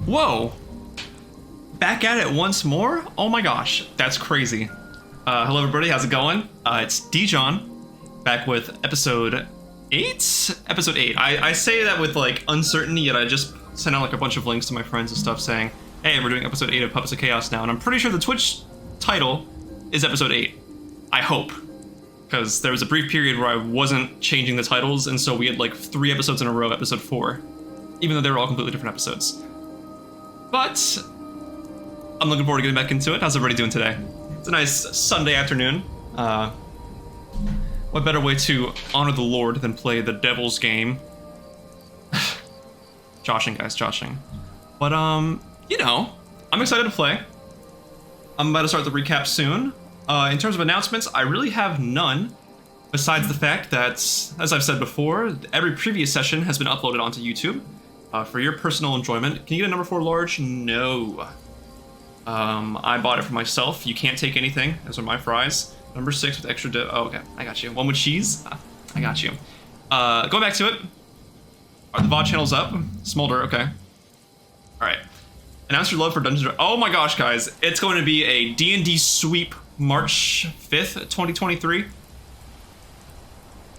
Whoa! Back at it once more? Oh my gosh, that's crazy. Hello everybody, how's it going? It's Deejon, back with episode 8? Episode 8. I say that with like uncertainty, yet I just sent out like a bunch of links to my friends and stuff saying, hey, we're doing episode 8 of Puppets of Chaos now, and I'm pretty sure the Twitch title is episode 8. I hope. Because there was a brief period where I wasn't changing the titles, and so we had like 3 episodes in a row, episode 4. Even though they were all completely different episodes. But I'm looking forward to getting back into it. How's everybody doing today? It's a nice Sunday afternoon. What better way to honor the Lord than play the devil's game? Joshing, guys, joshing. But, you know, I'm excited to play. I'm about to start the recap soon. In terms of announcements, I really have none, besides the fact that, as I've said before, every previous session has been uploaded onto YouTube. For your personal enjoyment. Can you get a number 4 large? No. I bought it for myself. You can't take anything. Those are my fries. Number 6 with extra oh, okay. I got you. 1 with cheese. I got you. Going back to it. Are the VOD channels up? Smolder, okay. Alright. Announce your love for Dungeons & Oh my gosh, guys. It's going to be a D&D sweep March 5th, 2023.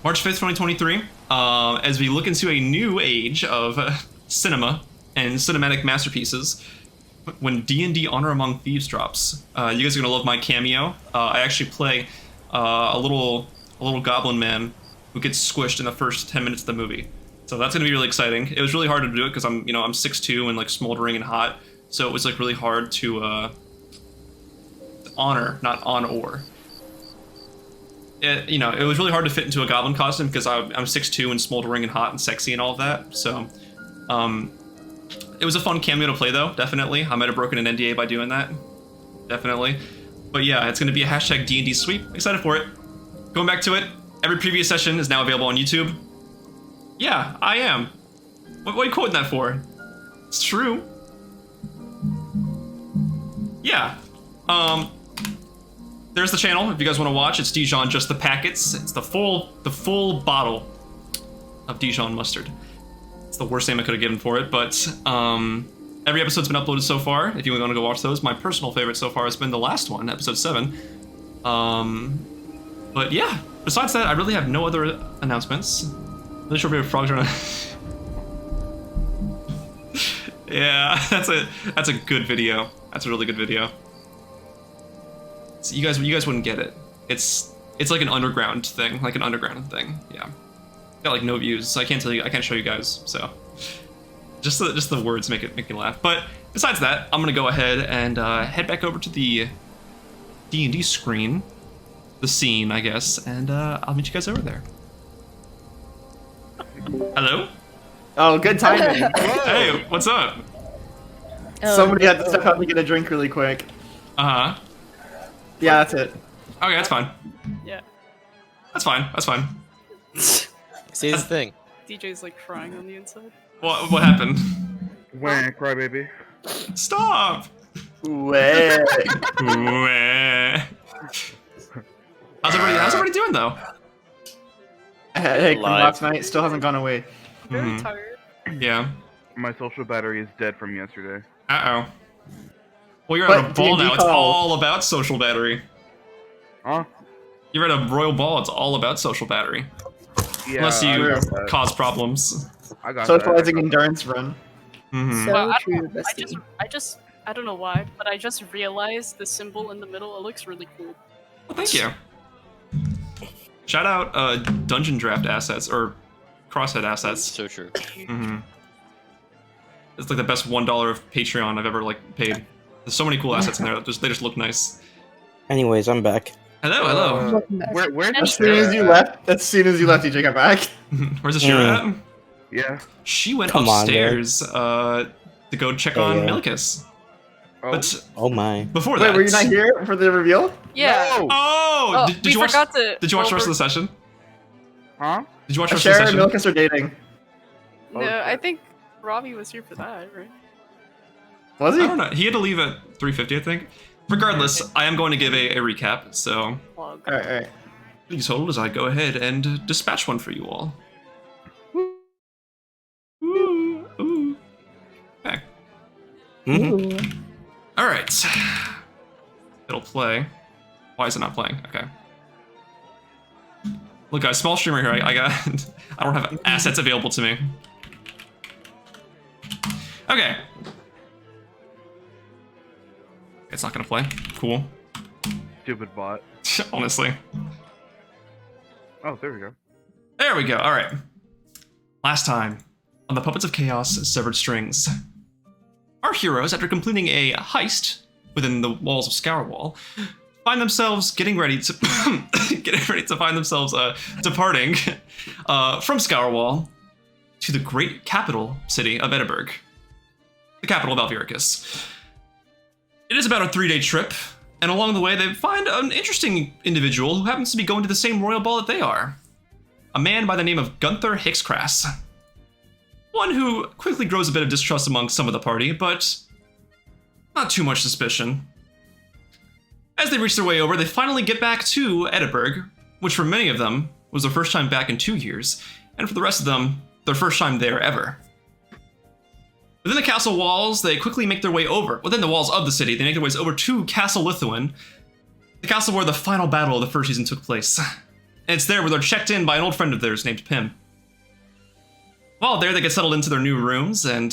March 5th, 2023. As we look into a new age of cinema and cinematic masterpieces when D&D Honor Among Thieves drops. You guys are gonna love my cameo. I actually play a little goblin man who gets squished in the first 10 minutes of the movie. So that's gonna be really exciting. It was really hard to do it because I'm 6'2" and like smoldering and hot. So it was like really hard to honor, not on-or. It was really hard to fit into a goblin costume because I'm 6'2" and smoldering and hot and sexy and all of that. So, it was a fun cameo to play though, definitely. I might have broken an NDA by doing that, definitely. But yeah, it's going to be a hashtag D&D sweep. Excited for it. Going back to it, every previous session is now available on YouTube. Yeah, I am. What are you quoting that for? It's true. Yeah. There's the channel if you guys want to watch. It's Deejon Just the Packets. It's the full bottle of Deejon mustard. It's the worst name I could have given for it, but every episode's been uploaded so far. If you want to go watch those, my personal favorite so far has been the last one, episode 7. But yeah, besides that, I really have no other announcements. Really sure if we have frogs around. Yeah, that's a good video. That's a really good video. So you guys wouldn't get it. It's like an underground thing, yeah. Got like no views, so I can't show you guys, so just the words make me laugh. But besides that, I'm gonna go ahead and head back over to the D&D screen, the scene, I guess, and I'll meet you guys over there. Hello? Oh, good timing. Hey, what's up? Somebody had to step out to get a drink really quick. Uh-huh. Yeah, that's it. Okay, that's fine. Yeah. That's fine. See the thing. DJ's like crying on the inside. What happened? Wah, crybaby. Stop! Way. How's everybody doing though? Hey, from last night still hasn't gone away. Very tired. Yeah. My social battery is dead from yesterday. Uh-oh. Well, you're at a ball D&D now. It's call. all about social battery. Huh? You're at a royal ball. It's all about social battery. Yeah. Unless you I got that. cause problems. I got Socializing endurance run. Mm-hmm. So Well, true, bestie. I don't know why, but I just realized the symbol in the middle. It looks really cool. Well, thank you. Shout out Dungeon Draft assets, or Crosshead assets. So true. Mm-hmm. It's like the best $1 of Patreon I've ever like paid. There's so many cool assets in there. They just look nice. Anyways, I'm back. Hello. Welcome back. Where's As soon as you left, you got back. Where's Asherah at? Yeah. She went Come on, upstairs to go check on Milkus. Oh. But Oh my. before Wait, that, were you not here for the reveal? Yeah. No. Oh, Oh, did we you watch? forgot to. Did you watch the go rest of the over- session? Huh? Did you watch the rest of the Asherah and session? Milkus are dating. No, I think Ravi was here for that, right? Was I he? don't know. He had to leave at 3:50, I think. Regardless, I am going to give a recap. So Plug. Alright. please hold as I go ahead and dispatch one for you all. Ooh. Mhm. Ooh. All right. It'll play. Why is it not playing? Okay. Look, guys, small streamer here. I got. I don't have assets available to me. Okay. It's not gonna play. Cool. Stupid bot. Honestly. Oh, there we go. There we go. All right. Last time on the Puppets of Chaos Severed Strings, our heroes, after completing a heist within the walls of Scourwall, find themselves getting ready to find themselves departing from Scourwall to the great capital city of Edinburgh, the capital of Alviricus. It is about a 3-day trip, and along the way they find an interesting individual who happens to be going to the same royal ball that they are. A man by the name of Gunther Hickscrass. One who quickly grows a bit of distrust among some of the party, but not too much suspicion. As they reach their way over, they finally get back to Edinburgh, which for many of them was their first time back in 2 years, and for the rest of them, their first time there ever. Within the castle walls, they quickly make their way over. Within the walls of the city, they make their ways over to Castle Lithuan, the castle where the final battle of the first season took place. And it's there where they're checked in by an old friend of theirs named Pim. While there, they get settled into their new rooms, and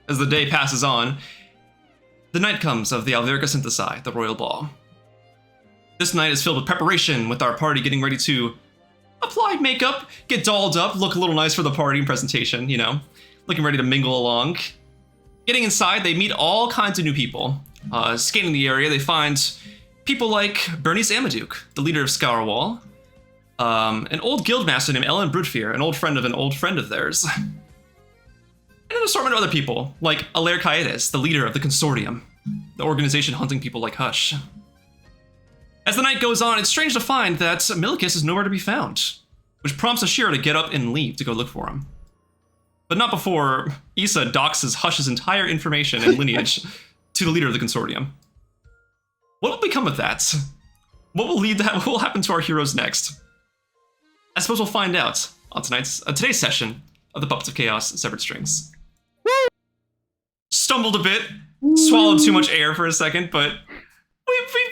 as the day passes on, the night comes of the Alvirica Synthesi, the royal ball. This night is filled with preparation, with our party getting ready to apply makeup, get dolled up, look a little nice for the party and presentation, you know, looking ready to mingle along. Getting inside, they meet all kinds of new people. Scanning the area, they find people like Bernice Amaduke, the leader of Scourwall, an old guildmaster named Ellen Brutfear, an old friend of theirs, and an assortment of other people, like Alair Caedes, the leader of the Consortium, the organization hunting people like Hush. As the night goes on, it's strange to find that Milikis is nowhere to be found, which prompts Asherah to get up and leave to go look for him. But not before Isa doxes Hush's entire information and lineage to the leader of the Consortium. What will become of that? What will happen to our heroes next? I suppose we'll find out on today's session of the Puppets of Chaos Severed Strings. Stumbled a bit, swallowed too much air for a second, but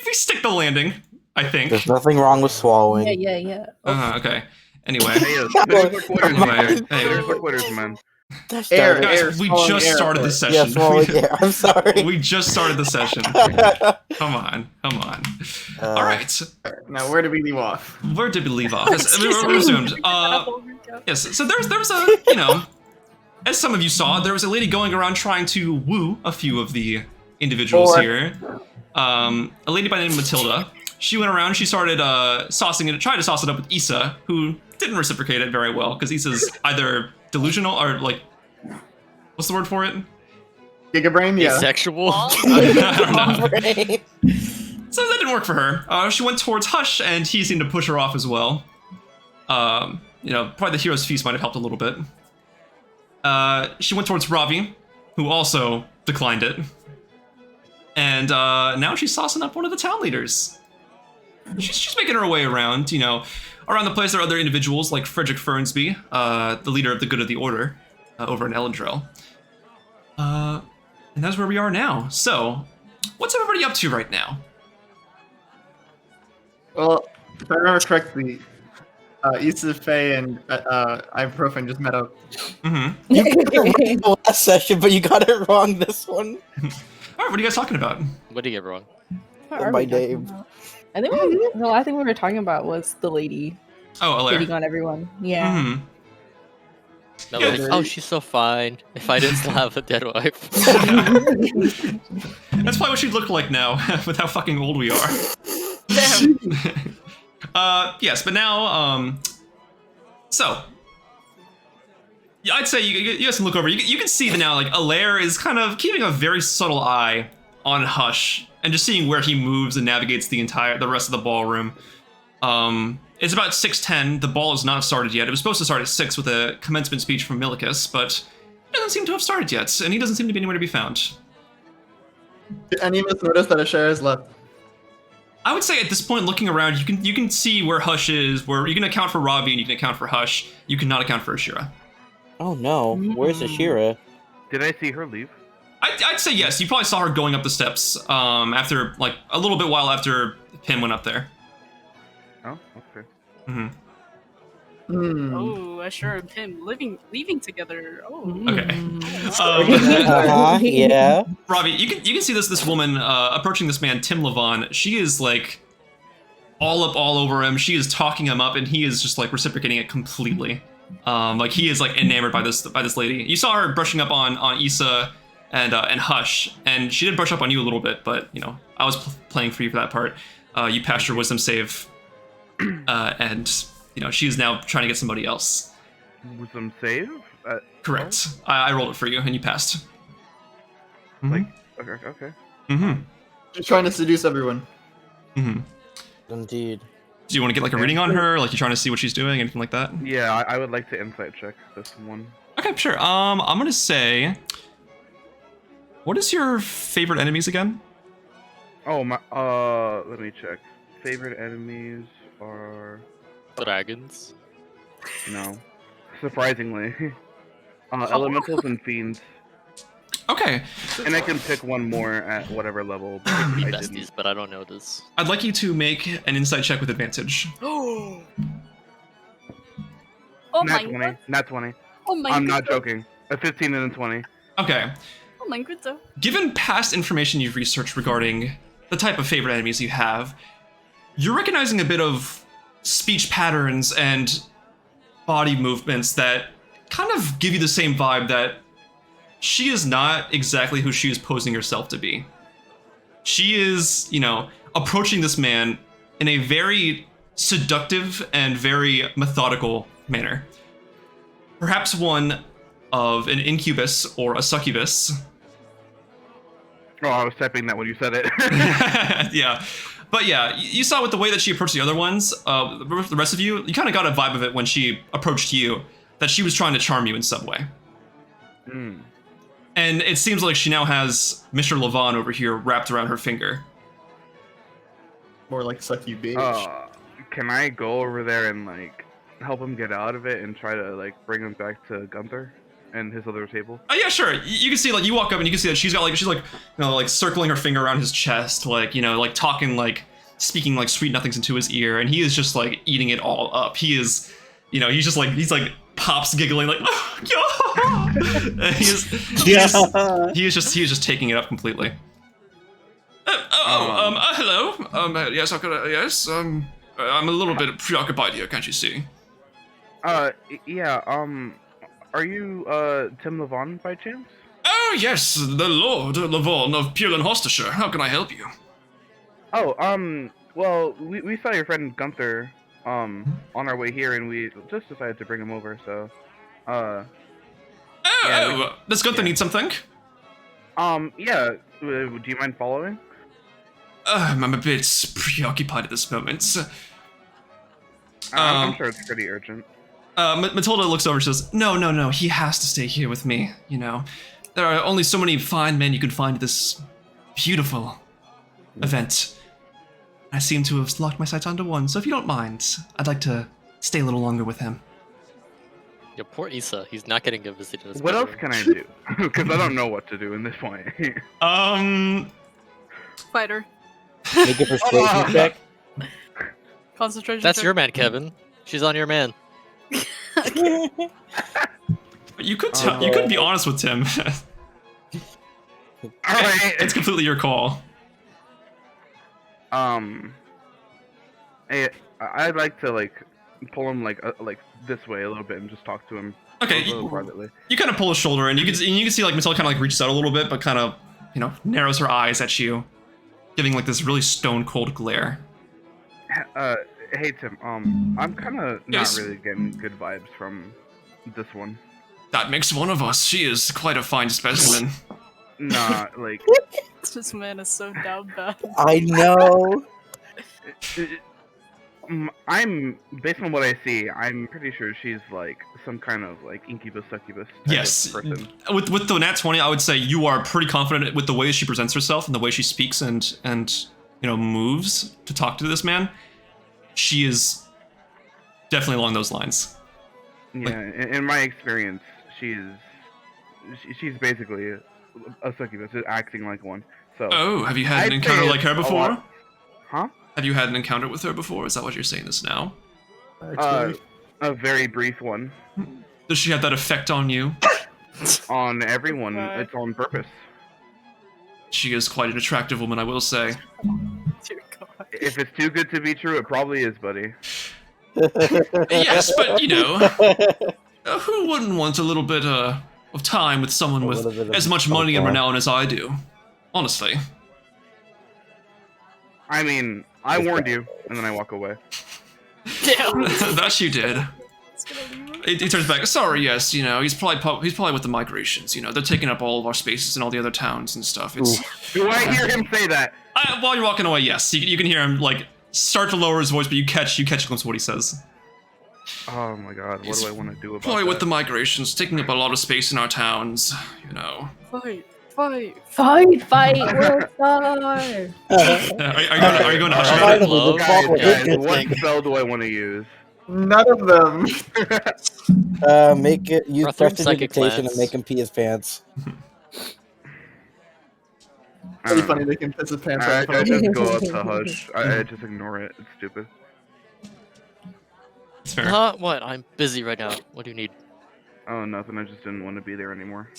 we stick the landing, I think. There's nothing wrong with swallowing. Yeah. Okay. Anyway. Hey, there's quitters, man. Anyway, There's quitters, man. That's Air, that- air. guys, we swallowing just air. started the session. Yeah, swallowing air. I'm sorry. We just started the session. Come on. All right. Now, where did we leave off? Where did we leave off? Yes, Excuse we me. resumed. Double recap. Yes, so there was a, you know, as some of you saw, there was a lady going around trying to woo a few of the individuals here. A lady by the name of Matilda. She went around, she started tried to sauce it up with Isa, who didn't reciprocate it very well, because Isa's either delusional or, like, what's the word for it? Gigabrain? Yeah. Asexual? I don't know. So that didn't work for her. She went towards Hush, and he seemed to push her off as well. You know, probably the Hero's Feast might have helped a little bit. She went towards Ravi, who also declined it. And now she's saucing up one of the town leaders. She's making her way around, you know. Around the place there are other individuals like Frederick Fernsby, the leader of the Good of the Order, over in Elendrell. And that's where we are now. So, what's everybody up to right now? Well, if I remember correctly, Isa, Faye, and Ibuprofen just met up. Mm-hmm. You got it right the last session, but you got it wrong this one. All right, what are you guys talking about? What did you get wrong? What are My we talking name. about? I think the last thing we were talking about was the lady Oh, hitting Alair. on everyone. Yeah. Mm-hmm. No, Yeah. like, oh, she's so fine. If I didn't still have a dead wife. That's probably what she'd look like now, with how fucking old we are. Damn. Yes, but now, so, yeah, I'd say you guys can look over. You can see that now, like, Alair is kind of keeping a very subtle eye on Hush, and just seeing where he moves and navigates the rest of the ballroom. It's about 6:10. The ball has not started yet. It was supposed to start at 6 with a commencement speech from Milikis, but it doesn't seem to have started yet, and he doesn't seem to be anywhere to be found. Did any of us notice that Asherah has left? I would say at this point, looking around, you can see where Hush is, where you can account for Ravi and you can account for Hush. You cannot account for Asherah. Oh no, where's Asherah? Did I see her leave? I'd say yes. You probably saw her going up the steps after, like, a little bit while after Pim went up there. Oh, okay. Mm-hmm. Oh, Asherah and Pim leaving together. Oh. Okay. Yeah. Ravi, you can see this woman approaching this man, Tim Levon. She is like all over him. She is talking him up, and he is just like reciprocating it completely. Like he is like enamored by this lady. You saw her brushing up on Isa and Hush, and she did brush up on you a little bit, but you know I was playing for you for that part. You passed your wisdom save, and you know she is now trying to get somebody else. Wisdom save? Correct. I rolled it for you, and you passed. Mhm. Like, okay. Mm-hmm. Just trying to seduce everyone. Mm-hmm. Indeed. Do you want to get like a reading on her? Like you trying to see what she's doing, anything like that? Yeah, I would like to insight check this one. Okay, sure. I'm gonna say, what is your favorite enemies again? Oh my. Let me check. Favorite enemies are Dragons. no, surprisingly, elementals and fiends. Okay, And I can pick one more at whatever level. Be I besties, didn't. but I don't know this. I'd like you to make an insight check with advantage. Oh Nat my 20. god. Nat 20. Oh my I'm not god. joking. A 15 and a 20. Okay, Oh my god. given past information you've researched regarding the type of favorite enemies you have, you're recognizing a bit of speech patterns and body movements that kind of give you the same vibe that she is not exactly who she is posing herself to be. She is, you know, approaching this man in a very seductive and very methodical manner. Perhaps one of an incubus or a succubus. Oh, I was typing that when you said it. Yeah. But yeah, you saw with the way that she approached the other ones, the rest of you kind of got a vibe of it when she approached you, that she was trying to charm you in some way. Hmm. And it seems like she now has Mr. Levon over here wrapped around her finger. More like suck you bitch. Can I go over there and like help him get out of it and try to like bring him back to Gunther and his other table? Yeah, sure. You can see, like, you walk up and you can see that she's like, you know, like circling her finger around his chest, like, you know, like talking, like speaking like sweet nothings into his ear, and he is just like eating it all up. He is, you know, he's like pops giggling like, oh, yeah. He is just taking it up completely. Hello. Yes, I could. Yes. I'm a little bit preoccupied here. Can't you see? Yeah. Are you Tim Levon by chance? Oh yes, the Lord Levon of Pure Hostershire. How can I help you? Oh, well, we saw your friend Gunther, on our way here, and we just decided to bring him over, so, Does Gunther need something? yeah, do you mind following? I'm a bit preoccupied at this moment. I'm sure it's pretty urgent. Matilda looks over and says, No, he has to stay here with me, you know. There are only so many fine men you could find at this beautiful event. I seem to have locked my sights onto one, so if you don't mind, I'd like to stay a little longer with him. Your poor Isa, he's not getting a visit in his What else bedroom. can I do? Because I don't know what to do in this point. Fighter. Make a persuasion check. Concentration. That's check. your man, Kevin. She's on your man. You could be honest with Tim. Alright. It's completely your call. Hey, I'd like to like pull him like this way a little bit and just talk to him. Okay, a little privately. You kind of pull his shoulder, and you can see like Matilda kind of like reaches out a little bit, but kind of, you know, narrows her eyes at you, giving like this really stone cold glare. Hey Tim, I'm kind of Yes. not really getting good vibes from this one. That makes one of us. She is quite a fine specimen. Nah, like This man is so down bad. I know. I'm based on what I see, I'm pretty sure she's like some kind of like incubus succubus type Yes. of person. With the nat 20, I would say you are pretty confident with the way she presents herself and the way she speaks and you know moves to talk to this man. She is definitely along those lines. Yeah, in my experience, she's basically a succubus, is acting like one. So. Oh, have you had an I'd encounter say like her it's a before? lot- Huh? Have you had an encounter with her before? Is that what you're saying this now? A very brief one. Does she have that effect on you? On everyone, God. it's on purpose. She is quite an attractive woman, I will say. Dear God. If it's too good to be true, it probably is, buddy. Yes, but you know, who wouldn't want a little bit of time with someone A with little bit of as much money and fun. renown as I do? Honestly. I mean, I warned you, and then I walk away. Damn. That you did. It's gonna leave him. He turns back. Sorry, yes, you know, he's probably with the migrations. You know, they're taking up all of our spaces in all the other towns and stuff. It's Do I hear him say that? while you're walking away, yes, you can hear him like start to lower his voice, but you catch a glimpse of what he says. Oh my god, what do I want to do about Probably that? with the migrations, taking up a lot of space in our towns. You know. Fight, fight. Fight, world star. Are you going to Asherah? Finally, Hello? the ball was Guys, what interesting. spell do I want to use? None of them. Make it use Breath from prestidigitation psychic and plants. make him pee his pants. Pretty funny they can piss his pants I off. just go up to Hush. I just ignore it. It's stupid. It's fair. What? I'm busy right now. What do you need? Oh, nothing. I just didn't want to be there anymore.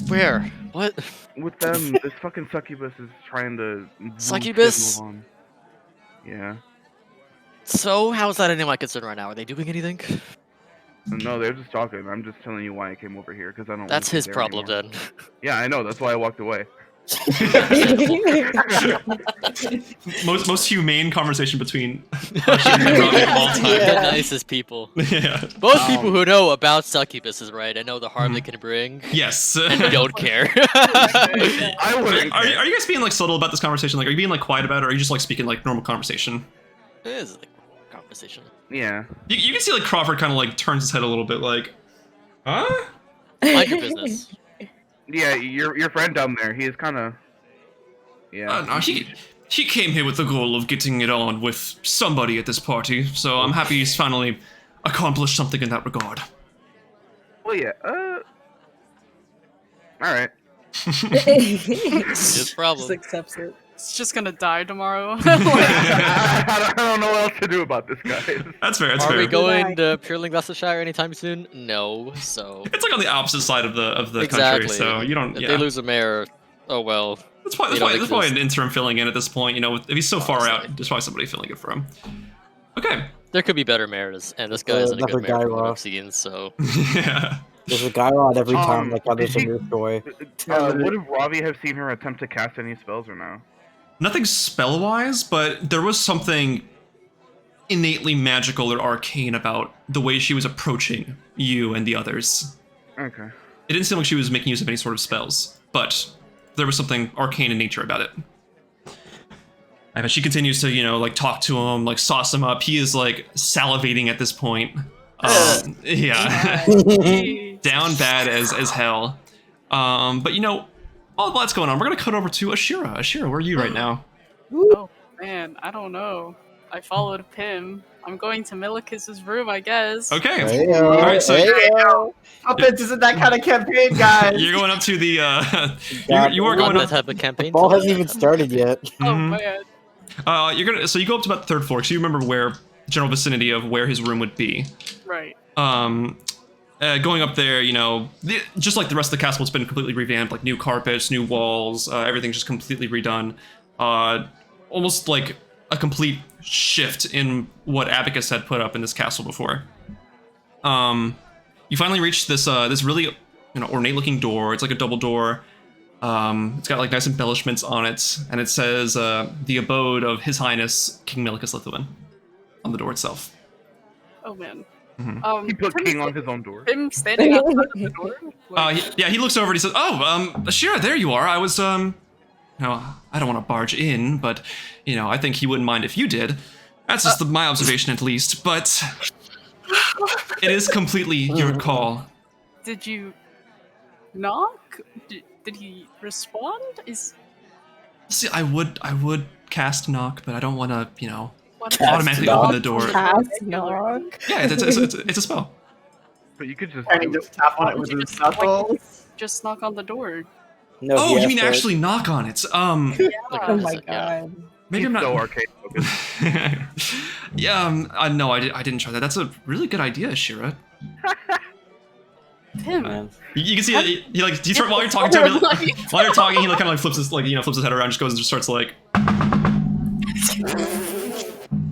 Where? What? With them, this fucking succubus is trying to move Succubus? shit along. Yeah. So, how is that any of my concern right now? Are they doing anything? No, they're just talking. I'm just telling you why I came over here because I don't. That's wanna be his there problem anymore. then. Yeah, I know. That's why I walked away. Most humane conversation between Asherah and Ravi of all time. The Yeah. nicest people. Yeah. Most people who know about succubuses, right? I know the harm they can bring. Yes. And don't care. I wouldn't. Are you guys being like subtle about this conversation? Like, are you being like quiet about it, or are you just like speaking like normal conversation? It is like conversation. Yeah. You can see like Crawford kind of like turns his head a little bit, like, huh? Mind your business. Yeah, your friend down there. He is kind of. Yeah. No, he came here with the goal of getting it on with somebody at this party, so I'm happy he's finally accomplished something in that regard. Well, yeah. All right. His problem. Just accepts it. It's just gonna die tomorrow. I don't know what else to do about this, guys. That's fair. That's Are fair. we going to Purling Gloucestershire anytime soon? No, so It's like on the opposite side of the exactly. country, so you don't. If Yeah. they lose a mayor, oh well. That's probably, they don't that's probably an exist. interim filling in at this point. You know, if he's so far out, Honestly. there's probably somebody filling it for him. Okay. There could be better mayors, and this guy isn't a Another good mayor guy from what law. I've seen, so Yeah. There's a guy on every time, Um, like how there's a did new toy. Would have Ravi have seen her attempt to cast any spells or no? Nothing spell-wise, but there was something innately magical or arcane about the way she was approaching you and the others. Okay. It didn't seem like she was making use of any sort of spells, but there was something arcane in nature about it. And she continues to, you know, like talk to him, like sauce him up. He is like salivating at this point. Yeah, Jeez. down bad as hell. But you know, all that's going on. We're gonna cut over to Asherah. Asherah, where are you right now? Oh man, I don't know. I followed Pim. I'm going to Milikis's room, I guess. Okay. Heyo, All right, so heyo. Puppets isn't that kind of campaign, guys. you're going up to the. You are not going that up. type of campaign. Ball so hasn't that even type of- started yet. Oh Mhm. man. You're gonna. So you go up to about the third floor, because you remember where general vicinity of where his room would be. Right. Going up there, you know, just like the rest of the castle, it's been completely revamped, like new carpets, new walls, everything's just completely redone. Almost like a complete shift in what Abacus had put up in this castle before. You finally reach this this really, you know, ornate-looking door. It's like a double door. It's got like nice embellishments on it, and it says the abode of His Highness King Milikis Lithuan on the door itself. Oh man. Mhm. He put Pim King is- on his own door. Pim standing outside of the door. Like, He looks over and he says, "Oh, Asherah, there you are. I was, no, I don't want to barge in, but, you know, I think he wouldn't mind if you did. That's just my observation, at least. But it is completely your call. did you knock? Did he respond? See, I would cast knock, but I don't want to, you know, What Cast automatically knock. open the door. Cast knock. Yeah, it's a spell. But you could just. Can he do just tap on it Why with don't you his just, like, knuckles? Just knock on the door. No, Oh, he you has mean to- actually knock on it? Yeah. Oh my Yeah. god. Maybe He's I'm not. so arcade focused. Yeah, no, I didn't try that. That's a really good idea, Asherah. Pim. Man. You can see he like he start while you're talking to him. While you're talking, he like kind of like flips his flips his head around, just goes and just starts like,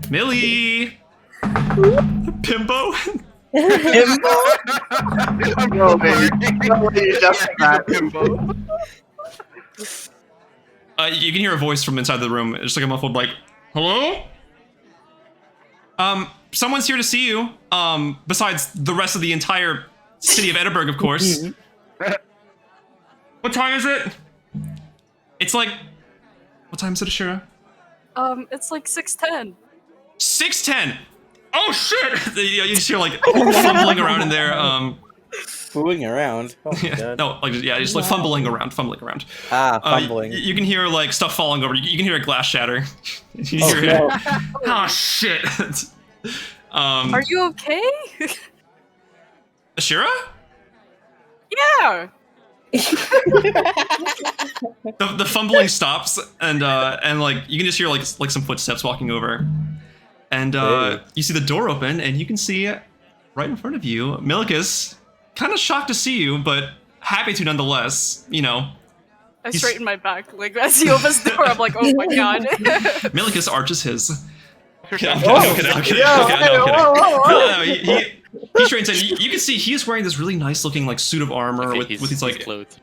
Millie, Pimbo. No, baby. Nobody adjusted that. You can hear a voice from inside the room, just like a muffled like, hello? Someone's here to see you. Besides the rest of the entire city of Edinburgh, of course. What time is it? It's like, what time is it, Asherah? It's like 6:10. 6:10. Oh shit! You just hear like fumbling around in there. Fooling around. Oh my god. No, like just like fumbling around. Fumbling. You can hear like stuff falling over. You can hear a glass shatter. You Oh, hear it. no. Oh shit. Are you okay? Asherah? Yeah. The fumbling stops, and like you can just hear like some footsteps walking over, and Hey. you see the door open, and you can see right in front of you, Milicus, kind of shocked to see you, but happy to nonetheless. You know, I He's- straighten my back. Like as he opens the door, I'm like, oh my god. Milicus arches his. I'm kidding. Oh, I'm kidding. I'm kidding. yeah, I'm kidding. I'm kidding. whoa, whoa, whoa. No, he straightens in. You can see he is wearing this really nice looking like suit of armor Okay, with these like clothed.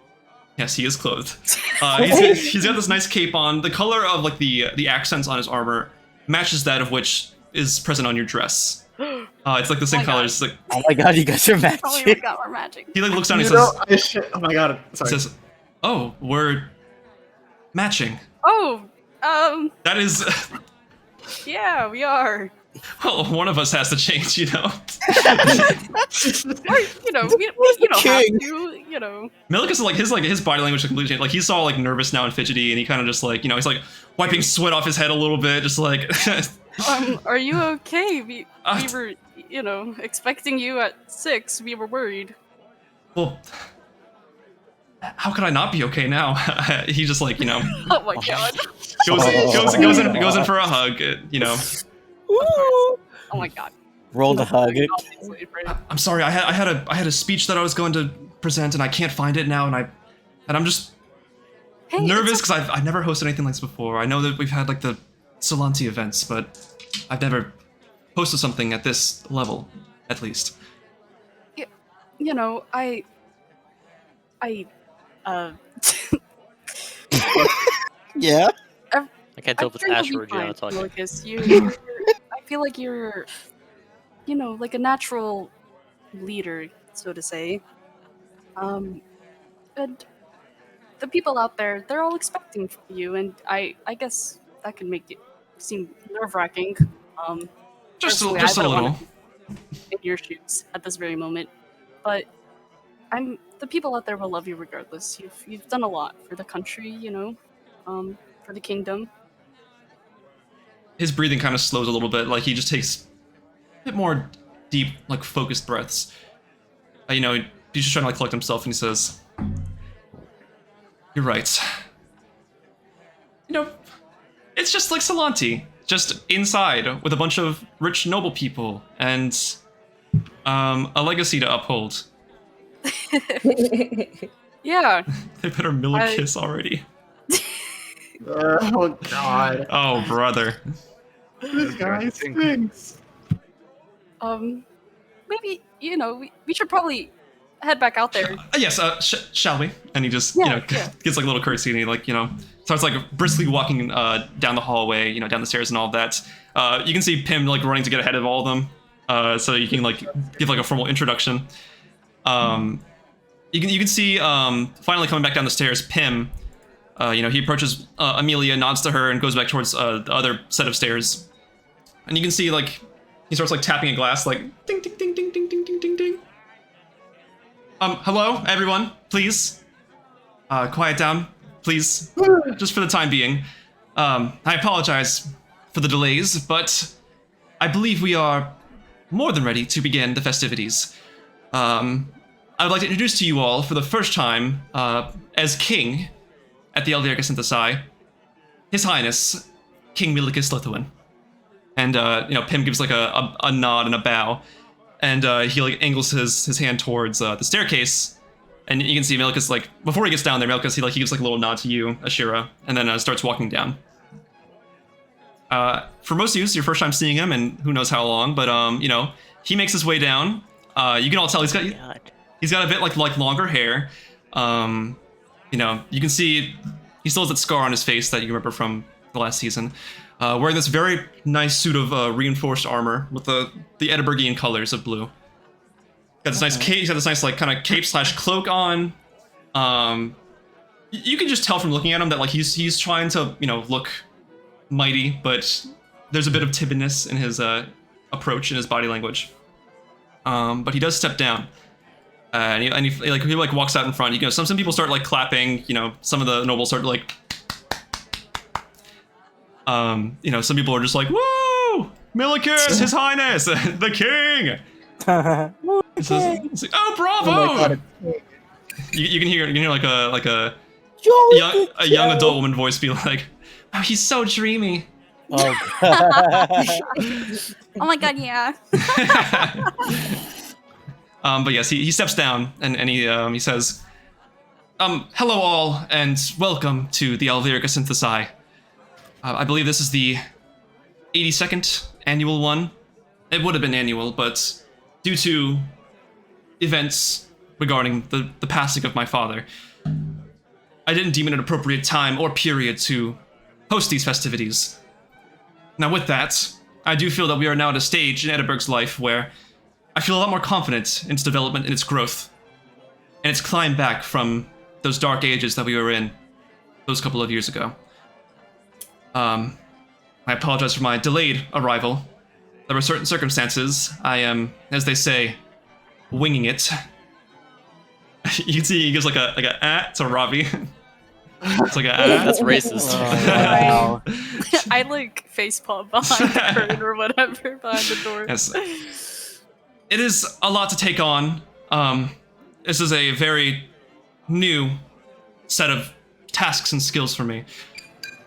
yes, he is clothed. He's got this nice cape on. The color of like the accents on his armor matches that of which is present on your dress. It's like the same my color. God. It's like Oh my god, you guys are Oh my matching. god, we're magic. he like looks down and You says, know, I shit. Oh my god. he Sorry. says, "Oh, we're matching." Oh, That is, yeah, we are. well, one of us has to change, you know. Or, you know, we don't have King. to, you know. Milicus is like his body language is completely changed. Like he's all like nervous now and fidgety, and he kind of just like he's like wiping sweat off his head a little bit, just like. Are you okay? We Uh, were, you know, expecting you at 6. We were worried. Well, how could I not be okay now? He just like Oh my god. goes in for a hug, Oh my god. Roll the hug. Obviously, right? I'm sorry, I had a speech that I was going to present and I can't find it now, and I'm just Hey, nervous it's because I've never hosted anything like this before. I know that we've had like the Solanti events, but I've never hosted something at this level, at least. you know, Yeah. I can't tell if it's I'm sure Asher you'll or be Gianna fine, talking. Lucas. I feel like you're, you know, like a natural leader, so to say. And the people out there, they're all expecting you, and I guess that can make it seem nerve-wracking. Just Personally, a I wouldn't little. wanna be in your shoes at this very moment, but the people out there will love you regardless. You've done a lot for the country, you know, for the kingdom. His breathing kind of slows a little bit. Like he just takes a bit more deep, like focused breaths. He's just trying to like collect himself, and he says, "You're right. It's just like Solanti, just inside with a bunch of rich noble people and a legacy to uphold." Yeah, They better Milicus already. Oh god. Oh brother. This guy stinks. maybe, you know, we should probably head back out there. Yes. Shall we? And he just Yeah, yeah. gets like a little curtsy, and he like starts like briskly walking down the hallway, down the stairs and all that. You can see Pim like running to get ahead of all of them, so you can like give like a formal introduction. You can see finally coming back down the stairs, Pim. He approaches Amelia, nods to her, and goes back towards the other set of stairs. And you can see like he starts like tapping a glass, like ding ding ding ding ding ding ding ding ding. Hello everyone, please. Quiet down, please, just for the time being. I apologize for the delays, but I believe we are more than ready to begin the festivities. I would like to introduce to you all for the first time, as king at the Elvira Synthesai, His Highness, King Milicus Lithuan. And, Pim gives like a nod and a bow, and he like angles his hand towards the staircase, and you can see Milicus, like, before he gets down there, Milicus, he gives like a little nod to you, Asherah, and then starts walking down. For most of you, it's your first time seeing him, and who knows how long, but, he makes his way down. You can all tell he's got a bit like longer hair. You can see he still has that scar on his face that you remember from the last season. Wearing this very nice suit of reinforced armor with the Edinburghian colors of blue. Got this nice cape. He's got this nice like kind of cape / cloak on. You can just tell from looking at him that like he's trying to look mighty, but there's a bit of timidness in his approach and his body language. But he does step down, and he walks out in front. Some people start like clapping. Some of the nobles start like. Some people are just like, "Woo! Milicus, His Highness, the King!" It's like, "Oh, bravo!" Oh my God, you can hear like a Jolly young adult woman voice be like, "Oh, he's so dreamy." Oh, God. Oh my god, yeah. But yes, he steps down and he says, "Hello all, and welcome to the Elvira Synthesai. I believe this is the 82nd annual one. It would have been annual, but due to events regarding the passing of my father, I didn't deem it an appropriate time or period to host these festivities. Now with that, I do feel that we are now at a stage in Edinburgh's life where I feel a lot more confident in its development and its growth, and its climb back from those dark ages that we were in those couple of years ago. I apologize for my delayed arrival. There were certain circumstances. I am, as they say, winging it." You can see he gives like a to Ravi. It's like a That's racist. Wow. I like facepalm behind the curtain or whatever behind the door. Yes. It is a lot to take on. This is a very new set of tasks and skills for me.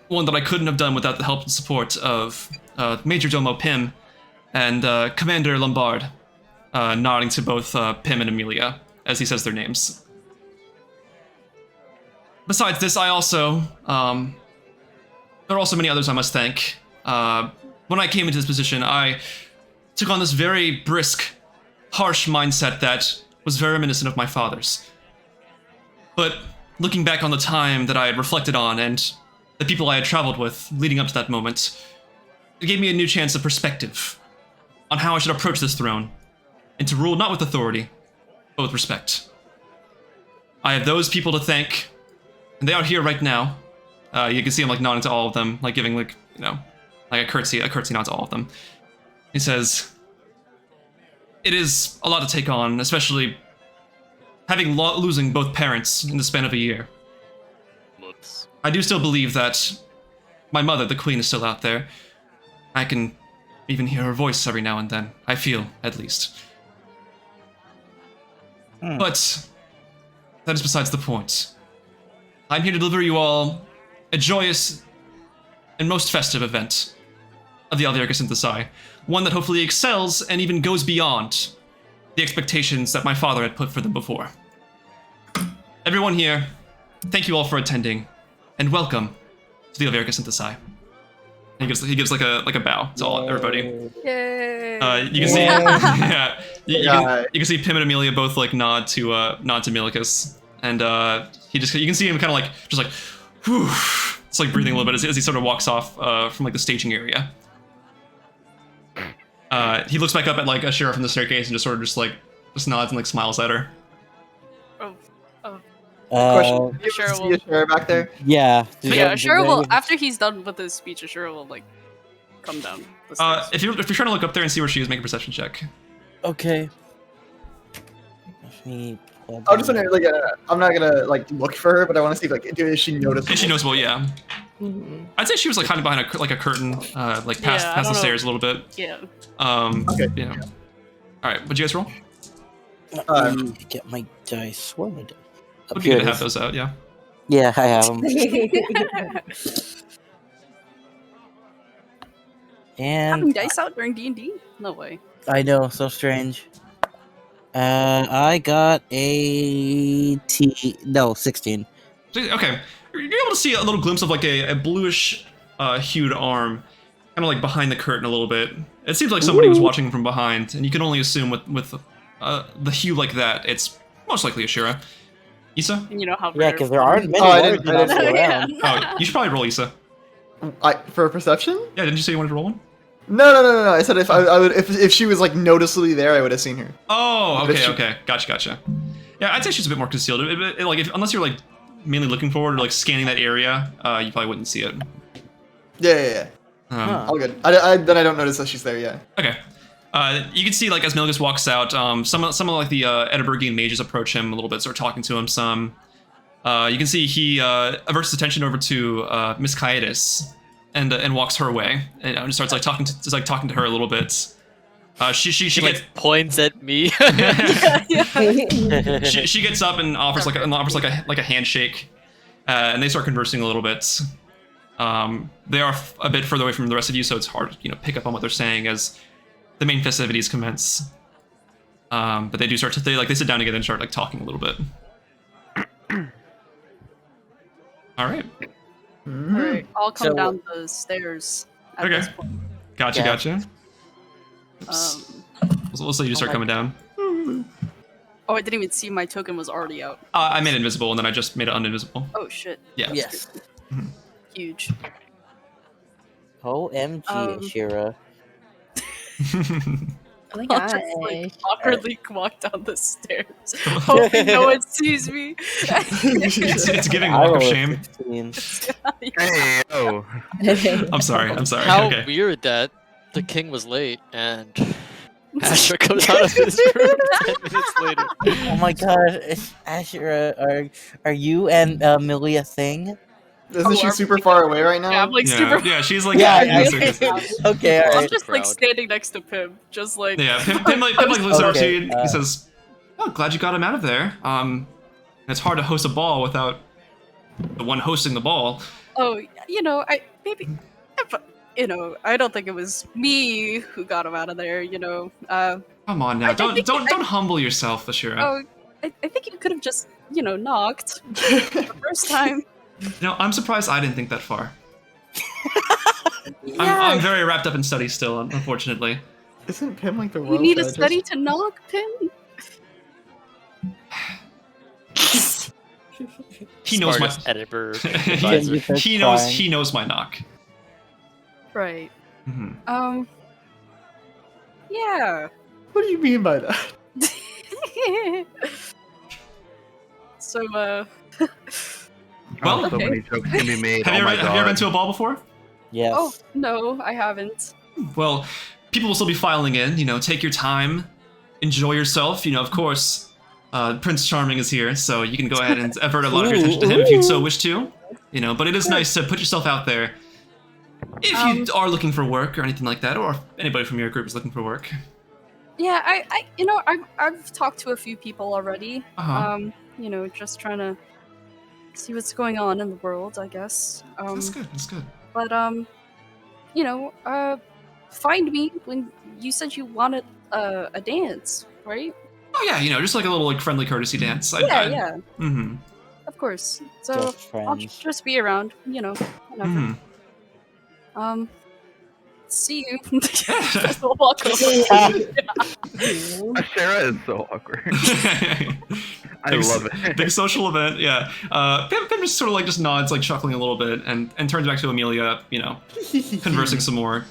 One that I couldn't have done without the help and support of Major Domo Pim and Commander Lombard, nodding to both Pim and Amelia as he says their names. Besides this, I also, there are also many others I must thank. When I came into this position, I took on this very brisk, harsh mindset that was very reminiscent of my father's. But looking back on the time that I had reflected on and the people I had traveled with leading up to that moment, it gave me a new chance of perspective on how I should approach this throne, and to rule not with authority, but with respect. I have those people to thank, and they are here right now. You can see him like nodding to all of them, like giving like a curtsy nod to all of them. He says, "It is a lot to take on, especially having losing both parents in the span of a year. Whoops. I do still believe that my mother, the queen, is still out there. I can even hear her voice every now and then. I feel, at least. But that is besides the point. I'm here to deliver you all a joyous and most festive event of the Elvira Synthesai. One that hopefully excels and even goes beyond the expectations that my father had put for them before. Everyone here, thank you all for attending, and welcome to the Elvira Synthesai." He gives like a bow to all everybody. Yay! You can see, yeah, you can see Pim and Amelia both like nod to Milicus, and you can see him kind of like just like, whew, it's like breathing a little bit as he sort of walks off from like the staging area. He looks back up at like Asherah from the staircase and just sort of just nods and like smiles at her. Question: do you Asherah see Asherah back there? Yeah. Yeah, Asherah will, after he's done with his speech, Asherah will like come down the stairs. If you're trying to look up there and see where she is, make a perception check. Okay. Let me pull I'm just gonna I'm not gonna like look for her, but I want to see like is she noticeable? Is she noticeable? Yeah. I'd say she was like hiding behind a curtain, like past the stairs a little bit. Yeah. Okay. Yeah. All right. What'd you guys roll? Let me get my dice. Where am I? Would be good to have those out, yeah. Yeah, I have them. And Having dice out during D&D? No way. I know, so strange. I got a 16. Okay, you're able to see a little glimpse of like a bluish hued arm, kind of like behind the curtain a little bit. It seems like somebody was watching from behind, and you can only assume with the hue like that, it's most likely Asherah. Isa? And you know how Yeah, because there aren't many I words didn't- enough Yeah. around. Oh, you should probably roll Isa. For a perception? Yeah, didn't you say you wanted to roll one? No. I said if I would if she was like noticeably there, I would have seen her. Oh, But okay, she- okay, gotcha. Yeah, I'd say she's a bit more concealed. Unless you're like mainly looking forward or like scanning that area, you probably wouldn't see it. Yeah. Huh. All good. Then I don't notice that she's there yet. Okay. You can see like as Milgus walks out, some of like the Edinburghian mages approach him a little bit, start talking to him some. You can see he averts his attention over to Miss Caius and walks her way and starts like talking to her a little bit. She She gets like points at me. she gets up and offers like a handshake, and they start conversing a little bit. They are a bit further away from the rest of you, so it's hard to pick up on what they're saying as the main festivities commence. But they do start to they sit down together and start like talking a little bit. All right. Alright, I'll come So- down the stairs at Okay. this point. Gotcha. Yeah. We'll say you start coming down. Oh, I didn't even see my token was already out. I made it invisible, and then I just made it uninvisible. Oh shit. Yeah. Yes. Huge. OMG, Asherah. Oh my I'll god. just like awkwardly walk down the stairs, hoping no one sees me. it's giving I walk rolled of a shame. 16. Hey, oh. I'm sorry. How Okay. weird that the king was late and Asher comes out of his room 10 minutes later. Oh my god, Asherah, are you and Millie a thing? Isn't she are super we- far away right now? Yeah, I'm like super. Yeah, she's like Yeah, Okay, I'm alright. just like Crowd. standing next to Pim, just like. Yeah, Pim like looks over to you and Okay, he says, "Oh, glad you got him out of there. It's hard to host a ball without the one hosting the ball." Oh, I don't think it was me who got him out of there. Come on now, I don't think- humble yourself, Asherah. Oh, I think you could have just knocked the first time. I'm surprised I didn't think that far. Yeah, I'm very wrapped up in studies still, unfortunately. Isn't Pim like the you world? need a study to knock, Pim. He knows my Smartest Edinburgh he, advisor. he knows my knock. Right. Mhm. Yeah. What do you mean by that? So, Well, So okay. many jokes can be made. Have you Oh my ever been god. to a ball before? Yes. oh no, I haven't. Well, people will still be filing in. Take your time, enjoy yourself. Of course, Prince Charming is here, so you can go ahead and avert a lot of your attention to him if you so wish to. But it is nice to put yourself out there if you are looking for work or anything like that, or if anybody from your group is looking for work. Yeah, I've talked to a few people already. Uh-huh. Just trying to see what's going on in the world, I guess. That's good. That's good. But find me when you said you wanted a dance, right? Oh yeah, just like a little friendly courtesy dance. Yeah, Mm-hmm. of course. So Just I'll friends. just be around, whenever. Mm-hmm. See you. I'll walk over. Asherah is so awkward. I Big- love it. Big social event, yeah. Pim just sort of just nods, chuckling a little bit, and turns back to Amelia, conversing some more.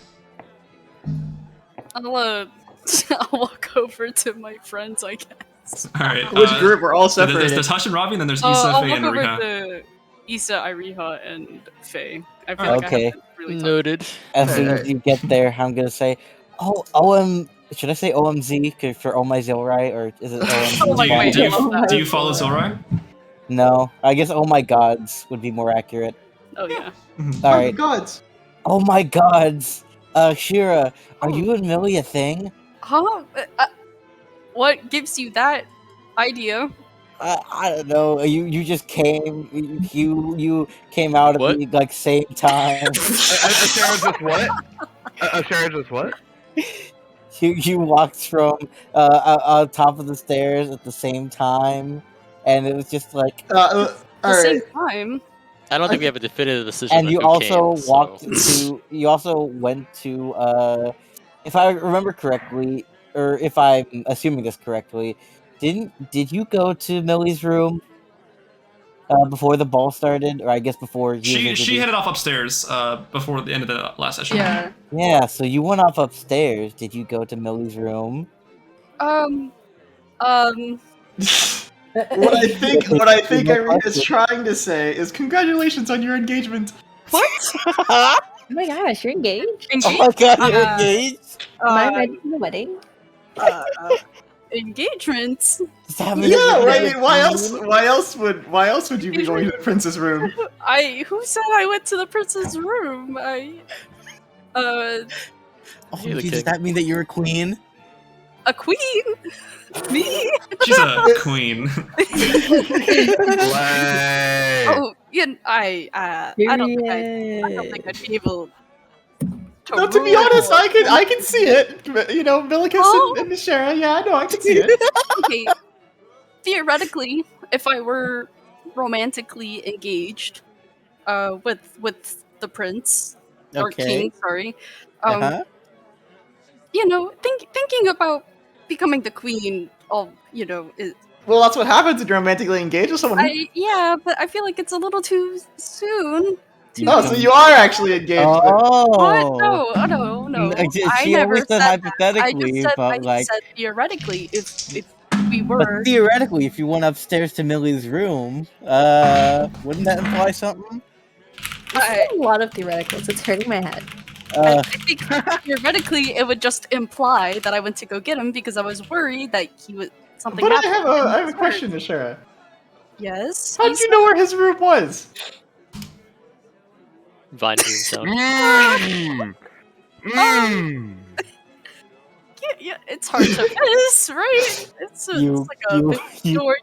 I'll walk over to my friends, I guess. All right. Which group? We're all There's separated. Hush and Ravi, and then there's Isa, I'll Faye, walk and over Riha. to Isa, Iriha, and Faye. I feel like I Okay. haven't really talked. Noted. As Hey, soon as hey. you get there, I'm gonna say, should I say OMZ for Oh My Zilrai, or is it OMZ? Oh my God, Do I love that. you follow Zilrai? No, I guess Oh My Gods would be more accurate. Oh yeah. Mhm. Alright. gods. Oh My Gods! Shira, are Oh. you and Millie a thing? Huh? What gives you that idea. I don't know. You just came. You came out at What? the like same time. Asherah just what? Asherah just what? You walked from on top of the stairs at the same time, and it was just like. The All same right. time. I don't think we have a definitive decision And on you who also came, walked so. to. You also went to. If I remember correctly, or if I'm assuming this correctly, did you go to Millie's room before the ball started, or I guess before he was She introduced? headed off upstairs before the end of the last session. Yeah. Yeah, so you went off upstairs. Did you go to Millie's room? Um. What I think Irene is trying to say is congratulations on your engagement. Oh my gosh, you're engaged? Oh my god, you're Uh, engaged? Am I ready for the wedding? Engagements. Does that mean Yeah, that right. I you're mean, why queen? else would you be going to the prince's room? Who said I went to the prince's room? Oh, You're the does king. that mean that you're a queen? A queen? Me? She's a queen. Way. Oh, yeah. I don't think I'd be able. No, to be honest, rule. I can see it. You know, Milicus Oh. and Asherah. Yeah, no, I can see it. Okay. Theoretically, if I were romantically engaged, with the prince or Okay. king, sorry, Uh-huh. you know, thinking about becoming the queen of, is Well, that's what happens when you're romantically engaged with someone. yeah, but I feel like it's a little too soon. Oh, so you are actually engaged. Then. What? Oh. No. She I never always said said that. I hypothetically, just said, but like. theoretically, if we But were. theoretically, if you went upstairs to Millie's room, wouldn't that imply something? I, A lot of theoreticals. It's hurting my head. I think theoretically it would just imply that I went to go get him because I was worried that he was something But happened. I have a question, Asherah. Yes. How did you know where his room was? Vine dream sound. Yeah, it's hard to miss, right? It's like a big door.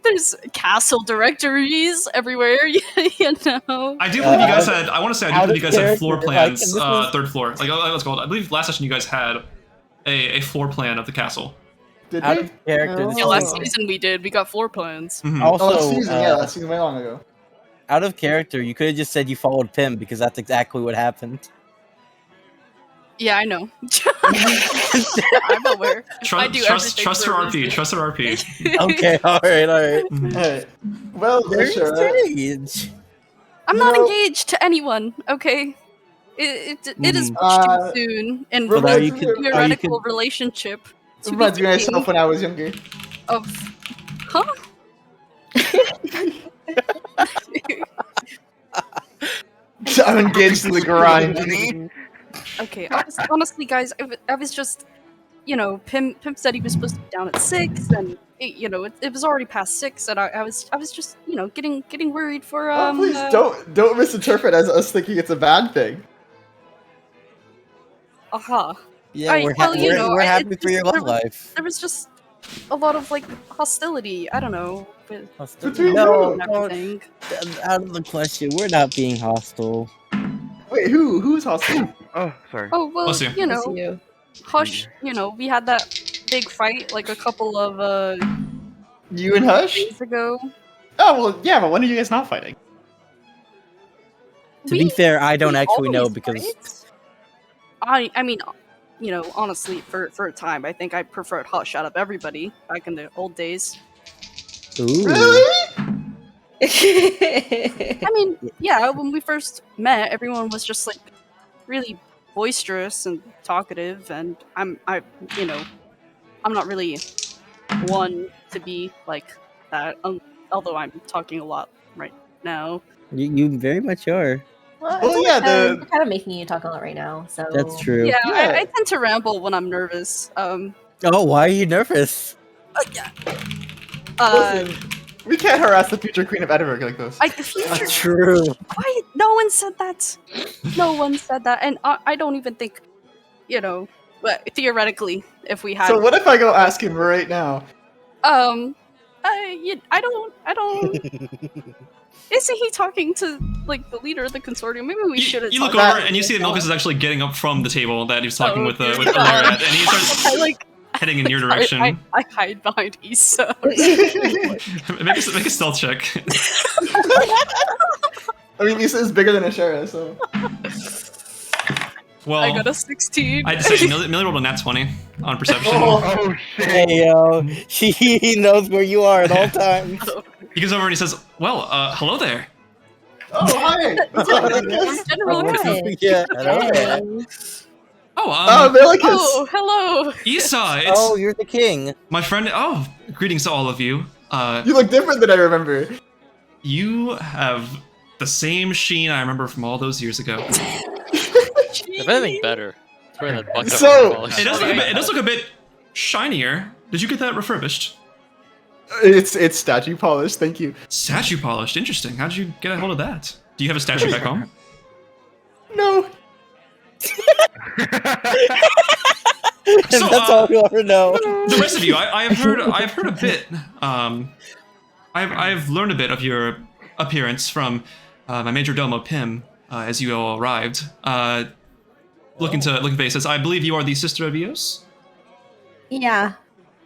There's castle directories everywhere. You know. I do believe you guys had. I want to say I do believe you guys had floor character, plans. like, this was- Third floor. Like let's go. I believe last session you guys had a floor plan of the castle. Did Out we? of character. This Yeah, is- last season we did. We got floor plans. Mhm. Also, last season, yeah, last season way long ago. out of character, you could have just said you followed Pim because that's exactly what happened. Yeah, I know. I'm aware. I do Trust everything her for a RP. reason. Trust her RP. Okay, all right. Mhm. Alright. Well, Very Asherah, strange. I'm not No. engaged to anyone. Okay. It is much Uh, too soon in Well, a you could- theoretical relationship to be reminds me of thinking myself when I was younger. of, huh? I'm engaged to the grind. Okay, honestly, guys, I was just, Pim said he was supposed to be down at 6, and it was already past 6, and I was just, getting worried for Oh, please don't misinterpret as us thinking it's a bad thing. aha. Yeah, Right, we're, well, you know, we're I- happy it's for your just- love life. There was just a lot of like hostility. I don't know. With Between No, who? and don't, everything. out of the question. We're not being hostile. Wait, who's hostile? Oh, sorry. Oh well, Bless you. you Bless know, you. Hush. We had that big fight like a couple of You and Hush? days ago. Oh well, yeah, but when are you guys not fighting? To be fair, I don't we actually know always because fight. I mean, honestly, for a time, I think I preferred Hush out of everybody back in the old days. ooh, Really? I mean, yeah, when we first met, everyone was just like really boisterous and talkative, and I'm not really one to be like that. Although I'm talking a lot right now. you very much are. Well, yeah, We're kind of making you talk a lot right now, so That's true. Yeah, Yeah. I tend to ramble when I'm nervous. Oh, why are you nervous? Listen, we can't harass the future queen of Edinburgh like this. The future. True. Why? No one said that. No one said that, and I don't even think, but theoretically, if we had. So what if I go ask him right now? I don't. Isn't he talking to like the leader of the consortium? Maybe we should have. You look over and you see that Milkus is actually getting up from the table that he was talking with Alaria at, and he starts I like heading in your direction. I hide behind Isa. make a stealth check. I mean, Isa is bigger than Asherah, so. Well, I got a 16. I'd say Millie rolled a nat 20 on perception. Oh shit! Hey yo, he knows where you are at all times. He goes over and he says, "Well, hello there." Oh, hi! What's up, Milkus? General Hi. Yeah. Hello. Oh, Milkus! Oh, hello. Isa, it's Oh, you're the king. my friend. Oh, greetings to all of you. You look different than I remember. You have the same sheen I remember from all those years ago. If anything, better. It's wearing that bucket So- polish. It does look a bit shinier. Did you get that refurbished? It's statue polished, thank you. Statue polished. Interesting. How did you get a hold of that? Do you have a statue back home? No. So, That's all you'll ever know. The rest of you, I've heard a bit. I've learned a bit of your appearance from my major domo Pim as you all arrived. Looking faces. I believe you are the sister of Eos. Yeah.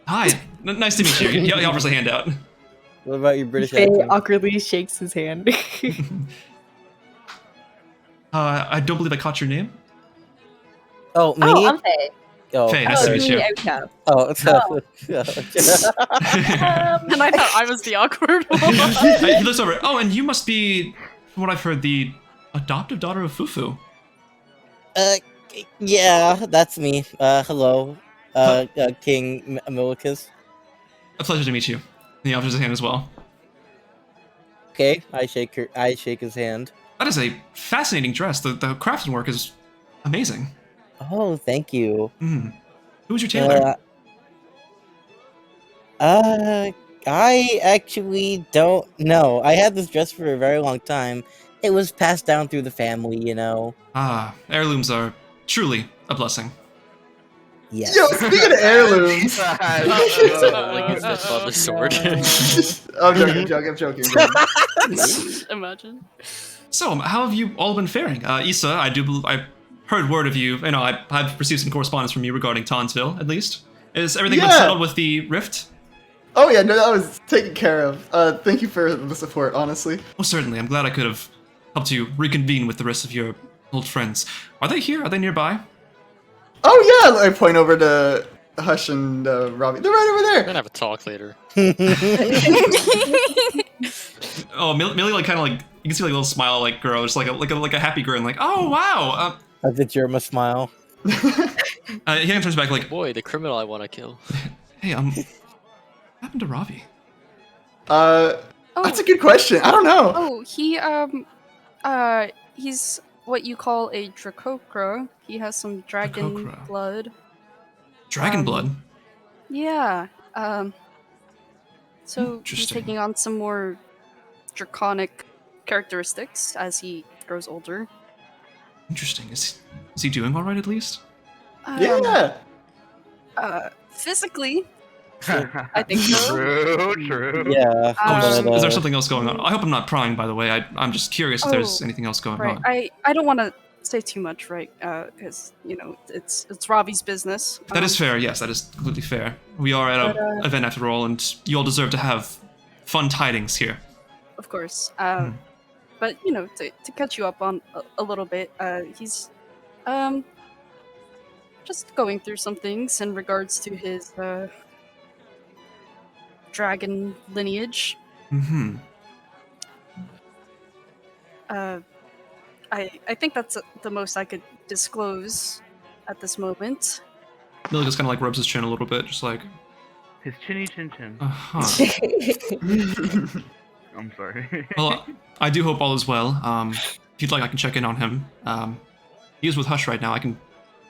Hi, nice to meet you. He offers a hand out. What about your British Faye accent? awkwardly shakes his hand. I don't believe I caught your name. Oh, me? Oh, I'm Faye. Oh, Faye, nice to meet you. Yeah. Oh, it's Oh. And I thought I was the awkward one. He looks over. Oh, and you must be, from what I've heard, the adoptive daughter of Fufu. Yeah, that's me. Hello, King Milikus. A pleasure to meet you. And he offers his hand as well. Okay, I shake his hand. That is a fascinating dress. The crafting work is amazing. Oh, thank you. Who's your tailor? I actually don't know. I had this dress for a very long time. It was passed down through the family, you know. Heirlooms are truly a blessing. Yes. Yo, speaking of heirlooms. Like his father's sword. I'm joking. Imagine. So, how have you all been faring? Isa, I heard word of you. I've received some correspondence from you regarding Tonsville, at least. Is everything been Yeah. settled with the rift? Oh yeah, no, that was taken care of. Thank you for the support, honestly. Oh, certainly. I'm glad I could have helped you reconvene with the rest of your old friends. Are they here? Are they nearby? Oh yeah, I point over to Hush and Ravi. They're right over We're there. gonna have a talk later. Oh, Millie, like, kind of like, you can see like a little smile, like, grow, just like a happy grin, like, oh wow. That's a Germa smile. He kind of turns back, like, Boy, the criminal I want to kill. hey, what happened to Ravi? That's a good question. I don't know. Oh, he's what you call a Dracocra. He has some dragon Dracocra. blood. Dragon blood. Yeah. So he's Interesting. taking on some more draconic characteristics as he grows older. Interesting. Is he doing all right at least? Yeah. Physically, I think so. True. Yeah. Oh, but, is there something else going on? I hope I'm not prying, by the way. I'm just curious if there's Oh, anything else going Right. on. I don't want to say too much, right? Because it's Ravi's business. That is fair. Yes, that is completely fair. We are at an event after all, and you all deserve to have fun tidings here. Of course. But to catch you up on a little bit, he's just going through some things in regards to his dragon lineage. Mm-hmm. I think that's the most I could disclose at this moment. Millie just kind of like rubs his chin a little bit, just like, His chinny chin chin. uh-huh. I'm sorry. Well, I do hope all is well. If you'd like, I can check in on him. He is with Hush right now. I can be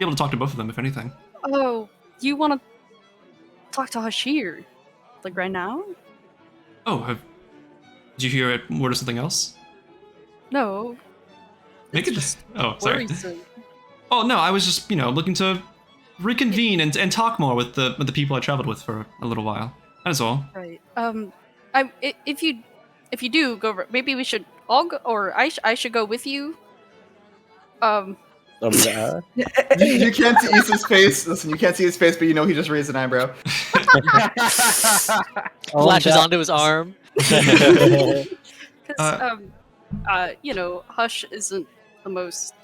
able to talk to both of them, if anything. Oh, you want to talk to Hashir? Like right now? Oh, did you hear word of something else? No. Make it just. Oh, sorry. Worrisome. Oh no, I was just looking to reconvene and talk more with the people I traveled with for a little while. That's all. Right. If you do go, maybe we should all go, or I should go with you. You can't see Issa's face. Listen, you can't see his face, but you know he just raised an eyebrow. Latches onto his arm. Because Hush isn't the most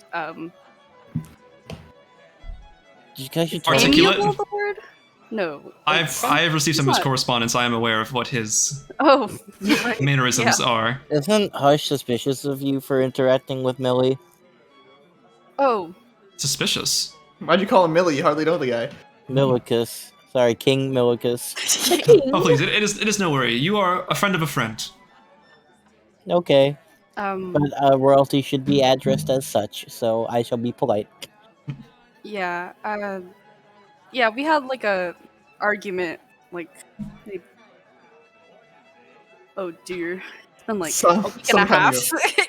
You guys should Articulate? amiable, the word? No. I have received some of his not. correspondence. I am aware of what his Oh, right. mannerisms are. Isn't Hush suspicious of you for interacting with Millie? Oh, Suspicious. Why'd you call him Millie? You hardly know the guy. Millicus. Sorry, King Millicus. Oh please, it is no worry. You are a friend of a friend. Okay, um, but royalty should be addressed as such, so I shall be polite. yeah, yeah, we had like a argument, like, oh dear, it's been like Some- a week and a some time half.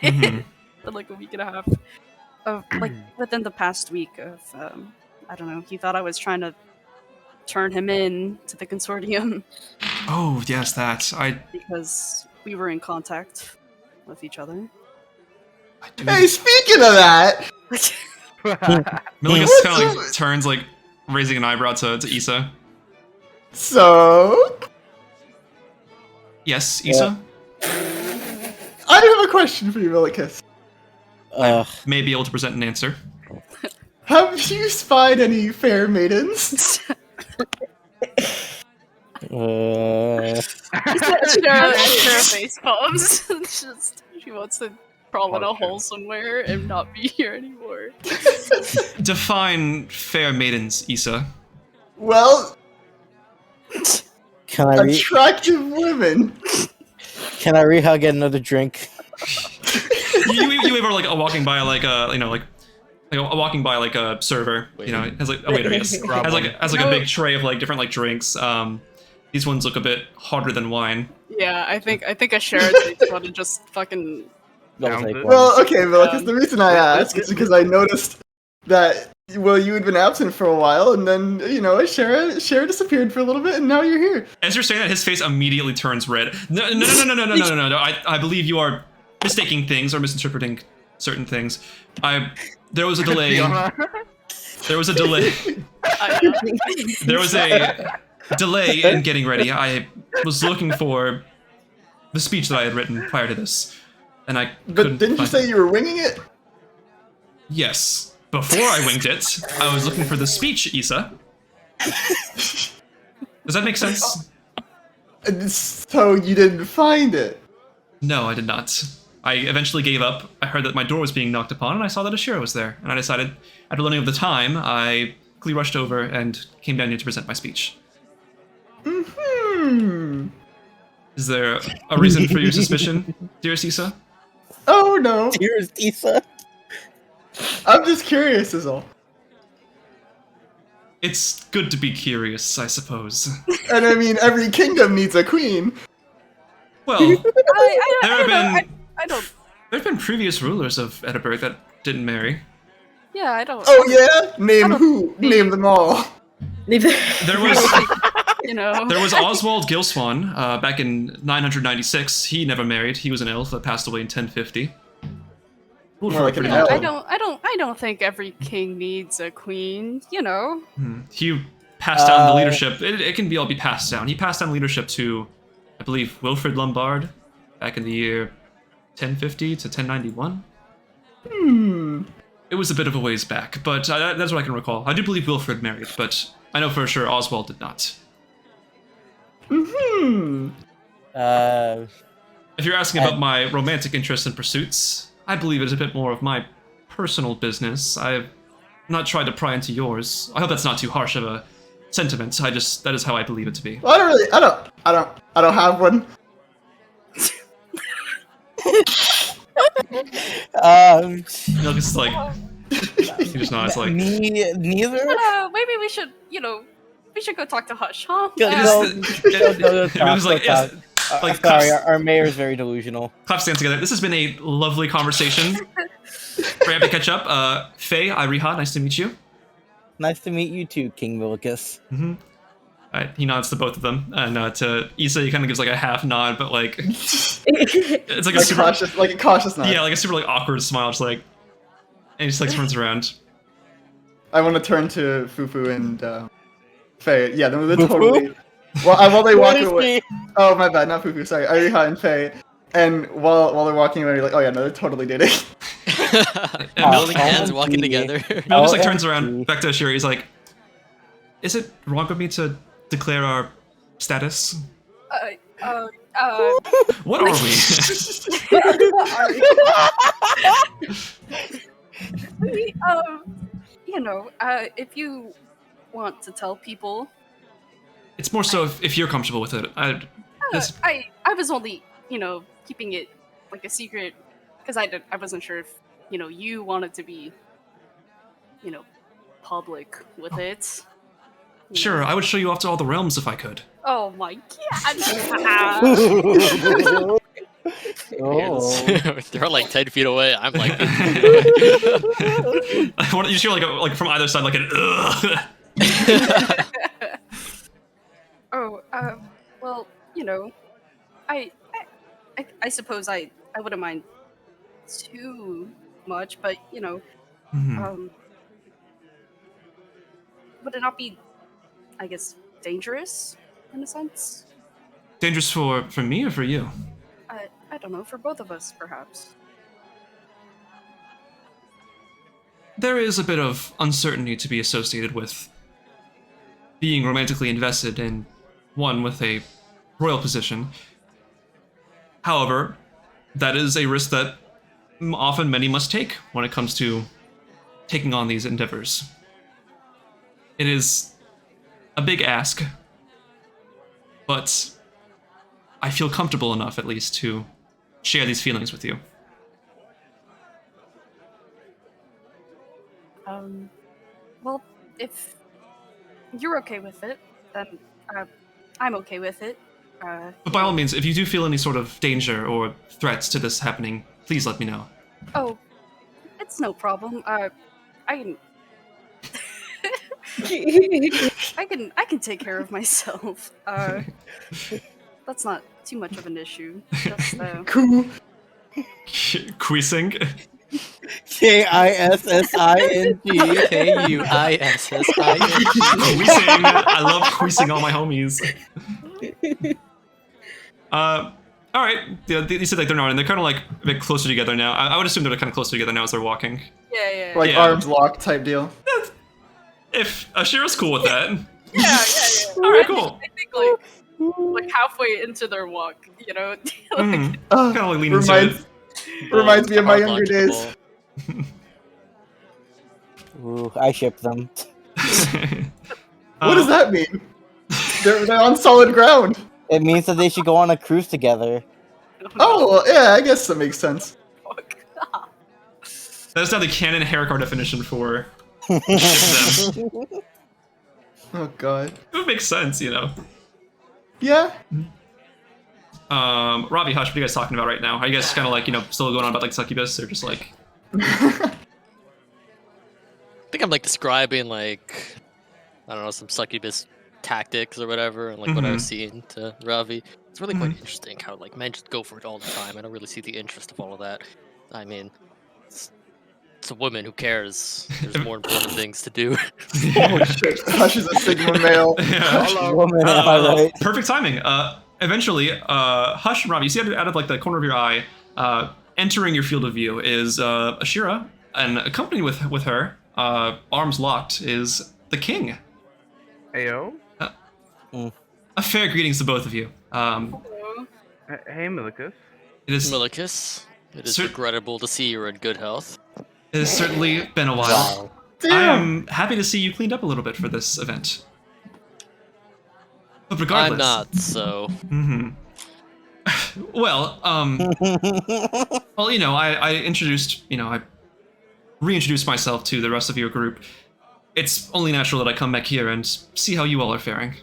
Mhm. Been like a week and a half of like within the past week of I don't know. He thought I was trying to turn him in to the consortium Oh yes, that because we were in contact with each other. I do. Hey, speaking of that, Milligus What's kind of up? like turns, like raising an eyebrow to Isa. so Yes, Isa. I do have a question for you, Millicus. May be able to present an answer. Have you spied any fair maidens? Asherah face palms. She wants to crawl in a hole somewhere and not be here anymore. Define fair maidens, Isa. Well, Can I attractive women. can I rehug another drink? You ever like walking by like a walking by like a server, you know, has like a waiter, yes, has like a big tray of like different like drinks. These ones look a bit harder than wine. Yeah, I think Asherah want to just fucking. Don't take one. Well, okay, Millicus, the reason I ask is because I noticed that, well, you had been absent for a while, and then, you know, Asherah disappeared for a little bit, and now you're here. As you're saying that, his face immediately turns red. No. I believe you are mistaking things or misinterpreting certain things. There was a delay. There was a delay. There was a delay in getting ready. I was looking for the speech that I had written prior to this, and I But couldn't didn't you find say it. you were winging it? Yes. Before I winged it, I was looking for the speech, Isa. Does that make sense? So you didn't find it? No, I did not. I eventually gave up. I heard that my door was being knocked upon, and I saw that Asherah was there. And I decided, after learning of the time, I quickly rushed over and came down here to present my speech. Hmm. Is there a reason for your suspicion, dearest Isa? Oh, no. Dearest Isa. I'm just curious is all. It's good to be curious, I suppose. And I mean, every kingdom needs a queen. Well, I don't. there have been previous rulers of Edinburgh that didn't marry. Yeah, I don't. Oh, yeah? Name who? Name them all. There was You know. there was Oswald Gilswan back in 996. He never married. He was an elf that passed away in 1050. Ruled More for a like an pretty long elf. time. I don't think every king needs a queen. You know. He passed down the leadership. It can all be passed down. He passed down leadership to, I believe, Wilfrid Lombard back in the year 1050 to 1091. It was a bit of a ways back, but that's what I can recall. I do believe Wilfrid married, but I know for sure Oswald did not. If you're asking about my romantic interests and pursuits, I believe it is a bit more of my personal business. I've not tried to pry into yours. I hope that's not too harsh of a sentiment. That is how I believe it to be. Well, I don't have one. Milk is like, he just nods like, Neither. Maybe we should. You know. We should go talk to Hush, huh? No, It was like, yes, like sorry, claps, our mayor is very delusional. claps stand together. This has been a lovely conversation. Very happy to catch up. Faye, Iriha, nice to meet you. Nice to meet you too, King Millicus. He nods to both of them, and to Isa, he kind of gives like a half nod, but like it's like a super cautious nod. yeah, like a super like awkward smile, just like, and he just like turns around. I want to turn to Fufu and Faye. Yeah, they're totally. While they walk away. Oh my bad, not Fufu. Sorry, Ariha and Faye. And while they're walking away, you're like, oh yeah, no, they're totally dating. And Holding hands, walking together. Mel just like turns around back to Asherah. He's like, "Is it wrong of me to declare our status? What are we?" If you want to tell people, It's more so if you're comfortable with it. I was only, keeping it like a secret because I wasn't sure if, you wanted to be, public with it. Sure, I would show you off to all the realms if I could. Oh my god! They're like 10 feet away. I'm like, You hear like from either side like an ugh. Well, I suppose I wouldn't mind too much, but Mhm. would it not be, I guess, dangerous in a sense? Dangerous for me or for you? I don't know, for both of us, perhaps. There is a bit of uncertainty to be associated with being romantically invested in one with a royal position. However, that is a risk that often many must take when it comes to taking on these endeavors. It is a big ask, but I feel comfortable enough, at least, to share these feelings with you. Well, if you're okay with it, then I'm okay with it. But by all means, if you do feel any sort of danger or threats to this happening, please let me know. Oh, it's no problem. I can, I can take care of myself. That's not too much of an issue. Just Cool. Queasing. Kissing. Kuissing. Queasing. I love queasing all my homies. All right. You said like they're not, and they're kind of like a bit closer together now. I would assume they're kind of closer together now as they're walking. yeah. Like Yeah. arms locked type deal. If Asherah's cool with that. Yeah. All right, cool. I think like halfway into their walk, Kind of like leaning into it. Reminds me of my Hard younger launch the days. ball. Ooh, I ship them. What does that mean? They're on solid ground. It means that they should go on a cruise together. Oh, well, yeah, I guess that makes sense. That's now the canon Heracard definition for ship them. Oh god. It would make sense, Yeah. Ravi, Hush, what are you guys talking about right now? Are you guys kind of like, still going on about like succubus, or just like... I think I'm like describing like, I don't know, some succubus tactics or whatever, and like what I was seeing to Ravi. It's really quite interesting how like men just go for it all the time. I don't really see the interest of all of that. I mean, it's a woman, who cares? There's more important things to do. Oh shit. Hush is a Sigma male. Yeah. Woman, am I right? Perfect timing. Eventually, Hush and Ravi, you see out of like the corner of your eye, entering your field of view is Asherah, and accompanied with her, arms locked, is the king. Ayo. A fair greetings to both of you. Hey, Milikus. It is Milikus, it is Cer- regrettable to see you're in good health. It has certainly been a while. Wow. I am happy to see you cleaned up a little bit for this event. But regardless, I'm not, so Well, I introduced, I reintroduced myself to the rest of your group. It's only natural that I come back here and see how you all are faring.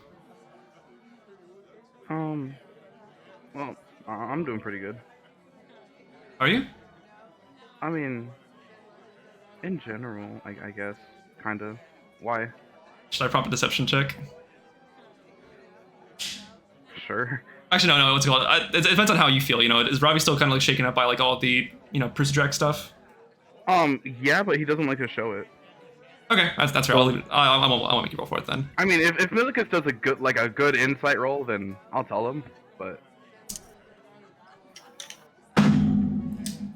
Well, I'm doing pretty good. Are you? I mean, in general, I guess, kinda. Why? Should I prompt a deception check? sure. Actually, no. What's it called? It depends on how you feel. You know, is Ravi still kind of like shaken up by like all the Prusdrag stuff? Yeah, but he doesn't like to show it. Okay, that's fair. I'll leave it. I won't make you roll for it then. I mean, if Milikus does a good insight roll, then I'll tell him. But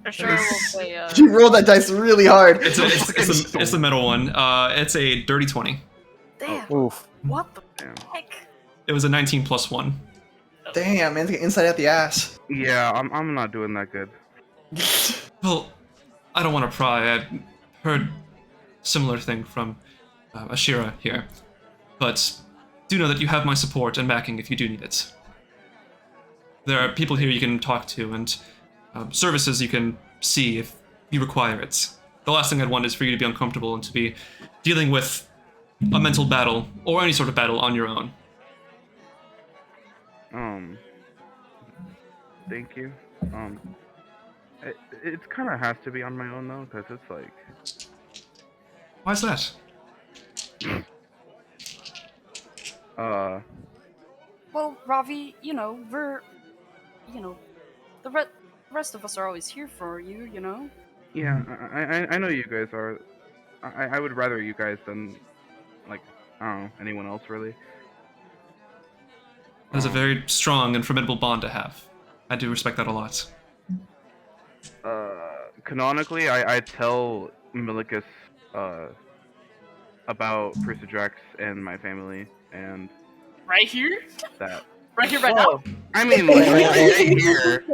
Asherah will say, You rolled that dice really hard. It's the middle one. It's a dirty 20. damn, Oof. what the Damn. heck? It was a 19 plus 1. Damn, man's getting inside out the ass. yeah, I'm not doing that good. Well, I don't want to pry. I heard similar thing from Asherah here, but do know that you have my support and backing if you do need it. There are people here you can talk to and services you can see if you require it. The last thing I'd want is for you to be uncomfortable and to be dealing with a mental battle or any sort of battle on your own. Thank you. It kind of has to be on my own though, because it's like. Why's that? Well, Ravi, we're, the rest of us are always here for you, Yeah, I know you guys are. I would rather you guys than, like, I don't know, anyone else really. That is a very strong and formidable bond to have. I do respect that a lot. Canonically, I tell Milikus, about Prisudrax and my family, and Right here? that. Right here, right now? I mean, like, right here.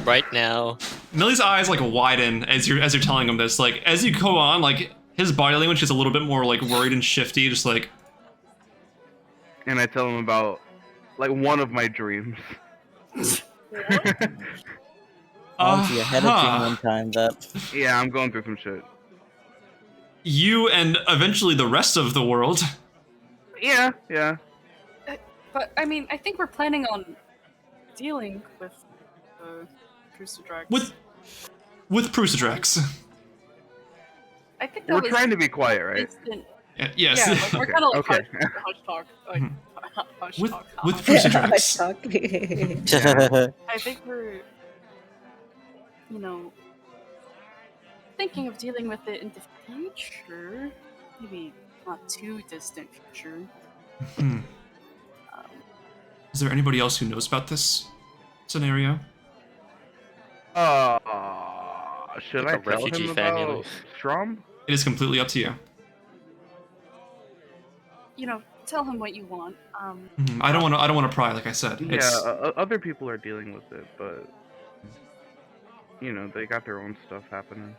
Right now. Millie's eyes like widen as you're telling him this. Like as you go on, like his body language is a little bit more like worried and shifty, just like. And I tell him about, like, one of my dreams. Onto your head of dream one time, that. Yeah, I'm going through some shit. You and eventually the rest of the world. Yeah. But, I mean, I think we're planning on dealing with Crucidrax. With Prusdrax. I think that We're was trying to be quiet, right? instant. Yes. Yeah, like, we're kind of like Okay. hush talk. Like, hush with talk. with Prusdrax. I think we're, thinking of dealing with it in the future. Maybe not too distant future. Hmm. Is there anybody else who knows about this scenario? Should Like I a tell refugee him family. about Strom? It is completely up to you. Tell him what you want. I don't want to pry, like I said. Yeah, It's, other people are dealing with it, but they got their own stuff happening.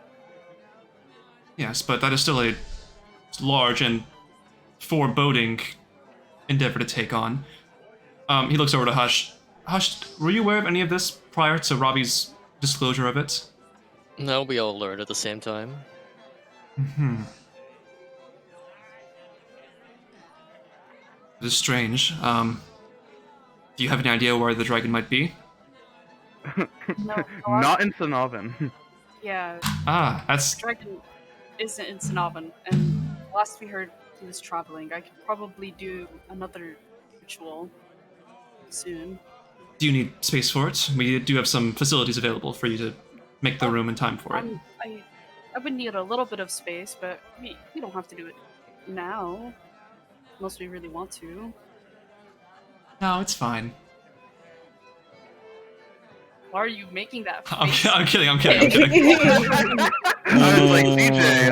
yes, but that is still a large and foreboding endeavor to take on. He looks over to Hush. Hush, were you aware of any of this prior to Robbie's disclosure of it? No, we all learned at the same time. It is strange. Do you have any idea where the dragon might be? No, Not in Sanovan. yeah, Ah, that's... Dragon isn't in Sinovan, and last we heard he was traveling. I could probably do another ritual soon. Do you need space for it? We do have some facilities available for you to make the room in time for it. I would need a little bit of space, but we don't have to do it now, unless we really want to. No, it's fine. Why are you making that I'm face? kidding. I was like, CJ,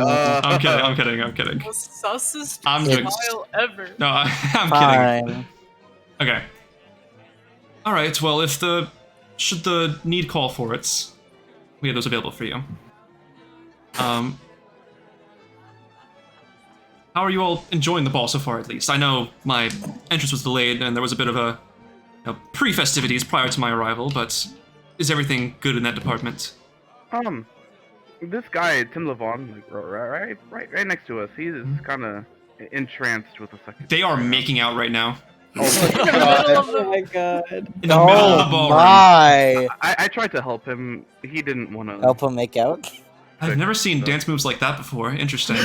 I'm kidding. The sussest I'm doing- smile ever. No, I'm kidding. Fine. Okay. All right. Well, should the need call for it, we have those available for you. How are you all enjoying the ball so far? At least I know my entrance was delayed, and there was a bit of a pre-festivities prior to my arrival. But is everything good in that department? This guy Tim Levon, like right next to us, he's kind of entranced with the second. They are making out right now. Oh my god. In the middle of the ballroom. My! I tried to help him. He didn't want to. Help him make out? I've never seen dance moves like that before. Interesting.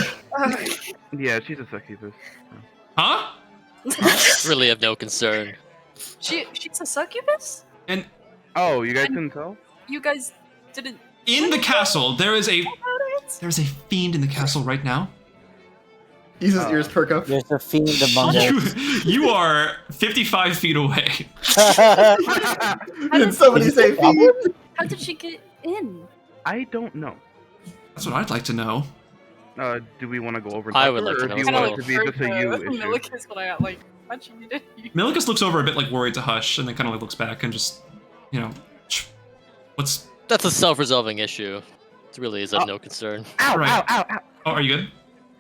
Yeah, she's a succubus. Huh? Really have no concern. She's a succubus? And Oh, you guys couldn't tell? You guys didn't in the castle, there's a know about it? fiend in the castle right now. Isa's ears perk up. There's a fiend among us. You are 55 feet away. Did somebody say fiend? How did she get in? I don't know. That's what I'd like to know. Do we want to go over I that, would like or to know do you as want well. it to be just a you issue? Milikus when I like, how'd she get in? Milikus looks over a bit like worried to hush, and then kind of like looks back and just, you know, what's? That's a self-resolving issue. It really is of no concern. Ow, Right. ow, ow, ow. Oh, are you good?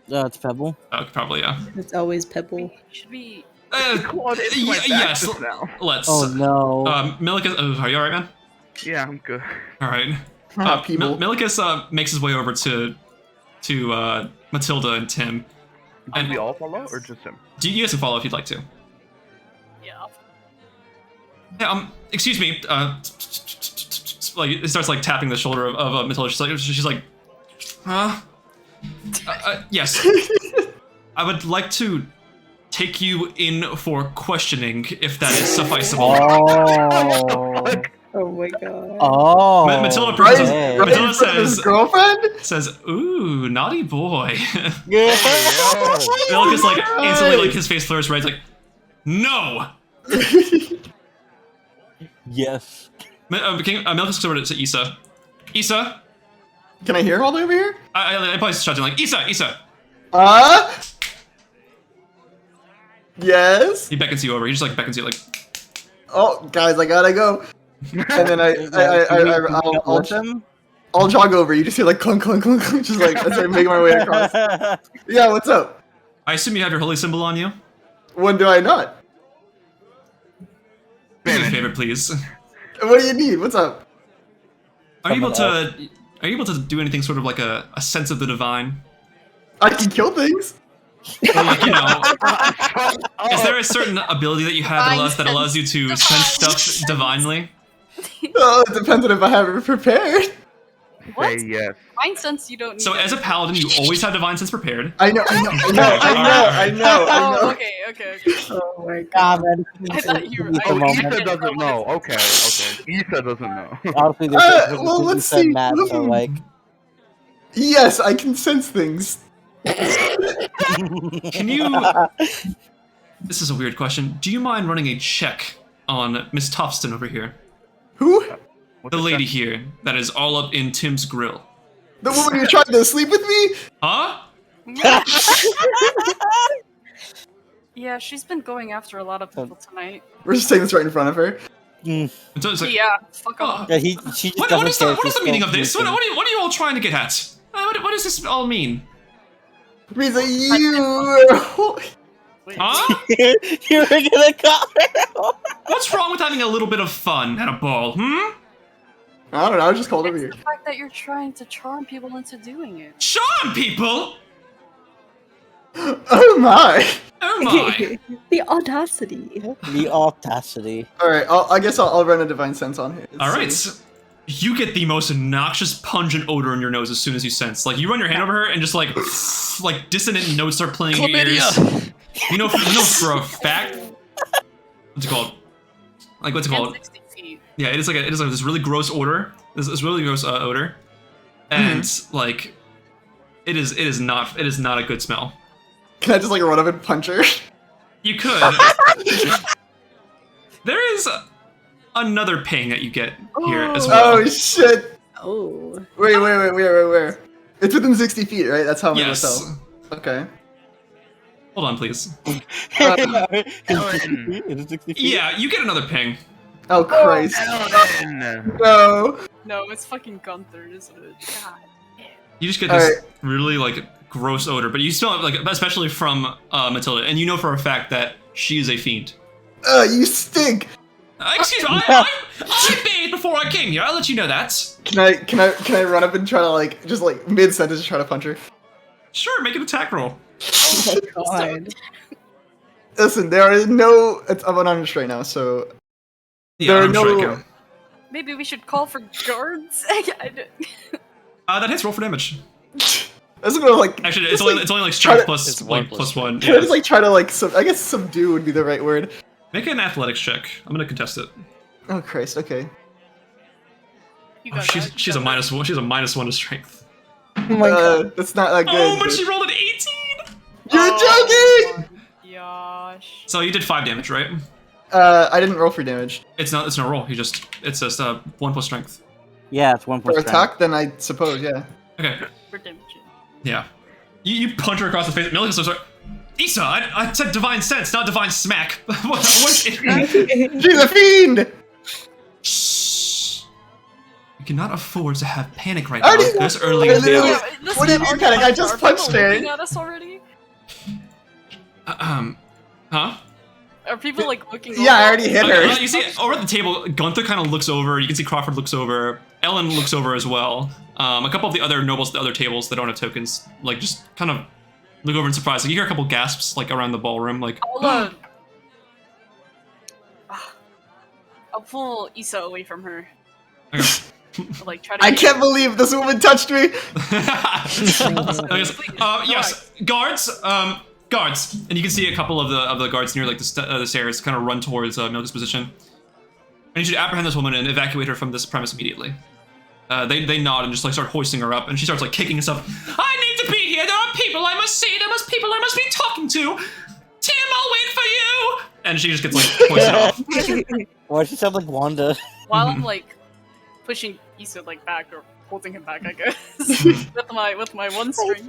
It's Pebble. Probably yeah. It's always Pebble. Should we? Clawed into my back Yes. just now. Let's. Oh no. Milikus, are you alright, man? Yeah, I'm good. All right. People. Milikus makes his way over to Matilda and Tim. Do we all follow, or just him? You guys can follow if you'd like to. Yeah. Yeah, excuse me. Like it starts like tapping the shoulder of Matilda. She's like, huh? Yes. I would like to take you in for questioning, if that is sufficeable. Oh. Oh my god. Oh. Matilda Right, says, okay. right Matilda in front of his says, girlfriend? "Ooh, naughty boy." Yeah. Milikus like instantly like his face flares red. He's like, "No." Yes. Milikus looks over to Isa. Isa, Can I hear her all the way over here? I probably shouting like, Isa. Yes? He beckons you over. He just like beckons you like. Oh, guys, I gotta go. And then I'll jog over. You just hear like clunk, clunk, clunk, clunk, just like as I make my way across. Yeah, what's up? I assume you have your holy symbol on you. When do I not? Do me a favor, please. What do you need? What's up? Are you able to do anything sort of like a sense of the divine? I can kill things. Or like, you know, is there a certain ability that you have that allows you to sense stuff divinely? Oh, it depends on if I have it prepared. What? Say yes. Mind sense you don't need. So as a paladin, you always have divine sense prepared. I know. Oh, okay. Oh my God, god. man. I thought you were. Oh, I Isa didn't doesn't know. know. Okay. Isa doesn't know. Honestly, Well, let's said see. Matt, so like. Yes, I can sense things. Can you? This is a weird question. Do you mind running a check on Miss Tofston over here, Who? the lady here that is all up in Tim's grill? The woman who tried to sleep with me? Huh? Yeah, she's been going after a lot of people tonight. We're just saying this right in front of her. And so it's like, Yeah, fuck oh, off. Yeah, she just what doesn't is care the if what is he's the meaning of still this? sleeping. What are you all trying to get at? What does this all mean? Means that you. Huh? You were gonna call her. What's wrong with having a little bit of fun at a ball? I don't know. I was just called over It's here. the fact that you're trying to charm people into doing it. Charm people? Oh my! Oh my! The audacity. The audacity. All right. I guess I'll run a divine sense on her. All right. You get the most obnoxious, pungent odor in your nose as soon as you sense. Like you run your hand over her and just like dissonant notes are playing in your ears. You know for a fact. What's it called? Like what's it called? 60 feet. Yeah, it is like this really gross odor. This really gross odor, and like, it is not a good smell. Can I just like run up and punch her? You could. There is another ping that you get here as well. Oh shit! Oh. Wait, where? It's within 60 feet, right? That's how I'm Yes. gonna tell. Okay. Hold on, please. Is it 60 feet? Yeah, you get another ping. Oh Christ! Ellen. No. No, it's fucking Gunther, isn't it? God. You just get this Alright. really like gross odor, but you still like, especially from Matilda, and you know for a fact that she is a fiend. You stink. Excuse me, I bathed before I came here. I'll let you know that. Can I run up and try to like just like mid sentence try to punch her? Sure, make an attack roll. Oh my god. Listen, there is no. I'm on straight now, so Yeah, there are I'm sure I no. can. Maybe we should call for guards? That hits roll for damage. That's gonna like. Actually, just, it's only like strength try to- plus It's one one plus plus one. Can I just like try to like I guess subdue would be the right word. Make an athletics check. I'm gonna contest it. Oh Christ. Okay. You Oh, got she's that, she's a you got minus one. She's a -1 to strength. Oh my god. That's not that good. Oh, but she rolled an 18. You're joking. Gosh. So you did 5 damage, right? I didn't roll for damage. It's not. It's no roll. It's just 1 plus strength. Yeah, it's 1 For plus attack, then I suppose, yeah. Okay. For damage. Yeah. You punch her across the face. Millicus starts. Isa, I said divine sense, not divine smack. She's a fiend! Shh. We cannot afford to have panic right I now. didn't- This early in the literally- day. Listen, What do you mean, are panic? I are just people punched her. looking at us already? Huh? Are people like looking? Yeah, I over? already hit her. You see, over at the table, Gunther kind of looks over. You can see Crawford looks over. Ellen looks over as well. A couple of the other nobles at the other tables that don't have tokens, like, just kind of look over in surprise. Like, you hear a couple gasps, like, around the ballroom, like, I'll pull Isa away from her. okay. Like try to. I can't believe this woman touched me! Yes, guards, guards, and you can see a couple of the guards near like the stairs kind of run towards Milka's position. I need you to apprehend this woman and evacuate her from this premise immediately. They nod and just like start hoisting her up, and she starts like kicking and stuff. I need to be here. There are people I must see. There must people I must be talking to. Tim, I'll wait for you. And she just gets like hoisted off. Why does she sound like Wanda? While I'm like pushing Isa like back or holding him back, I guess with my one string.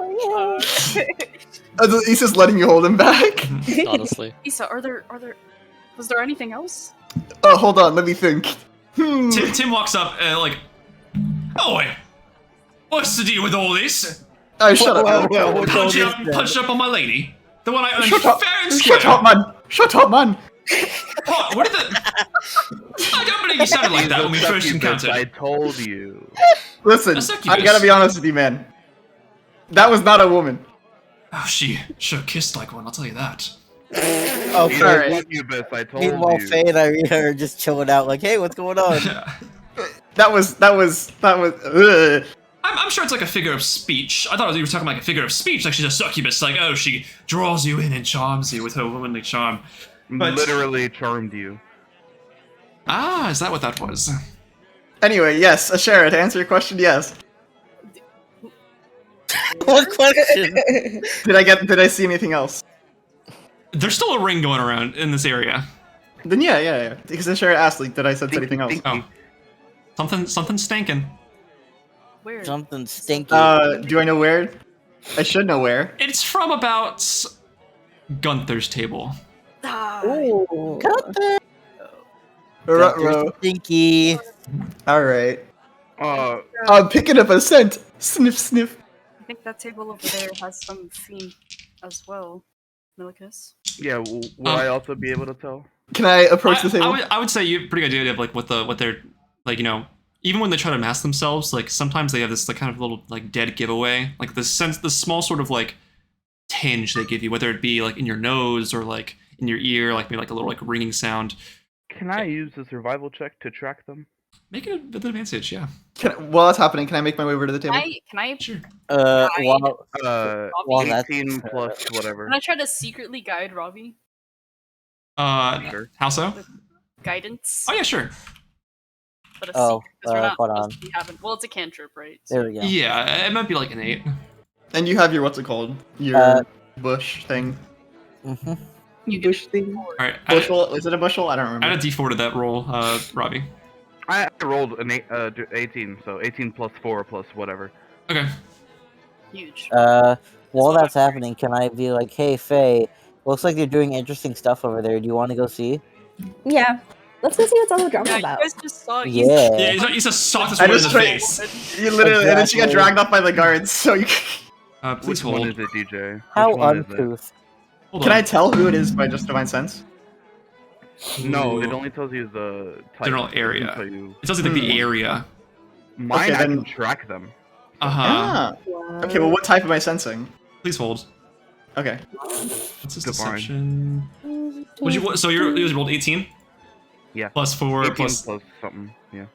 Issa's letting you hold him back. Honestly. Isa, was there anything else? Oh, hold on, let me think. Tim walks up and like, Oi, what's the deal with all this? Oh, shut up. Punch up on my lady. The one I earned Shut up. fair and square. Shut up, man. Shut up, man. What did the... I don't believe you sounded like that when we first Succubus, I encountered. told you. Listen, A I succubus. gotta be honest with you, man. That was not a woman. Oh, she sure kissed like one, I'll tell you that. Oh, He's sorry. a succubus, I told Meanwhile, you. Faye and Irina are just chilling out, like, hey, what's going on? That was. Ugh. I'm sure it's like a figure of speech. I thought you were talking like a figure of speech, like she's a succubus, like, oh, she draws you in and charms you with her womanly charm. But... Literally charmed you. Ah, is that what that was? Anyway, yes, Asherah, to answer your question, yes. What question? Did I see anything else? There's still a ring going around in this area. Then yeah. Because Asherah asked, like, did I sense anything else? Oh. Something stinking. Where? Something stinky. Do I know where? I should know where. It's from about Gunther's table. Ah, Ooh. Ruh-roh. Stinky. Alright. Uh, I'm picking up a scent. Sniff, sniff. I think that table over there has some theme as well, Milicus. yeah, will I also be able to tell? Can I approach the table? I would say you have a pretty good idea of like what they're like, you know, even when they try to mask themselves, like sometimes they have this like kind of little like dead giveaway, like the small sort of like tinge they give you, whether it be like in your nose or like in your ear, like maybe like a little like ringing sound. Can I use the survival check to track them? Make it an advantage, yeah. While that's happening, can I make my way over to the table? Can I Sure. While Ravi, that's 18 plus whatever. can I try to secretly guide Ravi? Sure. How so? Guidance? Oh yeah, sure. But a Oh, secret, 'cause we're not hold supposed on. to be having. Well, it's a cantrip, right? So- there we go. Yeah, it might be like an 8. And you have your, what's it called? Your bush thing. Mm-hmm. You can Bush thing. All right, Bushel? Is it a bushel? I don't add remember. a D4 to that roll, Ravi. I rolled an 18, so 18 plus 4 plus whatever. Okay. huge. While that's happening, can I be like, hey, Faye, looks like they're doing interesting stuff over there. Do you want to go see? Yeah. Let's go see what's all the drama Yeah, about. you guys just saw. Yeah. Yeah, he's just socked this I woman in just the tried- face. You literally, and then she got Exactly. dragged off by the guards, so you Please Which one hold. is it, DJ? How Which one is it? uncouth. Hold Can on. I tell who it is by just divine sense? No, it Ooh. only tells you the type. General It doesn't area. tell you- It tells you like the area. Mine, Okay, I then- can track them. Uh-huh. Okay, well, what type am I sensing? Please hold. Okay. What's this Divine. deception? So you rolled 18? Yeah. Plus 4 18 plus... plus something. Yeah.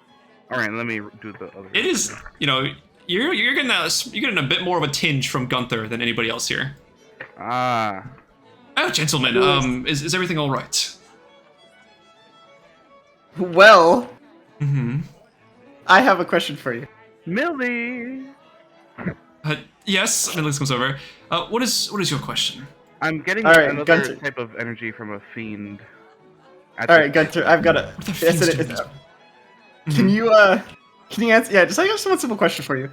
All right, let me do the other. It is, you know, you're getting a bit more of a tinge from Gunther than anybody else here. Ah. Oh, gentlemen, is everything all right? Well, Mm-hmm. I have a question for you. Millie! Yes, Middlings comes over. What is your question? I'm getting Alright, another Gunter. type of energy from a fiend. Alright, Gunter, I've got a. What the Yes, fiends it do is. this? Can you answer? Yeah, just I have one simple question for you.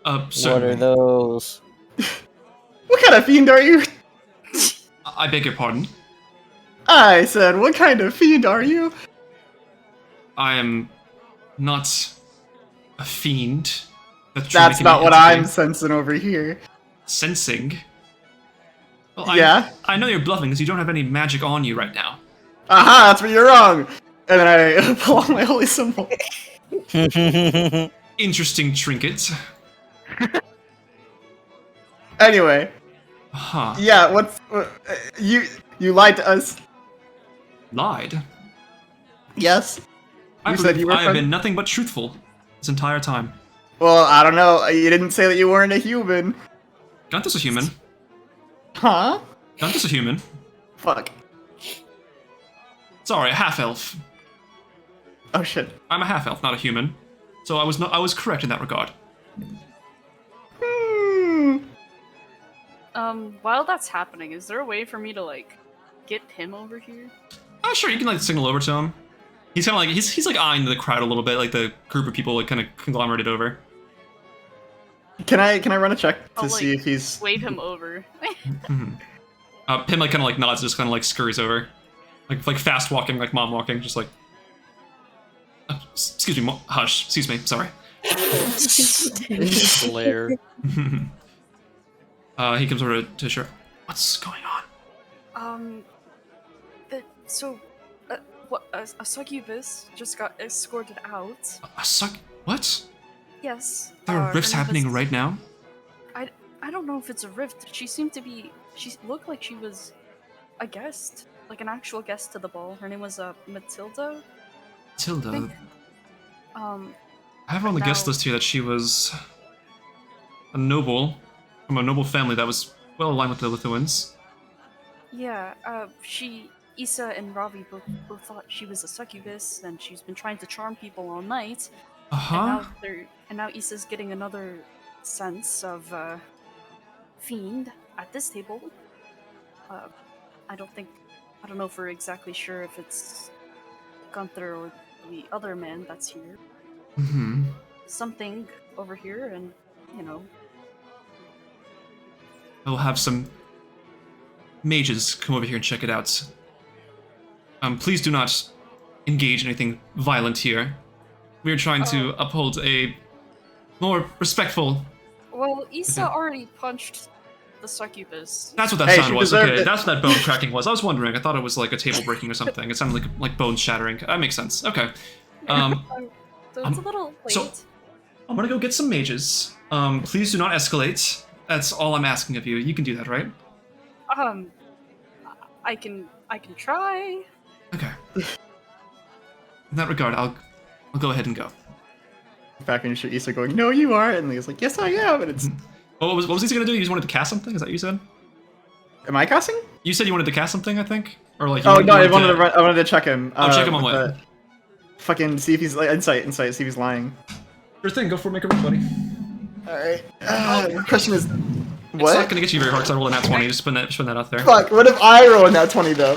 What are Certainly. those? What kind of fiend are you? I beg your pardon. I said, what kind of fiend are you? I am not a fiend. That's not what I'm sensing over here. Sensing. Well, Yeah. I know you're bluffing because you don't have any magic on you right now. Aha, that's where you're wrong. And then I pull out my holy symbol. Interesting trinket. Anyway, Huh. yeah, you lied to us. Lied. Yes. I You said believe you were I have from- been nothing but truthful this entire time. Well, I don't know. You didn't say that you weren't a human. Gunter's a human. Huh? Gunter's a human. Fuck. Sorry, a half-elf. Oh shit. I'm a half-elf, not a human. So I was correct in that regard. Hmm. While that's happening, is there a way for me to like get him over here? Oh, sure, you can like signal over to him. He's kind of like he's like eyeing the crowd a little bit, like the group of people like kind of conglomerated over. Can I run a check to I'll, see like, if he's? Wave him over. Pim like kind of like nods, and just kind of like scurries over, like fast walking, like mom walking, just like. Excuse me, hush. Excuse me, sorry. Glare. He comes over to Asherah. What's going on? A succubus just got escorted out. A suck? What? Yes. There are rifts and happening this- right now? I don't know if it's a rift. She seemed to be. She looked like she was a guest, like an actual guest to the ball. Her name was Matilda. Tilda. think- Um, I have her on the guest now- list here that she was a noble from a noble family that was well aligned with the Lithuans. yeah. Isa and Ravi both thought she was a succubus, and she's been trying to charm people all night. Uh-huh. And now Isa's getting another sense of fiend at this table. I don't know if we're exactly sure if it's Gunther or the other man that's here. Mm-hmm. Something over here, and I will have some mages come over here and check it out. Please do not engage in anything violent here. We are trying to uphold a more respectful. Well, Isa Okay. already punched the succubus. That's what that Hey, sound she was. deserved Okay, it. that's what that bone cracking was. I was wondering. I thought it was like a table breaking or something. It sounded like bones shattering. That makes sense. Okay. So it's a little late. so- I'm gonna go get some mages. Please do not escalate. That's all I'm asking of you. You can do that, right? I can try. Okay. In that regard, I'll go ahead and go. Back in your shit, Issa going, no, you are, and he's like, yes, I am, and it's. What was he gonna do? You just wanted to cast something? Is that what you said? Am I casting? You said you wanted to cast something, I think, or like. You Oh wanted- no, you I wanted to check him. Oh, check him on with what? the- Fucking see if he's like insight, see if he's lying. Your thing. Go for it. Make a roll, buddy. All right. The question is, It's not what? gonna get you very hard because I rolled a nat 20. Just put that out there. Fuck. What if I roll in that 20 though?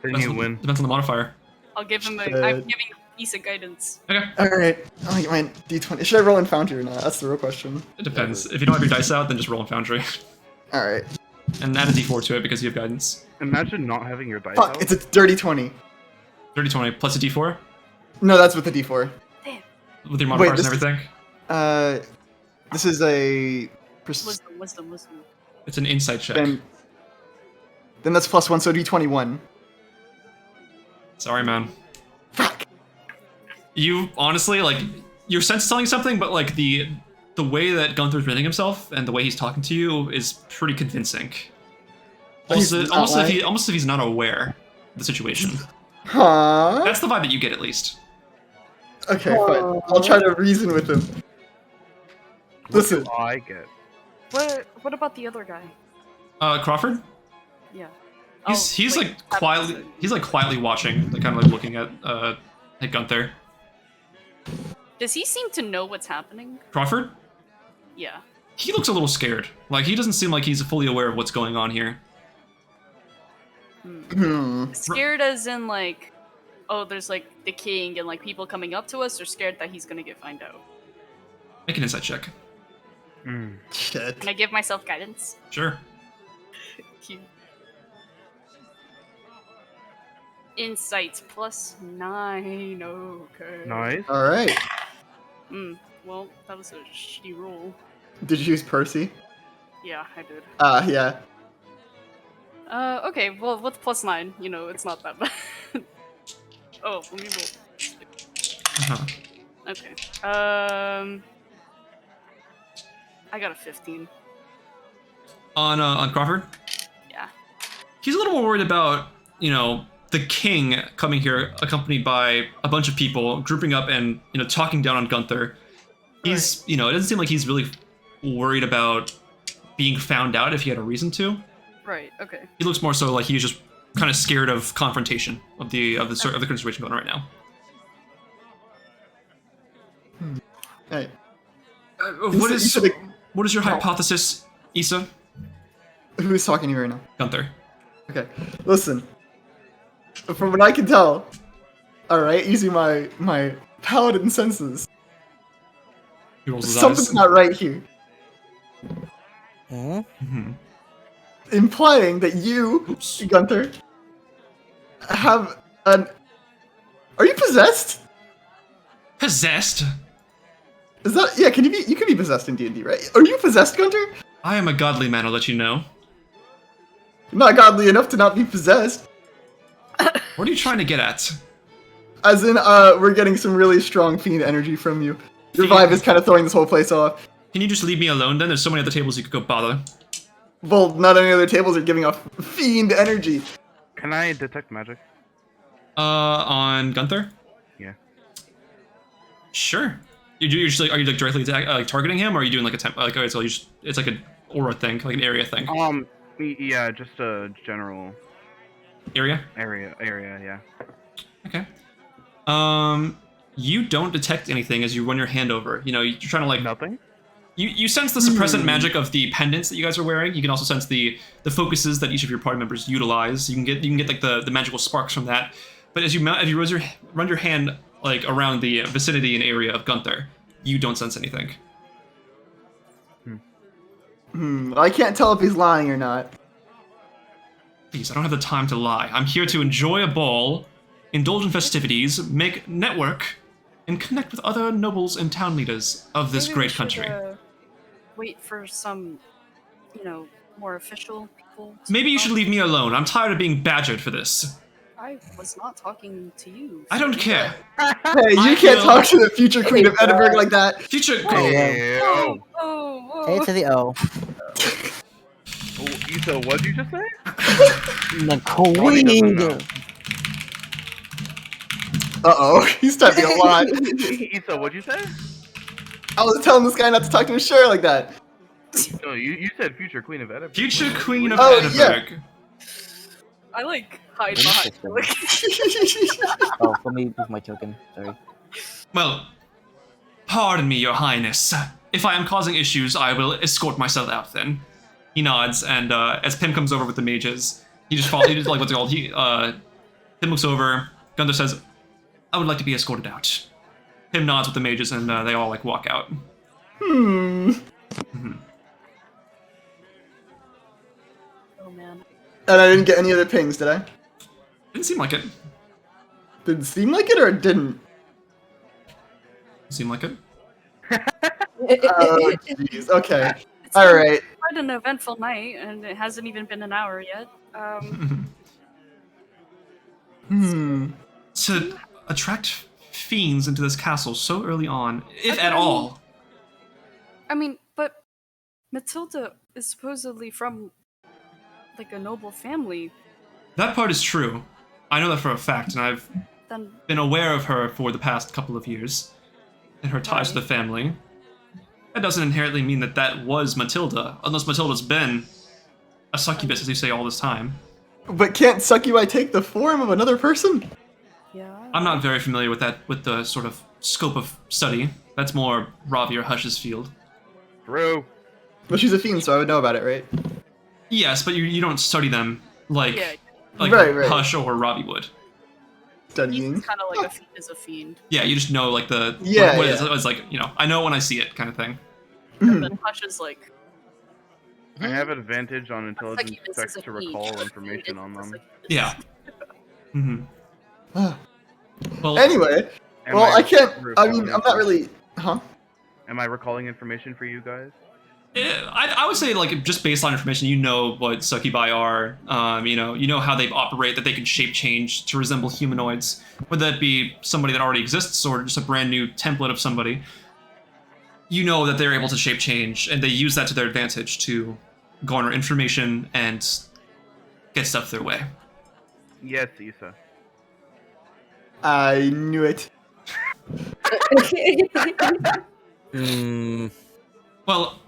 Then you win. Depends on the modifier. I'll give him. I'm Shit. giving Isa guidance. Okay. All right. I'll get my D20. Should I roll in Foundry or not? That's the real question. It depends. If you don't have your dice out, then just roll in Foundry. All right. And add a d4 to it because you have guidance. Imagine not having your dice Fuck. out. It's a dirty 20. 30-20 plus a d4 No, that's with the D4. with your modifiers this and is- everything. This is a. Wisdom. It's an insight check. Then that's +1, so D21. Sorry, man. Fuck. You honestly like your sense is telling you something, but like the way that Gunther's presenting himself and the way he's talking to you is pretty convincing. He's Almost, not almost, lying. almost if he's not aware of the situation. Huh? That's the vibe that you get, at least. Okay, fine. I'll try to reason with him. What Listen. do I get? What about the other guy? Crawford. Yeah. He's Oh, like wait, quietly quietly watching, like kind of like looking at Hey, Gunther. Does he seem to know what's happening? Crawford? Yeah. He looks a little scared. Like, he doesn't seem like he's fully aware of what's going on here. Scared as in, like, oh, there's, like, the king and, like, people coming up to us, or scared that he's gonna find out? Make an insight check. Shit. Can I give myself guidance? Sure. Cute. Insights +9. Okay. Nice. All right. Well, that was a shitty roll. Did you use Percy? Yeah, I did. Yeah. Okay, well, with +9, you know, it's not that bad. Oh, let me roll. Uh-huh. Okay. I got a 15. On Crawford? Yeah. He's a little more worried about, you know, the king coming here accompanied by a bunch of people, grouping up and, you know, talking down on Gunther. He's, you know, it doesn't seem like he's really worried about being found out if he had a reason to. Right, okay. He looks more so like he's just kind of scared of confrontation of the current situation going on right now. Hey. What is your hypothesis, Isa? Who's talking to you right now? Gunther. Okay. Listen. From what I can tell, alright, using my paladin senses, He rolls his something's eyes. not right here. Mm-hmm. Implying that you, Oops. Gunther, have an... Are you possessed? Possessed? Is that... Yeah, you can be possessed in D&D, right? Are you possessed, Gunther? I am a godly man, I'll let you know. Not godly enough to not be possessed. What are you trying to get at? As in, we're getting some really strong fiend energy from you. Your vibe is kind of throwing this whole place off. Can you just leave me alone then? There's so many other tables you could go bother. Well, not any other tables are giving off fiend energy. Can I detect magic? On Gunther? Yeah. Sure. Are you like directly targeting him, or are you doing like a temp? Like, okay, so it's like an aura thing, like an area thing. Yeah, just a general Area. area, yeah. Okay. You don't detect anything as you run your hand over. You know, you're trying to like Nothing? You sense the suppressant magic of the pendants that you guys are wearing. You can also sense the focuses that each of your party members utilize. You can get like the magical sparks from that. But as you run your hand like around the vicinity and area of Gunther, you don't sense anything. I can't tell if he's lying or not. Please, I don't have the time to lie. I'm here to enjoy a ball, indulge in festivities, make network, and connect with other nobles and town leaders of this Maybe we great should, country. Wait for some, you know, more official people. Maybe you should leave me alone. I'm tired of being badgered for this. I was not talking to you. I don't care. Hey, you can't talk to the future queen of Edinburgh like that. Future. Oh, Hey to the O. Isa, what did you just say? The Ollie doesn't know. queen. Uh-oh, he's typing a lot. Isa, what'd you say? I was telling this guy not to talk to his shirt like that. No, you said future queen of Edinburgh. Future queen of Oh, Edinburgh. I like hide behind. Oh, let me move my token. Sorry. Well, pardon me, your highness. If I am causing issues, I will escort myself out then. He nods, and as Pim comes over with the mages, he just follows, like, what's it called? Pim looks over, Gunther says, I would like to be escorted out. Pim nods with the mages, and they all, like, walk out. Oh man. And I didn't get any other pings, did I? Didn't seem like it. Did it seem like it or it didn't? Seemed like it. Oh, jeez. Okay. It's All been right. quite an eventful night, and it hasn't even been an hour yet. To attract fiends into this castle so early on, if at all. I mean, but Matilda is supposedly from, like, a noble family. That part is true. I know that for a fact, and I've Then been aware of her for the past couple of years, and her ties to the family. That doesn't inherently mean that that was Matilda, unless Matilda's been a succubus, as you say all this time. But can't succubi take the form of another person? yeah. I'm not very familiar with that, with the sort of scope of study. That's more Ravi or Hush's field. True. Well, she's a fiend, so I would know about it, right? Yes, but you don't study them like Yeah, Right. Hush or Ravi would. Studying. he's kind of like a fiend. Yeah, you just know like the Yeah, what yeah. It's like, you know, I know when I see it kind of thing. And then Hush is like, I have advantage on like intelligence he is checks a to fiend. recall information on them. Yeah. Well, Anyway, Am well, I can't. I recalling mean, I'm not really. Huh? Am I recalling information for you guys? I would say like just baseline information. You know what succubi are. You know how they operate. That they can shape change to resemble humanoids. Whether that be somebody that already exists or just a brand new template of somebody. You know that they're able to shape change, and they use that to their advantage to garner information and get stuff their way. Yes, Isa. I knew it. Well,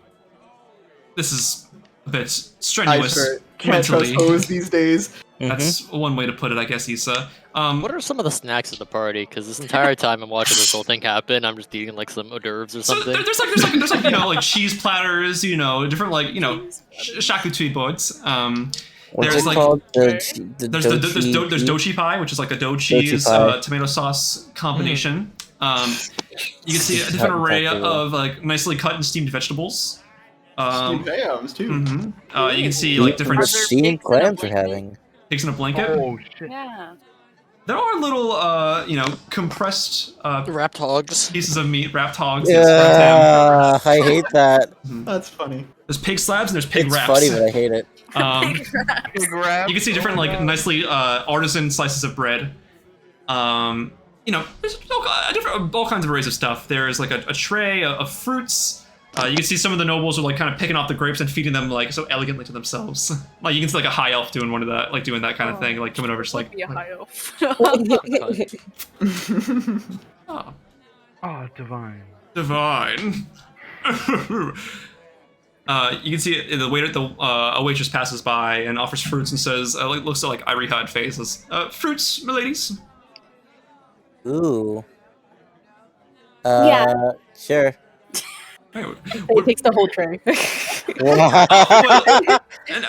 this is a bit I strenuous sure can't trust mentally. hoes these days. That's one way to put it, I guess, Isa. What are some of the snacks at the party? Because this entire time I'm watching this whole thing happen, I'm just eating like some hors d'oeuvres or So something. there's like you know like cheese platters, you know, different like you know charcuterie boards. What's There's it like called? there's dochi pie, which is like a dough cheese pie. tomato sauce combination. You can see a different array of like nicely cut and steamed vegetables. Steamed hams too. You can see like different Are there steamed pigs in a clams are blanket? having. pigs in a blanket. Oh shit. Yeah. There are little you know compressed Wrapped hogs. pieces of meat, wrapped hogs. Yes, wrapped ham. Yeah, I hate that. That's funny. There's pig slabs and there's pig It's wraps. funny, but I hate it. Big wrap. You can see different Oh my like God. nicely artisan slices of bread. You know, there's all kinds of arrays of stuff. There's like a tray of fruits. You can see some of the nobles are like kind of picking off the grapes and feeding them like so elegantly to themselves. Like you can see like a high elf doing one of that, like doing that kind of thing, like coming over just like. Be a high elf. Oh, Oh, divine. divine. You can see the waiter, a waitress passes by and offers fruits and says, looks at like Iriha and Faye, says, "Fruits, miladies." Ooh. Yeah. Sure. Hey, It takes the whole tray. Wow.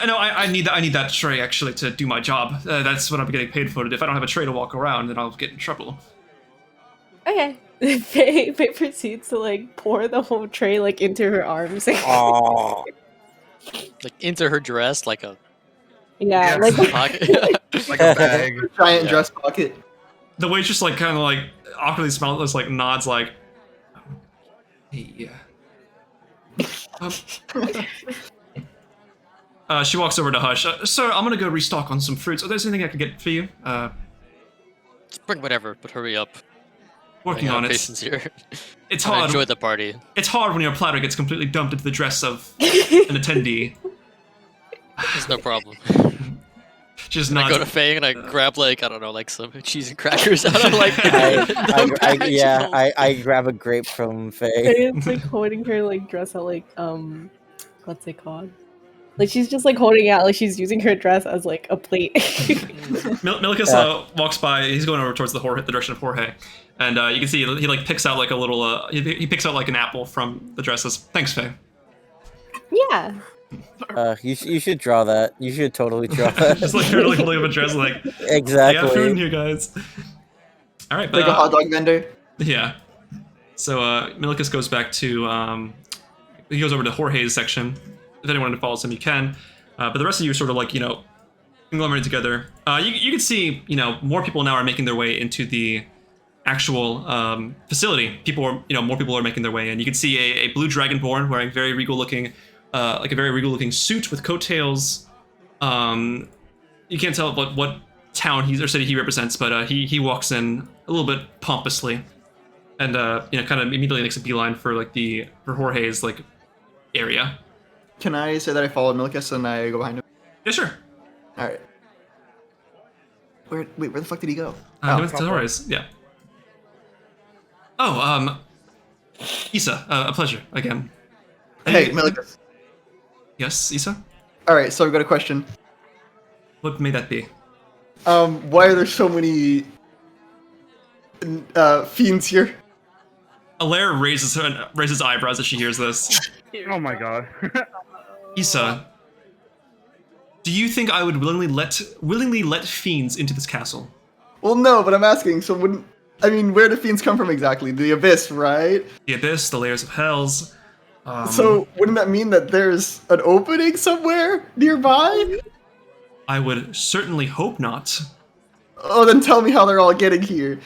No, I need that tray actually to do my job. That's what I'm getting paid for. If I don't have a tray to walk around, then I'll get in trouble. Okay. Faye proceeds to like pour the whole tray like into her arms. Aw. Like into her dress, like a Yeah, Yeah. like pocket. Like a bag. Giant Yeah. dress pocket. The waitress like kind of like awkwardly smiles, like nods, like, "Hey, she walks over to Hush. Sir, I'm gonna go restock on some fruits. Are there anything I could get for you? Just bring whatever, but hurry up. Working on it. Patience here. It's I hard. enjoy the party. It's hard when your platter gets completely dumped into the dress of an attendee. There's no problem. She just And I go to nods. Faye and I grab like I don't know, like some cheese and crackers out of like. I grab a grape from Faye. Faye's like holding her like dress out like what's it called? Like she's just like holding it out like she's using her dress as like a plate. Milicus walks by. He's going over towards the direction of Jorge, and you can see he like picks out like a little. He picks out like an apple from the dress. Says, "Thanks, Faye." Yeah. You should draw that. You should totally draw that. Just like literally holding up a dress, like, I got food in Exactly. here, guys. All right, but Like a hot dog vendor. yeah. So Milicus goes back to he goes over to Jorge's section. If anyone follows him, you can. But the rest of you sort of like conglomerate together. You can see more people now are making their way into the actual facility. More people are making their way in. You can see a blue dragonborn wearing very regal looking, like a very regal looking suit with coattails. You can't tell what town or city he represents, but he walks in a little bit pompously, and kind of immediately makes a beeline for Jorge's like area. Can I say that I followed Milicus and I go behind him? Yeah, sure. All right. Where the fuck did he go? He went to Jorge's. Yeah. Oh, Isa, a pleasure again. Hey, Milicus. Yes, Isa. All right, so I've got a question. What may that be? Why are there so many fiends here. Alaire raises eyebrows as she hears this. Oh my god. Isa, do you think I would willingly let fiends into this castle? Well, no, but I'm asking. So where do fiends come from exactly? The abyss, right? The abyss, the layers of hells. So wouldn't that mean that there's an opening somewhere nearby? I would certainly hope not. Oh, then tell me how they're all getting here.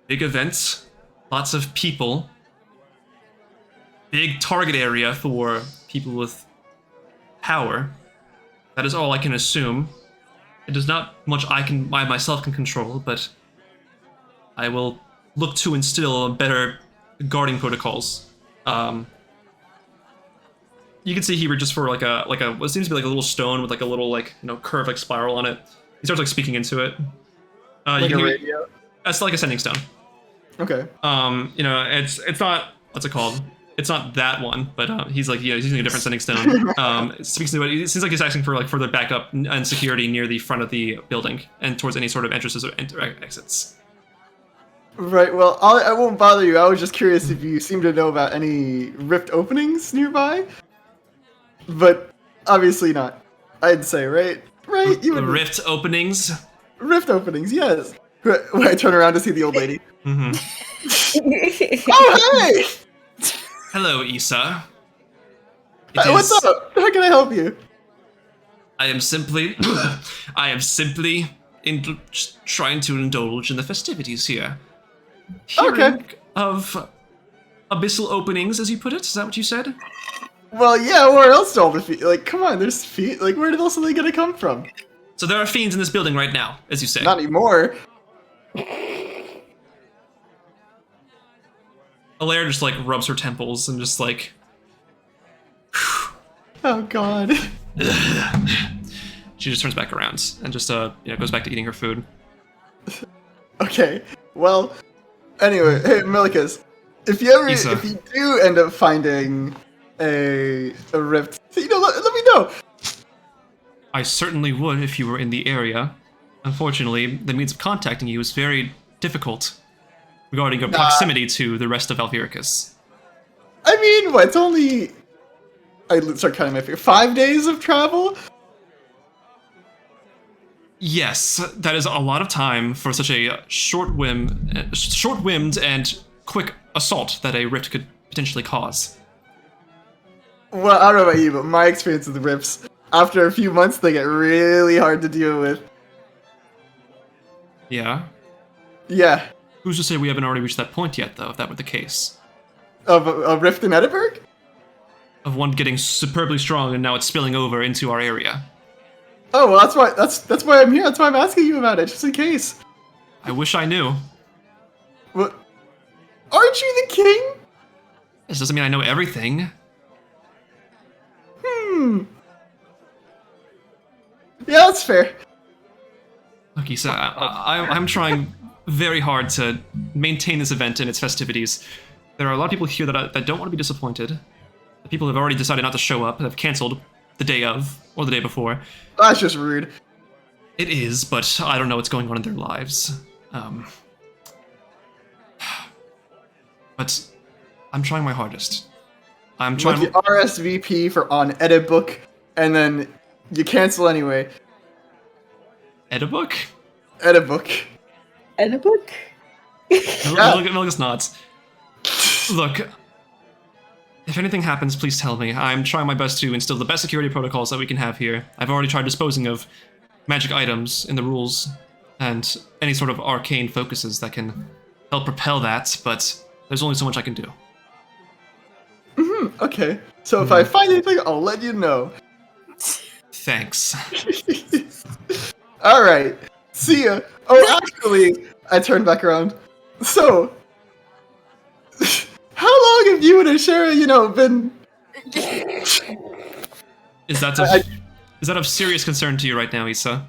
Big events, lots of people, big target area for people with power. That is all I can assume. It is not much I myself can control, but I will look to instill better guarding protocols. You can see here just for like a what seems to be like a little stone with like a little curve like spiral on it. He starts like speaking into it. Like a radio? That's like a sending stone. Okay. It's not, what's it called? It's not that one, but he's like, he's using a different sending stone. It speaks to it. It seems like he's asking for like further backup and security near the front of the building and towards any sort of entrances or exits. Right, well, I won't bother you. I was just curious if you seem to know about any rift openings nearby. But obviously not. I'd say, right? Right? You would. Rift openings? Rift openings, yes. When I turn around to see the old lady. Mm-hmm. Oh, hey! Hello, Isa. What's up? How can I help you? I am simply trying to indulge in the festivities here. Hearing of abyssal openings, as you put it. Is that what you said? Well, yeah. Where else do all the feet? Like, come on. There's feet. Like, where else are they gonna come from? So there are fiends in this building right now, as you say. Not anymore. Alaire just like rubs her temples and just like. Oh God. She just turns back around and just goes back to eating her food. Okay. Well. Anyway, hey Milikas, if you do end up finding a rift, let me know. I certainly would if you were in the area. Unfortunately, the means of contacting you is very difficult regarding your proximity to the rest of Alviricus. I mean, what? It's only. I start counting my fingers. 5 days of travel. Yes, that is a lot of time for such a short-whimmed and quick assault that a rift could potentially cause. Well, I don't know about you, but my experience with rifts, after a few months, they get really hard to deal with. Yeah? Yeah. Who's to say we haven't already reached that point yet, though, if that were the case? Of a rift in Edinburgh? Of one getting superbly strong and now it's spilling over into our area. Oh, well, that's why I'm here. That's why I'm asking you about it, just in case. I wish I knew. What? Aren't you the king? This doesn't mean I know everything. Yeah, that's fair. Look, Isa, I'm trying very hard to maintain this event and its festivities. There are a lot of people here that don't want to be disappointed. The people have already decided not to show up and have canceled the day of, or the day before. That's just rude. It is, but I don't know what's going on in their lives. But I'm trying my hardest. I'm trying. Like the RSVP for on Edibook, and then you cancel anyway. Edibook? Edibook. Edibook? Milgus nods. Look, if anything happens, please tell me. I'm trying my best to instill the best security protocols that we can have here. I've already tried disposing of magic items in the rules and any sort of arcane focuses that can help propel that, but there's only so much I can do. Okay. So if I find anything, I'll let you know. Thanks. Alright. See ya. Oh, actually, I turned back around. So, how long have you and Asherah, been... Is that of serious concern to you right now, Isa?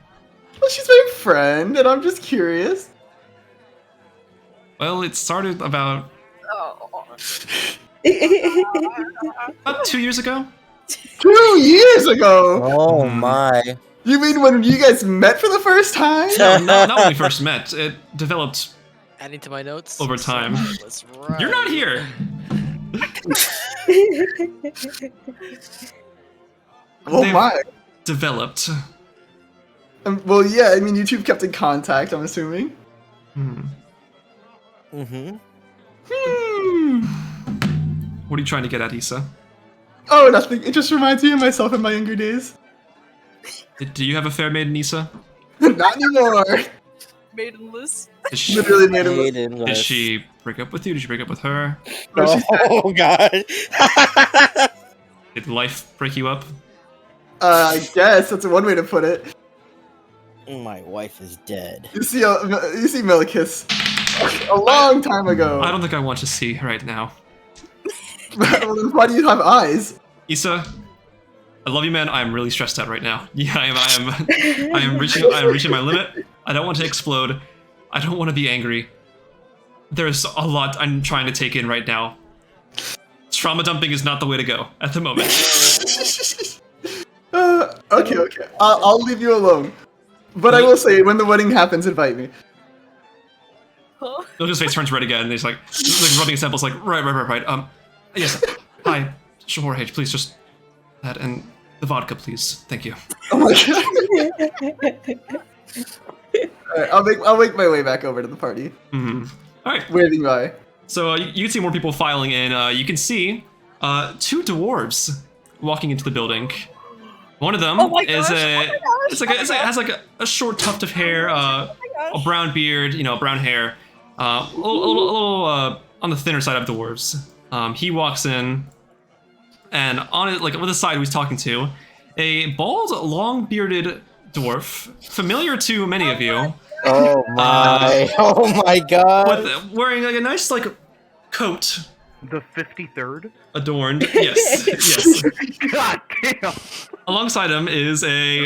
Well, she's my friend, and I'm just curious. Well, it started about 2 years ago. 2 years ago! Oh my. You mean when you guys met for the first time? No, not when we first met. It developed Adding to my notes. over time. Was right. You're not here. Oh They've my. Developed. Well, yeah, I mean, you two kept in contact, I'm assuming. Hmm. Mm-hmm. What are you trying to get at, Isa? Oh, nothing. It just reminds me of myself in my younger days. Do you have a fair maiden, Isa? Not anymore. Maidenless. Did she, Literally made him. did she break up with you? Did you break up with her? No, she's dead. Oh god. Did life break you up? I guess that's one way to put it. My wife is dead. You see Milikis a long time ago. I don't think I want to see right now. Well, then why do you have eyes? Isa, I love you, man. I am really stressed out right now. Yeah, I am reaching my limit. I don't want to explode. I don't want to be angry. There's a lot I'm trying to take in right now. Trauma dumping is not the way to go at the moment. Okay. I'll leave you alone. But I will say, when the wedding happens, invite me. Huh? His face turns red again, and he's like rubbing his temples, like right. Yes, hi, Jorge, please just that and the vodka, please. Thank you. Oh my god. Alright, I'll make my way back over to the party. Mm-hmm. All right. Waving by. So you can see more people filing in. You can see two dwarves walking into the building. One of them Oh my is gosh, has like a short tuft of hair, a brown beard, brown hair, a little on the thinner side of dwarves. He walks in, and on it, like with the side who he's talking to, a bald, long-bearded dwarf, familiar to many of you. Oh my! Oh my god! With wearing like a nice like coat The 53rd? adorned. Yes, yes. God damn! Alongside him is a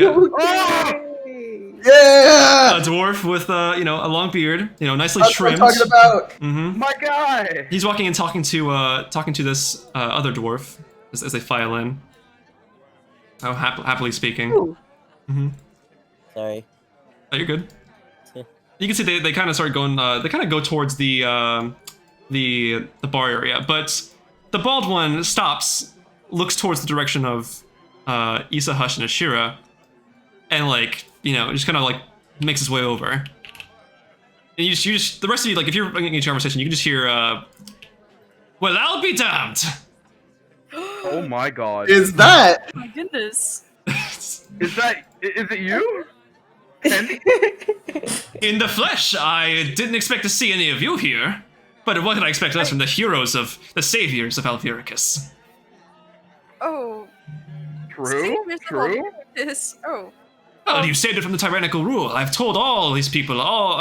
Yeah! dwarf with a long beard, nicely That's what I'm trimmed. talking about. Mm-hmm. My guy! He's walking and talking to this other dwarf as they file in. Oh, happily speaking. Ooh. Mm-hmm. Sorry. Oh, you're good. You can see they kind of start going. They kind of go towards the bar area, but the bald one stops, looks towards the direction of Isa, Hush, and Asherah, and just kind of like makes his way over. And you just the rest of you, like if you're engaging in conversation, you can just hear, "Well, I'll be damned." Oh my god. Is that? My goodness. Is it you? Andy? In the flesh, I didn't expect to see any of you here. But what could I expect less from the heroes of the saviors of Alviricus? Oh. True? True? This. Oh. Well, you saved it from the tyrannical rule. I've told all these people,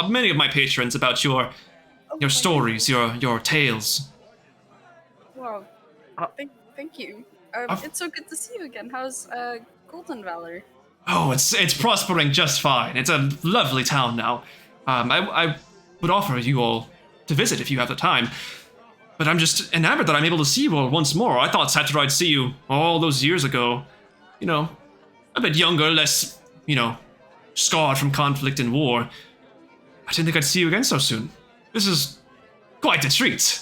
many of my patrons, about your stories, your tales. Wow. Thank you. It's so good to see you again. How's Golden Valor? Oh, it's prospering just fine. It's a lovely town now. I would offer you all to visit if you have the time. But I'm just enamored that I'm able to see you all once more. I thought Saturday I'd see you all those years ago. A bit younger, less, scarred from conflict and war. I didn't think I'd see you again so soon. This is quite a treat.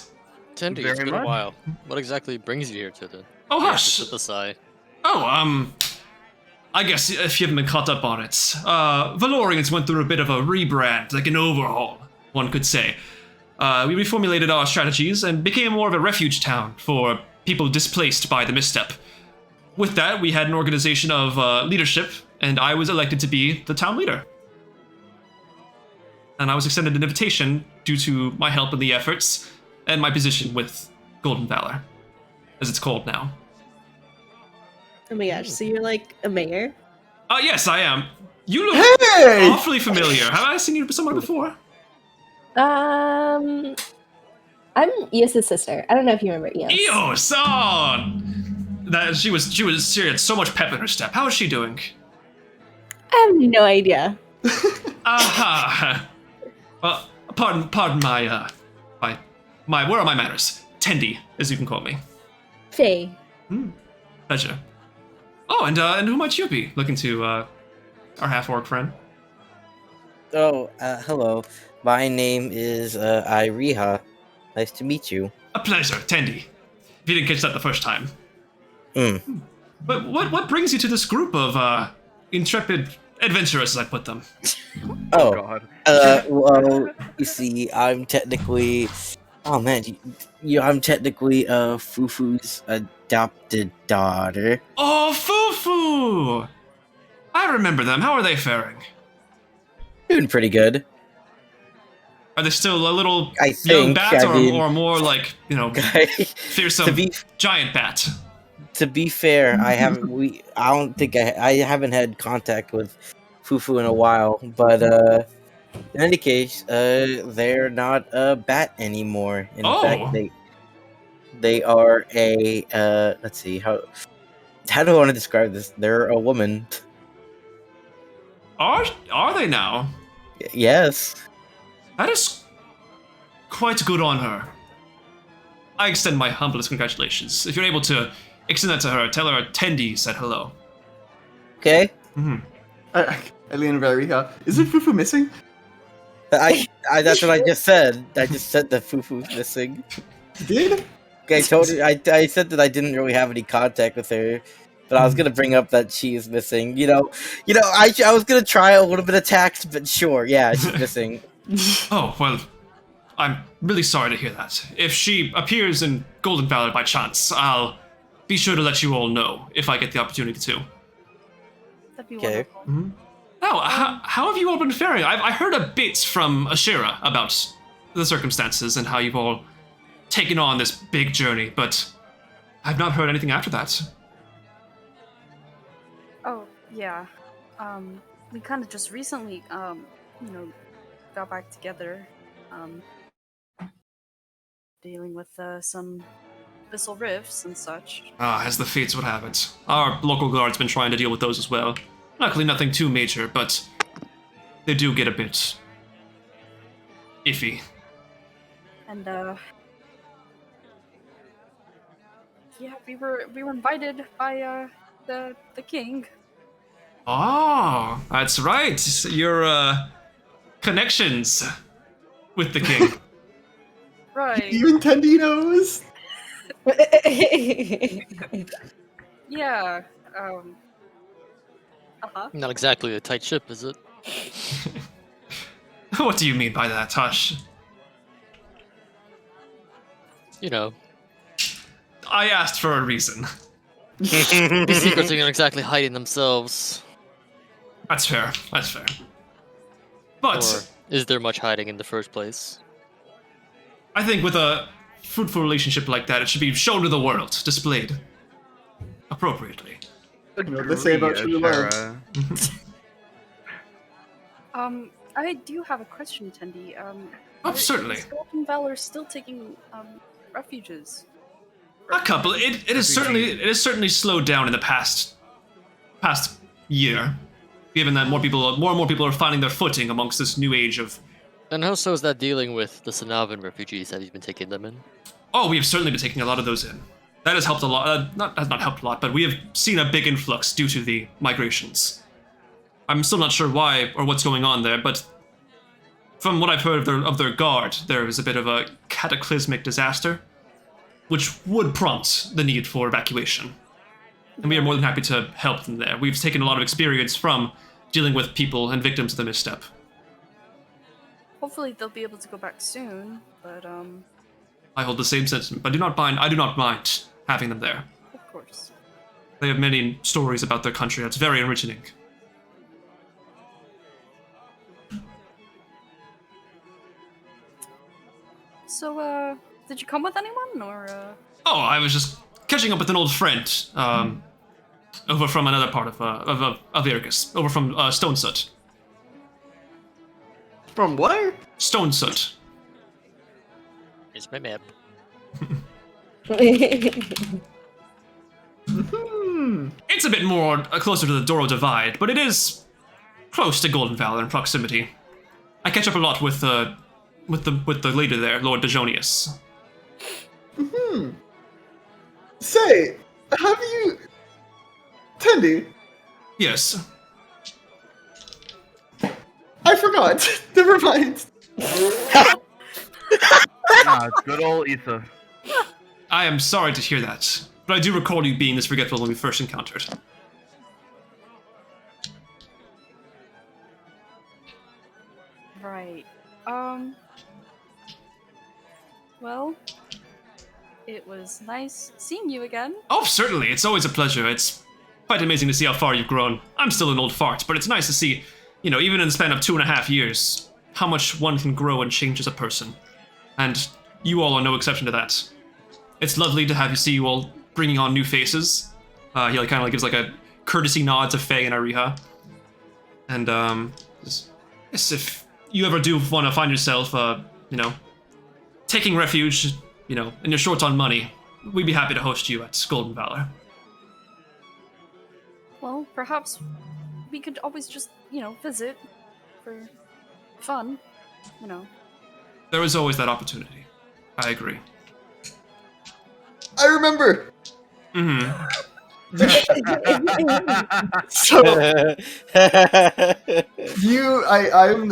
Tendy, Very it's been much. a while. What exactly brings you here to the... Oh, here to hush. Synthesai? Oh, I guess if you haven't been caught up on it, Valorians went through a bit of a rebrand, like an overhaul, one could say. We reformulated our strategies and became more of a refuge town for people displaced by the misstep. With that, we had an organization of leadership, and I was elected to be the town leader. And I was extended an invitation due to my help in the efforts and my position with Golden Valor, as it's called now. Oh my gosh, so you're like a mayor? Yes, I am. You look Hey! awfully familiar. Have I seen you somewhere before? I'm Isa's sister. I don't know if you remember Eos. Eos! Oh! That she had so much pep in her step. How is she doing? I have no idea. Aha! Well, pardon my where are my manners? Tendy, as you can call me. Faye. Pleasure. Oh, and who might you be looking to our half-orc friend. Oh, hello. My name is Iriha. Nice to meet you. A pleasure, Tendi. If you didn't catch that the first time. Hmm. But what brings you to this group of intrepid adventurers, as I put them? Oh, God. well, you see, I'm technically. Oh man, I'm technically Fufu's adopted daughter. Oh, Fufu! I remember them. How are they faring? Doing pretty good. Are they still a little I young think, bat, I mean- or more like, fearsome to be giant bat? to be fair, I haven't. I don't think I haven't had contact with Fufu in a while. But in any case, they're not a bat anymore. In fact, they are a. Let's see how do I want to describe this? They're a woman. Are they now? Yes. That is quite good on her. I extend my humblest congratulations. If you're able to extend that to her, tell her Tendi said hello. Okay. I lean very hard. Isn't Fufu missing? I that's what I just said. I just said that Fufu's missing. Did? I told you. I said that I didn't really have any contact with her, but I was gonna bring up that she is missing. I was gonna try a little bit of tact, but sure, yeah, she's missing. Oh, well, I'm really sorry to hear that. If she appears in Golden Valley by chance, I'll be sure to let you all know if I get the opportunity to. That'd be Okay. wonderful. Oh, how have you all been faring? I heard a bit from Asherah about the circumstances and how you've all taken on this big journey, but I've not heard anything after that. Oh, yeah. We kind of just recently, got back together, dealing with some abyssal rifts and such. As the fates would have it. Our local guard's been trying to deal with those as well. Luckily, nothing too major, but they do get a bit iffy. And yeah, we were invited by the king. Oh, that's right. Your connections with the king. Right. Even Tendi knows. Yeah. Not exactly a tight ship, is it? What do you mean by that, Hush? You know, I asked for a reason. these secrets are not exactly hiding themselves. That's fair. That's fair. But Or is there much hiding in the first place? I think with a fruitful relationship like that, it should be shown to the world, displayed appropriately. You know what they say about true love. Asherah. I do have a question, Tendi. Certainly. Is Golden Valor still taking refuges? A couple. It is certainly slowed down in the past year, given that more and more people are finding their footing amongst this new age of. And how so is that dealing with the Sanavan refugees? Have you been taking them in? Oh, we have certainly been taking a lot of those in. That has helped a lot. Has not helped a lot, but we have seen a big influx due to the migrations. I'm still not sure why or what's going on there, but from what I've heard of their guard, there is a bit of a cataclysmic disaster, which would prompt the need for evacuation. And we are more than happy to help them there. We've taken a lot of experience from dealing with people and victims of the misstep. Hopefully they'll be able to go back soon, but I hold the same sentiment, but I do not mind having them there. of course. They have many stories about their country that's very enriching. So, did you come with anyone, or Oh, I was just catching up with an old friend, over from another part of Irgus, over from Stone Soot. From where? Stone Soot. Here's my map. It's a bit more closer to the Doro Divide, but it is close to Golden Valor in proximity. I catch up a lot with the leader there, Lord Deejonius. Say, have you... Tendi, Yes. forgot. Never mind. Good old Isa. I am sorry to hear that, but I do recall you being this forgetful when we first encountered. Right. Well, it was nice seeing you again. Oh, certainly. It's always a pleasure. It's quite amazing to see how far you've grown. I'm still an old fart, but it's nice to see, even in the span of 2.5 years, how much one can grow and change as a person. And you all are no exception to that. It's lovely to see you all bringing on new faces. He kind of gives a courtesy nod to Faye and Ariha. And yes, if you ever do want to find yourself, taking refuge, and you're short on money, we'd be happy to host you at Golden Valor. Well, perhaps we could always just, visit for fun, There is always that opportunity. I agree. I remember. Mm-hmm. So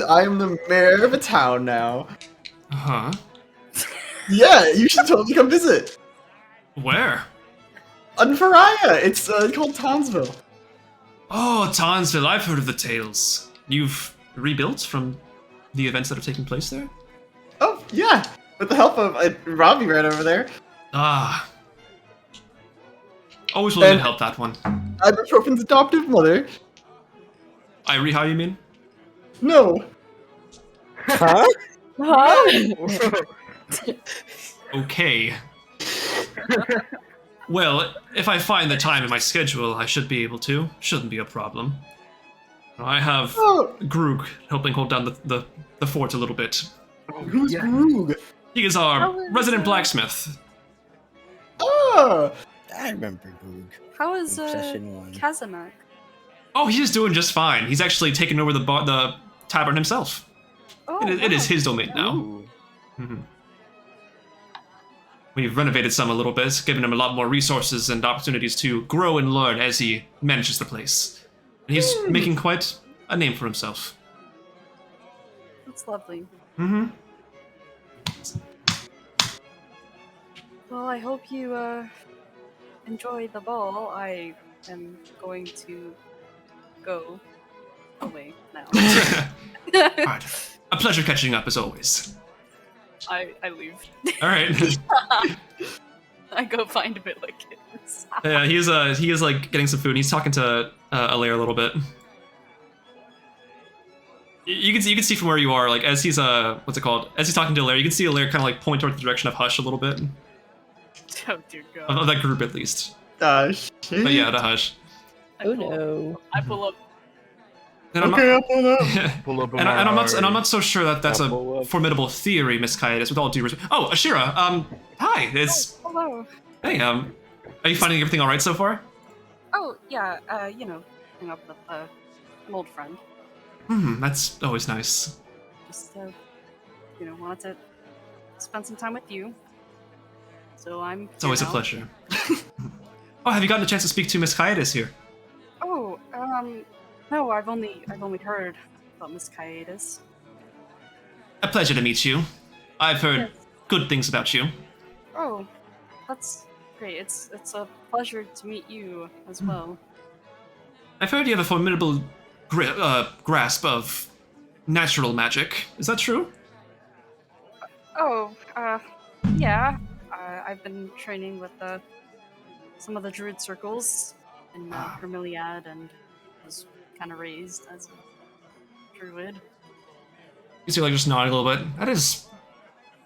I'm the mayor of a town now. Uh-huh. Yeah, you should totally come visit. Where? Unfaraya. It's called Townsville. Oh, Townsville. I've heard of the tales. You've rebuilt from the events that are taking place there? Oh yeah, with the help of Ravi right over there. Ah. Always willing And- to help that one. I'm Ibuprofen's adoptive mother. How you mean? No. Huh? Huh? Okay. Well, if I find the time in my schedule, I should be able to. Shouldn't be a problem. I have Oh, Grug helping hold down the fort a little bit. who's Grug? He is our How is, resident blacksmith. Oh, I remember Boog. How is Session 1. Kazamak? Oh, he's doing just fine. He's actually taken over the tavern himself. Oh, It is wow. his domain now. Ooh. Mhm. We've renovated some a little bit, given him a lot more resources and opportunities to grow and learn as he manages the place. And he's making quite a name for himself. That's lovely. Mm-hmm. Well, I hope you enjoy the ball. I am going to go away now. Alright. A pleasure catching up as always. I leave. Alright. I go find Billikens. Yeah, he is getting some food and he's talking to Alair a little bit. You can see from where you are, as he's what's it called? As he's talking to Alair, you can see Alair kind of point towards the direction of Hush a little bit. Oh dear God. Of that group at least. shit. But yeah, to Hush. I Oh pull up- no. I pull up. And I'm Okay, I'll pull up. not, Pull up and I'm not so sure that that's Double a up. formidable theory, Miss Kaitis, with all due respect. Oh, Asherah, hi. It's Hello. hey, are you finding everything all right so far? Oh yeah. Hang up with an old friend. That's always nice. Just wanted to spend some time with you. So I'm. It's always a pleasure. Oh, have you gotten a chance to speak to Miss Kaitis here? Oh, no, I've only heard about Miss Kaitis. A pleasure to meet you. I've heard Yes. good things about you. Oh, that's great. It's a pleasure to meet you as well. I've heard you have a formidable grasp of natural magic. Is that true? Oh, yeah. I've been training with some of the druid circles in Vermiliad and was kind of raised as a druid. You see, just nodding a little bit. That is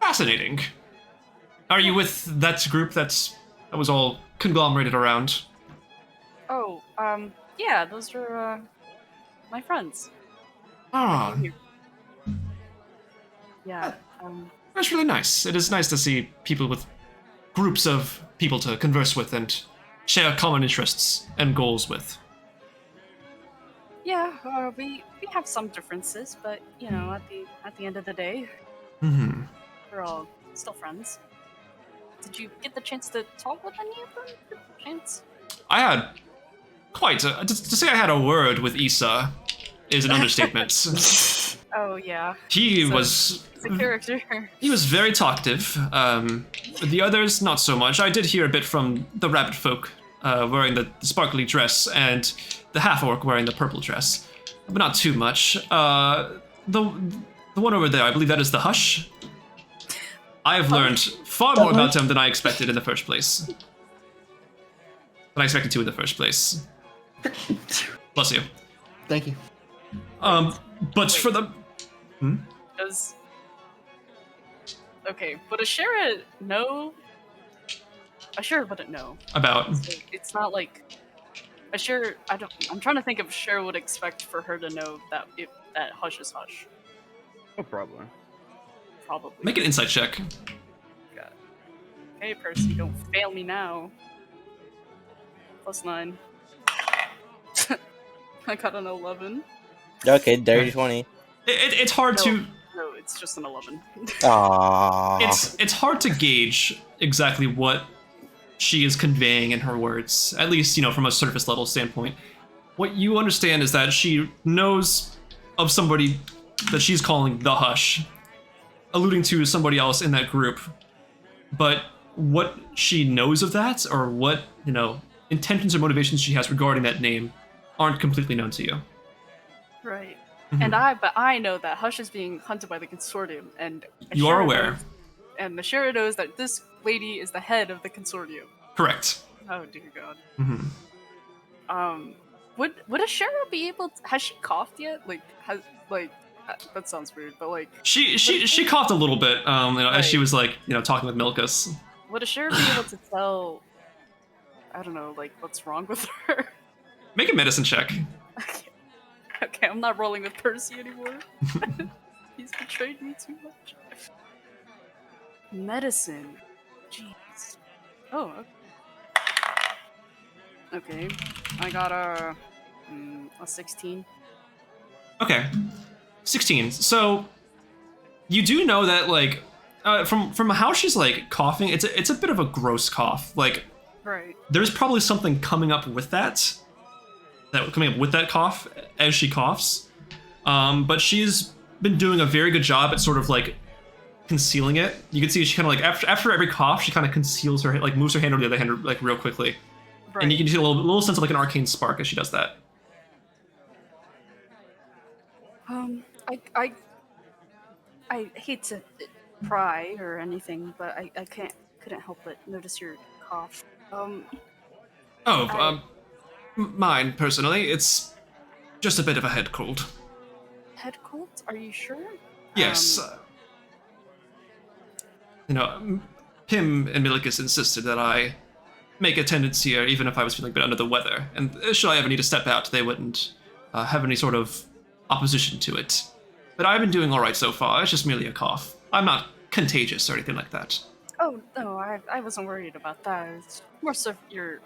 fascinating. Are you with that group that was all conglomerated around? Oh, yeah, those are my friends. Ah, Yeah, that's really nice. It is nice to see people with groups of people to converse with and share common interests and goals with. yeah. We have some differences, but at the end of the day, Hmm. we're all still friends. Did you get the chance to talk with any of them? Good chance. I had to say I had a word with Isa is an understatement. Oh yeah. He So, was It's a character. he was very talkative. The others not so much. I did hear a bit from the rabbit folk wearing the sparkly dress and the half orc wearing the purple dress, but not too much. The one over there, I believe that is the Hush. I have learned far more about him than I expected in the first place. Than I expected to in the first place. Bless you. Thank you. But for the Does okay, but Asherah know? Asherah wouldn't know. about So it's not like Asherah. I'm trying to think if Asherah would expect for her to know that that Hush is Hush. No problem. Probably. make an insight check. God. Hey Percy, don't fail me now. +9. I got an 11. Okay, dirty 20. It's hard to No, it's just an 11. Aww. it's hard to gauge exactly what she is conveying in her words, at least, from a surface level standpoint. What you understand is that she knows of somebody that she's calling the Hush, alluding to somebody else in that group. But what she knows of that, or what, intentions or motivations she has regarding that name, aren't completely known to you. Right. Mhm. But I know that Hush is being hunted by the consortium, and You are Asherah aware. knows- and Asherah knows that this lady is the head of the consortium. Correct. Oh dear God. hmm Would Asherah be able? Has she coughed yet? That sounds weird, but like, She coughed a little bit, as she was talking with Milkus. would Asherah be able to tell? I don't know, like what's wrong with her? Make a medicine check. Okay, I'm not rolling with Percy anymore. He's betrayed me too much. Medicine. Jeez. Oh. Okay. I got a 16. Okay, 16. So you do know that from how she's coughing, it's a bit of a gross cough. Right. There's probably something coming up with that cough as she coughs. But she's been doing a very good job at sort of concealing it. You can see she kind of after every cough, she kind of conceals her, moves her hand over the other hand real quickly. Right. And you can see a little sense of an arcane spark as she does that. I hate to pry or anything, but I couldn't help but notice your cough. Mine personally, it's just a bit of a head cold. Head cold? Are you sure? Yes. Pim and Milikus insisted that I make attendance here even if I was feeling a bit under the weather, and should I ever need to step out, they wouldn't have any sort of opposition to it. But I've been doing all right so far. It's just merely a cough. I'm not contagious or anything like that. Oh no, I wasn't worried about that. It's more so your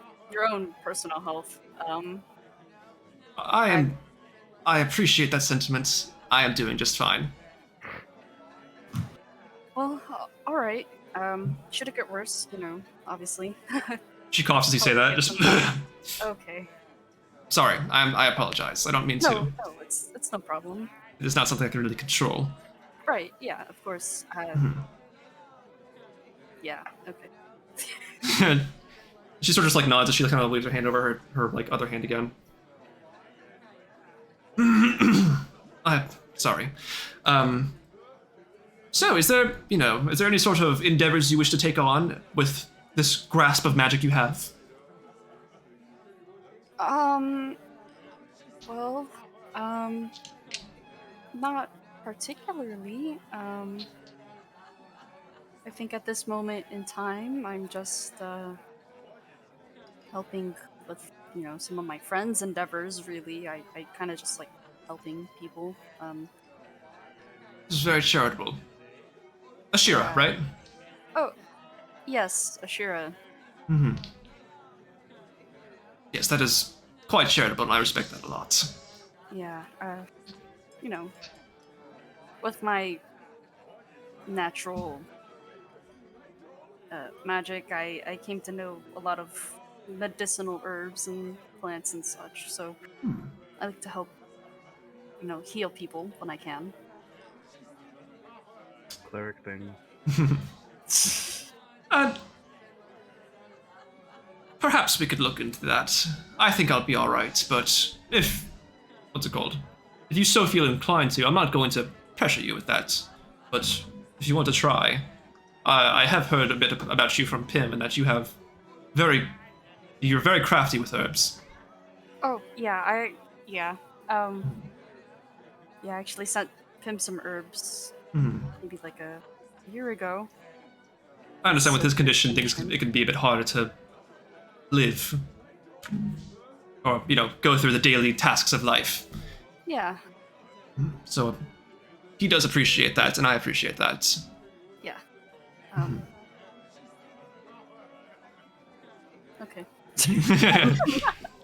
own personal health. I appreciate that sentiment. I am doing just fine. Well, all right. Should it get worse? Obviously. She coughs as you say that. Just Okay. sorry. I apologize. I don't mean to. No, it's no problem. It is not something I can really control. Right? Yeah, of course. Yeah. Okay. She sort of just nods as she kind of waves her hand over her other hand again. Sorry. So is there any sort of endeavors you wish to take on with this grasp of magic you have? Well, not particularly. I think at this moment in time, I'm just helping with some of my friends' endeavors. Really, I kind of just like helping people. This is very charitable. Asherah, Yeah. right? Oh, yes, Asherah. Mm-hmm. Yes, that is quite charitable, and I respect that a lot. Yeah, with my natural magic, I came to know a lot of medicinal herbs and plants and such, so I like to help, heal people when I can. cleric things. Perhaps we could look into that. I think I'll be alright, but what's it called? If you so feel inclined to, I'm not going to pressure you with that. But if you want to try, I have heard a bit about you from Pim, and that you're very crafty with herbs. Oh, yeah, yeah, I actually sent Pim some herbs maybe like a year ago. I understand with So his condition, good. it can be a bit harder to live. Or, go through the daily tasks of life. Yeah, So, he does appreciate that, and I appreciate that. yeah. Okay.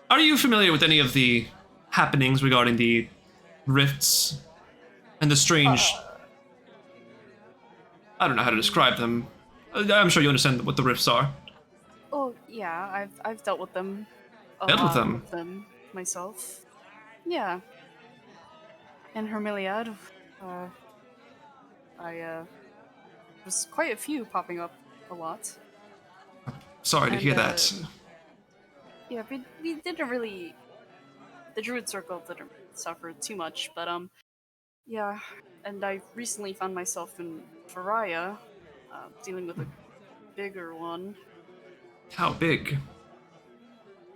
Are you familiar with any of the happenings regarding the rifts and the strange... I don't know how to describe them. I'm sure you understand what the rifts are. Oh, yeah, I've dealt with them. Dealt with Lot them? myself. Yeah. In Hermiliad, there's quite a few popping up a lot. Sorry to And, hear that. Yeah, we didn't really... The Druid Circle didn't suffer too much, but, yeah. And I recently found myself in Varaya, dealing with a bigger one. How big?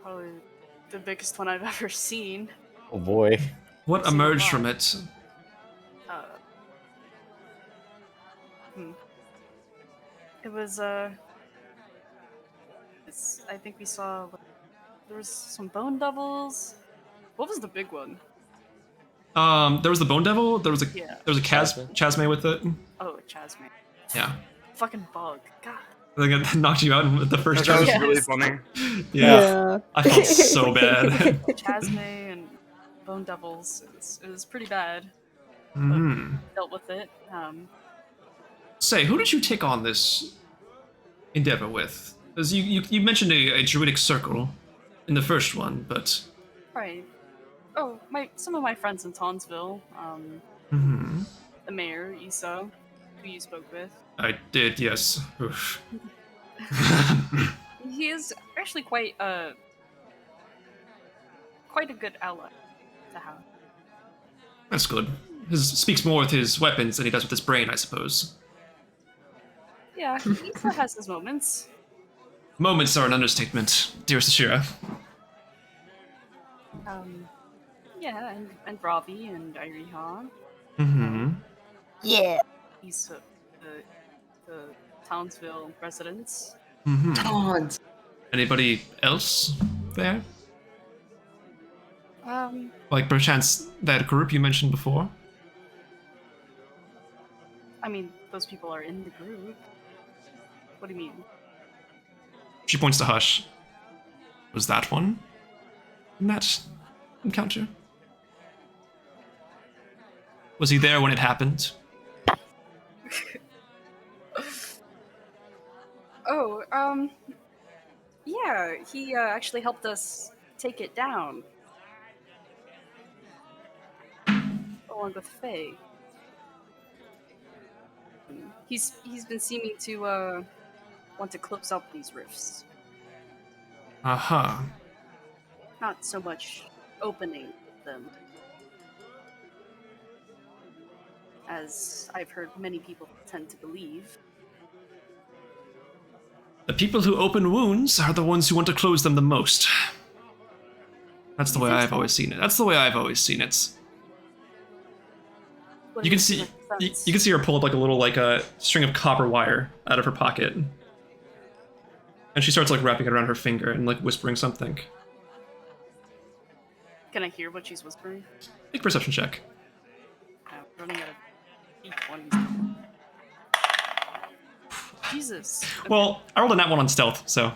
Probably the biggest one I've ever seen. Oh boy. What I've seen a emerged lot. from it? It was, I think we saw, there was some bone devils. What was the big one? There was the Bone Devil. There was a Yeah. Chasme with it. Oh, Chasme. Yeah. Fucking bug. God. I think it knocked you out in the first That was turn. Yes. really funny. Yeah. I felt so bad. Chasme and bone devils. It was pretty bad. Hmm. Dealt with it. Say, who did you take on this endeavor with? Because you mentioned a druidic circle in the first one, but... Right. Oh, some of my friends in Townsville. Hmm. The mayor, Isa, who you spoke with. I did, yes. Oof. He is actually quite a good ally to have. That's good. Speaks more with his weapons than he does with his brain, I suppose. Yeah, Isa has his moments. Moments are an understatement, dearest Asherah. Yeah, and Ravi and Iriha. Mm-hmm. Yeah. He's the Townsville residents. Mm-hmm. Taunt. Anybody else there? Like, perchance, that group you mentioned before? I mean, those people are in the group. What do you mean? She points to Hush. Was that one? In that encounter? Was he there when it happened? Oh, yeah, he actually helped us take it down. Along with Faye. He's been seeming to want to close up these rifts. Uh-huh. Not so much opening them. As I've heard many people tend to believe. The people who open wounds are the ones who want to close them the most. That's the way I've always seen it. That's the way I've always seen it. What You do can see make you sense? can see her pull up like a little a string of copper wire out of her pocket. And she starts like wrapping it around her finger and like whispering something. Can I hear what she's whispering? Make a perception check. I'm running out of D20s. Jesus. Okay. Well, I rolled a nat 1 on stealth, so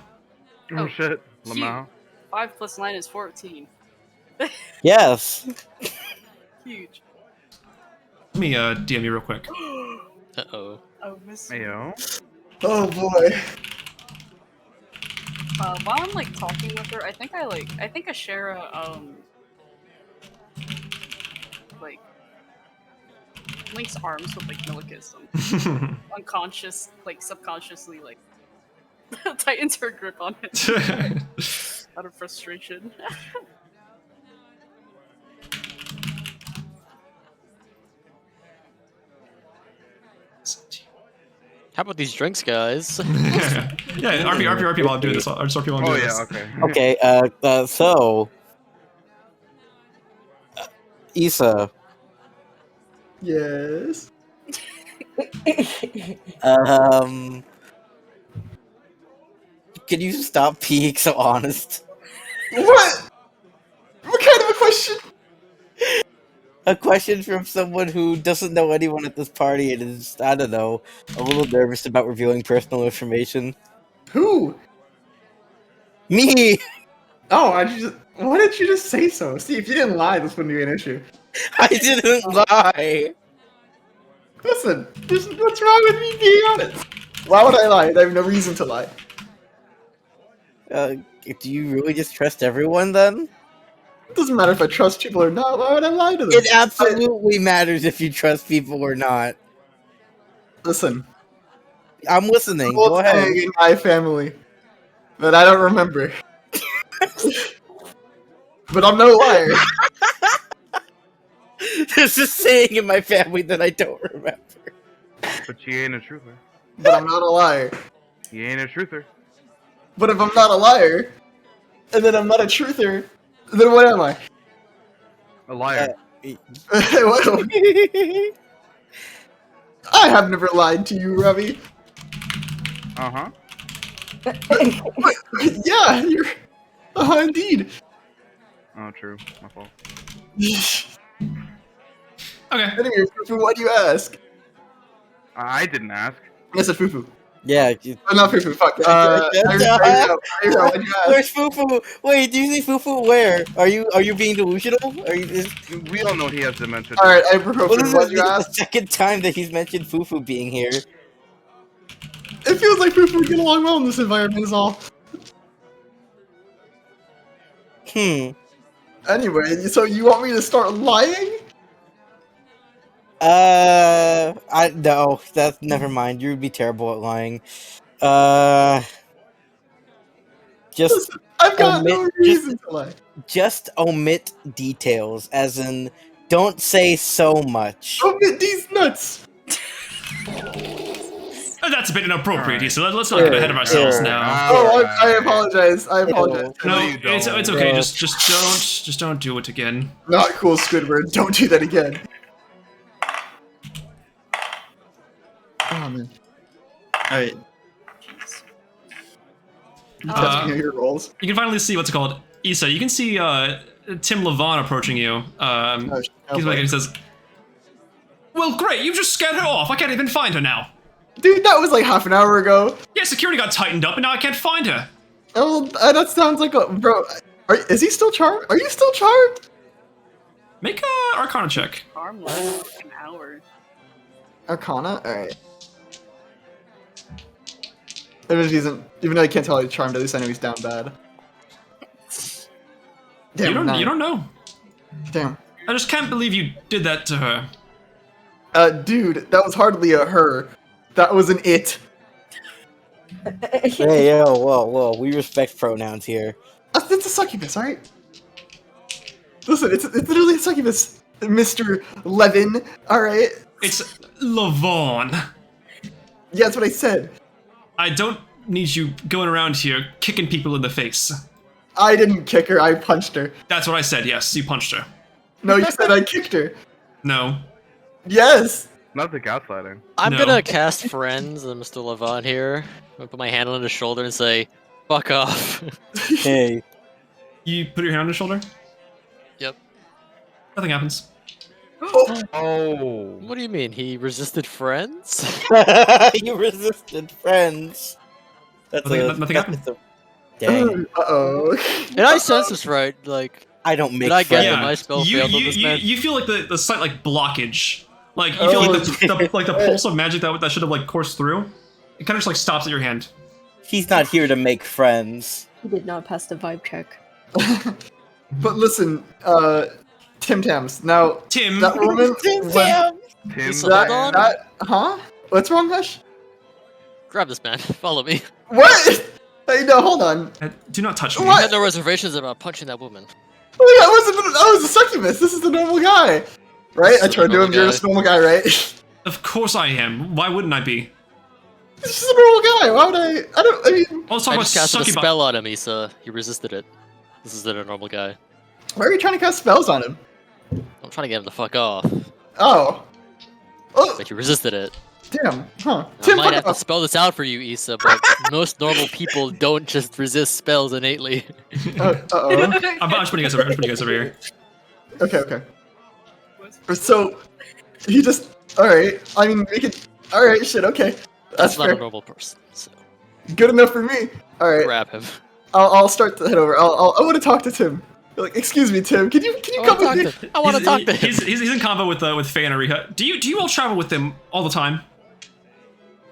Oh, shit. cute. Lamau. 5 plus 9 is 14. Yes. Huge. let me DM you real quick. Uh-oh. Oh, miss. Ayo. Oh boy. While I'm like talking with her, I think Asherah like links arms with like Milicus and unconscious, like subconsciously, like tightens her grip on it out of frustration. How about these drinks, guys? Yeah, RP while I'm doing this. I'll just RP while I'm Oh doing yeah, this. okay. Okay, so Isa, Yes. can you stop being so honest? What? What kind of a question? A question from someone who doesn't know anyone at this party and is, I don't know, a little nervous about revealing personal information. Who? Me! Oh, why did you just say so? See, if you didn't lie, this wouldn't be an issue. I didn't lie! Listen, what's wrong with me being honest? Why would I lie? I have no reason to lie. Do you really just trust everyone then? It doesn't matter if I trust people or not. Why would I lie to them? It absolutely matters if you trust people or not. Listen, I'm listening, whole go ahead. thing in my family that I don't remember. But I'm no liar. There's a saying in my family that I don't remember. But you ain't a truther. But I'm not a liar. You ain't a truther. But if I'm not a liar, and then I'm not a truther, then what am I? A liar. Well, I have never lied to you, Ravi. Uh-huh. Yeah, you're... indeed. Oh, true. My fault. Okay. Anyway, Fufu, why do you ask? I didn't ask. I said Fufu. Yeah. Oh, not Fufu, fuck. Why'd you ask? Where's Fufu? Wait, do you see Fufu where? Are you being delusional? Are you? We all know he has dementia. Alright, ibuprofen, What is why'd this you the ask? second time that he's mentioned Fufu being here? It feels like Fufu would get along well in this environment is all. Anyway, so you want me to start lying? No, that's never mind. You would be terrible at lying. Just Listen, I've got no omit- reason to lie. just omit details, as in, don't say so much. Omit these nuts! That's a bit inappropriate, Alright. so let's not get ahead of ourselves Sure. now. Oh, I apologize. I apologize. No, you it's don't. okay. Yeah. Just don't do it again. Not cool, Squidward. Don't do that again. Oh, man. Alright. You testing out your rolls? You can finally see what's it called. Isa, you can see Tim Levon approaching you. He says, "Well, great. You just scared her off. I can't even find her now." Dude, that was like half an hour ago. Yeah, security got tightened up, and now I can't find her. Oh, that sounds like a... Bro, is he still charmed? Are you still charmed? Make a Arcana check. Arm last like an hour. Arcana? Alright. Even though I can't tell he's charmed, at least I know he's down bad. Damn, You don't. nine. You don't know. Damn. I just can't believe you did that to her. Dude, that was hardly a her. That was an it. Hey, yo, whoa, we respect pronouns here. It's a succubus, alright? Listen, it's literally a succubus, Mr. Levin, alright? It's Levon. Yeah, that's what I said. I don't need you going around here kicking people in the face. I didn't kick her, I punched her. That's what I said. Yes, you punched her. No, you said I kicked her. No. Yes! Not the gaslighting. I'm No. gonna cast Friends and Mr. Levant here. I'm gonna put my hand on his shoulder and say, "Fuck off." Hey. You put your hand on his shoulder. Yep. Nothing happens. Oh. What do you mean? He resisted Friends? You resisted friends. That's Nothing happened. Dang. Uh-oh. Did I sense this right? Like, I don't make did I get friends. that my spell you, failed on you, this you, man? you feel like the slight like blockage. Like you feel like the pulse of magic that should have like coursed through. It kind of just like stops at your hand. He's not here to make friends. He did not pass the vibe check. But listen, Tim Tams. Now, Tim. that woman. Tim when- Tam! Tim, Isa, That, hold on. that, huh? What's wrong, Hush? Grab this man. Follow me. What? Hey, no, hold on. Do not touch me. What? I had no reservations about punching that woman. Oh, I was a succubus. This is the normal guy. Right? This I is tried the to do him. normal You're guy. just a normal guy, right? Of course I am. Why wouldn't I be? This is a normal guy. Why would I mean, Let's talk I about just casted a succubi. spell on him, Isa. He resisted it. This is a normal guy. why are you trying to cast spells on him? I'm trying to get him the fuck off, Oh. Oh, but you resisted it. damn. Huh. I Tim, might fuck have to off. spell this out for you, Isa, but most normal people don't just resist spells innately. Uh-oh. I'm just putting you guys over here. Okay. So, he just... Alright. I mean, we could... Alright, shit, okay. That's That's not fair. a normal person, so Good enough for me. Alright. grab him. I'll start to head over. I want to talk to Tim. Like, excuse me, Tim. Can you come with me? I want to talk to him. He's in combo with Faye and Ariha. Do you all travel with them all the time?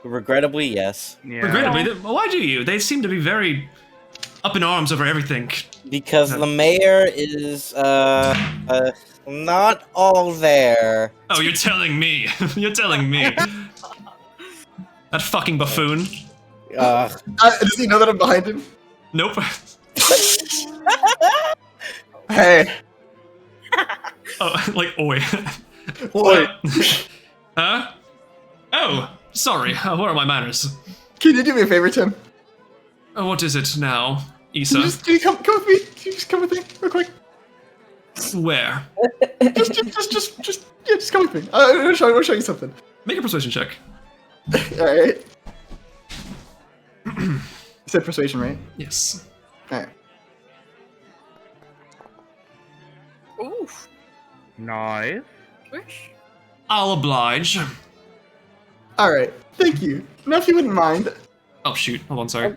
Regrettably, yes. Yeah. Regrettably, why do you? They seem to be very up in arms over everything. Because the mayor is, not all there. Oh, you're telling me. You're telling me. That fucking buffoon. Does he know that I'm behind him? Nope. Hey. Oh, like, oi. Oi. Huh? Oh, sorry. What are my manners? Can you do me a favor, Tim? What is it now, Can you, Isa? can you come with me? Can you just come with me real quick? Where? Just come with me. I want to show you something. Make a persuasion check. Alright. You said persuasion, right? Yes. Alright. Oof. Nice. Wish. I'll oblige. Alright. Thank you. Now, if you wouldn't mind. Oh, shoot. Hold on, sorry.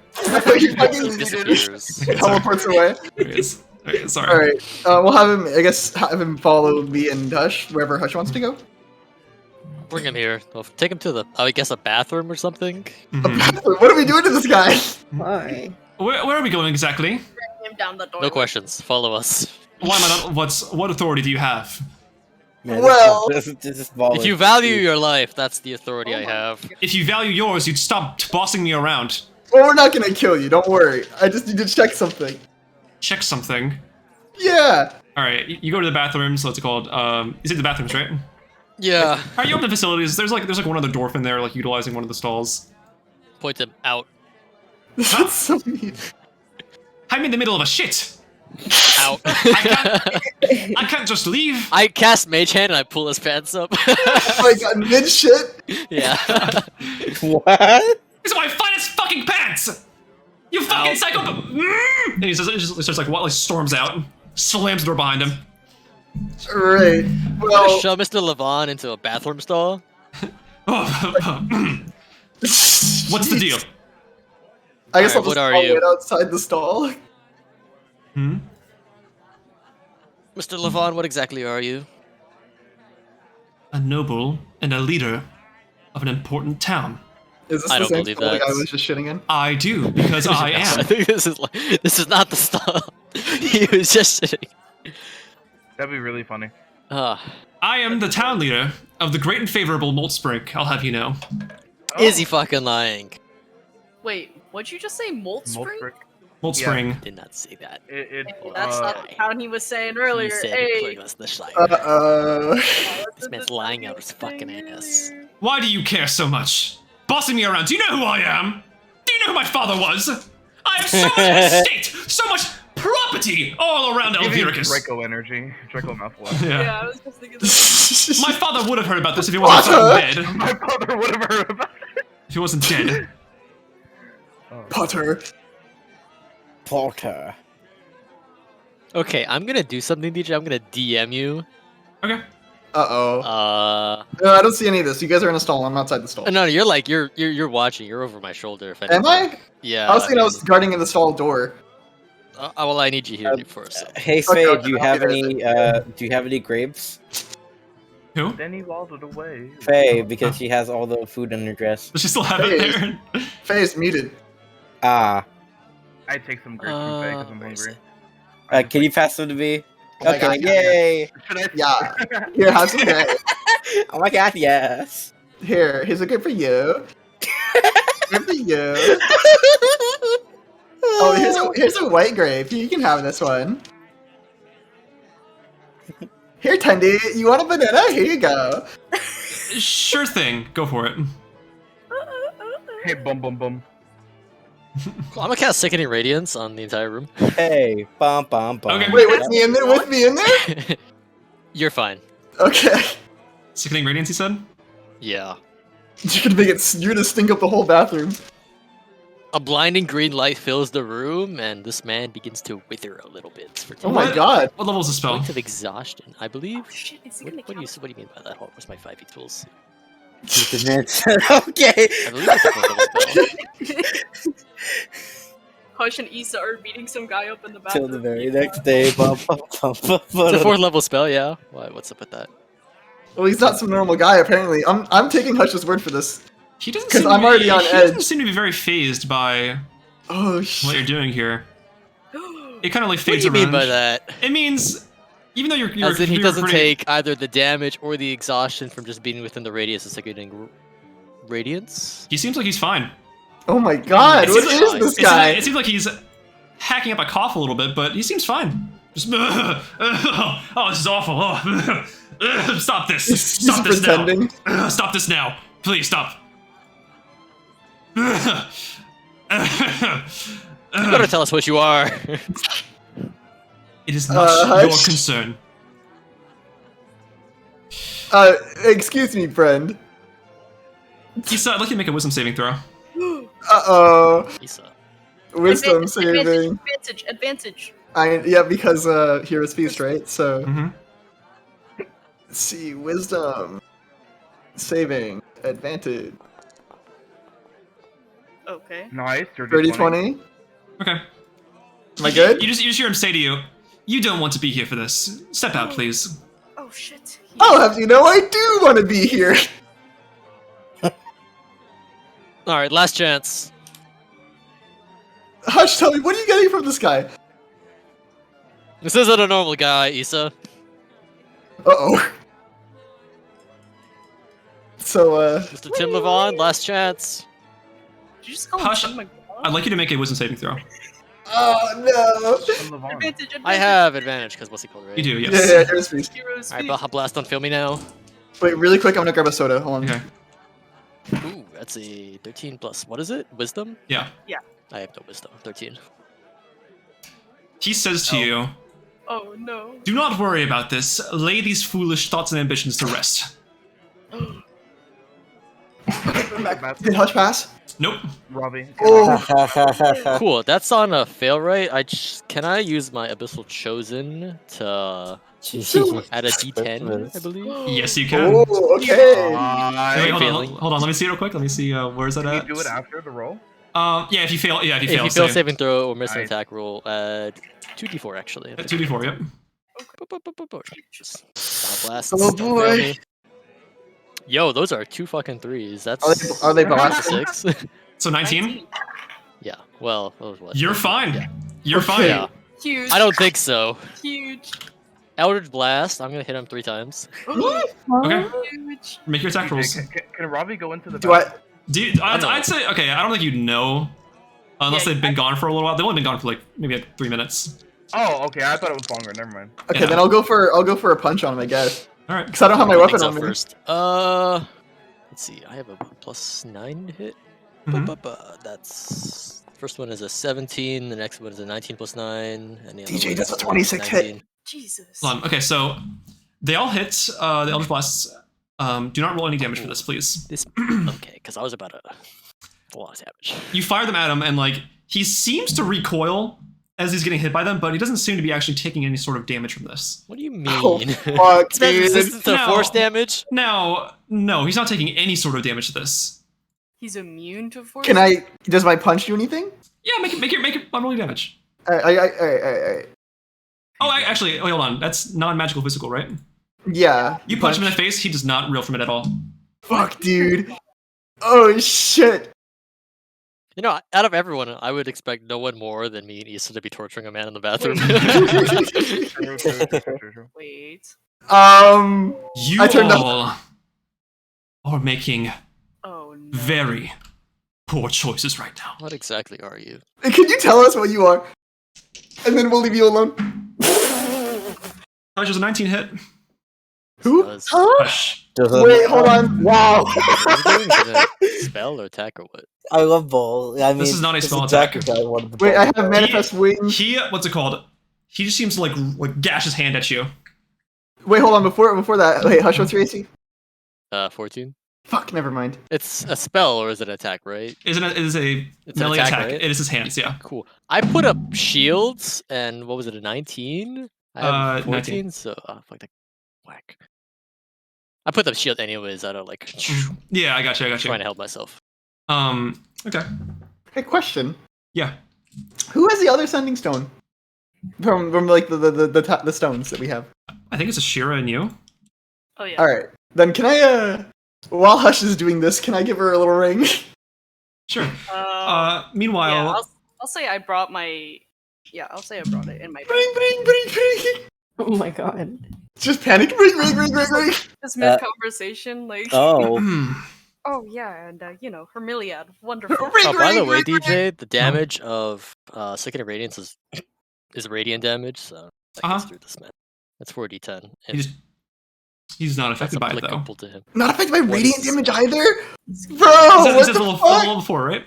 You fucking Disappears. teleports away. There he is. Okay, sorry. Alright. We'll have him, I guess, have him follow me and Hush, wherever Hush wants to go. Bring him here. Well, take him to the, I guess, a bathroom or something. Mhm. What are we doing to this guy? Why? Where are we going exactly? Bring him down the door. No questions. Follow us. Why am I not? What authority do you have? Man, Well- this is If you value your life, that's the authority I have. If you value yours, you'd stop bossing me around. Well, we're not gonna kill you, don't worry. I just need to check something. Check something. Yeah! Alright, you go to the bathrooms, what's it called? You said the bathrooms, right? Yeah. Are you open the facilities? There's like one other dwarf in there, like utilizing one of the stalls. Point him out. That's so mean. I'm in the middle of a shit! Out. I can't just leave! I cast Mage Hand and I pull his pants up. Like, mid shit? Yeah. What? These are my finest fucking pants! You fucking Ow. psycho! And he starts like storms out, slams the door behind him. Right. I'm gonna Well, shove Mr. Levon into a bathroom stall. What's the deal? I guess Alright, I'll what just are I'll you? wait outside the stall. Hmm? Mr. Levon, what exactly are you? A noble and a leader of an important town. Is this I the don't same believe stall the guy that. was just shitting in? I do, because I I am. think this is not the stall. He was just sitting. That'd be really funny. Ah. I am the town leader of the great and favorable Malt Spring, I'll have you know. Is he fucking lying? Wait, what'd you just say? Molt Spring? Malt Yeah. Spring. Did not say that. That's not the town he was saying earlier. He said Hey, pointless the Schleier. Uh-oh. This man's lying out his fucking ass. Why do you care so much? Bossing me around, do you know who I am? Do you know who my father was? I have so much estate, so much property all around Elviricus. Draco energy. Draco mouthwash. Yeah. Yeah, I was just thinking that. My father would have heard about this if he wasn't fucking dead. My father would have heard about it. If he wasn't dead. Potter. Porter. Okay, I'm gonna do something, DJ. I'm gonna DM you. Okay. Uh-oh. Uh, I don't see any of this. You guys are in a stall. I'm outside the stall. no, you're like you're watching. You're over my shoulder. If Am anything. I? Yeah. I was thinking I was guarding in the stall door. Well, I need you here first. Hey Okay, Faye, okay, do you I'll have be there. any do you have any grapes? Who? Then he walled it away. Faye, because she has all the food in her dress. Does she still have it there? Faye's muted. Ah. I take some grapes from Faye because I'm where is hungry. it? Can you pass them to me? Oh my Okay, God, yay! Should I? Yeah. Here, have some gray. Oh my god, yes! Here's a good for you. Good for you. Oh, here's a white grape. You can have this one. Here, Tendy, you want a banana? Here you go. Sure thing. Go for it. Hey, bum bum bum. Cool, I'm gonna cast Sickening Radiance on the entire room. Hey, bum bum bum. Okay. Wait, with me in there? With me in there? You're fine. Okay. Sickening Radiance, he said? Yeah. You're gonna stink up the whole bathroom. A blinding green light fills the room, and this man begins to wither a little bit. For Oh my What? God. What level is the spell? Point of exhaustion, I believe. Oh shit, is he What, gonna what, do you, count? what do you mean by that? Hold on, where's my 5e tools? Okay. I believe it's a 4th level spell. Hush and Isa are beating some guy up in the Till bathroom. the very next day. Bum, bum, bum, bum, It's a 4th level spell, yeah. What's up with that? Well, he's not some normal guy, apparently. I'm taking Hush's word for this. He doesn't 'Cause seem I'm to be, already on he doesn't edge. seem to be very phased by Oh, what shit. you're doing here. It kind of like What do fades you mean around. by that? It means, even though you're As in he you're doesn't pretty- take either the damage or the exhaustion from just being within the radius of Sickening Radiance? He seems like he's fine. Oh my God. It What seems is like- this It seems guy? like, it seems like he's hacking up a cough a little bit, but he seems fine. Just, oh, this is awful. Oh, stop this. He's Stop this pretending. now. Stop this now. Please stop. You better tell us what you are. It is not your Hush. concern. Excuse me, friend. Isa, I'd like you to make a wisdom saving throw. Uh-oh. Isa. Wisdom saving. Advantage. Yeah, because Hero's Feast, right? So Mm-hmm. let's see, wisdom saving advantage. Okay. Nice. 30 20. Okay. Am I good? You just hear him say to you, "You don't want to be here for this. Step out, please." Oh shit. I'll have you know I do want to be here. Alright, last chance. Hush, tell me, what are you getting from this guy? This isn't a normal guy, Isa. Uh-oh. So, Mr. Tim Levon, last chance. Did you just call Hush, him I'd like you to make a wisdom saving throw. oh Advantage. I have advantage because what's he called, right? You do, no. yes. Yeah, Hero's Feast. Heroes. Alright, Baja Blast, don't feel me now. Wait, really quick, I'm gonna grab a soda. Hold on. Okay. Ooh, that's a 13 plus, what is it? Wisdom? Yeah. I have no wisdom. 13. He says to you, Oh no. "Do not worry about this. Lay these foolish thoughts and ambitions to rest." Did Hush pass? Nope. Ravi. Oh, Cool, that's on a fail, right? Can I use my Abyssal Chosen to add a d10, I believe? Yes, you can. oh okay. Wait, hold failing. on. Hold on. Let me see it real quick. Let me see. Where's that Can you at? do it after the roll? Yeah. If you fail. Yeah. If you If fail. you fail save. saving throw or miss an Nice. attack roll, add 2d4 actually. 2d4. Yep. Just Baja Blast. Oh, don't fail boy. me. Yo, those are 2 fucking 3s. That's Are they Are they blasting? 6. So 19. Yeah, well, that was what? You're fine. Yeah. You're Okay. fine. Yeah. Huge. I don't think so. Huge. Eldritch Blast, I'm gonna hit him 3 times. Okay. Huge. Make your attack rolls. Can Ravi go into the Do I? I'd say okay. I don't think you'd know unless Yeah, they've been gone for a little while. They've only been gone for like maybe like 3 minutes. Oh, okay. I thought it was longer. Never mind. Okay, Yeah. then I'll go for a punch on him, I guess. All right. Because I don't have my Things weapon up on me. first. Let's see. I have a +9 to hit. Mhm. That's first one is a 17. The next one is a 19 plus 9. And the other DJ, one that's is a 26 hit. 19. Jesus. Hold on. Okay. So they all hit. The Eldritch Blasts. Do not roll any damage for this, please. This okay, because I was about to a lot of damage. You fire them at him, and like he seems to recoil as he's getting hit by them, but he doesn't seem to be actually taking any sort of damage from this. What do you Oh, mean? fuck, Is that dude. resistant to No. force damage? Now, no, he's not taking any sort of damage to this. He's immune to force. Can I? Does my punch do anything? Yeah, make it unrolling damage. I. Oh, actually, wait, hold on. That's non-magical physical, right? Yeah. You punch him in the face, he does not reel from it at all. Fuck, dude. Oh shit. You know, out of everyone, I would expect no one more than me and Isa to be torturing a man in the bathroom. True. Wait. You I turned up. all are making Oh no. very poor choices right now. What exactly are you? Can you tell us what you are? And then we'll leave you alone. Hush was a 19 hit. Who? Does- Hush. Wait, hold on. Wow. Is it doing a spell or attack or what? I love both. I mean, This is not a this spell exactly attack. what I wanted to Wait, I play. have manifest wings. He, what's it called? He just seems to like gash his hand at you. Wait, hold on. Before that, wait, Hush, what's your AC? 14. Fuck, never mind. It's a spell or is it an attack, right? It is a It's an melee attack, attack. right? It is his hands, yeah. Cool. I put up shields and what was it, a 19? I have 14, 19. so fuck that whack. I put up shield anyways. I don't like Yeah, I got you. trying to help myself. Okay. Hey, question. Yeah. Who has the other sending stone? From like the stones that we have. I think it's Asherah and you. Oh yeah. All right, then can I while Hush is doing this, can I give her a little ring? Sure. Yeah, Meanwhile, I'll say I brought my. Yeah, I'll say I brought it in my. Ring, ring, ring, ring. Oh my god. Just panic. Ring, ring, ring, ring, ring. This mid conversation, like. Oh. Oh yeah, and her Myliad, wonderful. Ring, Oh, by the ring, way, ring, ring. DJ, the damage of Second Radiance is radiant damage, so that gets through this man. That's 4d10. and he's not that's affected by it though. applicable to him. Not affected by What radiant is- damage either, bro. Is What that the level fuck? level 4, right?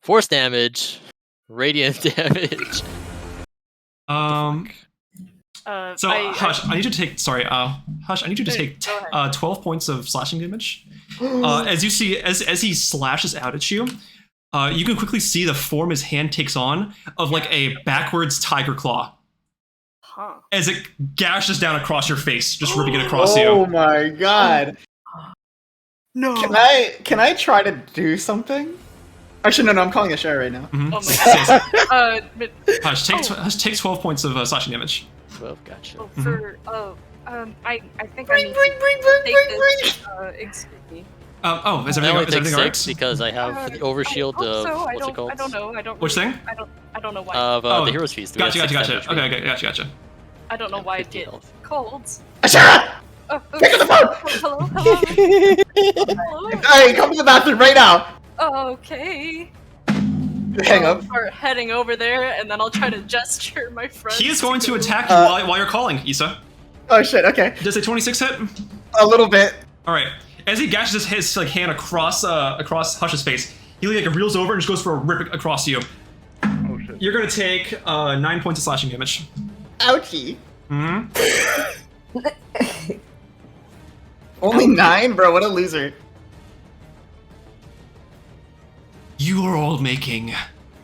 Force damage, radiant damage. So Hush, I need you to take. Sorry, Hush, I need you to Hey, take go ahead. 12 points of slashing damage. As you see, as he slashes out at you, you can quickly see the form his hand takes on of like a backwards tiger claw Huh. as it gashes down across your face, just ripping it across Oh you. my god. No. Can I try to do something? Actually, no, I'm calling a share right now. Mhm. Oh my god. But Hush, take 12 points of slashing damage. 12, gotcha. oh, for I think I Ring, need ring, to ring, ring, take ring, ring. this. Excuse me. Is I only everything, is take everything 6 alright? because I have the overshield of what's it called? I don't know. I don't. Which really- thing? I don't know why. Of Oh, the hero's feast. We Gotcha, have gotcha, 6 gotcha. damage, Okay, gotcha. I don't know why I 50 get health. colds. Asherah! Oh, Pick up the phone! Hello, hello, hello. Alright, come to the bathroom right now! Okay. Hang up. I'll start heading over there, and then I'll try to gesture my friend. He is going to go. attack you while you're calling, Isa. Oh shit, okay. Does a 26 hit? A little bit. Alright. As he gashes his like hand across Hush's face, he like reels over and just goes for a rip across you. Oh shit. You're gonna take 9 points of slashing damage. Ouchie. Mm-hmm. Only 9? Bro, what a loser. You are all making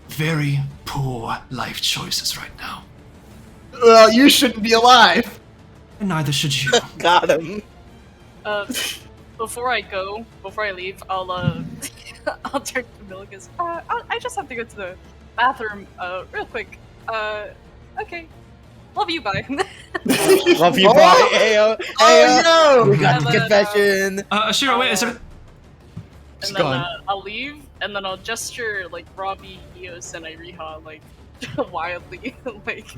very poor life choices right now. Well, you shouldn't be alive. And neither should you. Got him. Before I leave, I'll I'll turn to Miligus. I just have to go to the bathroom, real quick. Okay. Love you, bye. Love you, Oh! bye. Ayo. Ayo. Oh We no! got the And then, confession. Asherah, wait, is there... And then gone. I'll leave, and then I'll gesture like Ravi, Eos, and Iriha like wildly, like.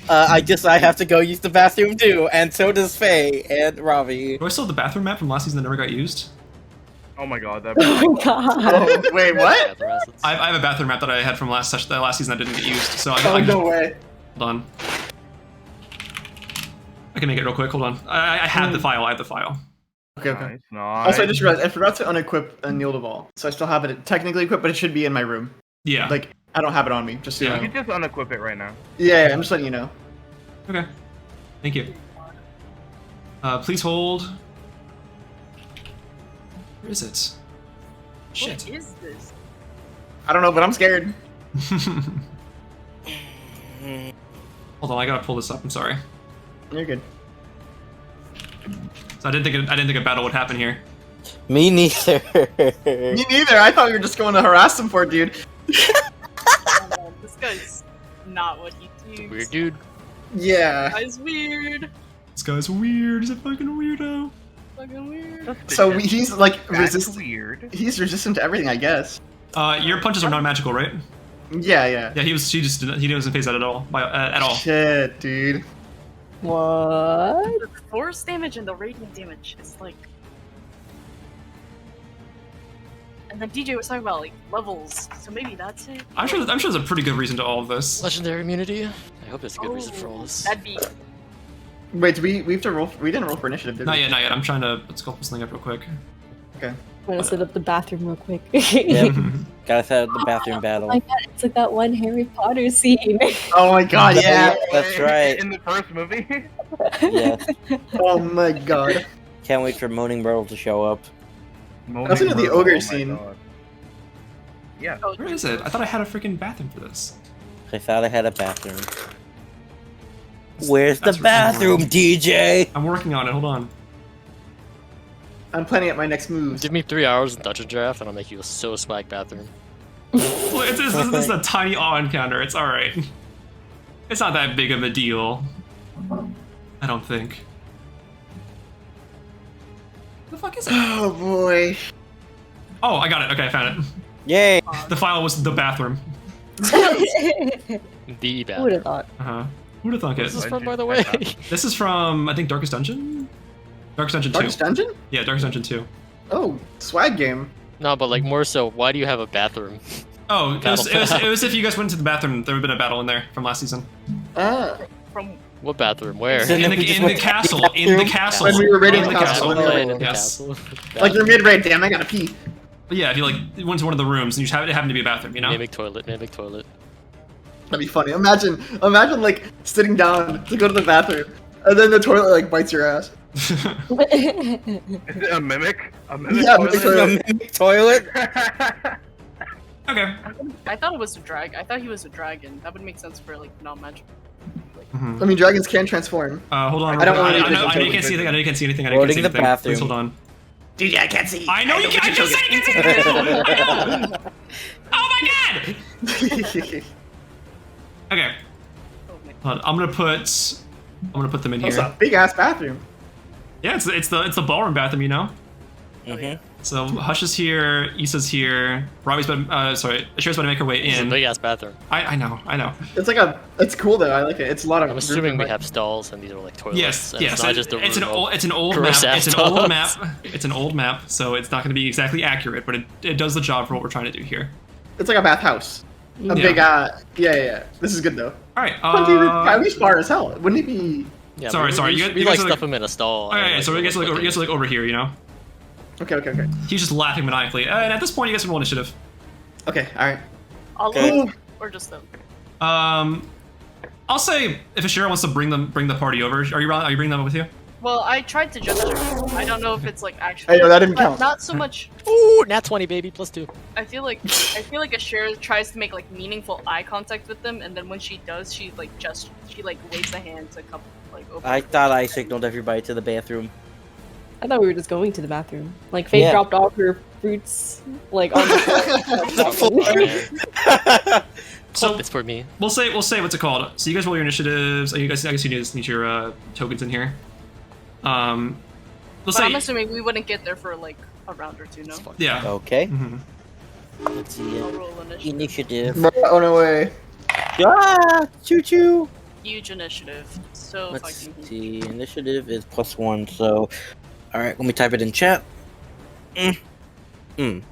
I have to go use the bathroom too, and so does Faye and Ravi. Do I still have the bathroom map from last season that never got used? Oh my god, that. Oh my god. Oh, wait, what? Yeah, the assets. I have a bathroom map that I had from last season that didn't get used, so Oh, no way. Hold on. I can make it real quick, hold on. I had the file, Okay, okay. Nice, nice. Also, I just realized I forgot to unequip a Nildeval, so I still have it technically equipped, but it should be in my room. Yeah. Like, I don't have it on me, just so Yeah. you You know. can just unequip it right now. Yeah, I'm just letting you know. Okay. Thank you. Please hold. Where is it? Shit. What is this? I don't know, but I'm scared. Hold on, I gotta pull this up. I'm sorry. You're good. So I didn't think a battle would happen here. Me neither. Me neither. I thought we were just going to harass him for it, dude. Oh, man, this guy's not what he thinks. Weird dude. Yeah. This guy's weird. This guy's weird. He's a fucking weirdo. Fucking weird. So he's like That's resistant. weird. He's resistant to everything, I guess. Your punches are non-magical, right? Yeah. Yeah, he doesn't phase that at all. At all. Shit, dude. What? The force damage and the radiant damage is like. And then DJ was talking about like levels, so maybe that's it. I'm sure there's a pretty good reason to all of this. Legendary immunity. I hope there's a good reason for all this. That'd be. Wait, we have to roll? We didn't roll for initiative, did we? Not yet. I'm trying to sculpt this thing up real quick. Okay. I'm gonna set up the bathroom real quick. Yep. Gotta set up the bathroom battle. Oh my god, it's like that one Harry Potter scene. Oh my god, yeah. That's right. In the first movie. Yes. Oh my god. Can't wait for Moaning Myrtle to show up. was thinking of the ogre scene. Yeah. Oh, Where is it? I thought I had a freaking bathroom for this. I thought I had a bathroom. Where's the That's where I'm bathroom, DJ? I'm working on it. Hold on. I'm planning out my next moves. Give me 3 hours in Dungeon Draft, and I'll make you a so swag bathroom. Well, this is a tiny awe encounter. It's all right. It's not that big of a deal. I don't think. The fuck is it? Oh boy. Oh, I got it. Okay, I found it. Yay! The file was the bathroom. The Who would bathroom. have thought? Who'd have thunk it? This is from, by the way. This is from, I think, Darkest Dungeon? Darkest Dungeon 2. Darkest Dungeon? Yeah, Darkest Dungeon 2. Oh, swag game. No, but like more so, why do you have a bathroom? Oh, it was if you guys went to the bathroom, there would have been a battle in there from last season. Ah. from What bathroom? Where? So In then the, we just in the went to castle. the In the bathroom? castle. When we were raiding In the castle. Oh, playing in the Yes. castle. Like you're mid-raid, damn, I gotta pee. But yeah, if you like went to one of the rooms and you just it happened to be a bathroom, you know? Mimic toilet. Mimic toilet. That'd be funny. Imagine like sitting down to go to the bathroom, and then the toilet like bites your ass. Is it a mimic? A mimic Yeah, toilet? mimic Toilet? Okay. I thought it was a drag. I thought he was a dragon. That would make sense for like non-magic. I mean, dragons can transform. Hold on. I don't want I to know do you can't see anything. I know you can't see anything. I know you Loading can't see the anything. bathroom. Please hold on. DJ, I can't see. I know you can't. I just said you can't see anything. Oh my god. Okay. Oh my Hold on. I'm gonna put them in That's here. a big ass bathroom. Yeah, it's the ballroom bathroom, you know. Mm-hmm. So Hush is here, Isa's here, Ravi's been Asherah's about to make her way It's a in. big ass bathroom. I know. It's cool though. I like it. It's a lot of. I'm assuming we have stalls and these are like toilets. Yes, and yes. It's not just a it's an room old, of it's an old map. gross-ass It's an old toilets. map. It's an old map, so it's not going to be exactly accurate, but it does the job for what we're trying to do here. It's like a bathhouse. A big yeah. This is good though. All right. At least far as hell. Wouldn't it be? Yeah, Sorry. We You like guys are stuff them in a stall. Okay, and, so you guys like, are like over here, you know. Okay. He's just laughing maniacally, and at this point, you guys can roll initiative. Okay. All right. All Okay. of them, or just them? I'll say if Asherah wants to bring the party over, are you bringing them up with you? Well, I tried to gesture. I don't know if it's like actually. I know that didn't but count. Not so much. Ooh, nat 20, baby, +2. I feel like Asherah tries to make like meaningful eye contact with them, and then when she does, she waves a hand to come like over. I thought I signaled everybody to the bathroom. I thought we were just going to the bathroom. Like Faye Yeah. dropped off her fruits like on the floor. So It's for me. we'll say what's it called. So you guys roll your initiatives. I guess you just need your tokens in here. We'll But say I'm assuming we wouldn't get there for like a round or two. No. yeah. Okay. Mhm. Let's see I'll it. roll initiative. Initiative. Bro, on our way. Ah! Choo choo! Huge initiative. So Let's fucking. see. Initiative is +1, so. Alright, let me type it in chat. Mm-mm.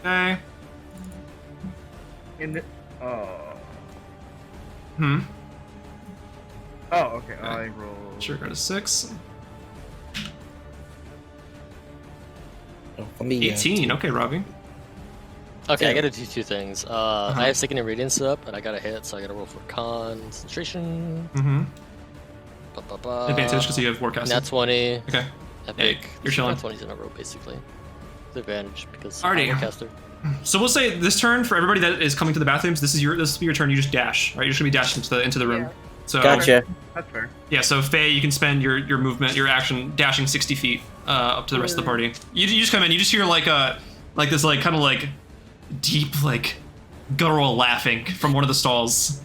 Okay. In the, Hmm. Oh, okay. I roll. Sure, got a 6. Oh, let me, 18. Okay, Ravi. Okay, Yeah. I gotta do two things. I have Sickening Radiance up, and I got a hit, so I gotta roll for Concentration. Mm-hmm. Ba-ba-ba. Advantage because you have Warcast. Nat 20. Okay. Epic. Yeah, you're chilling. Nat 20s in a row, basically. It's advantage because Alrighty. I'm a caster. So we'll say this turn for everybody that is coming to the bathrooms. This will be your turn. You just dash. Right, you're just gonna be dashing into the room. Yeah. So Gotcha. That's fair. yeah. So Faye, you can spend your movement, your action, dashing 60 feet up to the rest of the party. You just come in. You just hear like this like kind of like deep like guttural laughing from one of the stalls.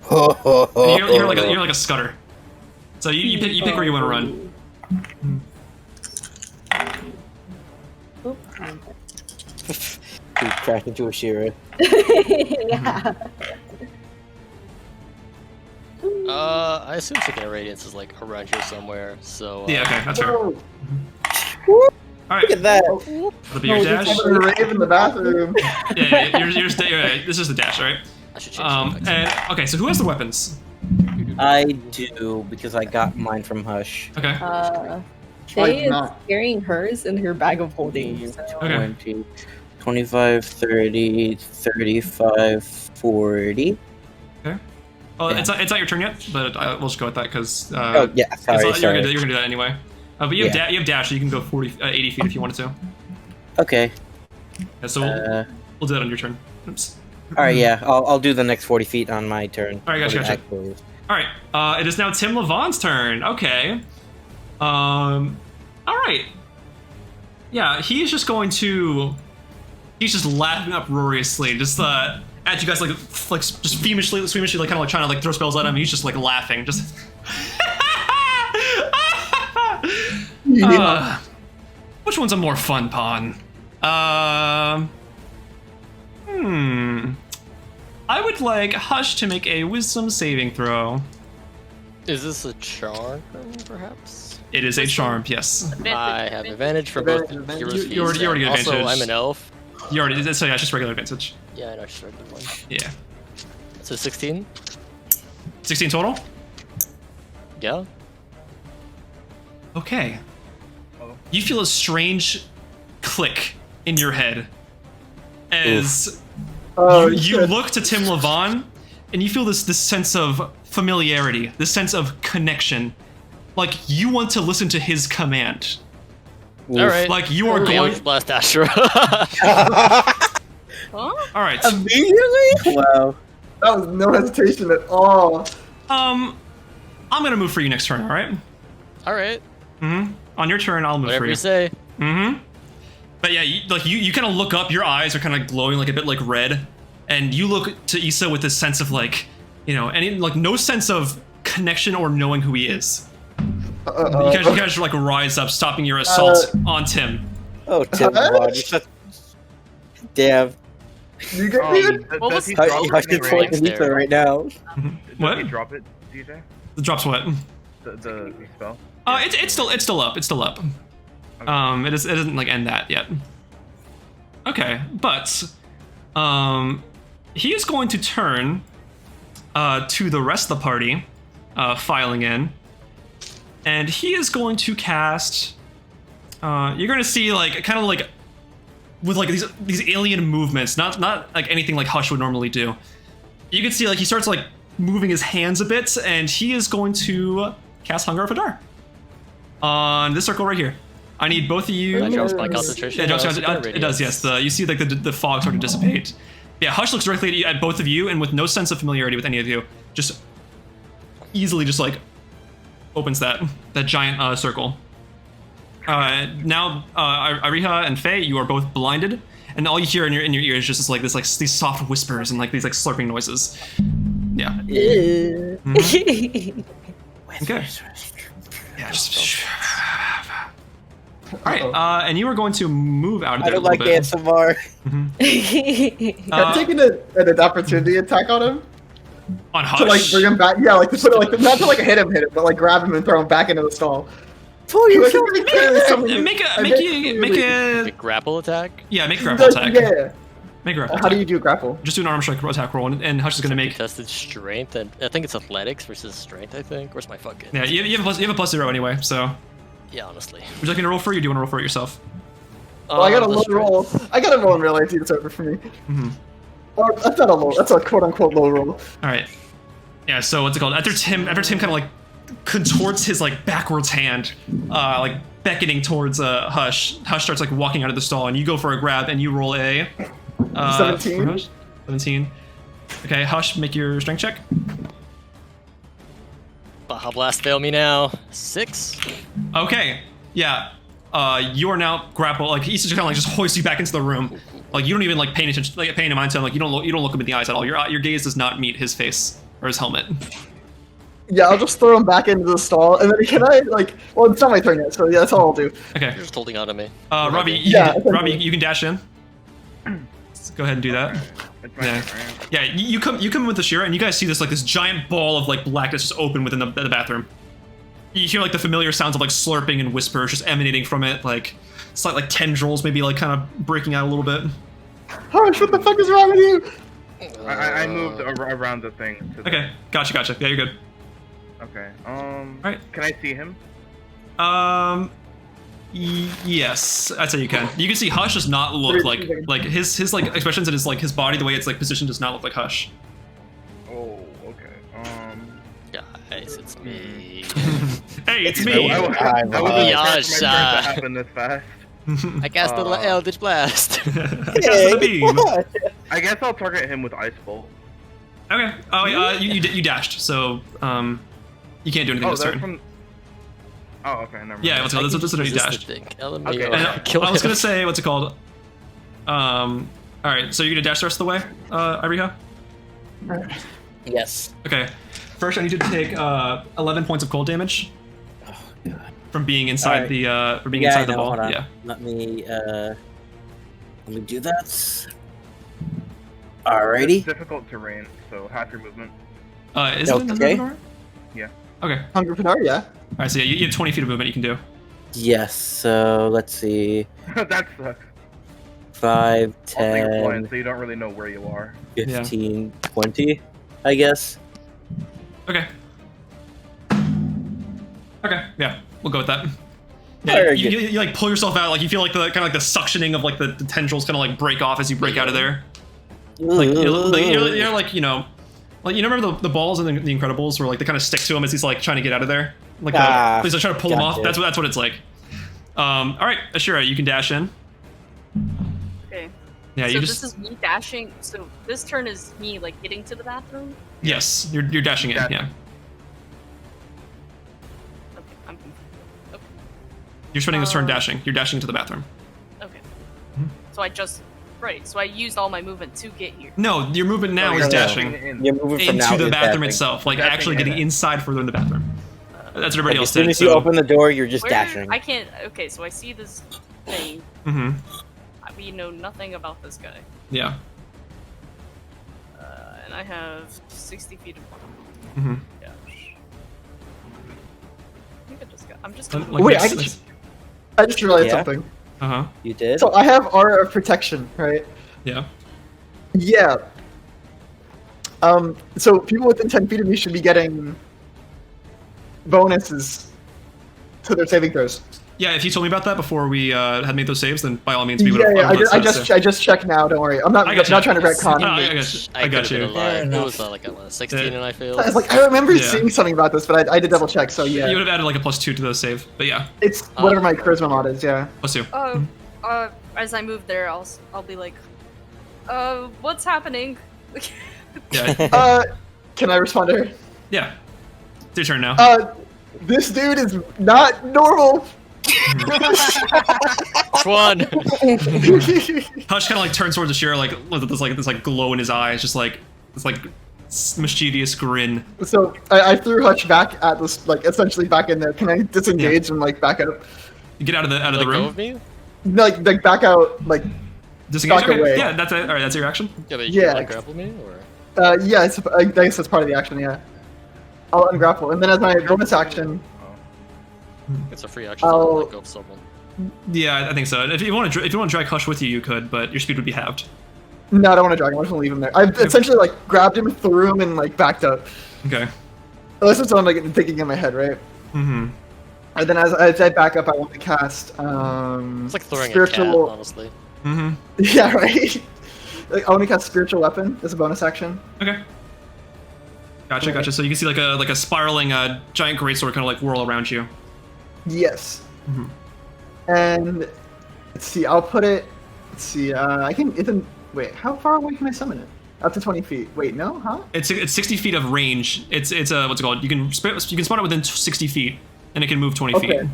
And you're like a scudder. So you pick where you want to run. Oop. We crashed into Asherah. Yeah. I assume Second Radiance is like around here somewhere. So Yeah, okay, that's fair. Whoa. Alright, Look at that. that'll be your dash. I'm gonna rave in the bathroom. Yeah, this is the dash, right? I should change it. And okay, so who has the weapons? I do, because I got mine from Hush. Okay. Faye is not. carrying hers in her bag of holding. So. Okay. 20, 25, 30, 35, 40. Oh, Yeah. it's not your turn yet, but we'll just go with that because Oh, yeah, sorry, you're sorry. gonna do that anyway. But you have Yeah. you have dash, so you can go 80 feet if you wanted to. Okay. Yeah, so we'll do that on your turn. Oops. Alright, yeah, I'll do the next 40 feet on my turn. Alright, gotcha, What it gotcha. actually is. All right. It is now Tim Levon's turn. Okay. All right. Yeah, he's just going to. He's just laughing uproariously, just at you guys, like just squeamishly, like kind of like trying to like throw spells at him. He's just like laughing, just. Which one's a more fun pawn? I would like Hush to make a wisdom saving throw. Is this a charm, perhaps? It is a charm, yes. I have advantage for both heroes. You already get Also, advantage. I'm an elf. You already did, so yeah, it's just regular advantage. Yeah, I know, just regular one. Yeah. So 16? 16 total? Yeah. Okay. You feel a strange click in your head as Oh, you shit. look to Tim Levon and you feel this sense of familiarity, this sense of connection. Like you want to listen to his command. All right. Like you are going. Eldritch Blast Asherah. All right. Immediately? Wow. That was no hesitation at all. I'm gonna move for you next turn. All right. All right. On your turn, I'll move Whatever for you say. But yeah, you kind of look up. Your eyes are kind of glowing, like a bit like red, and you look to Isa with this sense of like, any like no sense of connection or knowing who he is. You guys like rise up, stopping your assault on Tim. Oh, Tim, What? Levon, you're such... Damn. You get me? Does he How drop I it should any point range? to Lisa right now. Does What? he drop it, DJ? The drops what? The spell? It's still up. It's still up. It doesn't like end that yet. Okay, but he is going to turn to the rest of the party, filing in, and he is going to cast. You're going to see like kind of like with like these alien movements, not like anything like Hush would normally do. You can see like he starts like moving his hands a bit, and he is going to cast Hunger of Hadar on this circle right here. I need both of you. That drops my concentration. It drops- Second it does, yes. You see like the fog start to dissipate. Yeah, Hush looks directly at both of you, and with no sense of familiarity with any of you, just easily just like opens that giant circle. Now, Ariha and Faye, you are both blinded, and all you hear in your ears is just these soft whispers and like these like slurping noises. Yeah. Okay. Yeah. Just... All right. And you are going to move out of I there a don't little like bit. ASMR. I'm taking an opportunity attack on him On to Hush. like bring him back. Yeah, like to put it like not to like hit him, but like grab him and throw him back into the stall. Pull Like, yourself. it's clearly something- Make I a The grapple attack? yeah, make a grapple attack. Yeah. Make a grapple How do attack. you do grapple? Just do an arm strike attack roll, and Hush is gonna make. Tested strength, and I think it's athletics versus strength, I think. Where's my fucking... Yeah, you have a plus 0 anyway. So, would Yeah, honestly. you like me to roll for you? Or do you want to roll for it yourself? Well, I got a the low strength. roll. I got a roll in real life. It's over for me. Oh, that's not a low. That's a quote unquote low roll. All right. Yeah. So what's it called? After Tim kind of like contorts his like backwards hand, like beckoning towards Hush. Hush starts like walking out of the stall, and you go for a grab, and you roll a 17? for Hush? 17. Okay, Hush, make your strength check. Baja Blast fail me now. 6. Okay. Yeah. You are now grappled. Like he's just kind of like just hoists you back into the room. Like you don't even like pay attention, like paying mind to him. Like you don't look him in the eyes at all. Your gaze does not meet his face or his helmet. Yeah, I'll just throw him back into the stall, and then can I like? Well, it's not my turn yet, so yeah, that's all I'll do. Okay. You're just holding on to me. Robbie, Yeah, Robbie, you can dash in. Let's go ahead and do that. It's my Yeah. turn. Yeah, you come with Asherah, and you guys see this giant ball of like blackness just open within the bathroom. You hear like the familiar sounds of like slurping and whispers just emanating from it, like it's like tendrils maybe like kind of breaking out a little bit. Harsh, what the fuck is wrong with you? I moved around the thing. To the- Okay, gotcha. Yeah, you're good. Okay. Right. Can I see him? Yes, I'd say you can. You can see Hush does not look like his like expressions and his body, the way it's like positioned, does not look like Hush. Oh, okay. Guys, it's me. Hey, it's me. I wasn't Yasha. expecting my turn to happen this fast. I cast the Eldritch Blast. I guess with a beam. I guess I'll target him with Ice Bolt. Okay. Oh, you dashed, so you can't do anything this turn. From... Oh, okay, never mind. Yeah, that's what you dashed. Okay. And I was gonna say, what's it called? All right, so you're gonna dash the rest of the way, Iriha? Yes. Okay. First, I need you to take 11 points of cold damage from being inside the inside the ball. Hold on. Yeah. Let me do that. Alrighty. It's difficult terrain, so half your movement. Is it in the Okay. Menkerah? Yeah. Okay. Hungry Pinar, yeah. All right, so yeah, you have 20 feet of movement you can do. Yes. So let's see. That sucks. 5, I'll take 10, one, so you don't really know where you are. 15, 20, I guess. Okay. Okay. Yeah, we'll go with that. Yeah, Very you, good. you like pull yourself out, like you feel like the kind of like the suctioning of like the tendrils kind of like break off as you break out of there. Like you're like, you know, like you remember the balls in the Incredibles where like they kind of stick to him as he's like trying to get out of there, like he's like trying to pull him off. gotcha. That's what it's like. All right, Asherah, you can dash in. Okay. Yeah, So you this just is me dashing. So this turn is me like getting to the bathroom. yes, you're dashing in. Yeah, Okay, I'm confused. Okay. you're spending this turn dashing. You're dashing into the bathroom. Okay. So I just right. So I used all my movement to get here. No, your movement now Oh, is you're dashing You're moving from now into the is bathroom dashing. itself, like Dashing actually in getting it. inside further in the bathroom. That's what everybody Like, else as soon did. as you open the door, you're just Where- dashing. I can't. Okay, so I see this thing. Mm-hmm. We know nothing about this guy. Yeah. And I have 60 feet of Mm-hmm. dash. I think I just got. I'm just. Like, Gonna Wait, next- I just realized Yeah? something. Uh-huh. You did? So I have Aura of Protection, right? Yeah. Yeah. So people within 10 feet of me should be getting bonuses to their saving throws. Yeah, if you told me about that before we had made those saves, then by all means we would Yeah, have. yeah. I just checked now. Don't worry. I'm not I got not you. trying to retcon. I got you. It was like a 16 Yeah. and I failed. I was like, I remember Yeah. seeing something about this, but I did double check. So yeah, You would have added like a +2 to the save, but yeah, it's whatever my charisma mod is. Yeah. +2. As I move there, I'll be like, what's happening? Yeah. Can I respond to her? Yeah. It's your turn now. This dude is not normal. Which one? Hush kind of like turns towards Asherah, like with this glow in his eyes, just like this like mischievous grin. So I threw Hutch back at this, like essentially back in there. Can I disengage and like back up? You get out of the Let go room. of me? No, like back out, like Disengage. back Okay. away. Yeah, that's it. All right, that's your action. Yeah, but you Yeah. can like grapple me or yeah. I guess that's part of the action. Yeah. I'll ungrapple, and then as my bonus action, it's a free action I'll- to let go of someone. Yeah, I think so. If you want to drag Hush with you, you could, but your speed would be halved. no, I don't want to drag him. I'm just gonna leave him there. I essentially like grabbed him, threw him, and like backed up. Okay. This is what I'm like thinking in my head, right? Mm-hmm. And then as I back up, I want to cast It's like throwing a spiritual. cat, honestly. Mm-hmm. Yeah, right. Like I want to cast spiritual weapon as a bonus action. Okay. Gotcha. So you can see like a spiraling giant greatsword kind of like whirl around you. Yes. Mhm. And let's see. I'll put it. Let's see. I can. Wait. How far away can I summon it? Up to 20 feet. Wait. No. Huh? It's 60 feet of range. It's what's it called? You can spawn it within 60 feet, and it can move 20 feet. Okay.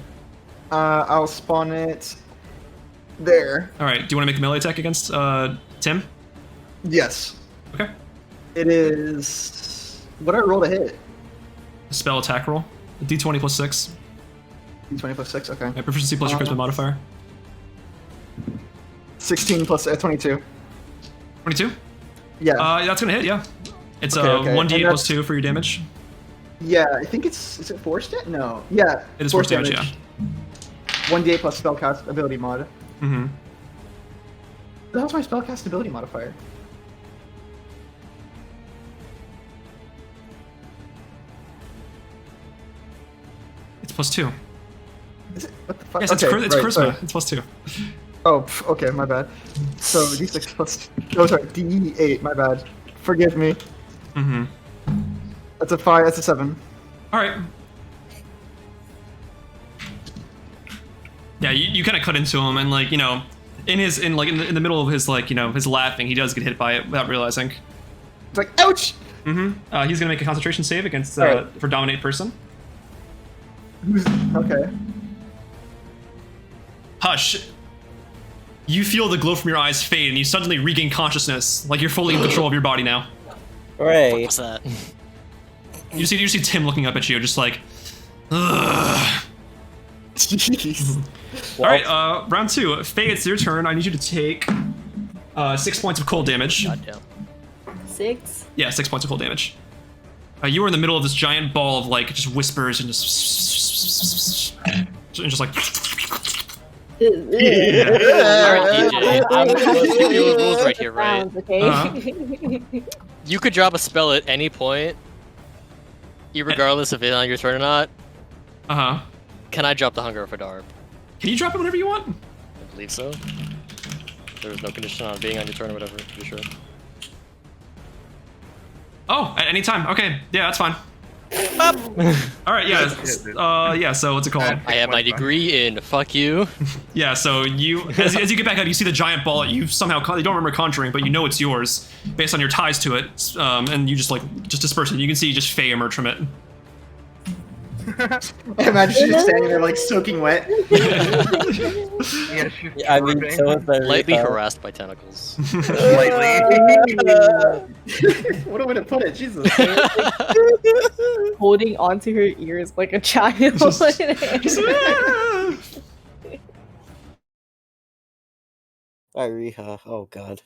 I'll spawn it there. All right. Do you want to make a melee attack against Tim? Yes. Okay. It is. What did I roll to hit? Spell attack roll. D20 plus 6. D20 plus 6, okay. Yeah, proficiency plus your charisma modifier. 16 plus 22. 22? Yeah. That's gonna hit, yeah. It's Okay. 1d8 And plus 2 for your damage. Yeah, I think is it force damage? No. Yeah. It is force damage, yeah. 1d8 plus spellcast ability mod. Mm-hmm. The hell's my spellcast ability modifier? It's plus 2. Is it? What the fuck? Yes, it's, okay, it's right, charisma. sorry. It's plus 2. Oh, okay, my bad. So d6 plus. Oh, sorry, d8. My bad. Forgive me. Mm-hmm. That's a 5. That's a 7. All right. Yeah, you kind of cut into him, and like, you know, in the middle of his, like, you know, his laughing, he does get hit by it without realizing. It's like, ouch. Mm-hmm. He's gonna make a concentration save against Alright. for dominate person. Okay. Hush. You feel the glow from your eyes fade, and you suddenly regain consciousness, like you're fully in control of your body now. Hooray. What's that? You see Tim looking up at you, just like, ugh. Jeez. All right, round 2. Faye, it's your turn. I need you to take 6 points of cold damage. Goddamn. 6. Yeah, 6 points of cold damage. You were in the middle of this giant ball of like just whispers and just like. Alright, DJ. I'm supposed to do the rules right here, right? Sounds okay. You could drop a spell at any point, regardless if it's on your turn or not. Uh-huh. Can I drop the Hunger of Adarb? Can you drop it whenever you want? I believe so. There's no condition on being on your turn or whatever, to be sure. Oh, at any time. Okay, yeah, that's fine. All right, yeah, yeah. So what's it called? I have my degree in fuck you. Yeah, so you, as you get back up, you see the giant ball that you somehow you don't remember conjuring, but you know it's yours based on your ties to it, and you just disperse it. You can see just Faye emerge from it. Imagine she's just standing there like soaking wet. Yeah, she's I mean, so is the Lightly Rico. harassed by tentacles. Lightly. What a way to put it, Jesus. Holding onto her ears like a child. Iriha. Oh god.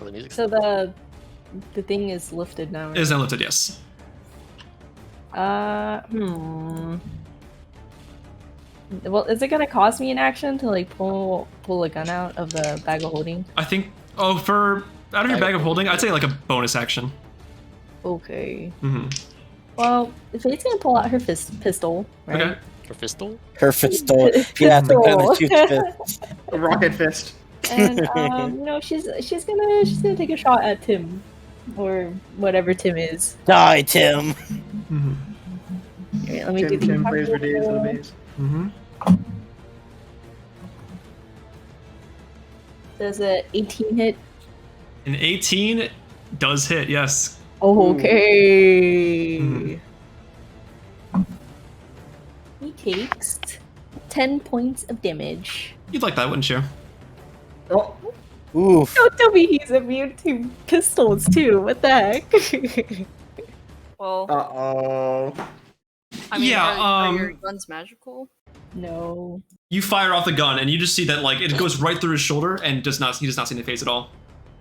The music. So the thing is lifted now. It is now lifted, yes. Well, is it gonna cost me an action to like pull a gun out of the bag of holding? I think. Oh, for out of your bag of holding, I'd say like a bonus action. Okay. Mm-hmm. Well, Faye's gonna pull out her pistol, right? Okay. For fistal? Her fistol. Yeah, the gun that shoots fists. A rocket fist. And no, she's gonna take a shot at Tim, or whatever Tim is. Die, Tim. Mm-hmm. Alright, let me do the Tim attack plays for days roll. and days. Mm-hmm. Does a 18 hit? An 18 does hit, yes. Okay. Mhm. He takes 10 points of damage. You'd like that, wouldn't you? Oh, Oof. Don't tell me he's immune to pistols too. What the heck? Well, uh-oh. I mean, Yeah, are your guns magical? No. You fire off the gun, and you just see that like it goes right through his shoulder, and he does not see the face at all.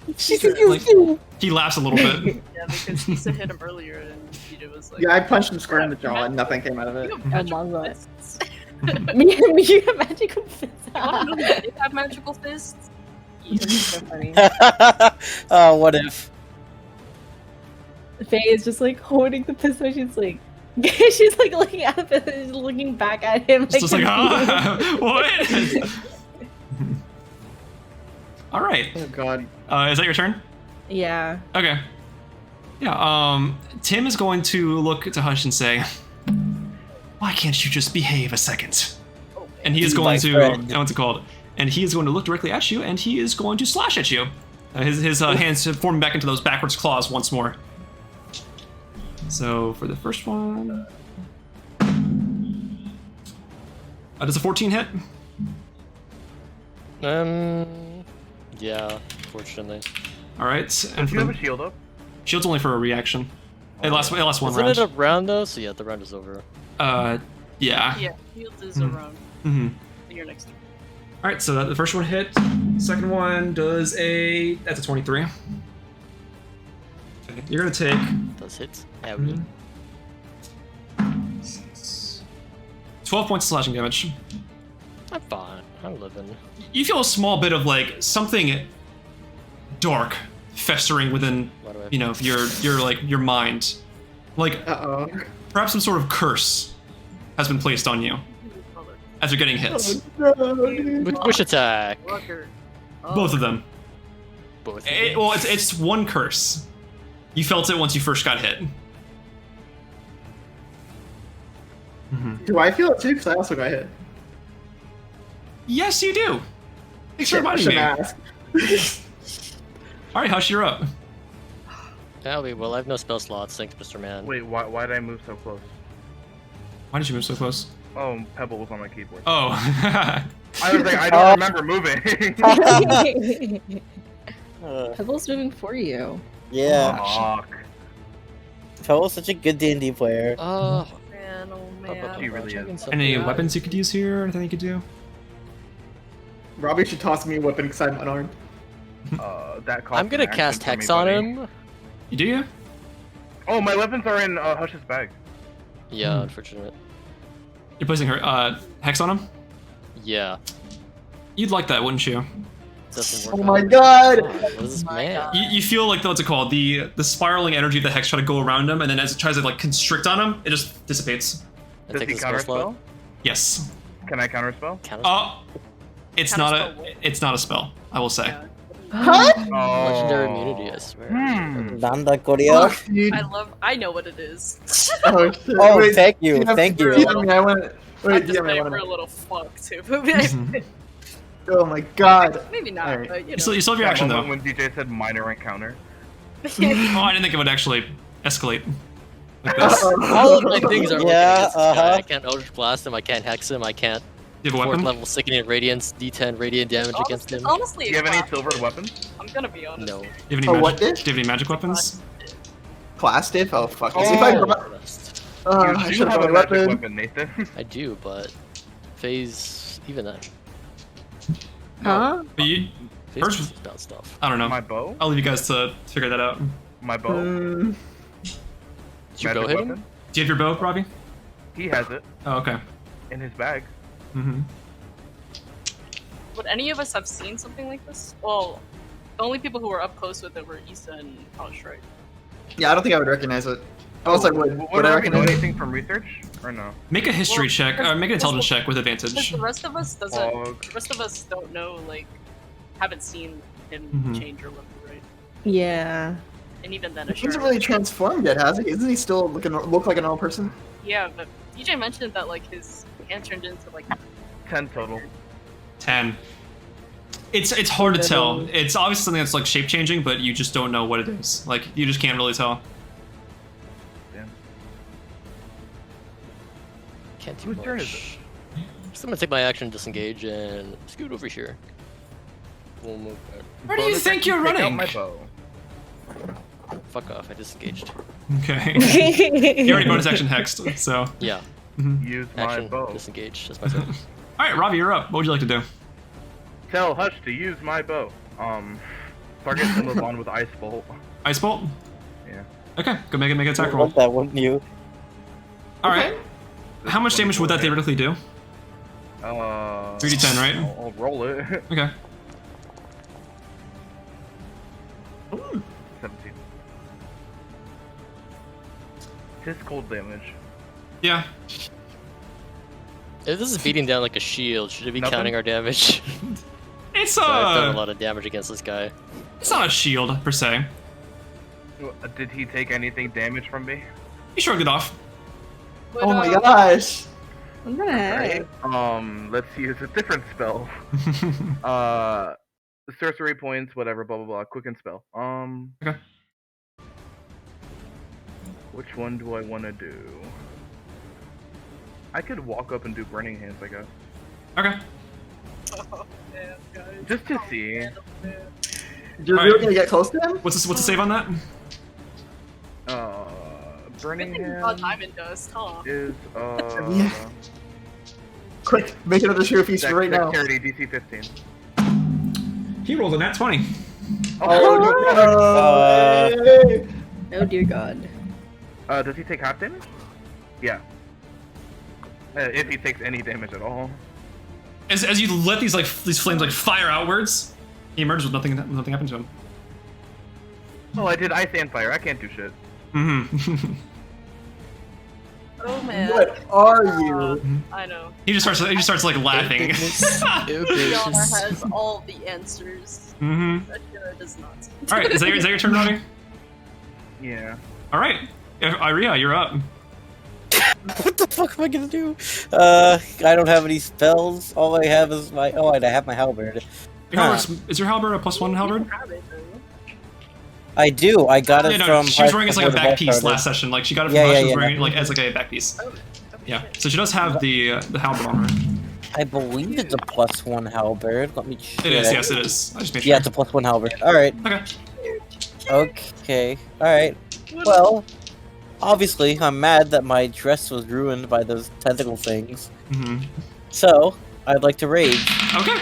Like, he laughs a little bit. Yeah, because Isa hit him earlier, and Deejon was like, Yeah, I punched him square in the jaw and nothing came out of it. "You have magical Among Us. fists." You have magical fists. You want to know who did have magical fists? That's so funny. Oh, what if? Faye is just like holding the pistol. She's like, she's like looking at it, and just looking back at him. It's just like, what? All right. Oh god. Is that your turn? Yeah. Okay. Yeah. Tim is going to look to Hush and say, "Why can't you just behave a second?" And he is going My to. friend. What's it called? And he is going to look directly at you, and he is going to slash at you. His hands form back into those backwards claws once more. So for the first one, does a 14 hit? Yeah, fortunately. All right, and Do for you have the a shield up? shield's only for a reaction. It lasts one Isn't round. it a round though? So yeah, the round is over. Yeah. Yeah, healed is around. Mm-hmm. Your next turn. All right, so the first one hit. Second one does that's a 23. Okay, you're gonna take Does hit. Yeah, Mhm. 12 points of slashing damage. I'm fine. I'm living. You feel a small bit of like something dark festering within, Why do I- you know, your mind, like Uh-oh. perhaps some sort of curse has been placed on you as you're getting hits. Which attack? Fucker. Both of them. Both. Well, it's one curse. You felt it once you first got hit. Do I feel it too? Because I also got hit. Yes, you do. Thanks for Shit, I reminding me. shouldn't ask. All right, Hush, you're up. Well, I have no spell slots. Thanks, Mr. Man. Wait, why did I move so close? Why did you move so close? Oh, Pebble was on my keyboard. Oh. I was like, I don't remember moving. Pebble's moving for you. Yeah, Fuck. Pebble's such a good D&D player. Man, oh But she man. really is. Any weapons you could use here? Anything you could do? Robbie should toss me a weapon because I'm unarmed. That costs I'm gonna an action cast for me, Hex on buddy. him. You do you? Oh, my weapons are in Hush's bag. Yeah, unfortunate. You're placing her hex on him? Yeah, You'd like that, wouldn't you? doesn't work. Oh my out. god! What is this man? You feel like what's it called? The spiraling energy of the hex try to go around him, and then as it tries to like constrict on him, it just dissipates. I Does take he the spell slot. counterspell? Yes. Can I counterspell? It's not a spell. I will say. Yeah. Oh. Legendary immunity, I swear. Nanda Korea. Fuck, dude. I know what it is. Oh, shit. Oh, Wait, thank you, DM, thank you. DM, I want to. Wait, I'm just DM, I saying want we're a to. little fucked too. Oh my god. Maybe not, Alright. but you You know. still have your That action though. moment when DJ said minor encounter. Oh, I didn't think it would actually escalate like this. All of my things are working Yeah, against this guy. uh-huh. I can't Eldritch Blast him, I can't Hex him, I can't Do you have a 4th weapon? level Sickening Radiance, D10 Radiant damage against him. Honestly, Do you have any it's not. silvered weapons? I'm gonna be honest. No. Do you have any Oh, magic? what Do dish? you have any magic weapons? Class diff? Oh, fuck. Oh. If I brought. You I do should have have a a magic weapon. weapon, Nathan. I do, but Phase even then. Huh? But you, Phase First- is about stuff. I don't know. My bow? I'll leave you guys to figure that out. My bow? Mm, Did you Magic go hit him? weapon? Do you have your bow, Robbie? He has it Oh, okay. in his bag. Mm-hmm. Would any of us have seen something like this? Well, the only people who were up close with it were Isa and Hush, right? yeah, I don't think I would recognize it. I was like, Would would I I know recognize it? anything from research? Or no? Make a history Well, check, or make an intelligence check with Because advantage. the rest of us doesn't. Fog. The rest of us don't know, like, haven't seen him Mhm. change or whatever, right? Yeah. And even then, He Asherah. hasn't really transformed yet, has he? Isn't he still look like a normal person? Yeah, but DJ mentioned that like his hand turned into like 10 total. 10. It's hard to tell. It's obviously something that's like shape changing, but you just don't know what it is. Like you just can't really tell. Damn. Can't do Whose much. turn is it? So I'm gonna take my action, disengage, and scoot over here. We'll move. Where do you Bonus think action, you're take out running? my bow. Fuck off! I disengaged. Okay. You already bonus action hexed, so. Yeah. Mhm. Use my Action. bow. Disengage. That's my turn. All right, Ravi, you're up. What would you like to do? Tell Hush to use my bow. Target and move on with Ice Bolt. Ice bolt. Yeah. Okay, go make an You attack would roll. want that, wouldn't you? All right. How much damage would that theoretically do? 3d10, right? I'll roll it. Okay. 17. Tis cold damage. Yeah. If this is beating down like a shield, should it be Nothing? counting our damage? It's I've done a lot of damage against this guy. it's not a shield per se. Did he take anything damage from me? You shrugged it off. But, Oh my gosh. I'm gonna Right. Let's use a different spell. Sorcery points, whatever, blah blah blah. Quicken spell. Okay. Which one do I want to do? I could walk up and do burning hands, I guess, Okay. Oh, man, guys. just to see. You're Alright. really gonna get close to him? What's the save on that? Burning Good thing Hand God Diamond does, huh? is Yeah. Quick, make another Shiro feast right now. Dexterity DC 15. He rolled a nat 20. Oh no! Hey. Oh dear God. Does he take half damage? Yeah. If he takes any damage at all. As you let these flames like fire outwards, he emerges with nothing happened to him. Oh, I did ice and fire. I can't do shit. Mm-hmm. Oh man. What are you? I know. he just starts like laughing. Gianna has all the answers. Mm-hmm. Asherah does not. All right, is that your turn, Ravi? Yeah. All right, Iria, you're up. What the fuck am I gonna do? I don't have any spells. All I have is my. Oh, and I have my halberd. Is your halberd a +1 halberd? I do. I got it from. She was wearing it as like a before the back ball piece started. last session. Like she got it from Yeah, last. yeah, She was yeah, wearing it no. like as like a back piece. Oh, Yeah. So she does have the halberd on her. I believe it's a +1 halberd. Let me check. It is. Yes, it is. I just made sure. Yeah, it's a +1 halberd. All right. Okay. Okay. All right. Well, obviously, I'm mad that my dress was ruined by those tentacle things. Mm-hmm. So, I'd like to rage. Okay.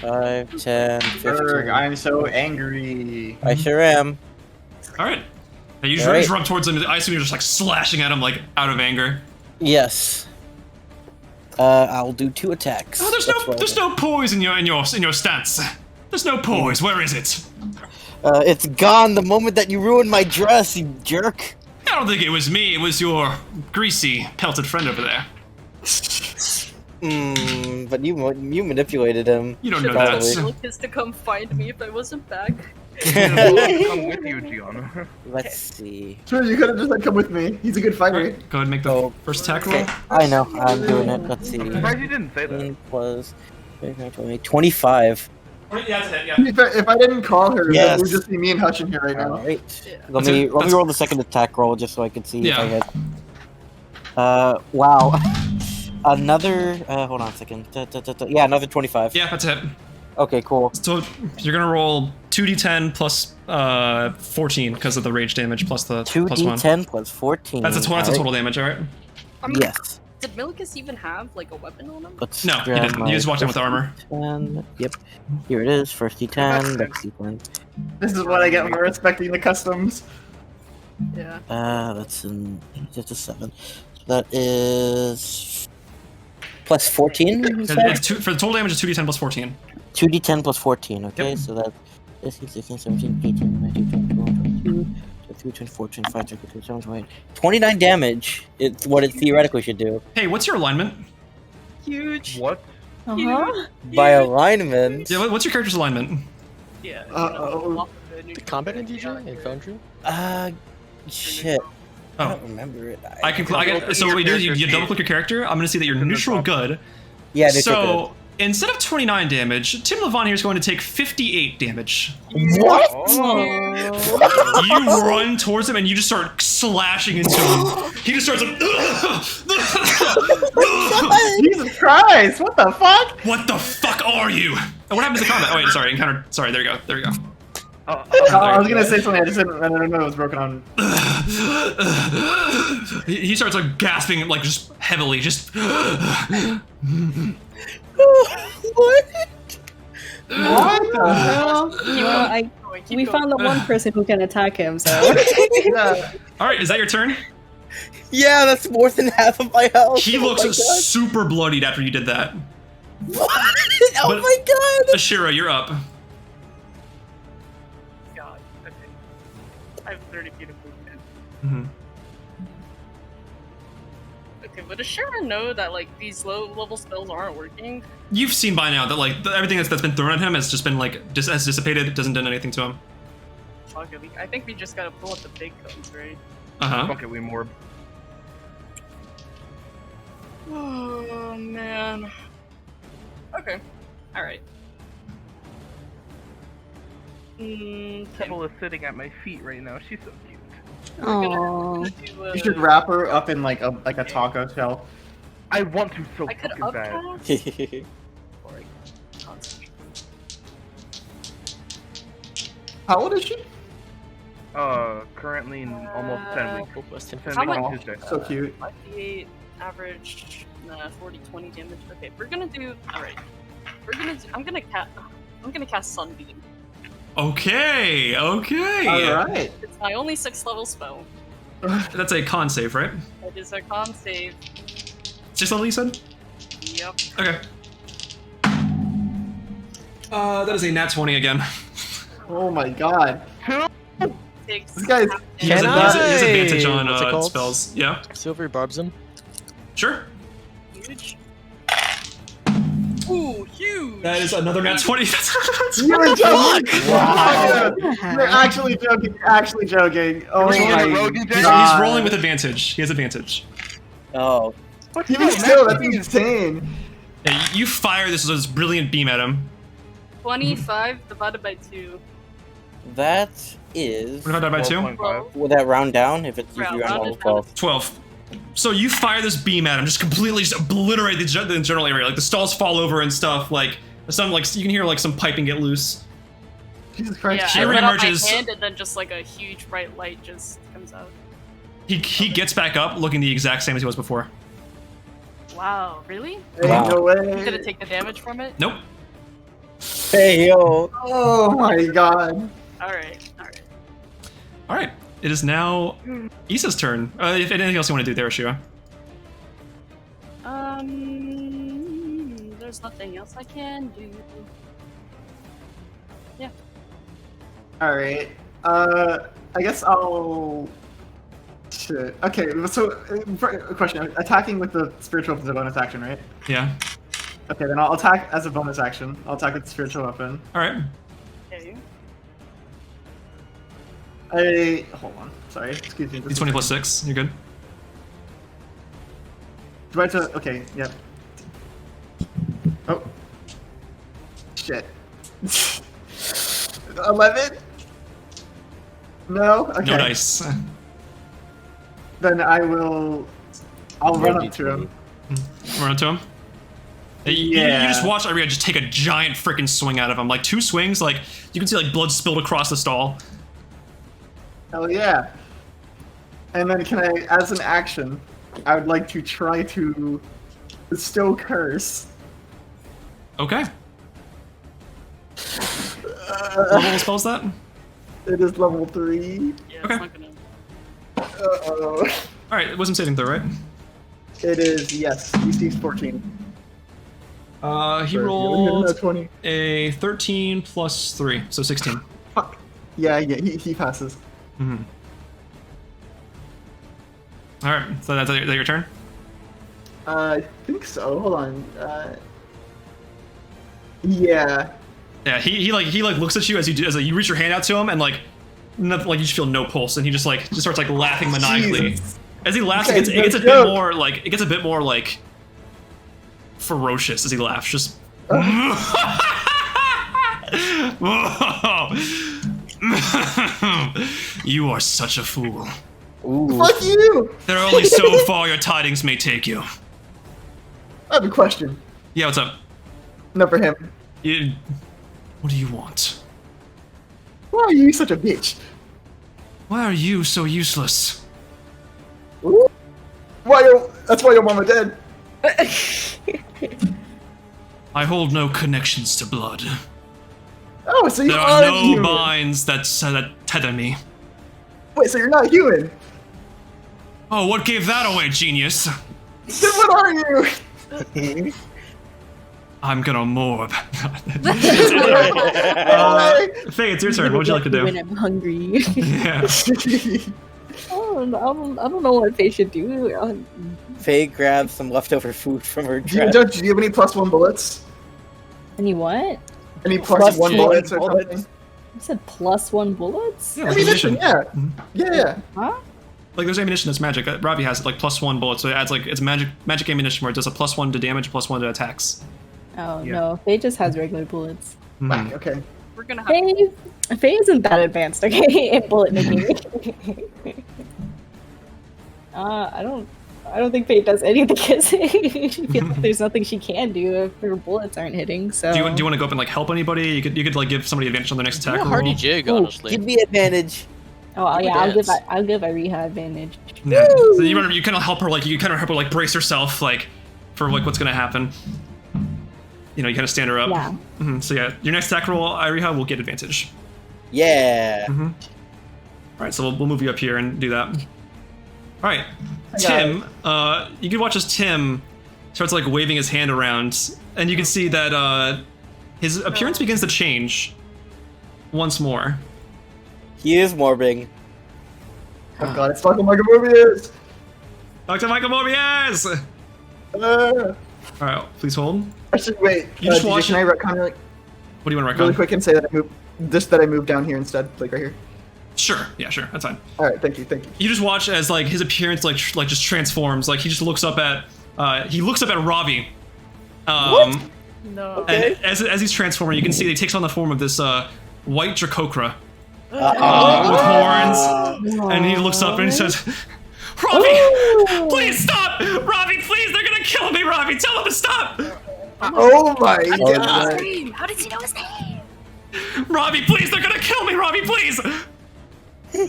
5, 10, 15. Berg, I'm so angry. I sure am. All right. Now you All right. just run towards him. I assume you're just like slashing at him like out of anger. Yes. I'll do 2 attacks. Oh, there's no poise in your stance. There's no poise. Where is it? It's gone the moment that you ruined my dress, you jerk. I don't think it was me. It was your greasy, pelted friend over there. But you manipulated him. You don't know Probably. that. Lucas to come find me if I wasn't back. Come with you, Gianna. Let's see. Sure, you could have just come with me. He's a good fighter. Go ahead and make the Oh. first attack roll. Okay, I know. I'm doing it. Let's see. I'm surprised you didn't say that. 15 plus 25. Yeah, that's a hit, yeah. If I didn't call her, Yes. then it would just be me and Hutch in here right now. Alright. Yeah. Let That's me it. That's- roll the second attack roll just so I can see if I Yeah. hit. Wow. Another. Hold on a second. Yeah, another 25. Yeah, that's a hit. Okay, cool. So you're gonna roll 2d10 plus 14 because of the rage damage plus the plus 1. 2d10 plus 14. That's a total damage, alright? Yes. Did Milicus even have like a weapon on him? Let's No, he grab didn't. my He just walked in with armor. D10. Yep. Here it is. First D10. Next D10. This is what I get for respecting the customs. Yeah. That's a 7. That is plus 14. you said? For the total damage, it's 2d10 plus 14. 2d10 plus 14. Okay, Yep. so that's 15, 16, 17, 18, 19, 20, 21, 22, 23, 24, 25, 26, 27, 28. 29 damage. It's what it theoretically should do. Hey, what's your alignment? Huge. What? Uh-huh. By alignment. Yeah, what's your character's alignment? Yeah. Uh-oh. The combat in DJ and Ifrenjer? Shit. I Oh, don't remember it. so what we do is you double click your character. I'm gonna see that you're neutral good. Yeah, neutral So instead of 29 damage, Tim Levon here is going to take 58 damage. What? Oh. You run towards him and you just start slashing into him. He just starts like, Jesus Christ! What the fuck? what the fuck are you? And what happens in combat? Oh wait, sorry, encounter. Sorry, there you go. There you go. I was gonna say something. I just didn't. I don't know. It was broken on. He starts like gasping, like just heavily, just. What? What the hell? Well, we found the one person who can attack him, so. Yeah. All right, is that your turn? Yeah, that's more than half of my health. He Oh looks my God. super bloodied after you did that. What? Oh But- my God. Asherah, you're up. God. Okay. I have 30 feet of movement. Mm-hmm. Okay, but does Asherah know that like these low level spells aren't working? You've seen by now that like everything that's been thrown at him has just been like has dissipated. It doesn't do anything to him. Fuck it. I think we just gotta pull up the big guns, right? Fuck it, we more. Oh man. Okay. All right. Pebble is sitting at my feet right now. She's so cute. Aww. You should wrap her up in like a taco shell. I want to so I could fucking bad. upcast or I concentrate. How old is she? currently in almost 10 weeks. Cool question. 10 How weeks much- on Tuesday. So cute. 58 average, 40, 20 damage. Okay, we're gonna do. All right, I'm gonna cast Sunbeam. Okay. Okay. All right. It's my only 6th level spell. That's a con save, right? It is a con save. 6th level, you said? Yep. Okay. That is a nat 20 again. Oh my god. Takes This guy's- half He has, damage. he has advantage on What's it called? spells. Yeah. Silvery Barbs him. Sure. Huge. Ooh, huge. That is another nat 20. You were joking. Wow. You're actually joking. You're actually joking. Oh He's my rolling with He's god. rolling with advantage. He has advantage. Oh. Even still, that's insane. Yeah, you fire this brilliant beam at him. 25 divided by 2. That is. What about by 2? 12.5. Would that round down if it's Round usually down round is 12? 12. So you fire this beam at him, just completely just obliterate the general area. Like the stalls fall over and stuff. Like some you can hear like some piping get loose. Jesus Christ. Yeah, She I lit up my reemerges. hand and then just like a huge bright light just comes out. He gets back up, looking the exact same as he was before. Wow, really? Ain't Wow. no You gonna way. take the damage from it? Nope. Hey, yo. Oh my god. Alright. All right. It is now Isa's turn. If anything else you want to do there, Asherah. There's nothing else I can do. Alright. I guess I'll. Shit. Okay, so, question. Attacking with the spiritual weapon is a bonus action, right? Yeah. Okay, then I'll attack as a bonus action. I'll attack with the spiritual weapon. All right. Okay. Hold on. Sorry. Excuse me. D20 plus 6. You're good. Do I have to. Okay, yep. Oh. Shit. 11? No? Okay. No dice. Then I'll run up to him. Run up to him. You Yeah. just watch Iria just take a giant freaking swing out of him. Like 2 swings, like you can see like blood spilled across the stall. Hell yeah. And then can I, as an action, I would like to try to bestow curse. Okay. What level spells that? It is level 3. Yeah, Okay. it's not gonna. Uh-oh. All right. Wisdom saving throw, right? It is, yes, DC 14. He So if you rolled look at 20. a 13 plus 3, so 16. Fuck. Yeah, he passes. Mm-hmm. All right. So that's that your turn. I think so. Hold on. Yeah. Yeah. He looks at you as you reach your hand out to him, and like nothing, like you just feel no pulse, and he just starts like laughing maniacally. Jesus. As he laughs, Okay, it gets a no bit joke. more like ferocious as he laughs. Just. You are such a fool. Ooh. Fuck you! There are only so far your tidings may take you. I have a question. Yeah, what's up? No, for him. What do you want? Why are you such a bitch? Why are you so useless? That's why your mama dead. I hold no connections to blood. Oh, so you There are are no human. binds that tether me. Wait, so you're not human? Oh, what gave that away, genius? Then what are you? I'm gonna morb. Faye, it's your turn. What would you like to When do? I'm hungry. Yeah. I don't know what they should do. Faye grabs some leftover food from her do, you, dress. do you have any +1 bullets? Any what? Any Plus +1 one bullets or bullets. something? You said +1 bullets? Yeah, like ammunition. Yeah. Yeah. Huh? Like there's ammunition that's magic. Ravi has like +1 bullets, so it adds like it's magic ammunition where it does a +1 to damage, +1 to attacks. Oh Yeah. no, Faye just has regular bullets. Mhm. Okay. We're gonna have. Faye isn't that advanced, okay, in bullet making. I don't think Faye does anything because she feels like there's nothing she can do if her bullets aren't hitting. So Do you want to go up and like help anybody? You could like give somebody advantage on their next attack Yeah, roll. hardy jig, Ooh, honestly. give me advantage. Oh yeah, dance. I'll give Ariha advantage. Yeah. So you kind of help her like brace herself like for like what's gonna happen. You know, you kind of stand her up. Yeah. So yeah, your next attack roll, Iriha, will get advantage. Yeah. All right, so we'll move you up here and do that. All right, Tim. You can watch as Tim starts like waving his hand around, and you can see that his appearance begins to change once more. He is morbing. Oh god, it's Dr. Michael Mobius! Dr. Michael Morbius! All right, please hold. Actually, wait. You just DJ, watch can I retcon What do you want to really reckon? quick and say that I moved down here instead, like right here? Sure. Yeah, sure. That's fine. All right, thank you. You just watch as like his appearance like just transforms. Like he just looks up at Ravi. No. And as he's transforming, you can see he takes on the form of this white Dracocra with horns, and he looks up and he says, "Ravi, please stop! Ravi, please! They're gonna kill me! Ravi, tell them to stop! Oh my How god! did he know his name? Ravi, please! They're gonna kill me! Ravi, please!"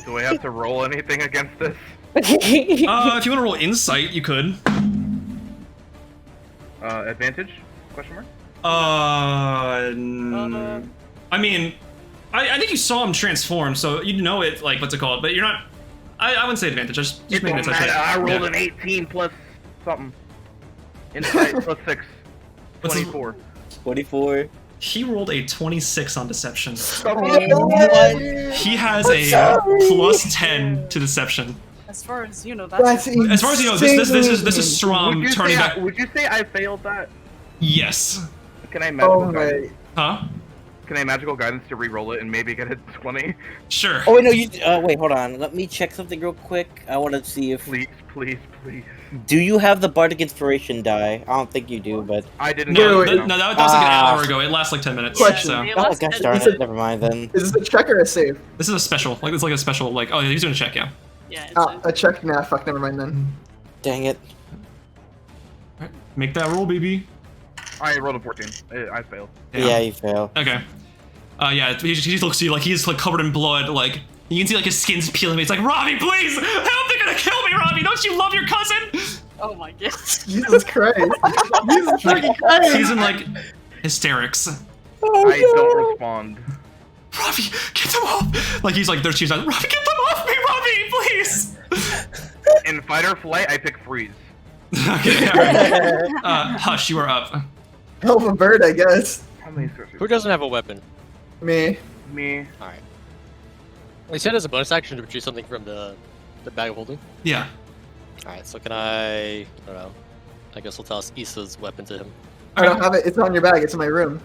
Do I have to roll anything against this? If you want to roll insight, you could. Advantage? Question mark? I mean, I think you saw him transform, so you know it. Like, what's it called? But you're not. I wouldn't say advantage. Just make an insight check. I rolled Yeah. an 18 plus something. Insight plus 6. What's the- 24. 24. He rolled a 26 on deception. What? He has a plus 10 to deception. As far as you know, that's That's As far as you know, this is Would Strom you, turning say back. would you say I failed that? Yes. Can I magical Oh guidance? my. Huh? Can I magical guidance to re-roll it and maybe get a 20? Sure. Oh wait, no, you. Wait, hold on. Let me check something real quick. I want to see if. Please. Do you have the bardic inspiration die? I don't think you do, but. I didn't No, Wait, know. no, that was like an hour ago. It lasts like 10 minutes. Question. So Yeah. Oh gosh darn it! Never mind then. Is this a check or a save? this is a special. Like it's like a special. Like oh, he's doing a check. Yeah. yeah. A check? Nah, fuck, never mind then. Dang it. Alright, make that roll, baby. I rolled a 14. I failed. Yeah, you fail. Okay. Yeah, he just looks at you like he's like covered in blood. Like you can see like his skin's peeling. He's like, Ravi, please help! They're gonna kill me, Ravi. Don't you love your cousin? Oh my god. Jesus Christ. Jesus fucking Christ. He's in like hysterics. I don't respond. Ravi, get them off! Like he's like, there's she's like, Ravi, get them off me, Ravi, please. In fight or flight, I pick freeze. Okay, alright. Hush, you are up. Hell of a bird, I guess. How many sorcerers? Who doesn't have a weapon? Me. Me. Alright. You said as a bonus action to retrieve something from the bag of holding? Yeah. Alright, so can I don't know. I guess I'll toss Isa's weapon to him. I don't have it. It's on your bag. It's in my room.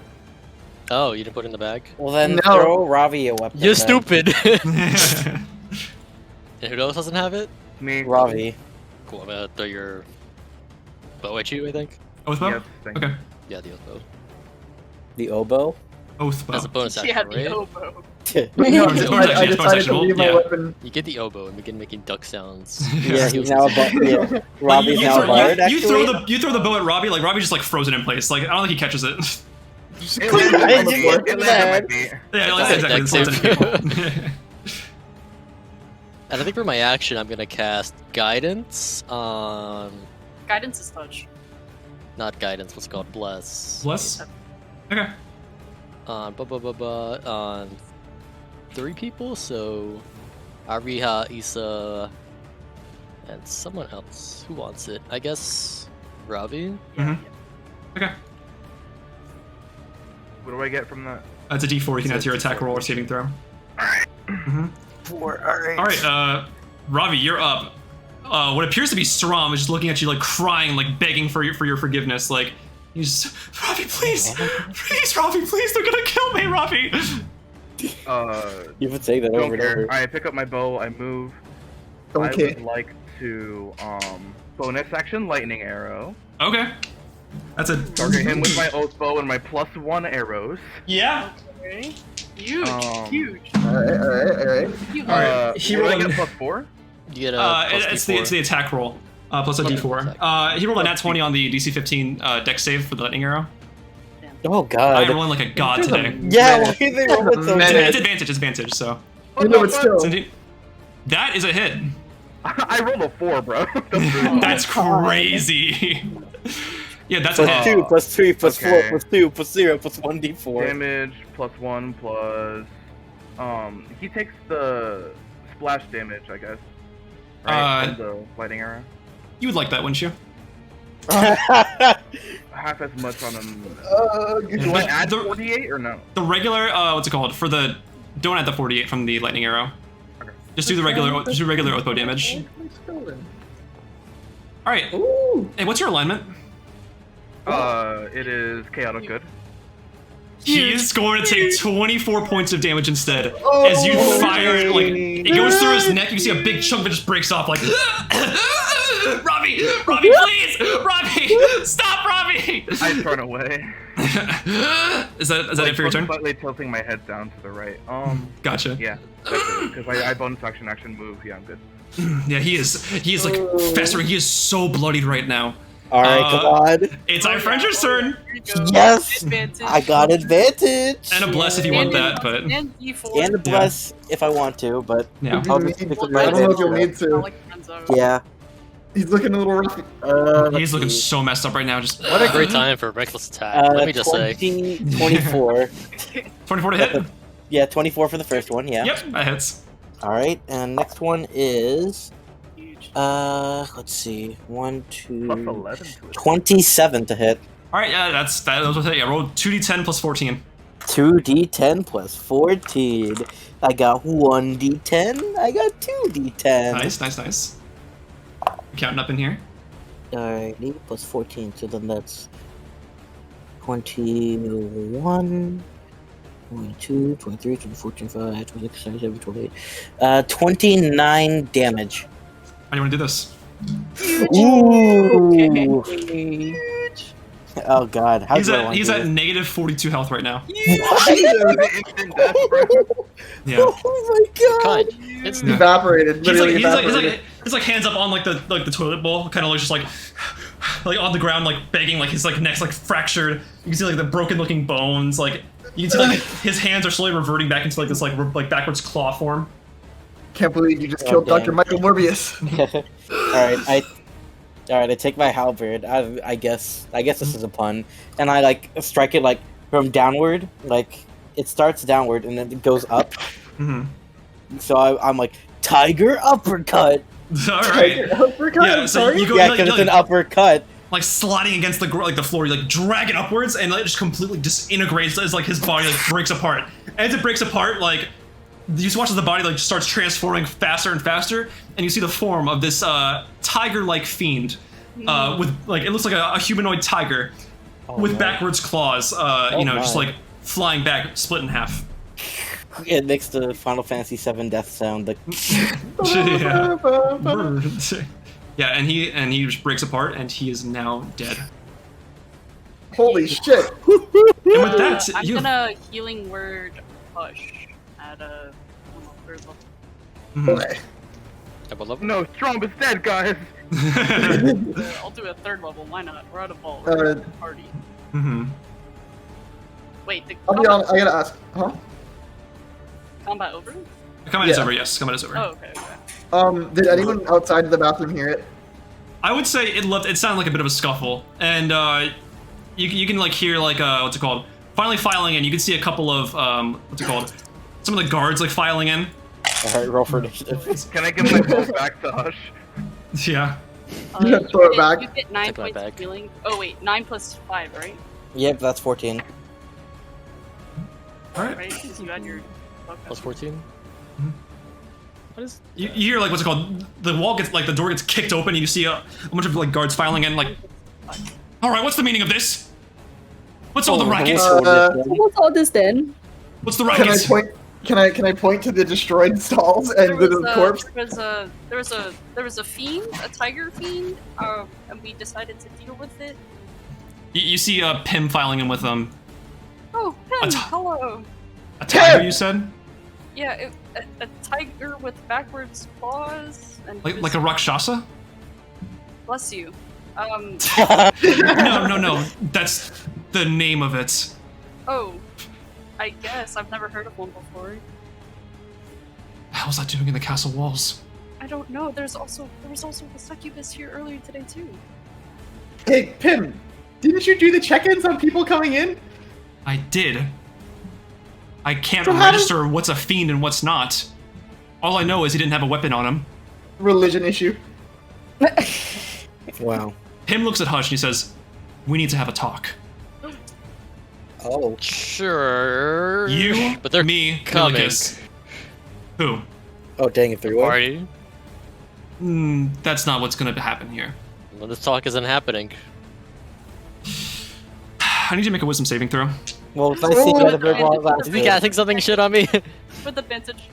Oh, you didn't put it in the bag? Well then, No. throw Ravi a weapon. You're then. stupid! And who else doesn't have it? Me. Ravi. Cool, I'm gonna throw your bow at you, I think. Oath bow? Yes, thank you. Okay. Yeah, the oath bow. The oboe. Oath bow. As a bonus action, Yeah, right? the oboe. But no, Bonus action, I yes, bonus decided action, to leave my yeah. weapon. You get the oboe and begin making duck sounds. Yeah, he's now a bard. Yeah. But Ravi's now a bard. you throw Actually. you throw the bow at Robbie, like Robbie just like frozen in place. Like I don't think he catches it. It landed I on the didn't floor. get It landed that. on my feet. Yeah, That's exactly. a It's deck floating save. And I think for my action, I'm gonna cast guidance on Guidance is touch. not guidance. What's it called? Bless. Bless? Okay. On on 3 people. So Ariha, Isa, and someone else. Who wants it? I guess Ravi. Okay. What do I get from that? That's a D4. You can add to your attack roll or saving throw. Alright, Ravi, you're up. What appears to be Strom is just looking at you like crying, like begging for your forgiveness. Like he's Ravi, please, please, Ravi, please, they're gonna kill me, Ravi. You've been saying that Don't over and care. over. I pick up my bow. I move. Don't I care. would like to bonus action lightning arrow. Okay. That's a Target him with my oath bow and my +1 arrows. yeah. Okay. Huge. Huge. Alright. Huge. Alright, he What do I rolled- get +4? You get a plus It's D4. the attack roll plus a Okay, D4. He rolled a nat 20 on the DC 15 dex save for the lightning arrow. Oh I'm god. rolling like a god today. Yeah, why are they rolling so Man. It's good? advantage, so. You know, but still. It's That is a hit. I rolled a 4, bro. That's really That's crazy. Yeah, that's a Plus hit. 2, plus 3, plus 4, Okay. plus 2, plus 0, plus 1d4. damage plus 1 plus. He takes the splash damage, I guess. Right? From the lightning arrow. You would like that, wouldn't you? Half as much on him. Do I add The- 48 or no? The regular, what's it called? For the, don't add the 48 from the lightning arrow. Okay. Just do the regular oath bow damage. All right. Ooh. Hey, what's your alignment? It is chaotic good. He is going to take 24 points of damage instead. As you fire, like, it goes through his neck, you see a big chunk of it just breaks off, like, Ravi, please! Ravi! Stop, Ravi! I turn away. Is that it for your turn? Slightly tilting my head down to the right. Gotcha. Yeah, because I bonus action move. Yeah, I'm good. Yeah, he is like festering. He is so bloodied right now. Alright, come on. It's Ifrenjer's turn. Yes! Advantage. I got advantage! And a bless if you want that, but And D4. And a bless if I want to, but yeah. I'll just stick with my I don't know if you'll advantage. need to. like Renzo. Yeah. He's looking a little rough. He's looking so messed up right now. Just What a great time for a reckless attack. Let me just say. 24. 24 to hit. Yeah, 24 for the first one, yeah. Yep, that hits. Alright, and next one is Huge. let's see. 1, 2 Plus 11 to it. 27 to hit. All right, yeah, that was what I hit. Yeah, roll 2d10 plus 14. 2d10 plus 14. I got 1d10. I got 2d10. Nice. Counting up in here. Alright, 8 plus 14, so then that's 21, 22, 23, 24, 25, 26, 27, 28. 29 damage. How do you want to do this? Ooh! Oh god, how He's do I at want he's to at do negative 42 health right now. Instant death, bro. Yeah. Oh my god! Kind. It's Evaporated. He's Literally like evaporated. his like hands up on like the toilet bowl, kind of like just like on the ground, like begging, like his like neck's like fractured. You can see like the broken looking bones. Like you can see like his hands are slowly reverting back into like this like backwards claw form. Can't believe you just Oh, killed dang. Dr. Michael Morbius. Alright, I take my halberd. I guess this is a pun, and I like strike it like from downward. Like it starts downward and then it goes up. Mm-hmm. So I'm like tiger uppercut. All right. Yeah, so you go Yeah, like, because it's like, an uppercut. like sliding against the floor, you like drag it upwards, and it just completely disintegrates as like his body like breaks apart. As it breaks apart, like you just watch as the body like starts transforming faster and faster, and you see the form of this tiger-like fiend with like it looks like a humanoid tiger with no. backwards claws. Just my. like flying back, split in half. It makes the Final Fantasy VII death sound. Like, Yeah. Yeah, and he just breaks apart, and he is now dead. Holy shit. And with that, I'm you. gonna healing word push at a third level. Mhm. Okay. Double level. No, Stromb is dead, guys. I'll do a third level. Why not? We're at a ball. Uh, We're at a party. Mhm. Wait, the I'll be honest, I gotta ask. Huh? combat over? Combat is Yeah. over. Yes, combat is over. Oh, okay. Did anyone outside of the bathroom hear it? I would say it sounded like a bit of a scuffle, and you can like hear like what's it called? Finally filing in. You can see a couple of what's it called? Some of the guards like filing in. alright, roll for initiative. Can I give my phone back to Hush? Yeah. Yeah, throw it back. You get 9 Take my points bag. of healing. Oh wait, 9 plus 5, right? Yep, that's 14. All right. Right? Because you had your. Okay. Plus 14. What is? You hear like what's it called? The wall gets like the door gets kicked open, and you see a bunch of like guards filing in. Like, all right, what's the meaning of this? What's all the racket? What's all this then? What's the Can I racket? point? Can I point to the destroyed stalls and the corpse? There was a fiend, a tiger fiend, and we decided to deal with it. You see Pim filing in with them. Oh, Pim, hello. A tiger, you said? Yeah, a tiger with backwards claws and Like a Rakshasa? bless you. No. That's the name of it. Oh, I guess I've never heard of one before. hell's that doing in the castle walls? I don't know. There was also a succubus here earlier today too. Hey, Pim, didn't you do the check-ins on people coming in? I did. I can't So how register what's a fiend and what's not. All I know is he didn't have a weapon on him. Religion issue. Wow. Pim looks at Hush and he says, "We need to have a talk. Oh. Sure. You, but they're me, coming. Milicus." Who? Oh, dang it, three-way. Party. That's not what's gonna happen here. Well, this talk isn't happening. I need you to make a wisdom saving throw. Well, if I see you at a big wall last Is he casting something shit on me? With advantage.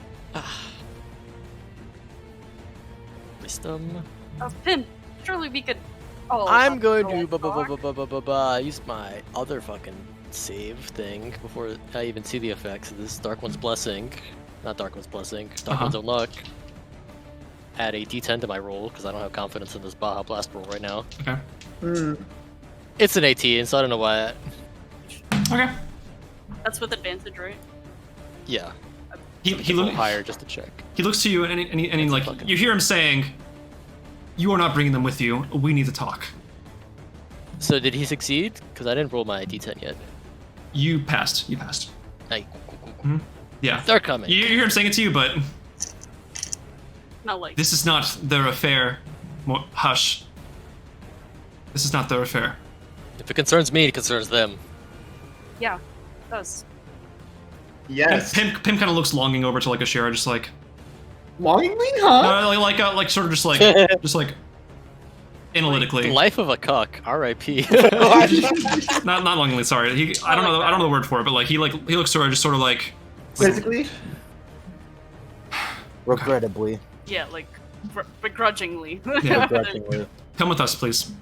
Wisdom. Pim, surely we could. Oh, I'm going go to use my other fucking save thing before I even see the effects of this Dark One's Blessing. Not Dark One's Blessing, Dark One's Own Luck. Add a d10 to my roll, because I don't have confidence in this Baja Blast roll right now. Okay. It's an 18, so I don't know why. Okay. That's with advantage, right? Yeah. He Go looks higher just to check. He looks to you and he like fucking- you hear him saying, "You are not bringing them with you. We need to talk." So did he succeed? Because I didn't roll my d10 yet. You passed. You passed. Hey, Yeah. they're coming. You hear him saying it to you, but Not like. this is not their affair. Hush. This is not their affair. If it concerns me, it concerns them. Yeah, it does. Yes. Pim kind of looks longing over to like Asherah, just like Longingly, huh? like sort of just like analytically. Life of a cuck. R.I.P. Not longingly. Sorry. I don't know the word for it, but like he looks to her just sort of like. Physically? Regrettably. Yeah, like begrudgingly. Yeah. Regrettably. Come with us, please.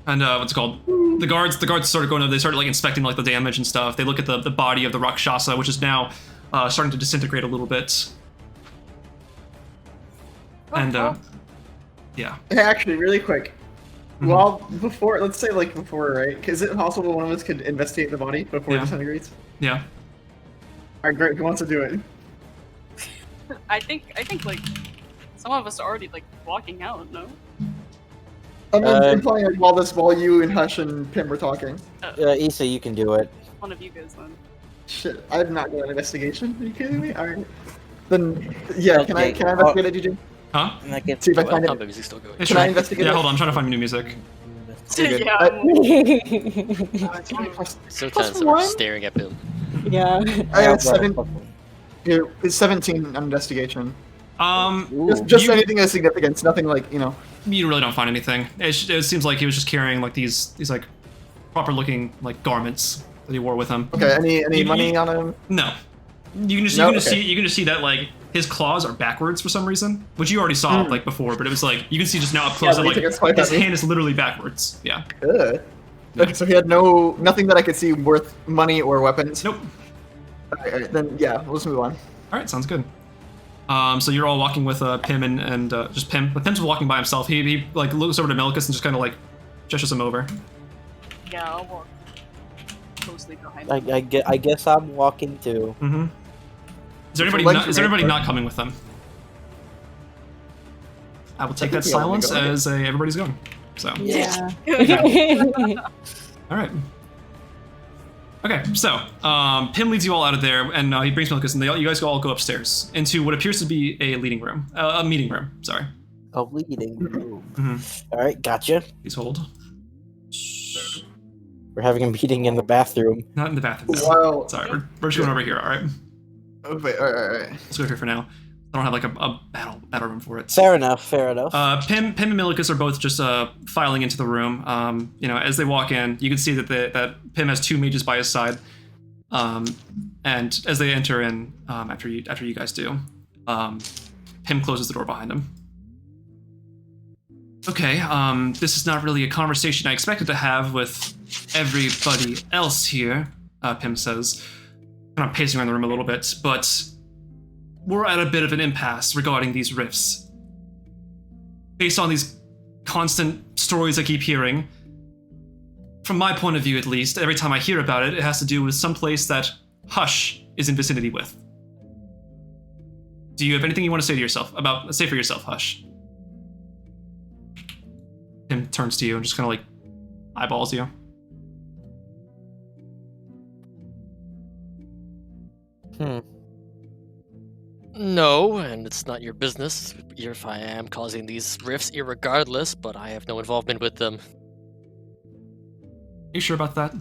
And what's it called? The guards start going over. They start like inspecting like the damage and stuff. They look at the body of the Rakshasa, which is now starting to disintegrate a little bit. And yeah. Hey, actually, really quick. Well, let's say before, right? Is it possible one of us could investigate the body before it Yeah. disintegrates? Yeah. Alright, great. Who wants to do it? I think like some of us are already like walking out. No. I'm implying like, while you and Hush and Pim were talking. Isa, you can do it. One of you guys then. Shit, I'm not doing an investigation. Are you kidding me? Alright. Then, yeah, can I Okay. investigate it, Deejon? Huh? And that gets See if I find Combat it. music's still going. Yeah, Can I investigate Yeah, it? hold on. I'm trying to find new music. Okay. Yeah. It's only plus- So plus tense. I'm one? staring at him. Yeah. I have it's 17 on investigation. Just you, anything of significance, nothing like, you really don't find anything. It seems like he was just carrying like these like proper looking like garments that he wore with him. Okay, any You- money you- on him? No. You can just see that like his claws are backwards for some reason, which you already saw like before, but it was like you can see just now up close that let me take a swipe like his at me. hand is literally backwards. Yeah. Good. Okay, so he had nothing that I could see worth money or weapons. Nope. Alright, then yeah, let's move on. All right, sounds good. So you're all walking with Pim and just Pim. But Pim's walking by himself. He like looks over to Melicus and just kind of like gestures him over. Yeah, I'll walk closely behind. I guess I'm walking too. Mm-hmm. Is there anybody? Lunch Is there anybody break. not coming with them? I will take think that we all wanna silence go. as everybody's going. So. Yeah. All right. Okay, so Pim leads you all out of there, and he brings Melicus, and you guys all go upstairs into what appears to be a meeting room. Sorry. A leading room. Mhm. All right, gotcha. Please hold. We're having a meeting in the bathroom. Not in the bathroom. No. Wow. Sorry, we're just going over here. All right, Oh, wait, alright. let's go here for now. I don't have like a battle room for it. Fair enough. Fair enough. Pim and Melicus are both just filing into the room. As they walk in, you can see that Pim has two mages by his side. And as they enter in, after you guys do, Pim closes the door behind him. Okay, this is not really a conversation I expected to have with everybody else here, Pim says, kind of pacing around the room a little bit, but we're at a bit of an impasse regarding these rifts. Based on these constant stories I keep hearing, from my point of view at least, every time I hear about it, it has to do with some place that Hush is in vicinity with. Do you have anything you want to say to yourself say for yourself, Hush? Tim turns to you and just kind of like eyeballs you. No, and it's not your business if I am causing these rifts irregardless, but I have no involvement with them. You sure about that?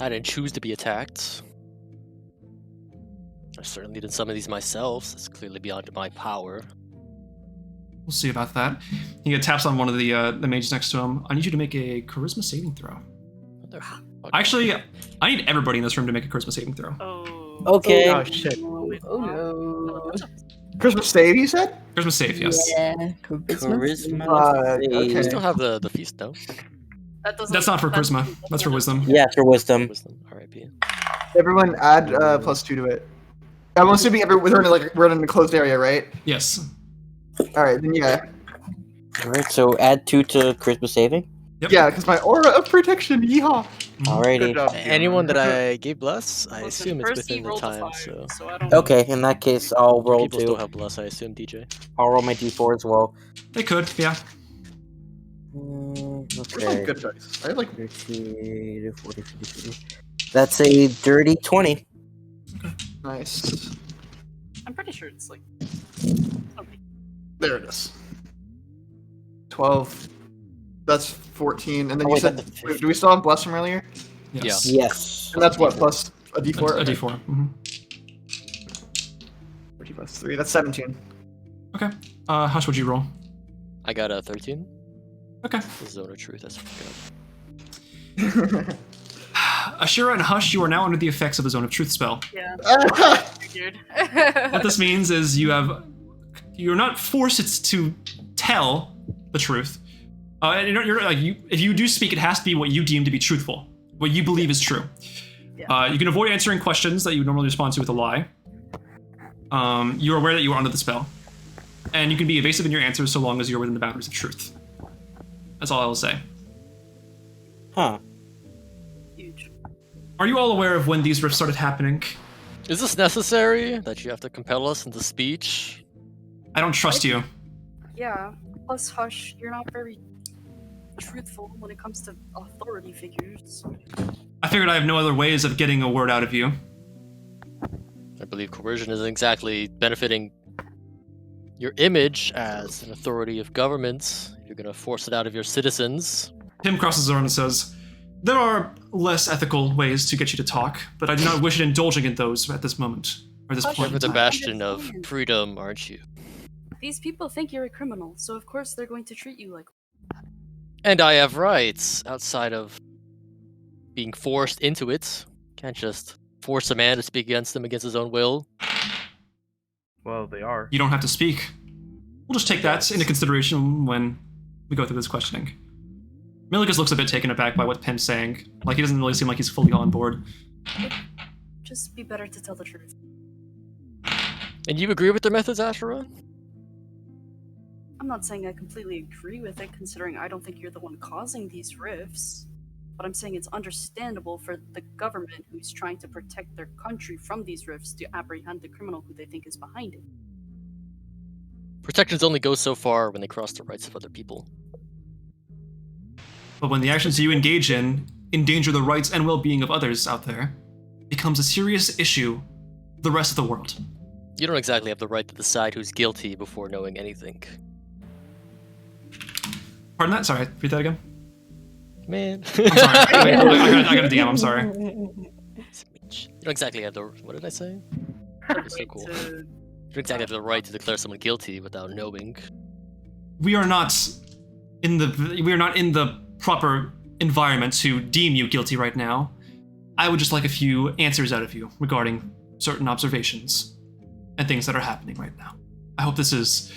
I didn't choose to be attacked. I certainly did some of these myself. It's clearly beyond my power. We'll see about that. He taps on one of the mages next to him. I need you to make a charisma saving throw. Actually, I need everybody in this room to make a charisma saving throw. Oh. Okay. Oh shit. Oh no. Christmas save, you said? Charisma save, yes. Yeah. Charisma. okay. We still have the feast, no? That's not for charisma. That's for wisdom. Yeah, for wisdom. R.I.P. Everyone add +2 to it. I'm assuming we're in a closed area, right? Yes. All right, then yeah. Alright, so add 2 to charisma saving. Yep. Yeah, because my aura of protection, yeehaw! Good Alrighty. job, Gianna. Anyone that I gave bless, I Listen, assume it's first he within the rolled a time, 5, so... I don't know. Okay, in that case, I'll roll People still 2. have bless, I assume, DJ. I'll roll my d4 as well. They could, yeah. That's like Okay. good dice. I like 30, 40, 50. That's a dirty 20. nice. I'm pretty sure it's like. Okay. There it is. 12. That's 14, and then Oh, you wait, said, that's a wait, do we still have bless from earlier? Yes. Yes. And that's what plus a d4. A d4. Mm-hmm. 14 plus 3. That's 17. Okay. Hush, what'd you roll? I got a 13. Okay. The zone of truth, that's good. Asherah and Hush, you are now under the effects of the Zone of Truth spell. Yeah. Figured. What this means is you're not forced to tell the truth. And if you do speak, it has to be what you deem to be truthful, what you believe is true. Yeah. You can avoid answering questions that you would normally respond to with a lie. You're aware that you are under the spell, and you can be evasive in your answers so long as you're within the boundaries of truth. That's all I will say. Huh. Huge. Are you all aware of when these rifts started happening? Is this necessary? That you have to compel us into speech? I don't trust you. Yeah. Plus, Hush, you're not very truthful when it comes to authority figures. I figured I have no other ways of getting a word out of you. I believe coercion isn't exactly benefiting your image as an authority of government. You're gonna force it out of your citizens. Tim crosses his arm and says, "There are less ethical ways to get you to talk, but I do not wish in indulging in those at this moment, or this Hush, point You're in the time." bastion of Understand. freedom, aren't you? These people think you're a criminal, so of course they're going to treat you like. And I have rights outside of being forced into it. Can't just force a man to speak against him against his own will. Well, they are. You don't have to speak. We'll just take that into consideration when we go through this questioning. Milikus looks a bit taken aback by what Pim's saying. Like, he doesn't really seem like he's fully on board. Just be better to tell the truth. And you agree with their methods, Asherah? I'm not saying I completely agree with it, considering I don't think you're the one causing these rifts. But I'm saying it's understandable for the government who's trying to protect their country from these rifts to apprehend the criminal who they think is behind it. Protections only go so far when they cross the rights of other people. But when the actions you engage in endanger the rights and well-being of others out there, it becomes a serious issue for the rest of the world. You don't exactly have the right to decide who's guilty before knowing anything. Pardon that? Sorry, repeat that again. Man. I'm sorry. Wait, I got a DM, I'm sorry. You don't exactly have the... What did I say? It's so Wait cool. to- You don't exactly have the right to declare someone guilty without knowing. We are not in the proper environment to deem you guilty right now. I would just like a few answers out of you regarding certain observations and things that are happening right now. I hope this is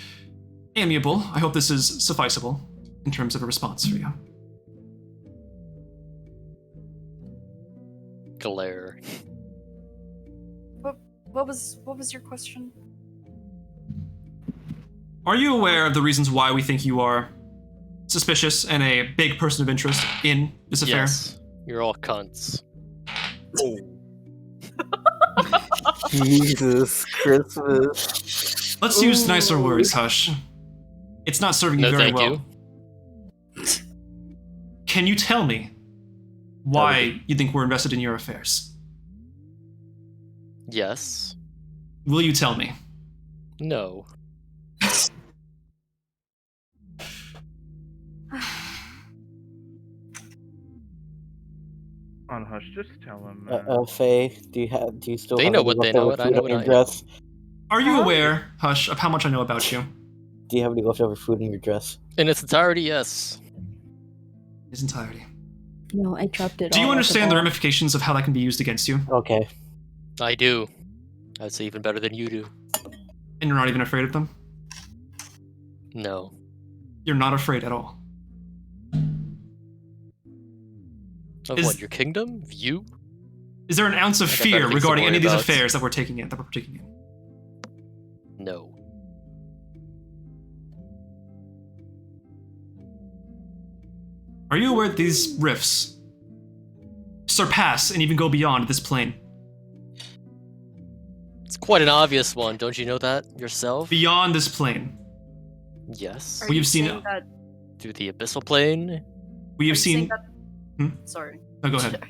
amiable. I hope this is sufficeable in terms of a response for you. Glare. What was your question? Are you aware of the reasons why we think you are suspicious and a big person of interest in this affair? Yes. You're all cunts. Jesus Christmas. Let's use nicer words, Hush. It's not serving you No, very thank well. you. Can you tell me why you think we're invested in your affairs? Yes. Will you tell me? No. On Hush, just tell him. Man. Faye, do you still They have know any what they know, leftover and I food know on what your I know. dress? Are you aware, Hush, of how much I know about you? Do you have any leftover food in your dress? In its entirety, yes. His entirety. No, I dropped it. Do you all at understand the bar. ramifications of how that can be used against you? Okay. I do. I'd say even better than you do. And you're not even afraid of them? No. You're not afraid at all. Of Is- what, your kingdom? You? Is there an ounce of I got fear better things to regarding worry any of these about. affairs that we're taking in? No. Are you aware that these rifts surpass and even go beyond this plane? It's quite an obvious one, don't you know that yourself? Beyond this plane. Yes. Are We've you seen- saying that? Through the abyssal plane? We Are have you saying seen. that? Hmm? Sorry. No, go ahead.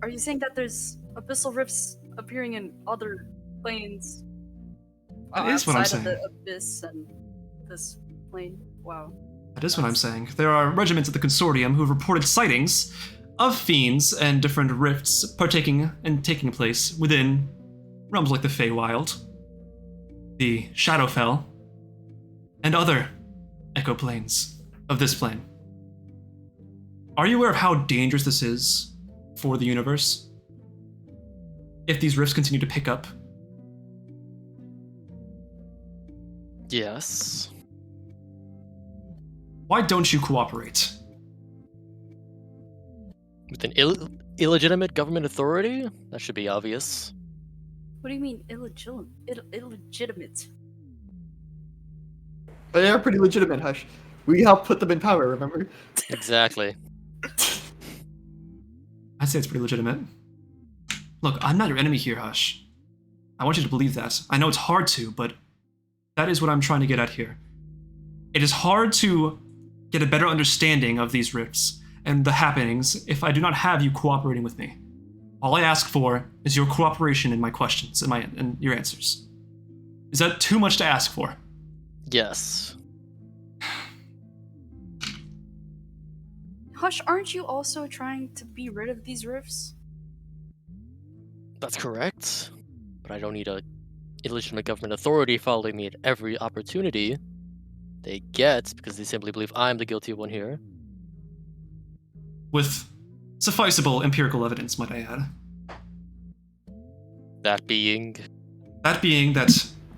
Are you saying that there's abyssal rifts appearing in other planes? That is what I'm outside of saying. the abyss and this plane. Wow. That is what I'm saying. There are regiments of the consortium who have reported sightings of fiends and different rifts partaking and taking place within realms like the Feywild, the Shadowfell, and other echo planes of this plane. Are you aware of how dangerous this is for the universe? If these rifts continue to pick up? Yes. Why don't you cooperate? With an illegitimate government authority? That should be obvious. What do you mean illegitimate? But they are pretty legitimate, Hush. We helped put them in power, remember? Exactly. I'd say it's pretty legitimate. Look, I'm not your enemy here, Hush. I want you to believe that. I know it's hard to, but that is what I'm trying to get at here. It is hard to get a better understanding of these rifts and the happenings if I do not have you cooperating with me. All I ask for is your cooperation in my questions and your answers. Is that too much to ask for? Yes. Hush, aren't you also trying to be rid of these rifts? That's correct. But I don't need a illegitimate government authority following me at every opportunity they get because they simply believe I'm the guilty one here. With sufficeable empirical evidence, might I add. That being... That being that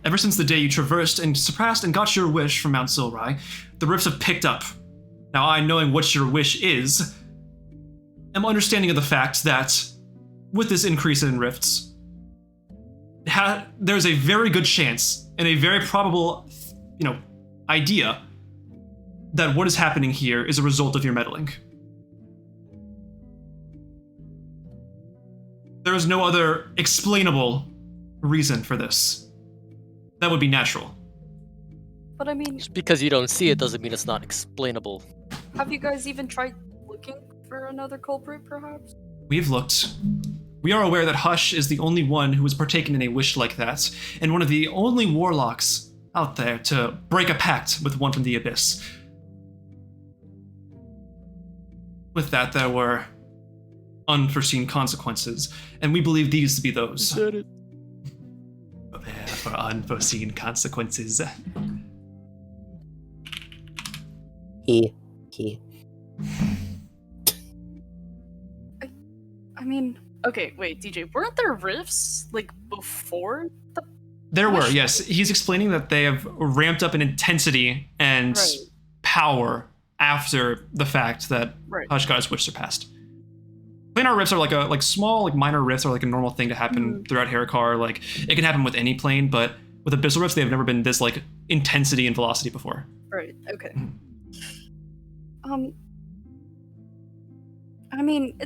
ever since the day you traversed and surpassed and got your wish from Mount Silrai, the rifts have picked up. Now, I, knowing what your wish is, am understanding of the fact that with this increase in rifts, there's a very good chance and a very probable, idea that what is happening here is a result of your meddling. There is no other explainable reason for this. That would be natural. But I mean, Just because you don't see it doesn't mean it's not explainable. have you guys even tried looking for another culprit, perhaps? We've looked. We are aware that Hush is the only one who has partaken in a wish like that, and one of the only warlocks out there to break a pact with one from the Abyss. With that, there were unforeseen consequences, and we believe these to be those. Said it. Prepare for unforeseen consequences. He. I mean, okay, wait, DJ, weren't there rifts, like, before the... There were, Hush- yes. He's explaining that they have ramped up in intensity and Right. power after the fact that Right. Hush got his wish surpassed. Planar rifts are like small, minor rifts are like a normal thing to happen throughout Herikar. Like, it can happen with any plane, but with abyssal rifts, they've never been this intensity and velocity before. Right, okay. I mean,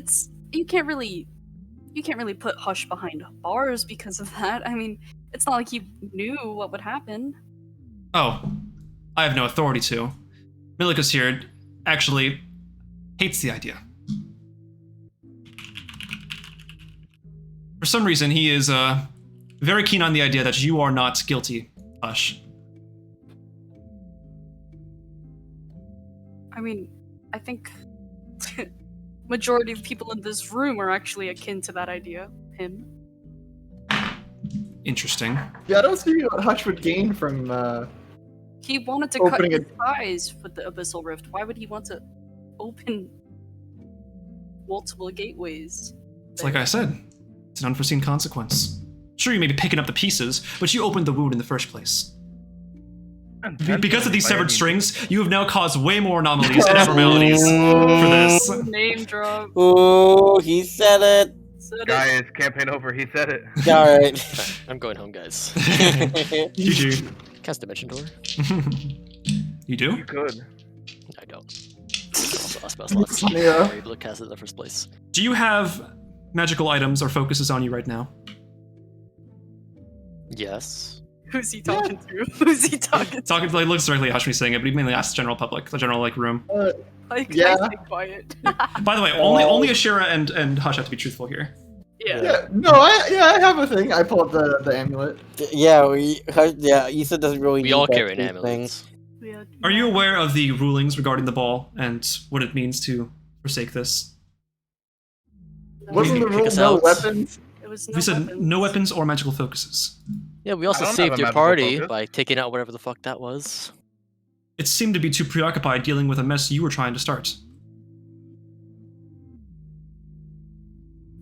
you can't really you can't really put Hush behind bars because of that. I mean, it's not like he knew what would happen. Oh, I have no authority to. Milikus here actually hates the idea. For some reason, he is very keen on the idea that you are not guilty, Hush. I mean, I think majority of people in this room are actually akin to that idea. Him. Interesting. Yeah, I don't see what Hush would gain from. He wanted to cut Opening his ties with the Abyssal Rift. Why would he want to open multiple gateways? It's like I said, it's an unforeseen consequence. Sure, you may be picking up the pieces, but you opened the wound in the first place. Because of these severed strings, you have now caused way more anomalies and abnormalities for this. Name drop. Ooh, he said it. Said it. Guys, campaign over. He said it. Alright. I'm going home, guys. GG. Cast Dimension Door? You do? You could. I don't. Also, spell slots. Yeah. I'm able to cast it in the first place. Do you have magical items or focuses on you right now? Yes. Who's he talking to? Who's he talking to? Talking like looks directly at Hush when he's saying it, but he mainly asks the general public, the general like room. Like, Yeah. I stay quiet. By the way, only Asherah and Hush have to be truthful here. Yeah. Yeah, no, I have a thing. I pull up the amulet. Yeah, Isa doesn't really We need all that carry an thing. amulet. Yeah. Are you aware of the rulings regarding the ball and what it means to forsake this? Wasn't the Kick rule us no out. weapons? It was We said no weapons or magical focuses. Yeah, we also I don't have saved a your magical party focus. by taking out whatever the fuck that was. It seemed to be too preoccupied dealing with a mess you were trying to start.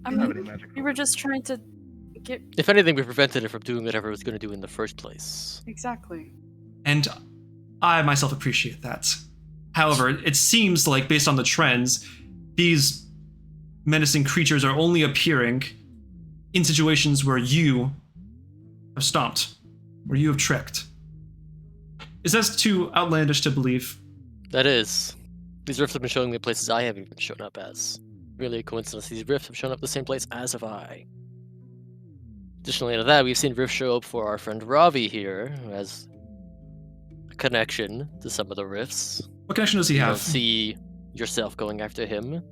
I don't have any mean, magic we were just trying to get If anything, we prevented it from doing whatever it was going to do in the first place. exactly. And I myself appreciate that. However, it seems like, based on the trends, these menacing creatures are only appearing in situations where you have stomped, where you have tricked. Is that too outlandish to believe? That is. These rifts have been showing me places I haven't even shown up as. Really a coincidence. These rifts have shown up the same place as have I. Additionally to that, we've seen rifts show up for our friend Ravi here, who has a connection to some of the rifts. What connection does he You don't have? see yourself going after him.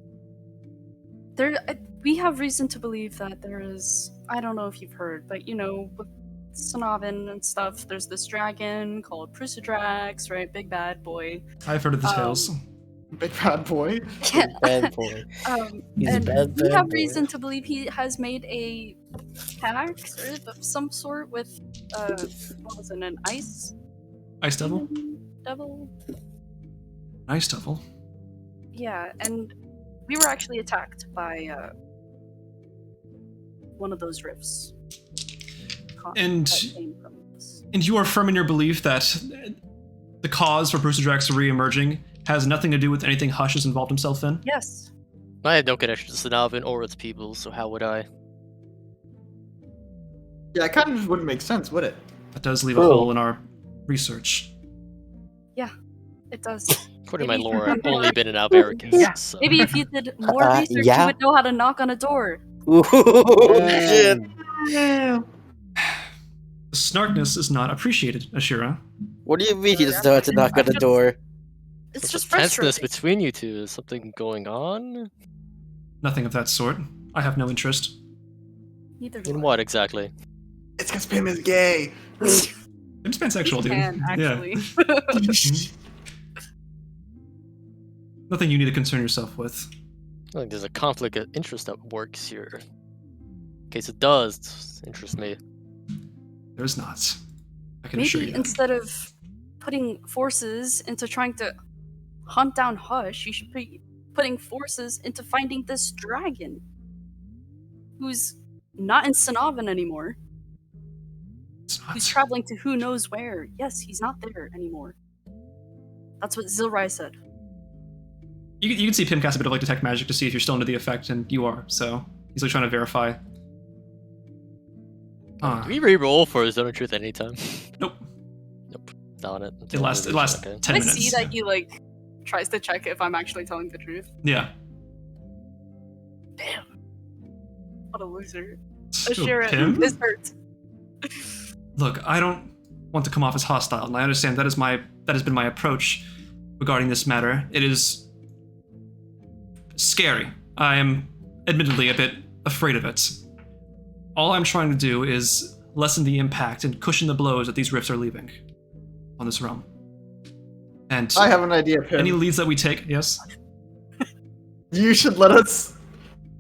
We have reason to believe that there is. I don't know if you've heard, but you know, with Sanavin and stuff, there's this dragon called Prusidrax, right? Big bad boy. I've heard of the tales. Big bad boy. Yeah. Bad boy. He's a And bad, we bad have boy. reason to believe he has made a pact of some sort with what was it, an ice Ice Devil? devil? Ice Devil. Yeah, and we were actually attacked by one of those rifts. And- that came from this. And you are firm in your belief that the cause for Prusidrax re-emerging has nothing to do with anything Hush has involved himself in? Yes. I had no connection to Sanavin or its people, so how would I? Yeah, it kind of just wouldn't make sense, would it? That does leave a Cool. hole in our research. It does. According to my Maybe- lore, I've only been in Albericus. Yeah. So. Maybe if you did more research, yeah. you would know how to knock on a door. Ooh, shit. The snarkness is not appreciated, Asherah. What do you mean you just know how to knock on the door? It's What's just the tenseness frustrating. between you two? Is something going on? Nothing of that sort. I have no interest. Neither do In I. what exactly? It's because Pim is gay. It's pansexual, He dude. can, actually. Nothing you need to concern yourself with. I think there's a conflict of interest that works here. In case it does interest me. There's not. I can assure Maybe you that. instead of putting forces into trying to hunt down Hush, you should be putting forces into finding this dragon. Who's not in Sanavin anymore. It's not. Who's traveling to who knows where. Yes, he's not there anymore. That's what Zilrai said. You can see Pim cast a bit of like detect magic to see if you're still under the effect, and you are. So he's like trying to verify. Do we re-roll for Zone of Truth at any time? Nope. Nope. Not on it. It lasts 10 I minutes. see that he like tries to check if I'm actually telling the truth. Yeah. Damn. What a loser. Who, Asherah him? is hurt. Look, I don't want to come off as hostile, and I understand that has been my approach regarding this matter. It is scary. I am admittedly a bit afraid of it. All I'm trying to do is lessen the impact and cushion the blows that these rifts are leaving on this realm. And I have an idea, Pim. any leads that we take, yes? You should let us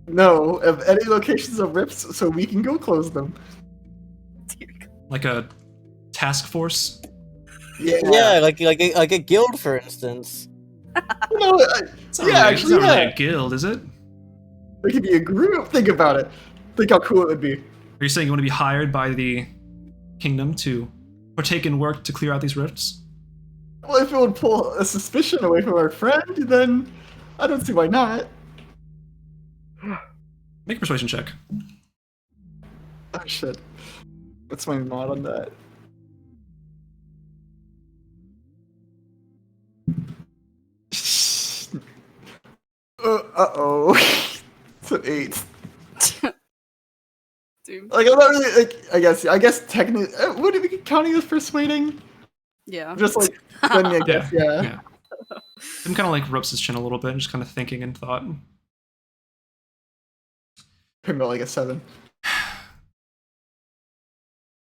know of any locations of rifts so we can go close them. Like a task force? Yeah, like a guild, for instance. No, It's not really, it's not really a guild, is it? It could be a group. Think about it. Think how cool it would be. Are you saying you want to be hired by the kingdom to partake in work to clear out these rifts? Well, if it would pull a suspicion away from our friend, then I don't see why not. Make a persuasion check. Oh shit. What's my mod on that? Uh-oh. It's an 8. Dude. Like, I'm not really, like, I guess technically, would it be counting as persuading? Yeah. Just like, then I guess, yeah. Tim kind of like rubs his chin a little bit and just kind of thinking in thought. Pim got like a 7.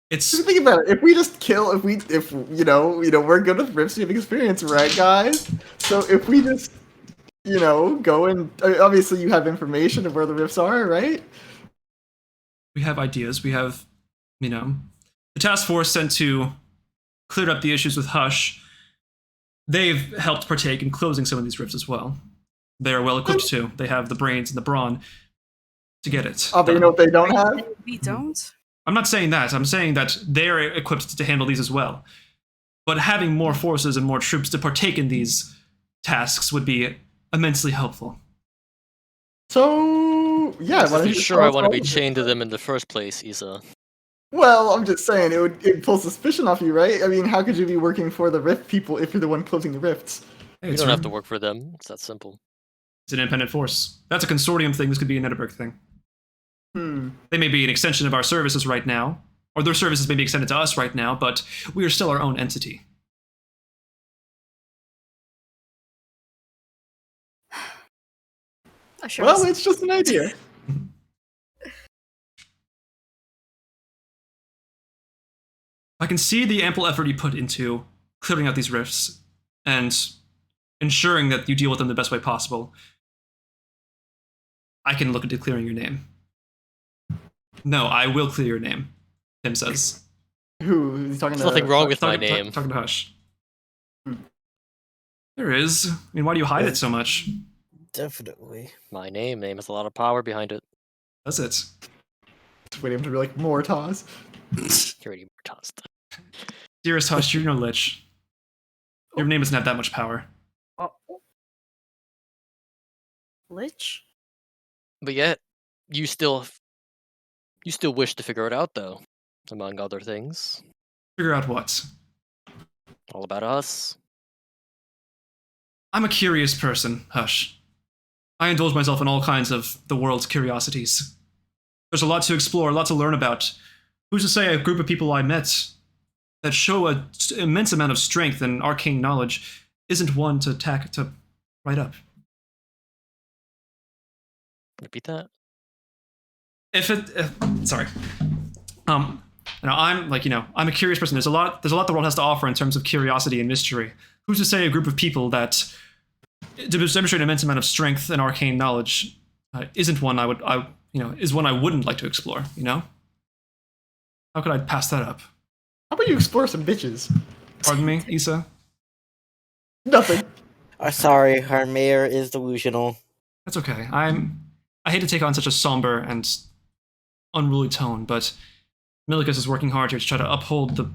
It's Just think about it. If we just kill, if you know, we're good with rifts, we have experience, right, guys? So if we just, go and obviously you have information of where the rifts are, right? we have ideas. We have, the task force sent to clear up the issues with Hush. They've helped partake in closing some of these rifts as well. They are well equipped too. They have the brains and the brawn to get it. Oh, but you know what they don't have? We don't? I'm not saying that. I'm saying that they're equipped to handle these as well. But having more forces and more troops to partake in these tasks would be immensely helpful. So, yeah. why don't I'm you sure tell I us want to all be of it? chained to them in the first place, Isa. Well, I'm just saying, it pull suspicion off you, right? I mean, how could you be working for the rift people if you're the one closing the rifts? Hey, You it's don't have to work for them. It's that simple. It's an independent force. That's a consortium thing. This could be an Edinburgh thing. They may be an extension of our services right now, or their services may be extended to us right now, but we are still our own entity. Well, it's just an idea. I can see the ample effort you put into clearing out these rifts and ensuring that you deal with them the best way possible. I can look into clearing your name. No, I will clear your name, Tim says. Who? He's talking There's to... nothing wrong with my Talking- name. Talking to Hush. There is. I mean, why do you hide it so much? Definitely. My name has a lot of power behind it. Does it? Just waiting to be like, Mortaz. You're already tossed. Dearest Hush, you're no lich. Your name doesn't have that much power. Lich? But yet, you still wish to figure it out, though. Among other things, Figure out what? all about us. I'm a curious person, Hush. I indulge myself in all kinds of the world's curiosities. There's a lot to explore, a lot to learn about. Who's to say a group of people I met that show an immense amount of strength and arcane knowledge isn't one to write up? Repeat that. Sorry. I'm I'm a curious person. There's a lot the world has to offer in terms of curiosity and mystery. Who's to say a group of people that demonstrate an immense amount of strength and arcane knowledge isn't one is one I wouldn't like to explore, How could I pass that up? How about you explore some bitches? Pardon me, Isa? Nothing. Sorry, our mayor is delusional. That's okay. I hate to take on such a somber and unruly tone, but Milikus is working hard here to try to uphold the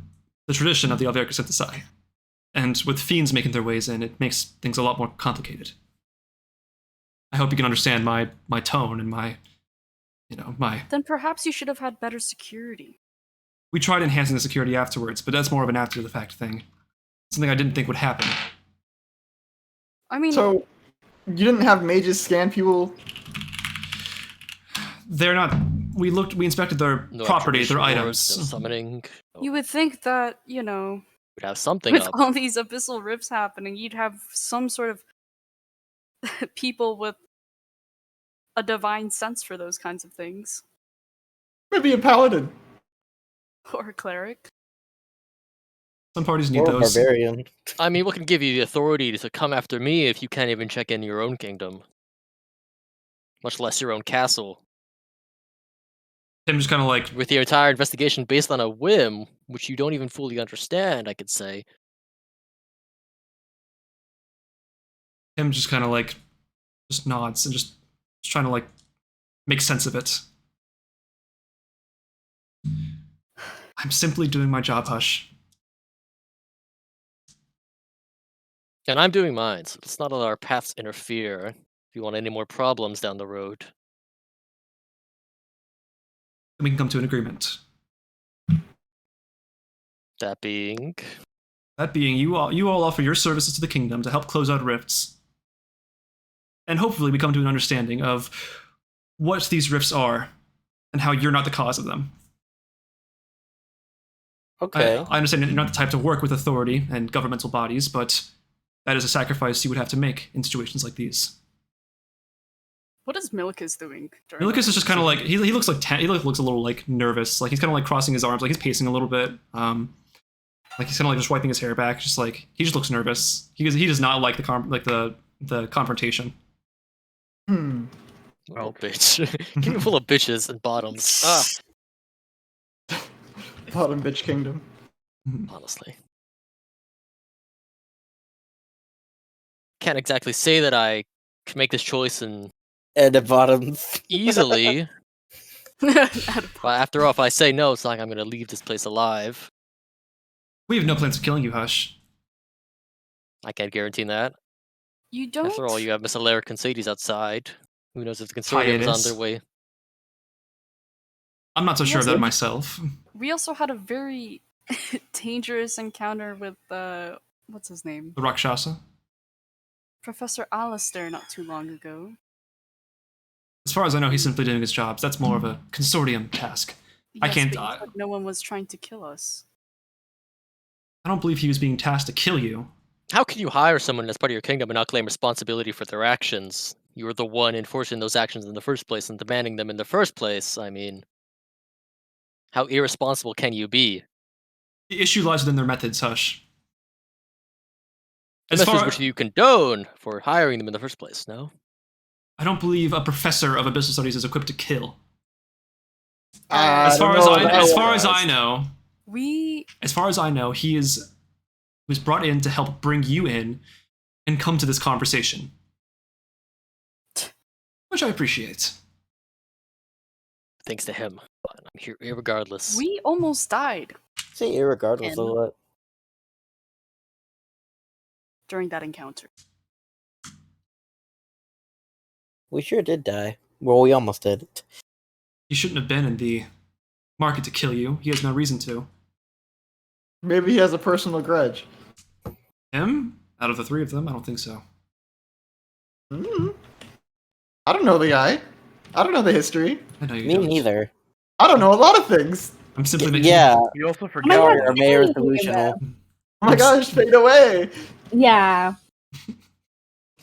tradition of the Alverka Synthesai. And with fiends making their ways in, it makes things a lot more complicated. I hope you can understand my tone and my. Then perhaps you should have had better security. We tried enhancing the security afterwards, but that's more of an after-the-fact thing. Something I didn't think would happen. I mean, So, you didn't have mages scan people? they're not. We inspected their No property, their observation items. boards, no summoning. You would think that, you know, We'd have something with up. all these abyssal rifts happening, you'd have some sort of people with a divine sense for those kinds of things. Maybe a paladin. Or a cleric. Some parties need Or a those. barbarian. I mean, what can give you the authority to come after me if you can't even check in your own kingdom? Much less your own castle. Tim just kind of like, With your entire investigation based on a whim, which you don't even fully understand, I could say. Tim just kind of like, just nods and just trying to like make sense of it. I'm simply doing my job, Hush. And I'm doing mine, so let's not let our paths interfere if you want any more problems down the road. We can come to an agreement. That being... That being, you all offer your services to the kingdom to help close out rifts. And hopefully we come to an understanding of what these rifts are and how you're not the cause of them. Okay. I understand you're not the type to work with authority and governmental bodies, but that is a sacrifice you would have to make in situations like these. What is Milikus doing? during Milikus is just kind of like, he looks like, he looks a little like nervous. Like he's kind of like crossing his arms, like he's pacing a little bit. Like he's kind of like just wiping his hair back, just like, he just looks nervous. He does not like the confrontation. Well, bitch. Kingdom full of bitches and bottoms. Bottom bitch kingdom. Honestly. Can't exactly say that I can make this choice and And the bottoms. easily. But after all, if I say no, it's not like I'm going to leave this place alive. We have no plans of killing you, Hush. I can't guarantee that. You don't? After all, you have Miss Alaric and Sadie's outside. Who knows if the consortium is on their way. I'm not so sure of Yes, that it- myself. We also had a very dangerous encounter with, what's his name? The Rakshasa. Professor Alistair not too long ago. As far as I know, he's simply doing his job. That's more of a consortium task. I Yes, can't- but you said no one was trying to kill us. I don't believe he was being tasked to kill you. How can you hire someone as part of your kingdom and not claim responsibility for their actions? You were the one enforcing those actions in the first place and demanding them in the first place. I mean, how irresponsible can you be? The issue lies within their methods, Hush. The As message far which you condone for hiring them in the first place, no? I don't believe a professor of abyssal studies is equipped to kill. I As don't far as know I, about as that. far as I know, We he was brought in to help bring you in and come to this conversation, which I appreciate. Thanks to him. But I'm here regardless. we almost died Say irregardless of And- what. during that encounter. We sure did die. Well, we almost did. He shouldn't have been in the market to kill you. He has no reason to. Maybe he has a personal grudge. Him? Out of the three of them, I don't think so. I don't know the guy. I don't know the history. I know you Me don't. neither. I don't know a lot of things. I'm simply making. Yeah, You also Oh forget. my sorry, God, our mayor is speaking of delusional. Oh my gosh, fade away. Yeah.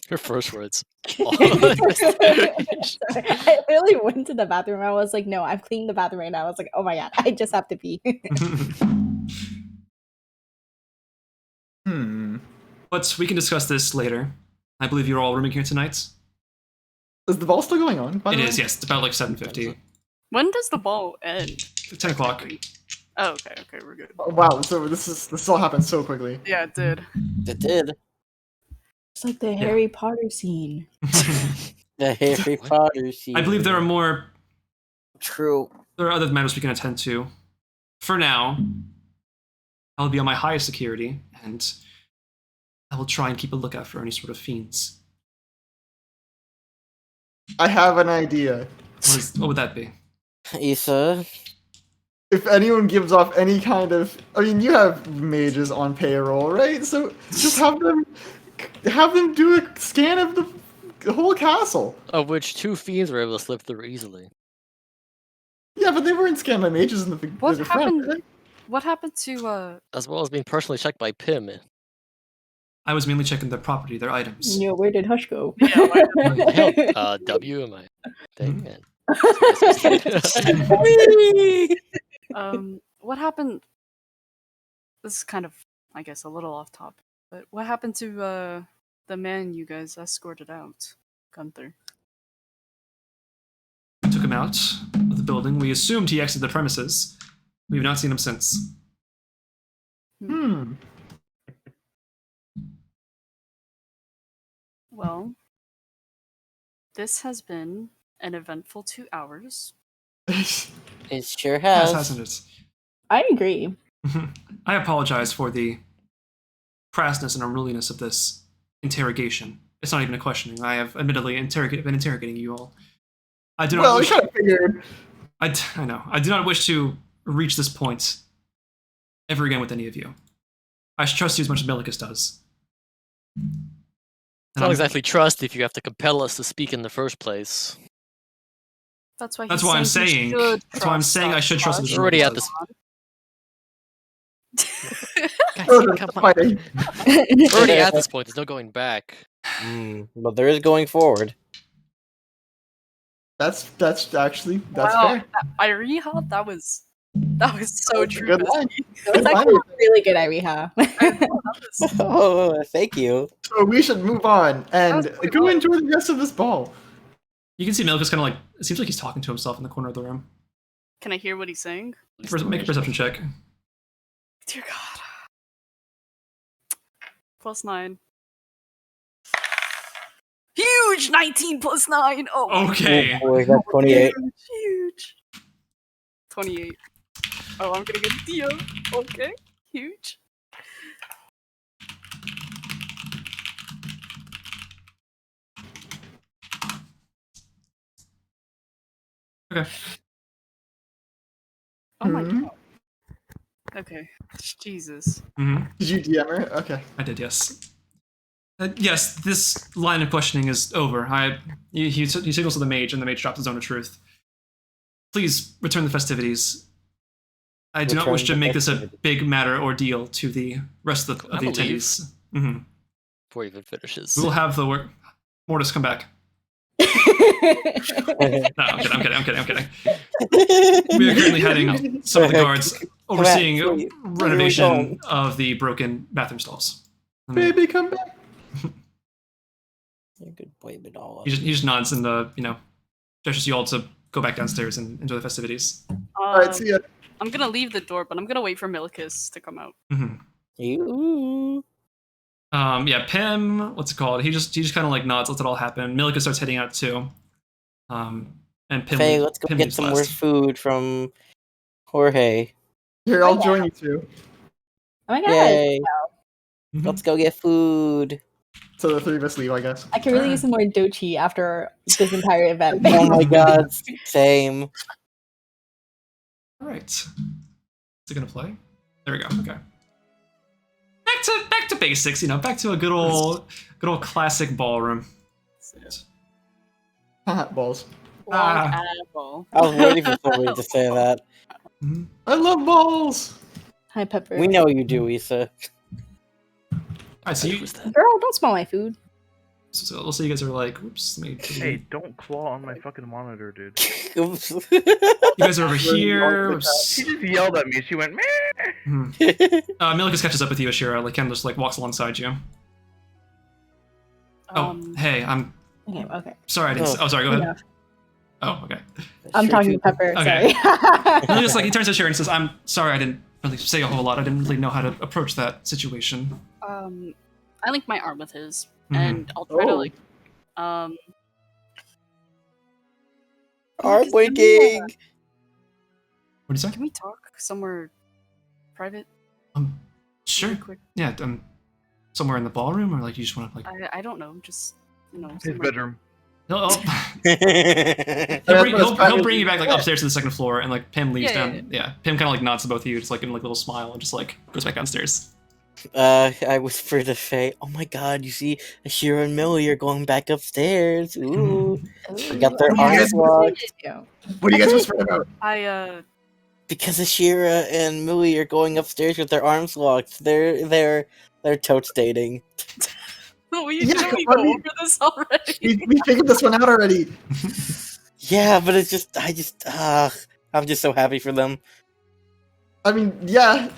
Your first words. Sorry, I literally went to the bathroom. I was like, no, I'm cleaning the bathroom right now. I was like, oh my god, I just have to pee. But we can discuss this later. I believe you're all rooming here tonight. Is the ball still going on? By It the is, way? yes. It's about like 7:50. When does the ball end? 10 o'clock. Oh, okay, we're good. Oh, wow, so this all happened so quickly. Yeah, it did. It did. It's like the Harry Potter scene. The Harry Potter scene. I believe there are more. True. There are other matters we can attend to. For now, I'll be on my highest security, and I will try and keep a lookout for any sort of fiends. I have an idea. What would that be? Isa. If anyone gives off any kind of, I mean, you have mages on payroll, right? So just have them do a scan of the whole castle. Of which 2 fiends were able to slip through easily. Yeah, but they weren't scanned by mages in the What the front, happened? were they? What happened to As well as being personally checked by Pim. I was mainly checking their property, their items. Yo, where did Hush go? Hell, W am I thing? And what happened? This is kind of, I guess, a little off topic, but what happened to the man you guys escorted out, Gunther? We took him out of the building. We assumed he exited the premises. We have not seen him since. Well, this has been an eventful 2 hours. It sure Yes, has. hasn't it? I agree. I apologize for the crassness and unruliness of this interrogation. It's not even a questioning. I have admittedly been interrogating you all. I do not Well, I wish. kind of figured. I know. I do not wish to reach this point ever again with any of you. I trust you as much as Milicus does. it's not exactly trust if you have to compel us to speak in the first place. That's why. That's he's why I'm he saying. should That's why I'm trust saying I us, should trust him Hush. as We're already much at as this. Guys, Children, come on. fighting. We're already at this point. There's no going back. But there is going forward. That's actually Wow, fair. Iriha, that was so true. Good bestie. line. That was Good actually line. really good, Iriha. That was- Oh, thank you. So we should move on and That was go pretty enjoy the rest of this ball. You can see Milicus kind of like. It seems like he's talking to himself in the corner of the room. Can I hear what he's saying? Make a perception check. Dear God. +9. Huge 19 + 9. Oh. Okay. Oh boy, that's 28. Huge. 28. Oh, I'm gonna get Dio. Okay. Huge. Okay. Oh my Mhm. God. Okay. Jesus. Mm-hmm. Did you DM her? Okay. I did, yes. Yes, this line of questioning is over. He signals to the mage, and the mage drops his own of truth. Please return the festivities. I do not Return wish to the make this a festivities. big matter ordeal to the rest of the I'ma leave. attendees. Mm-hmm. Before he even finishes. We will have the work. Mortis, come back. No, I'm kidding. We are currently heading some of the guards overseeing please. renovation of the broken bathroom stalls. Baby, come back. You're a good boy, but all. He just nods and gestures you all to go back downstairs and enjoy the festivities. All right, see ya. I'm gonna leave the door, but I'm gonna wait for Milicus to come out. Mm-hmm. You. Yeah, Pim, what's it called? He just kind of like nods, lets it all happen. Milicus starts heading out too. And Pim. Faye, let's go Pim get leaves some last. more food from Jorge. Here, I'll join you too. Oh my god. Yay! Mhm. Let's go get food. So the three of us leave, I guess. I can really use some more dochi after this entire event. Oh my god, same. All right. Is it gonna play? There we go. Okay. Back to basics. Back to a good old classic ballroom. Balls. Long Ah. apple. I was waiting for somebody to say that. Mhm. I love balls. Hi, Pepper. We know you do, Isa. Alright, so Who's that? Girl, don't smell my food. so we'll see you guys are like, oops, let me Hey, don't claw on my fucking monitor, dude. Oops. you guys are over here. She just yelled at me. She went, meh. Mhm. Milicus catches up with you, Asherah. Like, Ken just like walks alongside you. Oh, hey, I'm Okay. sorry. I didn't. Oh. Oh, sorry. Go ahead. Enough. Oh, okay. I'm Sure talking too. to Pepper. Okay. Sorry. And just like he turns to Asherah and says, "I'm sorry. I didn't really say a whole lot. I didn't really know how to approach that situation." I link my arm with his, Mhm. and I'll try to Oh. like, Arm Lucas, winking. What do you say? Can we talk somewhere private? Sure. Really quick. Yeah. Somewhere in the ballroom, or like you just want to like. I don't know. Just His somewhere- bedroom. He'll That's what it's he'll bring you probably- back like upstairs to the second floor, and like Pim leaves Yeah, down. Yeah, Pim kind of like nods to both of you, just like in like a little smile, and just like goes back downstairs. I whispered to Faye, "Oh my God! You see, Asherah and Millie are going back upstairs. Ooh, they got their What are you arms guys- locked What are you guys whispering about? because Asherah and Millie are going upstairs with their arms locked. They're totes dating." Didn't we what go do you- over this already? We figured this one out already. Yeah, but it's just I'm just so happy for them. I mean, yeah,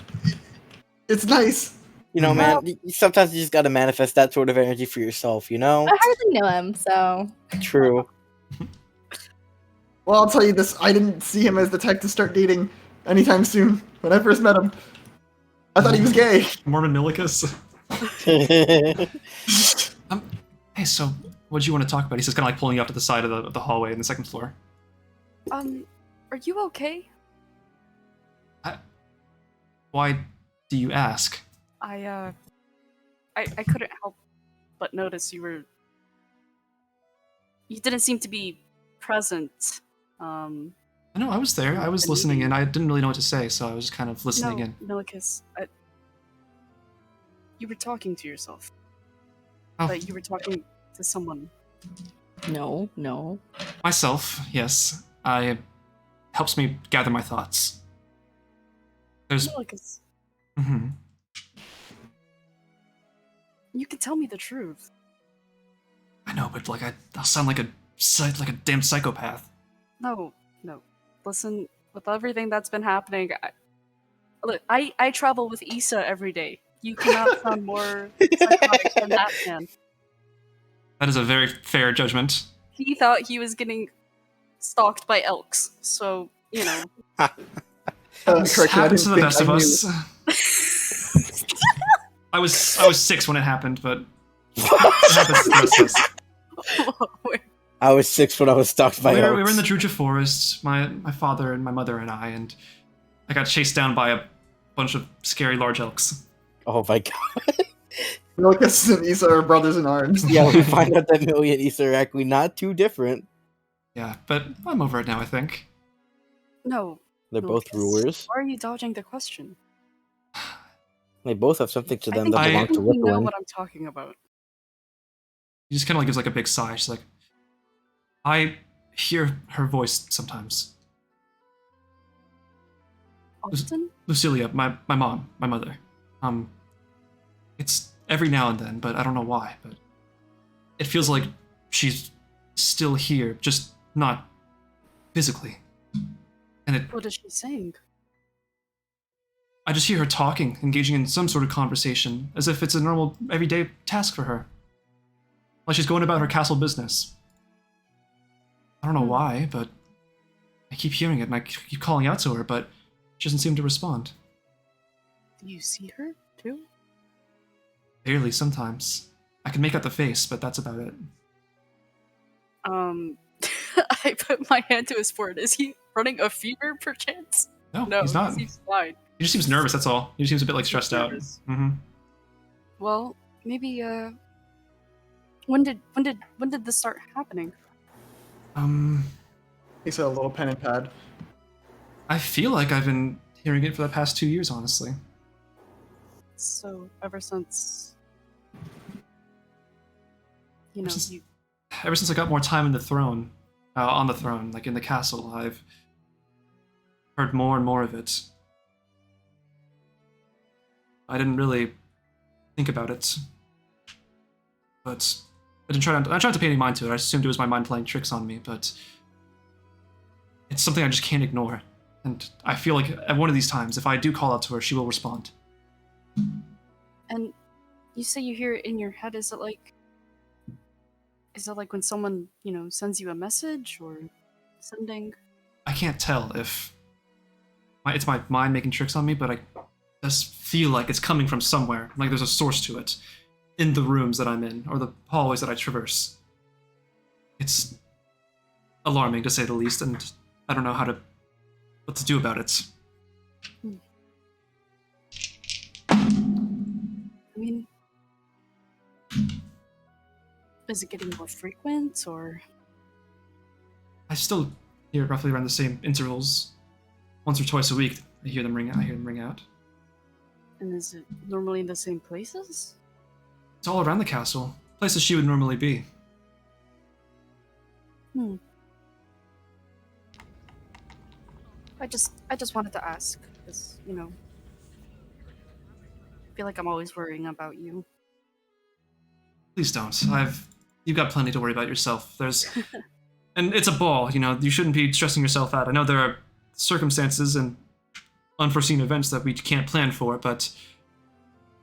it's nice. You know, man. Sometimes you just gotta manifest that sort of energy for yourself. You know. I hardly know him, so True. Well, I'll tell you this: I didn't see him as the type to start dating anytime soon. When I first met him, I thought he was gay. Mormon Milicus. Hey, so what do you want to talk about? He's just kind of like pulling you up to the side of the hallway in the second floor. Are you okay? Why do you ask? I couldn't help but notice you didn't seem to be present. I know, I was there. I was listening, and I didn't really know what to say, so I was just kind of listening in. Milicus, you were talking to yourself. Oh. But you were talking to someone. no. Myself, yes. Helps me gather my thoughts. There's... Milicus, Mm-hmm. you can tell me the truth. I know, but I'll sound like a damn psychopath. No. Listen, with everything that's been happening, I travel with Isa every day. You cannot sound more psychotic than that man. That is a very fair judgment. He thought he was getting stalked by elks, so, you know. Correction, I Happens to the didn't best of think I us. I was 6 when it happened, but it happens to the rest of us. I was 6 when I was stalked by We elks. were in the Druja forest, my father and my mother and I got chased down by a bunch of scary large elks. Oh my God. Milicus and Isa are brothers in arms. Yeah, we find out that Millie and Isa are actually not too different. Yeah, but I'm over it now, I think. No. They're both Milicus, rulers. Why are you dodging the question? They both have something to I them think that I- belongs to we know Whipplin. what I'm talking about. He just kind of gives like a big sigh. She's like, I hear her voice sometimes. Austin? Lucilia, my mom, my mother. It's every now and then, but I don't know why. But it feels like she's still here, just not physically. And What is she saying? I just hear her talking, engaging in some sort of conversation, as if it's a normal, everyday task for her. Like she's going about her castle business. I don't know why, but I keep hearing it, and I keep calling out to her, but she doesn't seem to respond. Do you see her, too? Barely, sometimes. I can make out the face, but that's about it. I put my hand to his forehead. Is he running a fever, perchance? No, he's not. He's fine. He just seems nervous, that's all. He just seems a bit like stressed out. Nervous. Mm-hmm. Well, maybe, when did this start happening? Isa, a little pen and pad. I feel like I've been hearing it for the past 2 years, honestly. So, ever since... You know, Since- Ever since I got more time on the throne, like in the castle, I've heard more and more of it. I didn't really think about it, but I tried to pay any mind to it. I assumed it was my mind playing tricks on me, but it's something I just can't ignore. And I feel like at one of these times, if I do call out to her, she will respond. And you say you hear it in your head. Is it like when someone, sends you a message or sending? I can't tell if it's my mind making tricks on me, but I just feel like it's coming from somewhere. Like there's a source to it in the rooms that I'm in or the hallways that I traverse. It's alarming to say the least, and I don't know what to do about it. I mean, is it getting more frequent, or? I still hear roughly around the same intervals. Once or twice a week, I hear them ring out. And is it normally in the same places? It's all around the castle. Places she would normally be. I just wanted to ask, because, you know, I feel like I'm always worrying about you. Please don't. You've got plenty to worry about yourself. And it's a ball, you know, you shouldn't be stressing yourself out. I know there are circumstances and unforeseen events that we can't plan for, but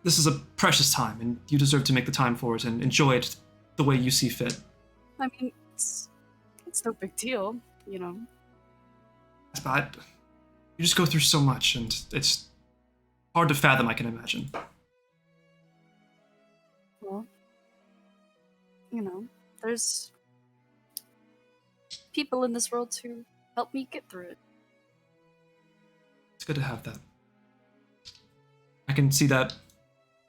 this is a precious time, and you deserve to make the time for it and enjoy it the way you see fit. I mean, it's no big deal, you know. But you just go through so much, and it's hard to fathom, I can imagine. Well, you know, there's people in this world who help me get through it. It's good to have that. I can see that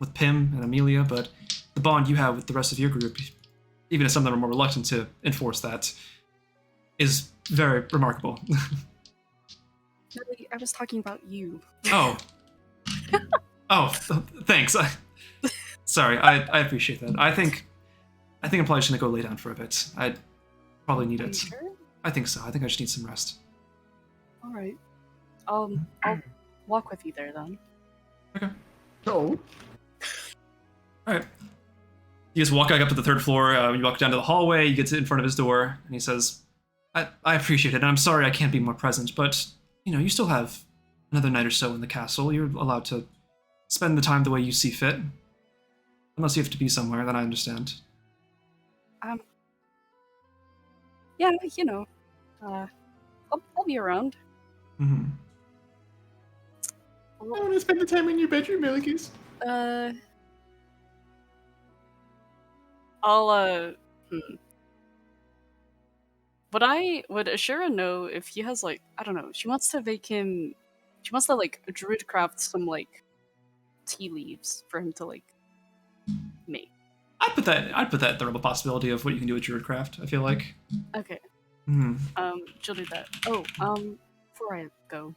with Pim and Amelia, but the bond you have with the rest of your group, even if some of them are more reluctant to enforce that, is very remarkable. Really, I was talking about you. Oh. Thanks. Sorry, I appreciate that. I think I'm probably just gonna go lay down for a bit. I probably need Are you it. sure? I think so. I think I just need some rest. All right. I'll walk with you there then. Okay. So, Alright. You just walk back up to the third floor, you walk down to the hallway, you get to in front of his door, and he says, I appreciate it, and I'm sorry I can't be more present, but, you know, you still have another night or so in the castle. You're allowed to spend the time the way you see fit. Unless you have to be somewhere, then I understand. Yeah, you know, I'll be around. Mm-hmm. I want to spend the time in your bedroom, Millikies. I'll would Asherah know if he has, like, I don't know, she wants to like druid craft some like tea leaves for him to like make. I'd put that in the realm of possibility of what you can do with druidcraft, I feel like. Okay. Mm-hmm. She'll do that. Oh, before I go,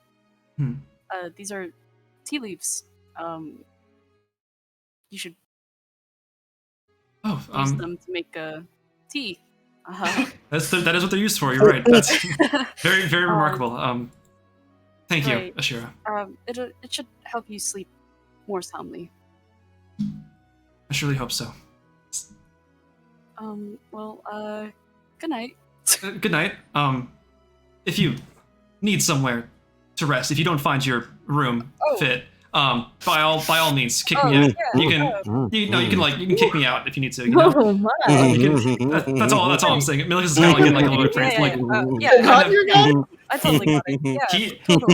these are tea leaves. You should use them to make tea. That is what they're used for. You're right. That's very, very remarkable. Thank you, right. Asherah. It should help you sleep more soundly. I surely hope so. Well, good night. Good night. If you need somewhere to rest, if you don't find your room fit, by all means, kick me out. Yeah, You can kick me out if you need to. You know? Oh my! That's all I'm saying. Milius is kind of like a little bit crazy. Not your guy. I totally got it.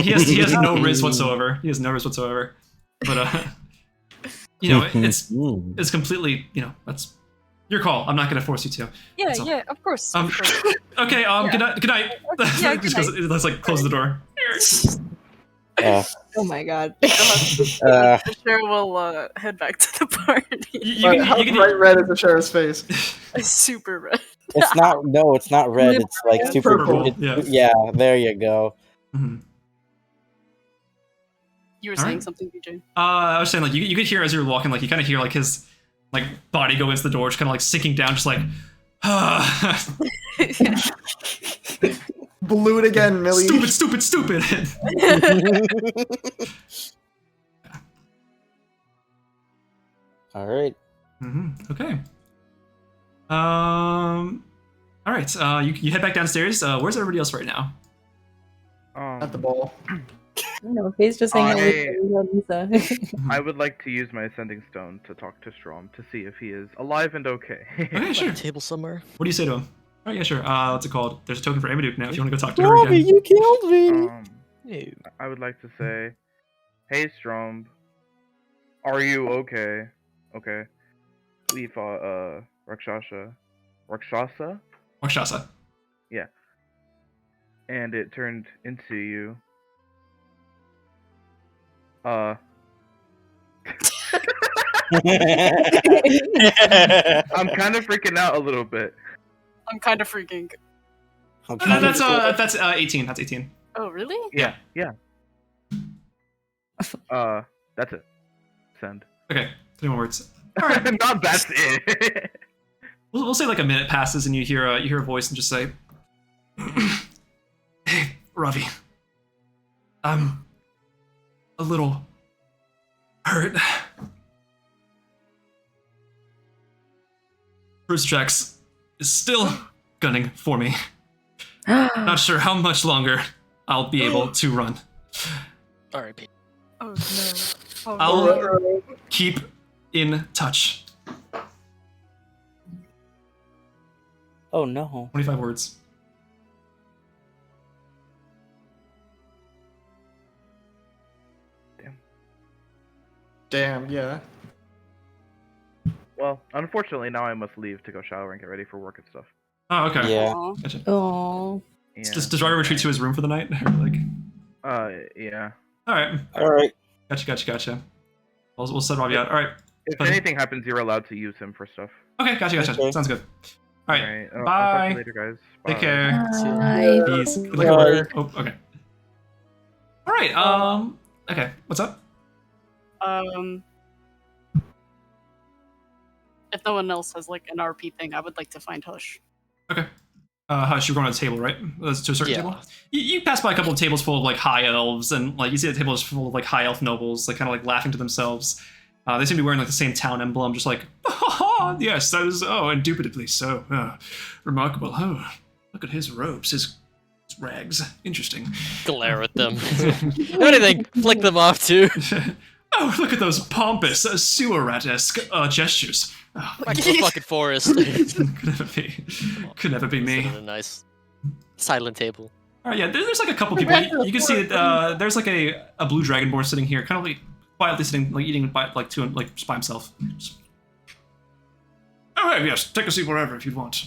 Yeah, he has no riz whatsoever. He has no riz whatsoever. But you know, it's completely, you know, that's your call. I'm not going to force you to. Yeah, yeah, of course. Okay. Good night. Good night. Yeah, good night. Let's like close the door. Oh my god. Asherah will head back to the party. How bright red is the sheriff's face? Super red. It's not red. It's like super purple. Yeah, there you go. Mm-hmm. You were saying something, DJ? I was saying, like, you could hear as you were walking, like, you kind of hear like his like body go into the door, just kind of like sinking down, just like. Blew it again, Millie. Stupid. All right. Mm-hmm. Okay. All right. You head back downstairs. Where's everybody else right now? At the ball. No, he's just hanging out with Lisa. I would like to use my ascending stone to talk to Strom to see if he is alive and okay. Okay, sure. Like a table somewhere. What do you say to him? Oh yeah, sure. What's it called? There's a token for Amaduke now. If you want to go talk to her Ravi, again. you killed me. Ew. I would like to say, hey Strom, are you okay? Okay. We fought Rakshasa. Rakshasa. Yeah. And it turned into you. I'm kind of freaking out a little bit. I'm kind of freaking. That's 18. That's 18. Oh, really? Yeah. That's it. Send. Okay, 3 more words. All right. Not that's it. We'll say like a minute passes and you hear a voice and just say, "Hey, Ravi, I'm a little hurt. Bruce Jax is still gunning for me. Not sure how much longer I'll be able to run. R.I.P. Oh no. Oh, I'll no. keep in touch." Oh no. 25 words. Damn, yeah. Well, unfortunately, now I must leave to go shower and get ready for work and stuff. Oh, okay. Yeah. Aw. Gotcha. Oh. Yeah. Does Ryder retreat to his room for the night? Like, Yeah. all right. All right. Gotcha. We'll set Ravi out. All right. If Pleasure. anything happens, you're allowed to use him for stuff. Okay, gotcha. Okay. Sounds good. All right. Alright, I'll talk to Bye. you later, guys. Take Bye. care. Bye. Peace. Good luck at Bye. work. Oh, okay. All right. Okay. What's up? If no one else has like an RP thing, I would like to find Hush. Okay. Hush, you're going to the table, right? That's to a certain Yeah. table. You pass by a couple of tables full of like high elves, and like you see the table is full of like high elf nobles, like kind of like laughing to themselves. They seem to be wearing like the same town emblem, just like, yes, that is indubitably so remarkable. Oh, look at his robes, his rags. Interesting. Glare at them. If anything, flick them off too. Oh, look at those pompous, sewer rat-esque gestures. Oh, Back to the fucking forest. could never be me. Sit at a nice silent table. All right, yeah, there's like a couple people. You can see that there's like a blue dragonborn sitting here, kind of like quietly sitting, like eating by just by himself. Just... Oh, hey, yes, take a seat wherever if you want.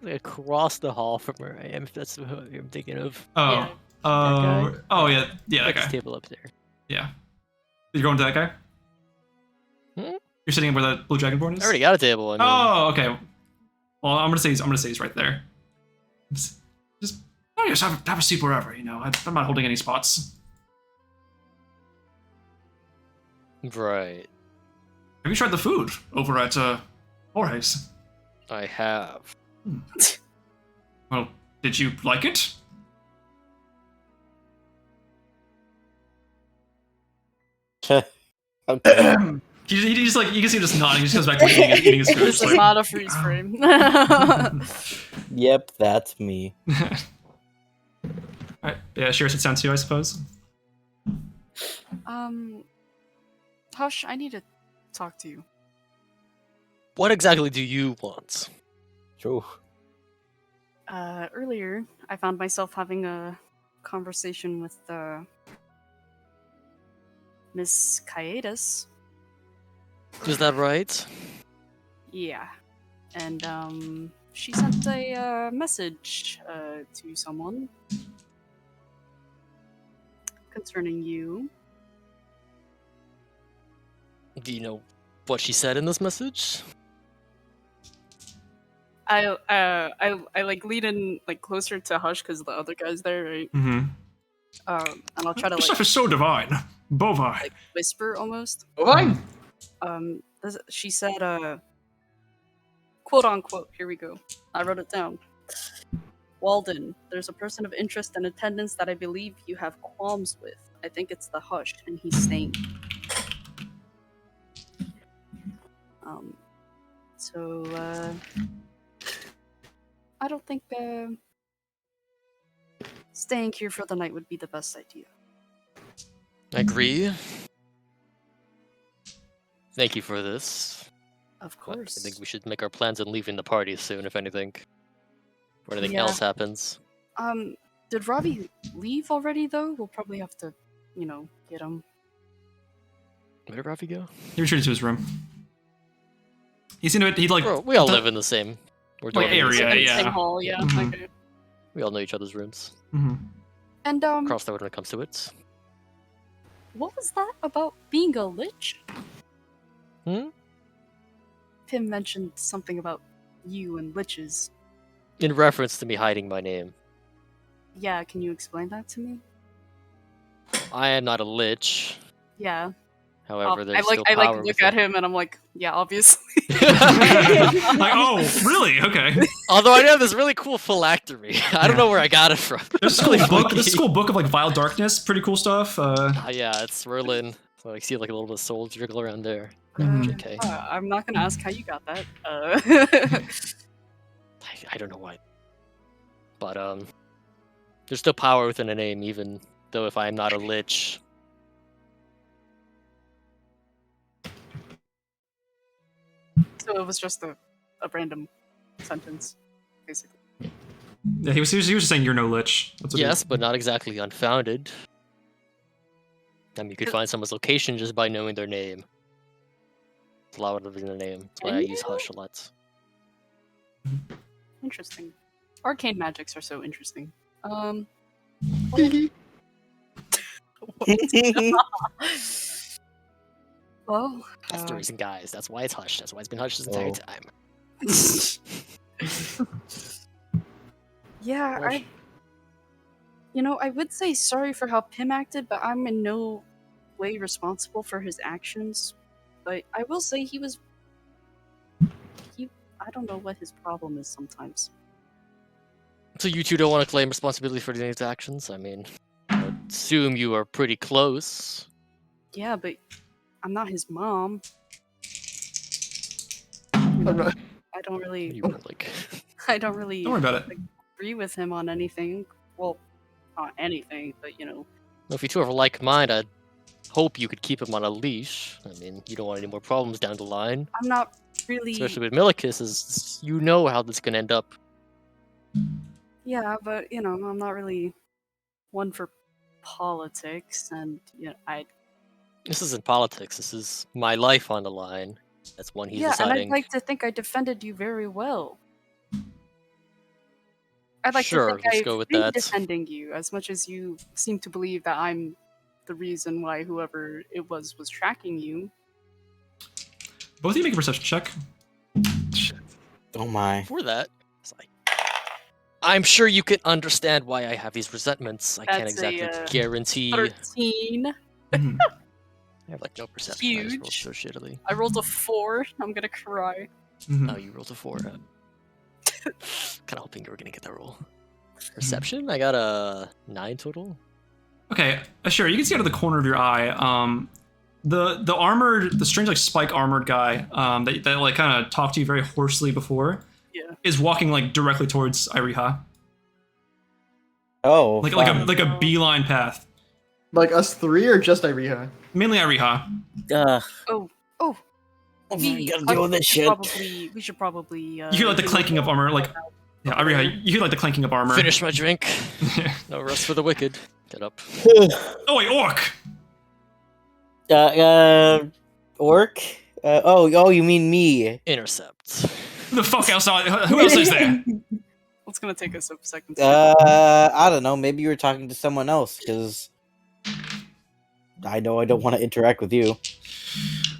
Across the hall from where I am, if that's what I'm thinking of. Oh, Yeah. oh, guy? oh, yeah, that Like guy. this table up there. Yeah, you're going to that guy. Hmm? You're sitting where the blue dragonborn is. I already got a table. I mean, Oh, okay. Well, I'm gonna say he's right there. Just oh yes, have a seat wherever. You know, I'm not holding any spots. Right. Have you tried the food over at Jorge's? I have. Well, did you like it? Okay. He just like you can see him just nodding. He just goes back to eating his food. This Just is like, not a freeze frame. Yep, that's me. Alright, yeah, Shira sits down too, I suppose. Hush, I need to talk to you. What exactly do you want? True. Earlier, I found myself having a conversation with Miss Kaedas. Is that right? Yeah, and she sent a message to someone concerning you. Do you know what she said in this message? I like lean in like closer to Hush because the other guy's there, right? Mm-hmm. And I'll try to This stuff like is so divine. Bovine. whisper almost. Fine. She said, quote unquote, here we go. I wrote it down. Walden, there's a person of interest and attendance that I believe you have qualms with. I think it's the Hush, and he's staying. So, I don't think, staying here for the night would be the best idea. I agree. Thank you for this. Of But course. I think we should make our plans on leaving the party soon, if anything. Or anything Yeah. else happens. Did Ravi leave already, though? We'll probably have to, get him. Where did Ravi go? He retreated to his room. He seemed to, he like Bro, we all the- live in the same. We're Like dorming in the area, same- yeah. Same hall, yeah. Mhm. Okay. We all know each other's rooms. Mm-hmm. And, Cross the road when it comes to it. what was that about being a lich? Hmm? Tim mentioned something about you and liches. In reference to me hiding my name. Yeah, can you explain that to me? I am not a lich. Yeah. However, I there's still I power look at him and I'm like, yeah, obviously. Like, oh, really? Okay. Although I do have this really cool phylactery. I don't know where I got it from. There's a cool book. This is a cool book of like Vile Darkness. Pretty cool stuff. Yeah, it's Merlin. So I see like a little bit of soul jiggle around there. Mhm. JK. I'm not gonna ask how you got that. I don't know why. But there's still power within a name, even though if I'm not a lich. So it was just a random sentence, basically. Yeah, he was just saying you're no lich. That's what he Yes, but not exactly unfounded. I mean, you could find someone's location just by knowing their name. It's a lot of in their name. That's why I use Hush a lot. Interesting. Arcane magics are so interesting. Well, That's the reason, guys. That's why it's Hush. That's why it's been Hush this entire time. yeah, I would say sorry for how Pim acted, but I'm in no way responsible for his actions. But I will say I don't know what his problem is sometimes. So you two don't want to claim responsibility for these actions? I mean, I would assume you are pretty close. Yeah, but I'm not his mom. not- I don't really. You were like, I don't really Don't worry about it. agree with him on anything. Well, not anything, but well, if you two are like mind, I'd hope you could keep him on a leash. I mean, you don't want any more problems down the line. I'm not really. Especially with Milikis, is you know how this can end up. Yeah, but I'm not really one for politics, and This isn't politics. This is my life on the line. That's one he's yeah, deciding. and I'd like to think I defended you very well. I'd like Sure, to think let's I've go with been that. defending you as much as you seem to believe that I'm the reason why whoever it was tracking you. Both of you make a perception check. Oh my. For that, it's like, I'm sure you can understand why I have these resentments. I can't That's exactly a, guarantee. 13. Mhm. I have like no perception. I just rolled so shittily. I rolled a 4. I'm gonna cry. Mhm. Oh, you rolled a 4. Kind of hoping you were gonna get that roll. Perception? I got a 9 total. Okay, sure. You can see out of the corner of your eye, the armored, the strange like spike armored guy, that like kind of talked to you very hoarsely before, Yeah. is walking like directly towards Iriha, Oh, like fun. like a beeline path. Like us three or just Iriha? Mainly Iriha. Oh. I gotta deal with this shit. We should probably. You hear like the clanking of armor, like yeah, Iriha. You hear like the clanking of armor. Finish my drink. No rest for the wicked. Get up. Oh wait, orc. Orc? Oh, you mean me? Intercept. Who the fuck else? Who else is there? It's gonna take us a second. I don't know. Maybe you were talking to someone else, because I know I don't want to interact with you.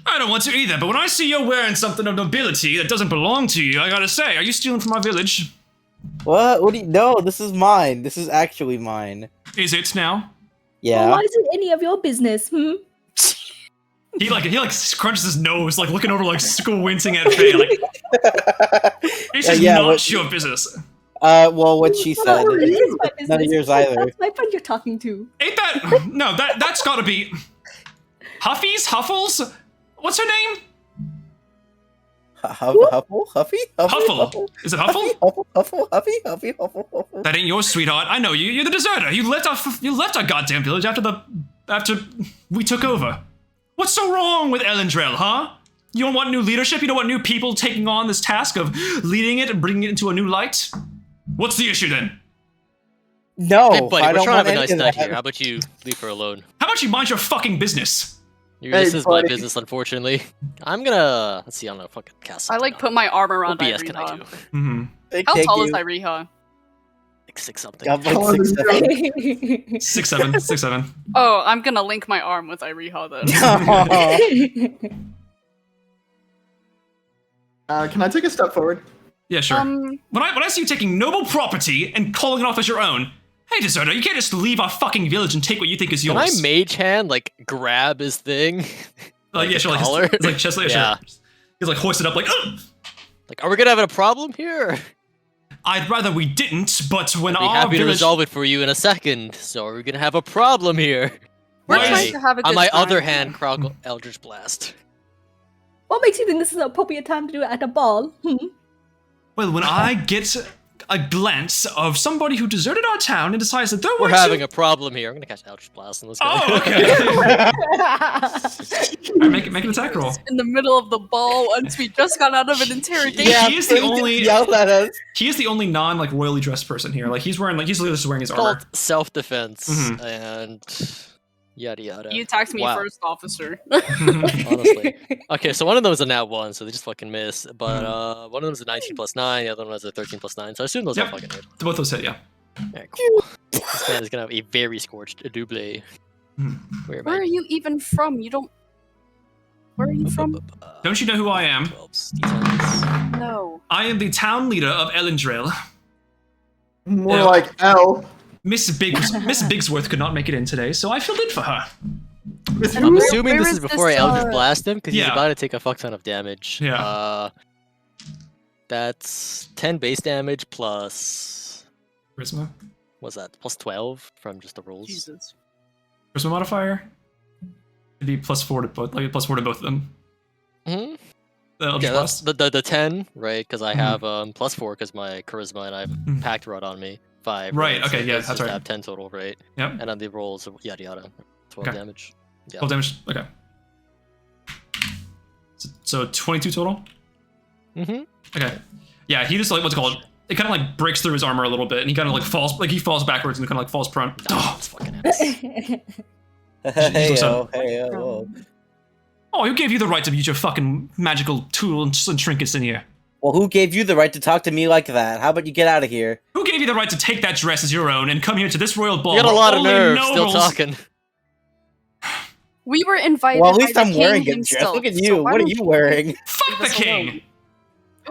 I don't want to either, but when I see you're wearing something of nobility that doesn't belong to you, I gotta say, are you stealing from my village? What? What do you? No, this is mine. This is actually mine. Is it now? Yeah. Well, why is it any of your business? He like crunches his nose, like looking over, like squinting at Faye, like this is yeah, not what- your business. Well, what she said. Well, it is my business. None of yours either. That's my friend you're talking to. Ain't that? No, that's gotta be Huffies, Huffles. What's her name? Huffle? Huffy? Huffle. Is it Huffle? Huffle? That ain't yours, sweetheart. I know you. You're the deserter. You left our goddamn village after we took over. What's so wrong with Elendrell, huh? You don't want new leadership? You don't want new people taking on this task of leading it and bringing it into a new light? What's the issue then? No, Hey, buddy, I we're don't trying want to have a nice any of night that. here. How about you leave her alone? How about you mind your fucking business? This is my buddy. business, unfortunately. I'm gonna... Let's see, I'm gonna fucking cast I something like on. put my arm What around BS can I Iriha. do? Mm-hmm. How Thank tall you. is Iriha? Like 6 something. I'm like 6'7". 6'7". Oh, I'm gonna link my arm with Iriha then. Can I take a step forward? Yeah, sure. When I see you taking noble property and calling it off as your own, hey, deserter, you can't just leave our fucking village and take what you think is Can yours. I mage hand, like, grab his thing? Like, yeah, sure, like, collar? it's like chest, yeah, Yeah. sure. He's like hoisted up, like, oh! Like, are we gonna have a problem here? I'd rather we didn't, but when I'd be our happy to village... resolve it for you in a second. So are we gonna have a problem here? We're Why trying is- to have a good On my time. other hand, Croc Eldritch Blast. What makes you think this is an appropriate time to do it at a ball? Well, when I get a glance of somebody who deserted our town and decides that they're We're having a problem here. I'm gonna catch Eldritch Blast and let's go. Oh, okay. Alright, make an attack roll. In the middle of the ball once we just got out of an interrogation. He is the Frank just only- yelled at us. He is the only non like royally dressed person here. Like he's literally just wearing his It's armor. called self-defense Mhm. and yada yada. You attacked me Wow. first, officer. Honestly. Okay, so one of them was a nat 1, so they just fucking miss. But Mm-hmm. one of them was a 19 plus 9, the other one was a 13 plus 9. So I assume those all Yep. fucking hit. Both those hit, yeah. Alright, cool. This man is gonna have a very scorched double. Where am Where are I? you even from? You don't. Where are you from? Don't you know who I am? 12s, D10s. No. I am the town leader of Ellendril. More Yeah. like L. Miss Bigsworth could not make it in today, so I filled in for her. Miss I'm who? assuming where this is is before I this, Eldritch Blast him, because he's Yeah. about to take a fuck ton of damage. Yeah. That's 10 base damage plus... Charisma. What's that? Plus 12 from just the rolls. Jesus. Charisma modifier. It'd be +4 to both, like +4 to both of them. Mm-hmm. I'll Yeah, just that's the 10, right? Because I Mhm. have +4 because my charisma and I have Mhm. Pact Rod on me. 5. Right, So okay, it yeah, does that's just right. have 10 total, right? Yep. And then the rolls, yada yada. 12 Okay. damage. Yeah. 12 damage. Okay. So 22 total. Mm-hmm. Okay. Yeah, he just like what's it called. It kind of like breaks through his armor a little bit, and he kind of like falls backwards and kind of like falls prone. Oh, it's fucking ass. Hey, So- oh. Oh, who gave you the right to use your fucking magical tools and trinkets in here? Well, who gave you the right to talk to me like that? How about you get out of here? Who gave you the right to take that dress as your own and come here to this royal ball? You got a where lot of only nerve still nobles- talking. We were invited. Well, at least by I'm the wearing king a dress. himself, Look at so you. why What are don't you wearing? Fuck the Leave us king!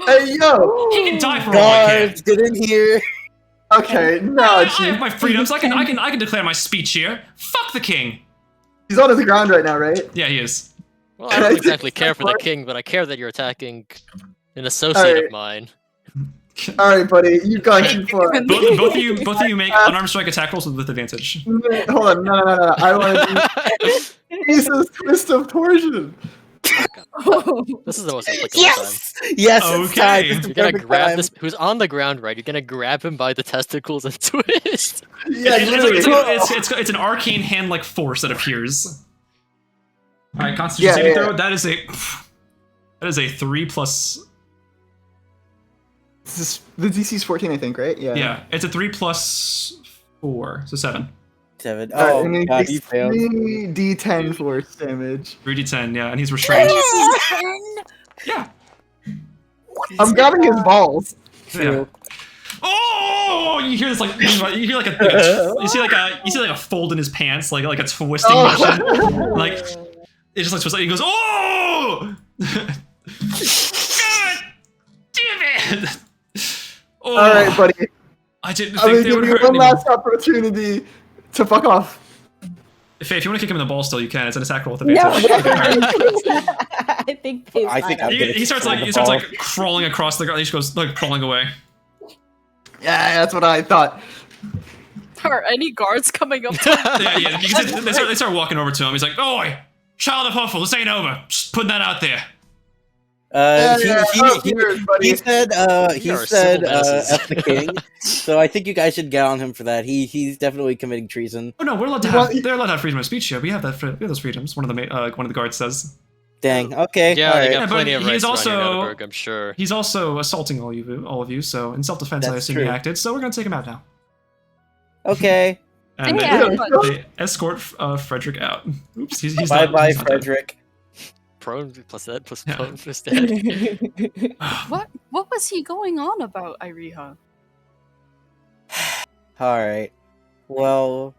Hey, yo! He can die for all I care. Guards, get in here. Okay, no, I Chief. have my freedoms. I can declare my speech here. Fuck the king. He's on the ground right now, right? Yeah, he is. Well, I don't exactly care for the king, but I care that you're attacking an associate of mine. Alright, buddy, you've gone too far. Both of you make unarmed strike attack rolls with advantage. Hold on, no. I want to do Jesus twist of torsion. This is the most applicable time. Yes, it's time. Okay. It's the You're gonna perfect grab time. this who's on the ground, right? You're gonna grab him by the testicles and twist. Yeah, It's literally. it's an arcane hand-like force that appears. All right, Constitution saving throw. That is a 3 plus. The DC's 14, I think, right? Yeah. Yeah, it's a 3 plus 4, so 7. 7. Alright, Oh, and then God, he you takes failed. 3d10 force damage. 3d10, yeah, and he's restrained. Yeah. I'm grabbing his balls. Yeah. Oh! You hear this like you hear like you see like a fold in his pants, like a twisting motion. Like it just like twists. He goes, oh! God damn it! Oh, Alright, buddy. I didn't I'm think gonna they give would you hurt one anyone. last opportunity to fuck off. If you want to kick him in the ball, still you can. It's an attack roll with No, advantage. I think Faye's I think fine. I'm gonna He starts kick him in the like ball. crawling across the ground. He just goes like crawling away. Yeah, that's what I thought. Are any guards coming up? Yeah. Because they start walking over to him. He's like, "Oi, child of Huffle, this ain't over. Just putting that out there." Up yours, buddy. He said, You are civil menaces. F the king. So I think you guys should get on him for that. He's definitely committing treason. Oh no, we're allowed to Well, have. They're allowed to have freedom of speech here. We have those freedoms. One of the guards says. Dang. Okay. Yeah, all they right. got Yeah, but plenty of he's rights also- around here in Edinburgh, I'm sure. He's also assaulting all of you. So in self-defense, I That's assume he true. acted. So we're gonna take him out now. Okay. And Yeah, they escort Frederick out. Oops, he's Bye not- bye, he's not dead. Frederick. Prone plus that plus Yeah. prone plus dead. What was he going on about, Iriha? All right. Well,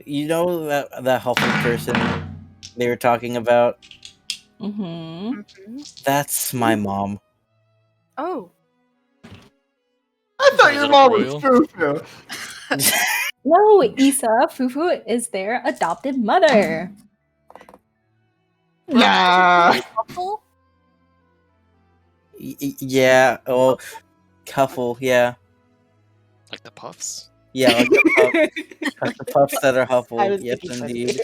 you know that Huffle person they were talking about? Mm-hmm. That's my mom. Oh, I thought Is your it a mom was royal? Fufu. No, Isa, Fufu is their adopted mother. Nah. Couple? Yeah. Oh, Cuffle. Yeah. Like the puffs. Yeah, like the puffs that are I Huffle. was Yes, thinking so indeed.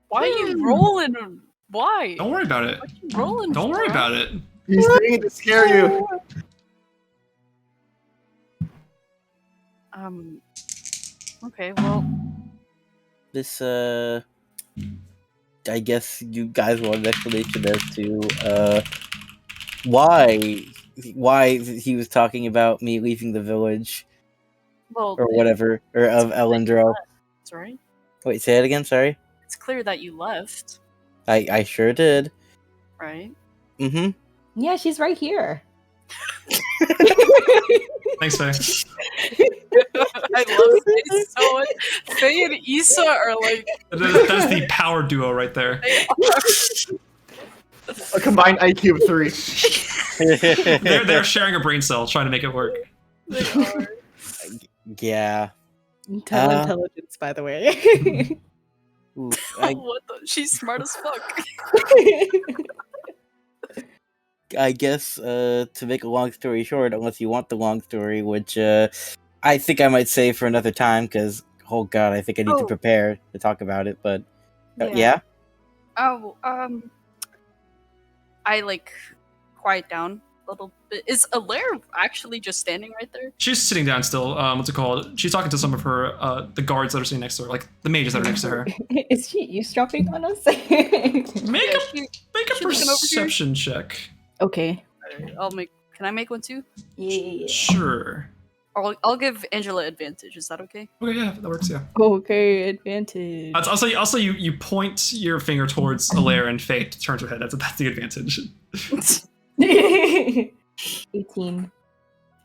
Why are you rolling? Why? Don't worry about it. What you rolling Don't for? worry about it. He's doing it to scare you. Okay, well, This I guess you guys want an explanation as to why he was talking about me leaving the village well, or whatever, or of Elendro. That's right. Wait, say it again. Sorry. It's clear that you left, I sure did. right? Mm-hmm. Yeah, she's right here. Thanks, Faye. I love Faye so much. Faye and Isa are like That's the power duo right there. they A combined IQ of 3. They're sharing a brain cell, trying to make it work. are. Yeah. Intelligence, by the way. Oof, What the? She's smart as fuck. I guess to make a long story short, unless you want the long story, which I think I might save for another time, because oh god, I think I need to Oh. prepare to talk about it. But yeah. Oh, I like quiet down a little bit. Is Alaire actually just standing right there? She's sitting down still. What's it called? She's talking to some of her the guards that are sitting next to her, like the mages that are next to her. Is she eavesdropping on us? Make Yeah, a she- make a she looking over here? perception check. Okay. I'll make. Can I make one too? Yeah. Sure. I'll give Angela advantage. Is that okay? Okay, yeah, that works. Yeah. Okay, advantage. Also, you point your finger towards Alaire and Faye turns her head. That's the advantage. 18.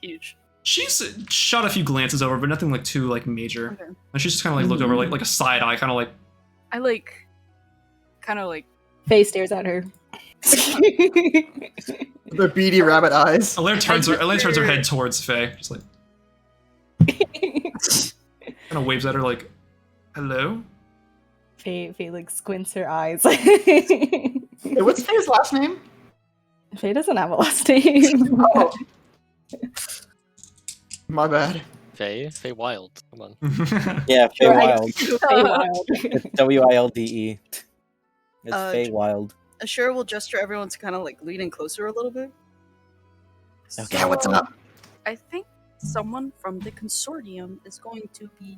Huge. She's shot a few glances over, but nothing like too like major. Okay. And she's just kind of like looked over like a side eye, kind of like. I like, kind of like. Faye stares at her. The beady rabbit eyes. Alaire turns her head towards Faye, just like kind of waves at her like, "Hello." Faye like squints her eyes. Hey, what's Faye's last name? Faye doesn't have a last name. Oh. My bad. Faye Wild. Come on. Yeah, Fey Right. Wild. Faye Wild. It's WILDE. It's Fey J- Wild. Asherah will gesture everyone to kind of like lean in closer a little bit. Okay. Yeah, what's up? I think someone from the consortium is going to be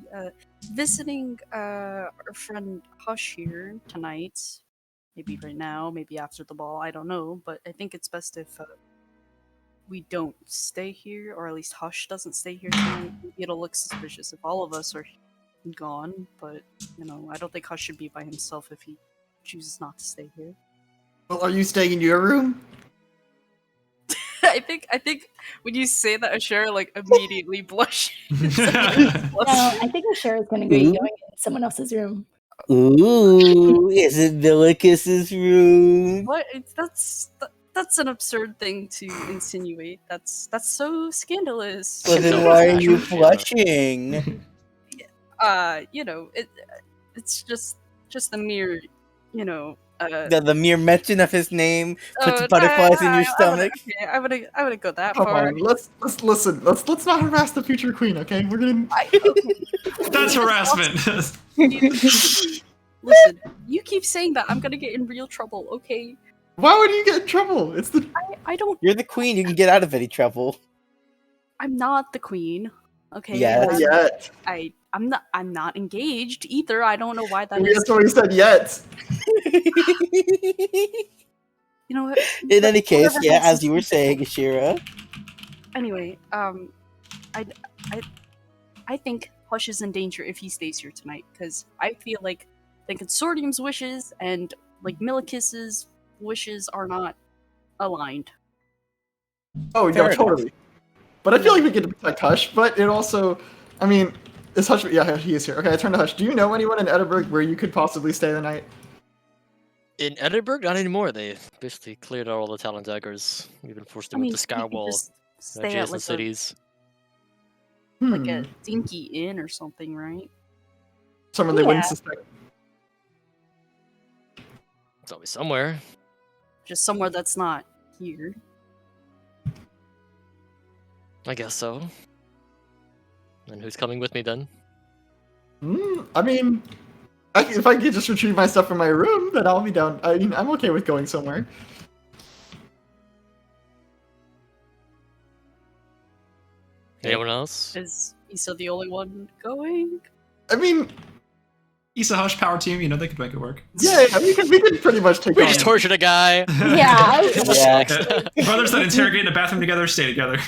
visiting our friend Hush here tonight. Maybe right now, maybe after the ball. I don't know, but I think it's best if we don't stay here, or at least Hush doesn't stay here tonight. Maybe it'll look suspicious if all of us are gone, but you know, I don't think Hush should be by himself if he chooses not to stay here. Well, are you staying in your room? I think when you say that, Asherah like immediately blushes. No, I think Asherah is going to be Ooh. going in someone else's room. Ooh, is it Villicus's room? What? That's an absurd thing to insinuate. That's so scandalous. Well, then why are you blushing? You know, it's just a mere, you know. The mere mention of his name puts butterflies in your stomach. I wouldn't go that Come far. on, let's listen. Let's not harass the future queen, okay? We're gonna. That's harassment. Listen, you keep saying that, I'm gonna get in real trouble. Okay, Why would you get in trouble? It's the. I don't. You're the queen. You can get out of any trouble. I'm not the queen. Okay. Yes. Not yet. I'm not engaged either. I don't know why that Maybe is. that's what he said. Yet. You know what? In any case, Whatever yeah, makes as sense. you were saying, Asherah. Anyway, I think Hush is in danger if he stays here tonight, because I feel like the consortium's wishes and like Millicus's wishes are not aligned. Oh, Fair no, enough. totally. But I feel like we get to protect Hush. But it also, I mean, is Hush? Yeah, he is here. Okay, I turn to Hush. Do you know anyone in Edinburgh where you could possibly stay the night? In Edinburgh, not anymore. They basically cleared out all the talent daggers, even forced I them mean, with the you could Skywall, just stay at adjacent like cities. a dinky inn or something, right? Someone they wouldn't Yeah. suspect. It's always somewhere. Just somewhere that's not here. I guess so. And who's coming with me then? I mean, if I could just retrieve my stuff from my room, then I'll be down. I mean, I'm okay with going somewhere. Anyone else? Is Isa the only one going? I mean, Isa Hush Power Team, you know they could make it work. yeah, we could pretty much take We on. just tortured a guy. Yeah. Yeah. Brothers that interrogate in a bathroom together stay together.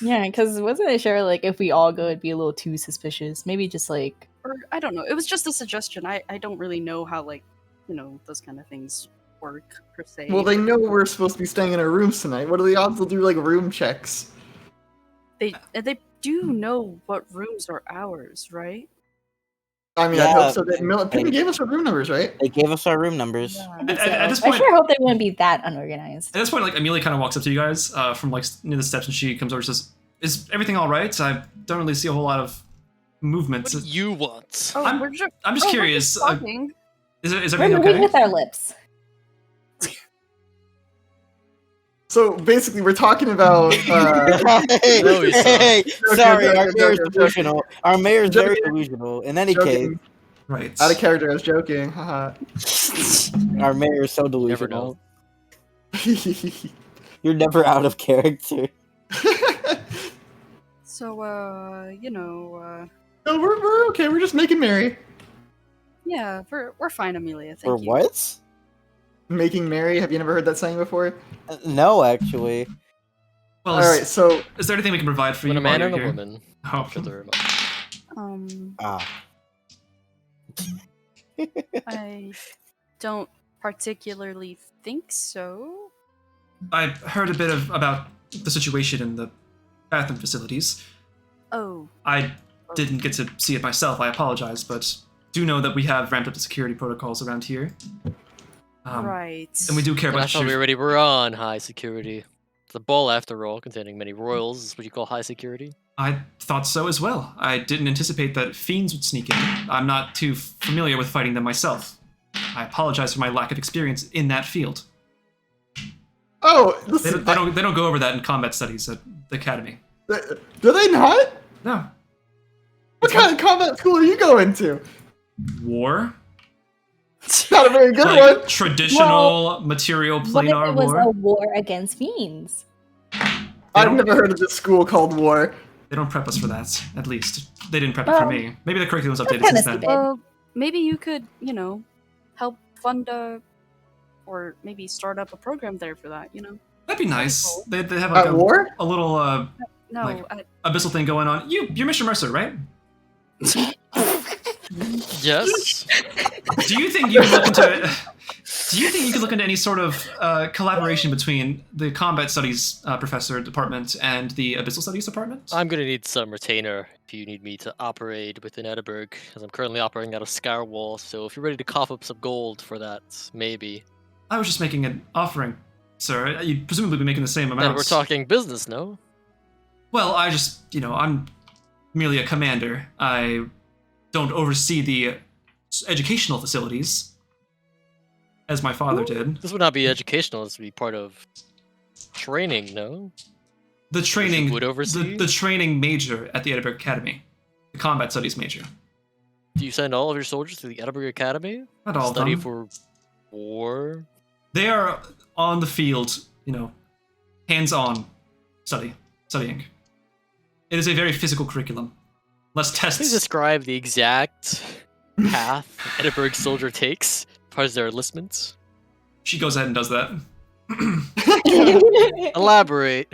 Yeah, because wasn't it sure like if we all go, it'd be a little too suspicious. Maybe just like Or I don't know. It was just a suggestion. I don't really know how those kind of things work per se. Well, they know we're supposed to be staying in our rooms tonight. What are the odds they'll do like room checks? They do know what rooms are ours, right? I mean, I Yeah. hope so. Peyton gave us our room numbers, right? They gave us our room numbers. At this I point, sure hope they wouldn't be that unorganized. At this point, like Amelia kind of walks up to you guys from like near the steps, and she comes over and says, "Is everything all right? I don't really see a whole lot of movement." What do you want? Oh, I'm- we're just, I'm just we're curious. just talking. Is We're everything moving okay? with our lips. So basically, we're talking about. hey, No, he's not. hey, sorry, joking, our mayor's joking. delusional. Our mayor's very Joking. delusional. In any case, joking. Right. Out of character, I was joking. Haha. our mayor is so Never delusional. know. You're never out of character. So, No, we're okay. We're just making merry. yeah, we're fine, Amelia. For Thank you. what? Making merry. Have you never heard that saying before? No, actually. Well, All right. So is there anything we can provide for When you a man while and you're a here? woman. Oh. Should there much. Ah. I don't particularly think so. I heard a bit about the situation in the bathroom facilities. Oh, I didn't get to see it myself. I apologize, but do know that we have ramped up the security protocols around here. right. And we do care But I about thought we your... already were on high security. It's a ball, after all, containing many royals. Is what you call high security? I thought so as well. I didn't anticipate that fiends would sneak in. I'm not too familiar with fighting them myself. I apologize for my lack of experience in that field. oh, They listen. they don't go over that in combat studies at the academy. Do they not? No. What kind of combat school are you going to? War? Not a very good Like one. traditional material What if planar it was war? a war against fiends? I've never heard of this school called War. They don't prep us for that, at least. They didn't prep it for Well, me. Maybe the curriculum's that's updated kinda since then. stupid. Well, maybe you could, help fund or maybe start up a program there for that. That'd be nice. They have like At War? a little No, Like- abyssal thing going on. You're Mr. Mercer, right? Yes. Do you think you can look into? Do you think you could look into any sort of collaboration between the combat studies professor department and the abyssal studies department? I'm gonna need some retainer if you need me to operate within Edinburgh, as I'm currently operating out of Scarwall. So if you're ready to cough up some gold for that, maybe. I was just making an offering, sir. You'd presumably be making the same Then amount. we're talking business, no? Well, I just, I'm merely a commander. I don't oversee the educational facilities, as my father did. This would not be educational. This would be part of training, no? The training would oversee? the training major at the Edinburgh Academy, the combat studies major. Do you send all of your soldiers to the Edinburgh Academy? Not all of Study them. for war? They are on the field, hands-on studying. It is a very physical curriculum. Less tests. Please describe the exact path an Edinburgh soldier takes as far as their enlistment. She goes ahead and does that. Elaborate.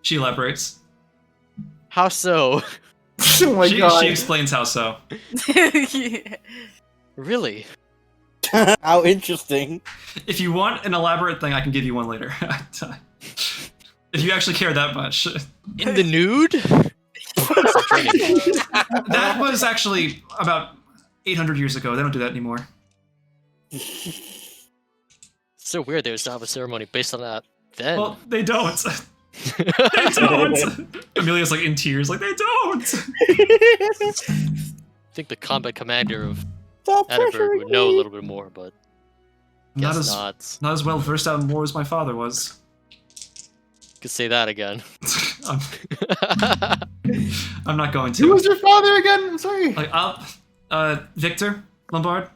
She elaborates. How so? Oh my god. She explains how so. Really? How interesting. If you want an elaborate thing, I can give you one later. If you actually care that much. In the nude? That was actually about 800 years ago. They don't do that anymore. So weird they would still have a ceremony based on that then. Well, they don't. They don't. Amelia's like in tears, like they don't. don't. I think the combat commander of Stop Edinburgh pressuring would know a me. little bit more, but Not guess as not. not as well versed out in war as my father was. Could say that again. I'm, I'm not going Who to. was your father again? I'm sorry. Victor Lombard.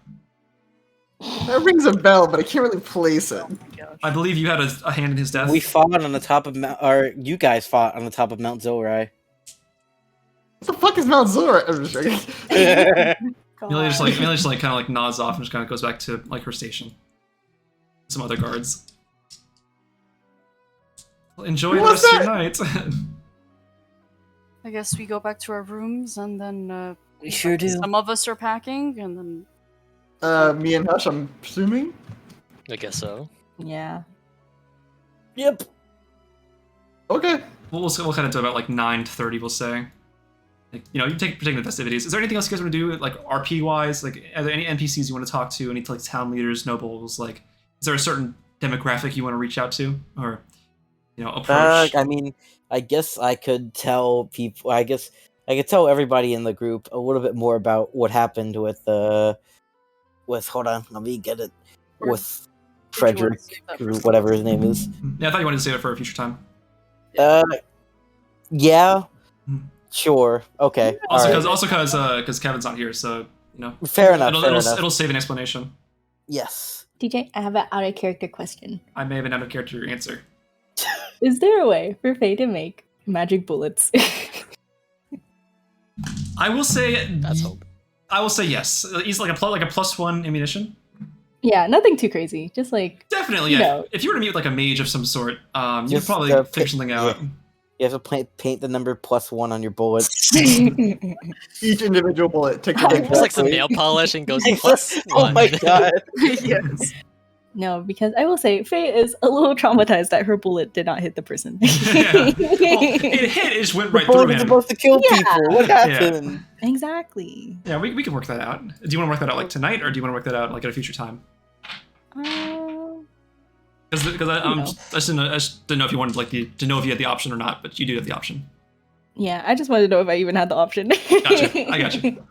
That rings a bell, but I can't really place it. Oh my gosh. I believe you had a hand in his death. We fought on the top of Mount, or you guys fought on the top of Mount Zorai. What the fuck is Mount Zora? I'm just joking. Amelia just like kind of like nods off and just kind of goes back to like her station. Some other guards. Well, enjoy the What's rest of your night. I guess we go back to our rooms and then We sure do. some of us are packing and then Me and Hush, I'm presuming. I guess so. Yeah. Yep. Okay. we'll kind of do about like 9:30. We'll say. Like, you know, you partake in the festivities. Is there anything else you guys want to do, like RP wise? Like, are there any NPCs you want to talk to? Any like town leaders, nobles? Like, is there a certain demographic you want to reach out to, or you know, approach? I mean, I guess I could tell people. I guess I could tell everybody in the group a little bit more about what happened with hold on, let me get it. With Frederick, or whatever his name is. Yeah, I thought you wanted to save it for a future time. Yeah. Hmm. Sure. Okay. Also because Kevin's not here, so you know. Fair enough. It'll save an explanation. Yes. DJ, I have an out of character question. I may have an out of character answer. Is there a way for Faye to make magic bullets? I will say. That's hope. I will say yes. He's like a +1 ammunition. Yeah, nothing too crazy. Just like Definitely, you yeah. know. If you were to meet with like a mage of some sort, you could Just, probably figure something out. You have to paint the number +1 on your bullet. Each individual bullet. Take the It's like some nail polish and goes +1. Oh my god. yes. No, because I will say Faye is a little traumatized that her bullet did not hit the person. Yeah. Well, it hit. It just went The right through bullet was him. supposed to kill Yeah. people. What happened? Exactly. Yeah, we can work that out. Do you want to work that out like tonight, or do you want to work that out like at a future time? Because I just didn't know if you wanted like to know if you had the option or not, but you do have the option. Yeah, I just wanted to know if I even had the option. Gotcha. I got you.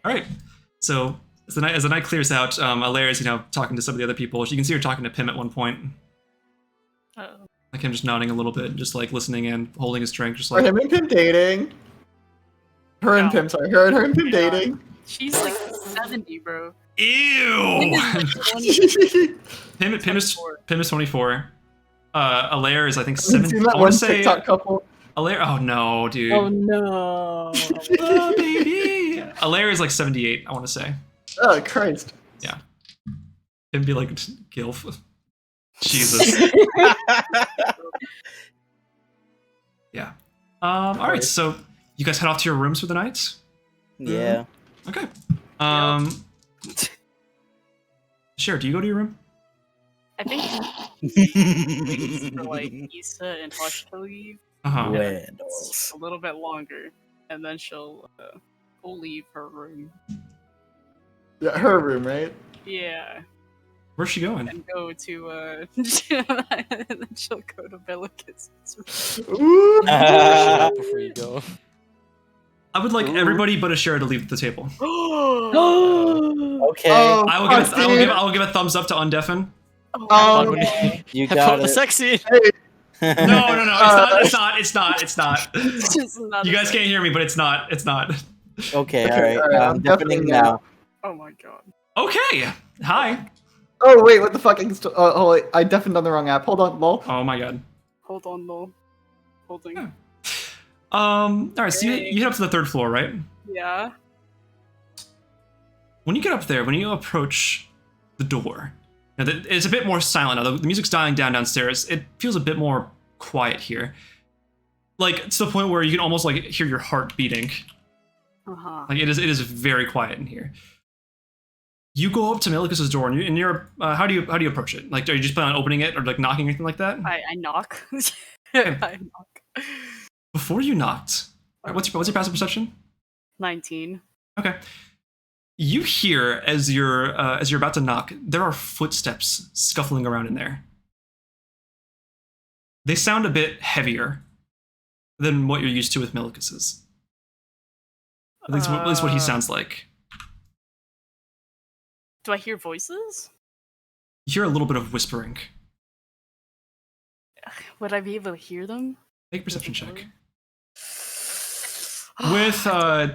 All right. So as the night clears out, Alaire is talking to some of the other people. You can see her talking to Pim at one point. Uh-oh. Like him just nodding a little bit, just like listening and holding his drink, just Are like. him and Pim dating? Her and No. Pim, sorry. Her and Pim Yeah. dating? She's like 70, bro. Ew. Pim is 24. Alaire is I think Have you 7. seen that I one want to say TikTok couple? Alaire. Oh no, dude. Oh no. Oh, baby. Alaire is like 78. I want to say. Oh, Christ. It'd be like Gilf. Jesus. Yeah. All right. So you guys head off to your rooms for the night. Yeah. Okay. Sure. Do you go to your room? I think it's for like Isa and Hush to leave Uh-huh. Randalls. a little bit longer, and then she'll go leave her room. Yeah, her room, right? Yeah, Where's she going? and go to and then she'll go to Bellicus. Ooh. Shut up before you go. I would like everybody but Asherah to leave the table. Okay. Oh, I will give a thumbs up to undeafen. Oh, You I got put the it. sex scene. No. It's not. It's just not You the guys same. can't hear me, but it's not. Okay, Okay, alright. alright, I'm I'm deafening deafening now. Oh my god. Okay. Hi. Oh, wait, what the fuck? I deafened on the wrong app. Hold on, lol. Oh my god. Hold on, lol. Holding. Yeah. All right. So you head up to the 3rd floor, right? Yeah. When you get up there, when you approach the door, it's a bit more silent. Although the music's dying down downstairs, it feels a bit more quiet here. Like to the point where you can almost like hear your heart beating. Uh-huh. Like it is very quiet in here. You go up to Melikas's door, and you're how do you approach it? Like, are you just planning on opening it or like knocking or anything like that? I knock. I knock. Before you knocked, what's your passive perception? 19. Okay. You hear as you're about to knock, there are footsteps scuffling around in there. They sound a bit heavier than what you're used to with Melikas's. At least what he sounds like. Do I hear voices? You hear a little bit of whispering. Would I be able to hear them? Make a perception check. With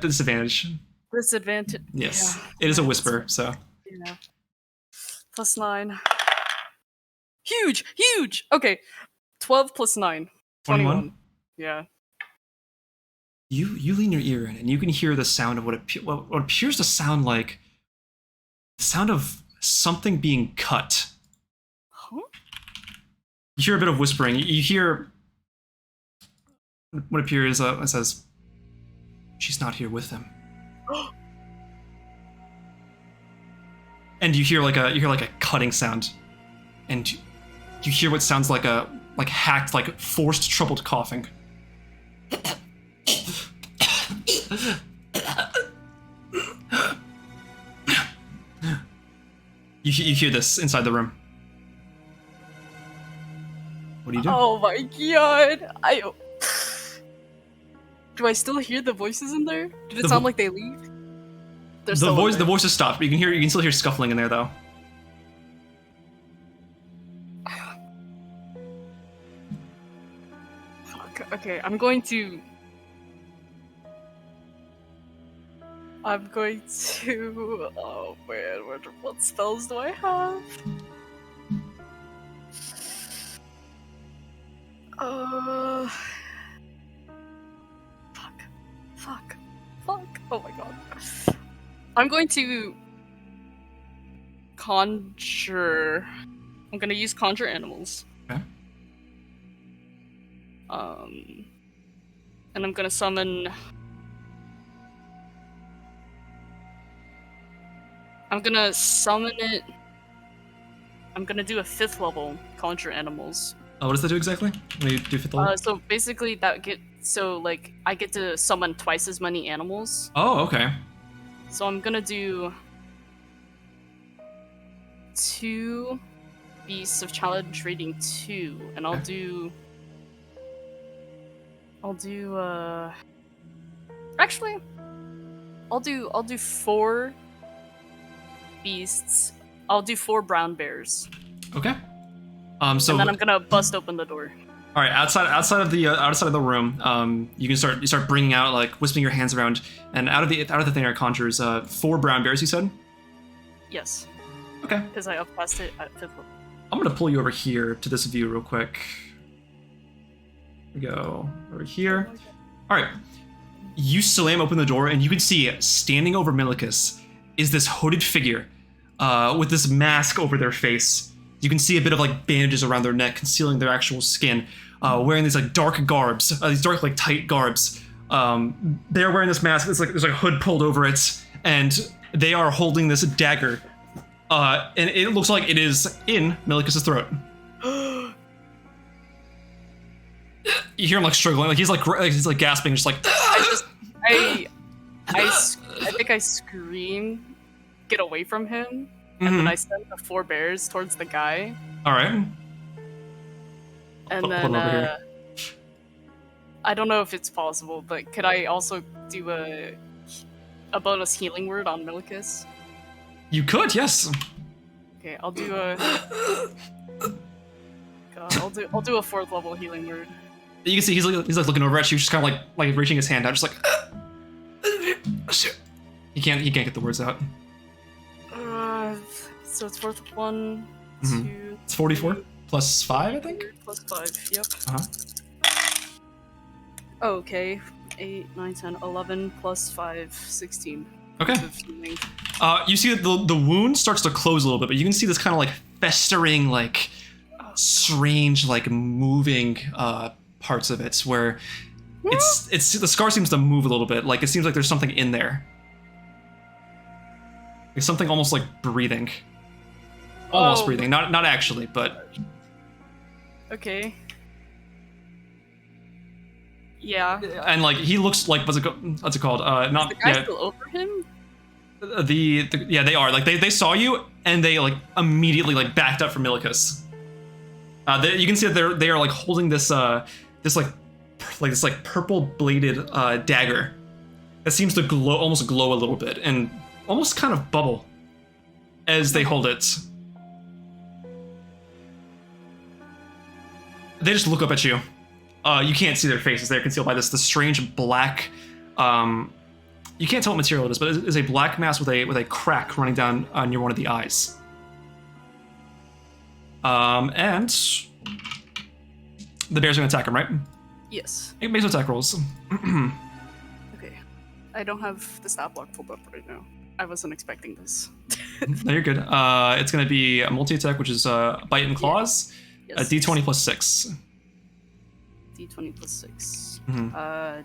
disadvantage. Disadvantage. Yes, Yeah. it is a whisper, so. Yeah. +9. Huge! Okay. 12 plus 9. 21. Yeah. You lean your ear in, and you can hear the sound of what appears to sound like the sound of something being cut. Huh? You hear a bit of whispering. You hear what appears. It says, "She's not here with them." And you hear like a cutting sound, and you hear what sounds like hacked, like forced, troubled coughing. You hear this inside the room. What do you do? Oh my god! Do I still hear the voices in there? Did it sound like they leave? They're still in The there. voices stopped, but you can still hear scuffling in there though. Fuck. Okay, I'm going to. Oh man, what spells do I have? Fuck. Oh my god. I'm going to conjure. I'm gonna use conjure animals. Okay. And I'm gonna summon. I'm gonna summon it. I'm gonna do a 5th level conjure animals. Oh, what does that do exactly? When you do 5th level? So basically, I get to summon twice as many animals. Oh, okay. So I'm gonna do 2 beasts of challenge rating 2, and I'll do. Actually, I'll do 4 beasts. I'll do 4 brown bears. Okay. So And then I'm gonna bust open the door. all right, outside of the room, you start bringing out, like, whispering your hands around, and out of the thing air conjures 4 brown bears. You said. Yes. Okay. Because I upcast it at 5th level. I'm gonna pull you over here to this view real quick. We go over here. All right. You slam open the door, and you can see standing over Milicus is this hooded figure with this mask over their face. You can see a bit of like bandages around their neck, concealing their actual skin. Wearing these like dark garbs, these dark like tight garbs. They're wearing this mask. There's like a hood pulled over it, and they are holding this dagger. And it looks like it is in Milicus's throat. You hear him like struggling, like he's like gasping, just like. I think I scream, get away from him, and then I send the 4 bears towards the guy. All right. And Hold then over here. I don't know if it's possible, but could I also do a bonus healing word on Milicus? You could, yes. Okay, I'll do a. God, I'll do a 4th level healing word. You can see he's like looking over at you, just kind of like reaching his hand out, just like. He can't get the words out. So it's worth 1, Mhm. 2. It's 44 plus 5, I think. Plus 5. Yep. Uh-huh. Okay. 8, 9, 10, 11 plus 5, 16. Okay. Of healing. You see that the wound starts to close a little bit, but you can see this kind of like festering, like strange, like moving parts of it where it's the scar seems to move a little bit. Like it seems like there's something in there. Like something almost like breathing. Almost breathing, not actually, but. Okay. Yeah. And like he looks like what's it called? Not Is the guy yeah. still over him? Yeah, they are. Like they saw you and they like immediately like backed up from Milicus. You can see that they are like holding this purple bladed dagger, that seems to glow, almost glow a little bit, and almost kind of bubble as they hold it. They just look up at you. You can't see their faces; they're concealed by this strange black. You can't tell what material it is, but it is a black mass with a crack running down near one of the eyes. And the bear's gonna attack him, right? Yes. Make some attack rolls. Okay. I don't have the stat block pulled up right now. I wasn't expecting this. No, you're good. It's gonna be a multi-attack, which is bite and claws. Yes. A D20 plus 6. D20 plus 6. Mhm.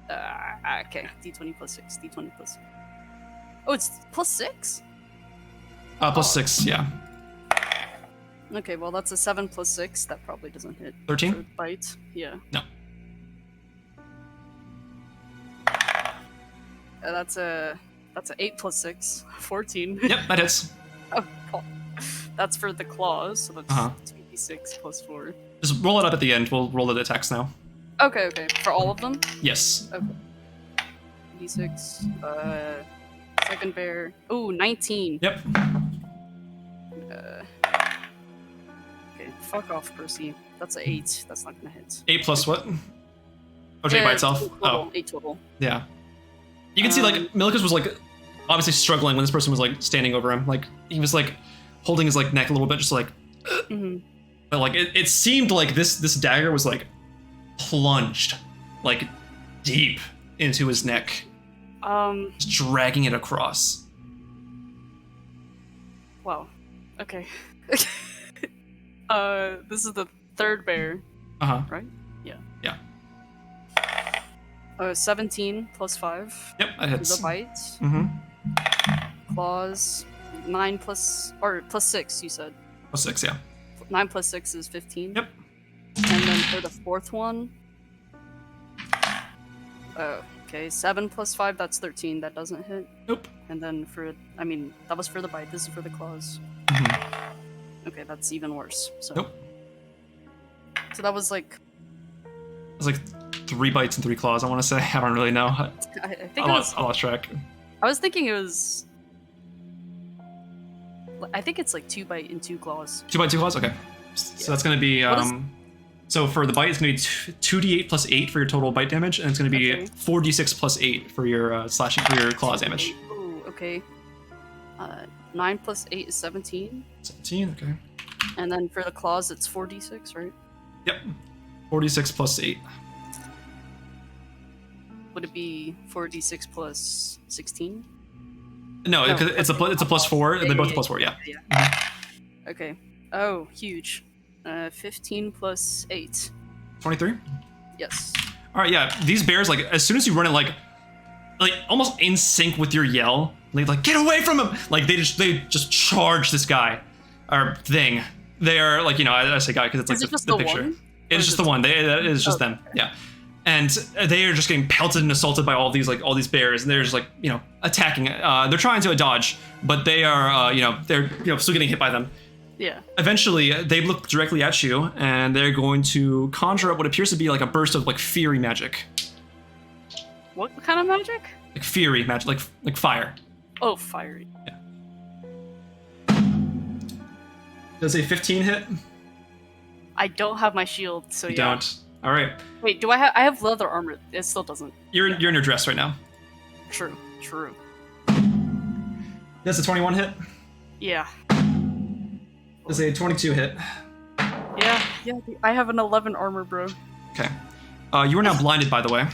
Okay. D20 plus 6. D20 plus 6. Oh, it's plus 6? Plus 6, yeah. Okay, well that's a 7 plus 6. That probably doesn't hit. 13? For bite. Yeah. No. That's a 8 plus 6. 14. Yep, that hits. Oh, that's for the claws, so that's Uh-huh. 2d6 plus 4. Just roll it up at the end. We'll roll the attacks now. Okay. For all of them? Yes. Okay. D6. Second bear. Ooh, 19. Yep. Okay, fuck off, Percy. That's an 8. That's not gonna hit. 8 plus what? Oh, Jake by itself? 8 total, Oh, 8 total. yeah. You can see, like, Milikus was, like, obviously struggling when this person was, like, standing over him. Like, he was, like, holding his, like, neck a little bit, just, like... Mm-hmm. But, like, it seemed like this dagger was, like, plunged, like, deep into his neck. Just dragging it across. Wow. Okay. This is the third bear, Uh-huh. right? Yeah. Yeah. 17 plus 5. Yep, that hits. The bite. Mm-hmm. Claws. 9 plus... Or plus 6, you said. Plus 6, yeah. 9 plus 6 is 15. Yep. And then for the fourth one... okay, 7 plus 5, that's 13. That doesn't hit. Nope. And then for... I mean, that was for the bite. This is for the claws. Mm-hmm. Okay, that's even worse. So. Nope. So that was like... It was like 3 bites and 3 claws, I want to say. I don't really know. I think I it was... lost track. I was thinking it was... I think it's like 2 bite and 2 claws. 2 bites, 2 claws? Okay. So that's going to be... So for the bite, it's going to be 2d8 plus 8 for your total bite damage, and it's going to be Okay. 4d6 plus 8 for your slashing, for your claws damage. Ooh, okay. 9 plus 8 is 17. 17, okay. And then for the claws, it's 4d6, right? Yep. 4d6 plus 8. Would it be 4d6 plus 16? No, No, because it's a plus 4, and they're both plus 4, yeah. Okay. Oh, huge. 15 plus 8. 23? Yes. All right, yeah. These bears, like, as soon as you run it, like almost in sync with your yell, like get away from him! Like they just charge this guy or thing. They are like, I say guy because it's like Is it just the the picture. one? It is just the one. That is just them. Yeah. And they are just getting pelted and assaulted by all these bears, and they're just like attacking. They're trying to dodge, but they are they're still getting hit by them. Yeah. Eventually, they look directly at you, and they're going to conjure up what appears to be like a burst of like fury magic. What kind of magic? Like fury magic, like fire. Oh, fiery. Yeah. Does a 15 hit? I don't have my shield, so You yeah. don't. All right. Wait, do I have? I have leather armor. It still doesn't. You're in your dress right now. True. Does a 21 hit? Yeah. Does a 22 hit? Yeah. I have an 11 armor, bro. Okay. You are now blinded, by the way.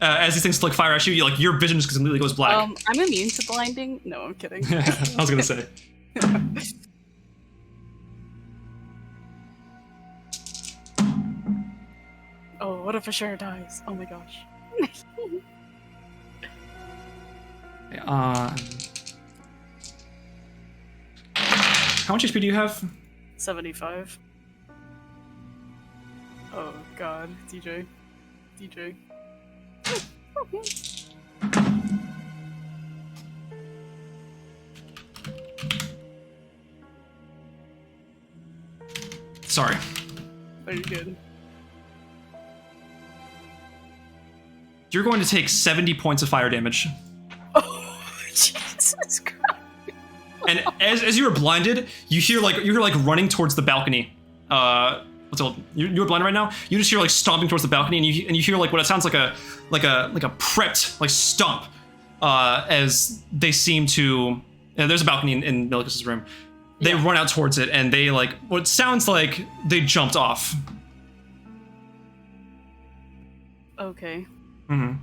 As these things like fire at you, your vision just completely goes black. I'm immune to blinding. No, I'm kidding. I was gonna say. Oh, what if Asherah dies? Oh my gosh. Okay, how much HP do you have? 75. Oh god, DJ. Sorry. Very good. you're going to take 70 points of fire damage. Oh, Jesus Christ. And as you were blinded, you're running towards the balcony. What's it called? You're blinded right now. You just hear like stomping towards the balcony, and you hear like what it sounds like a prepped like stomp as they seem to. There's a balcony in Milikas's room. They run out towards it, and they like what sounds like they jumped off. Okay. Mm-hmm.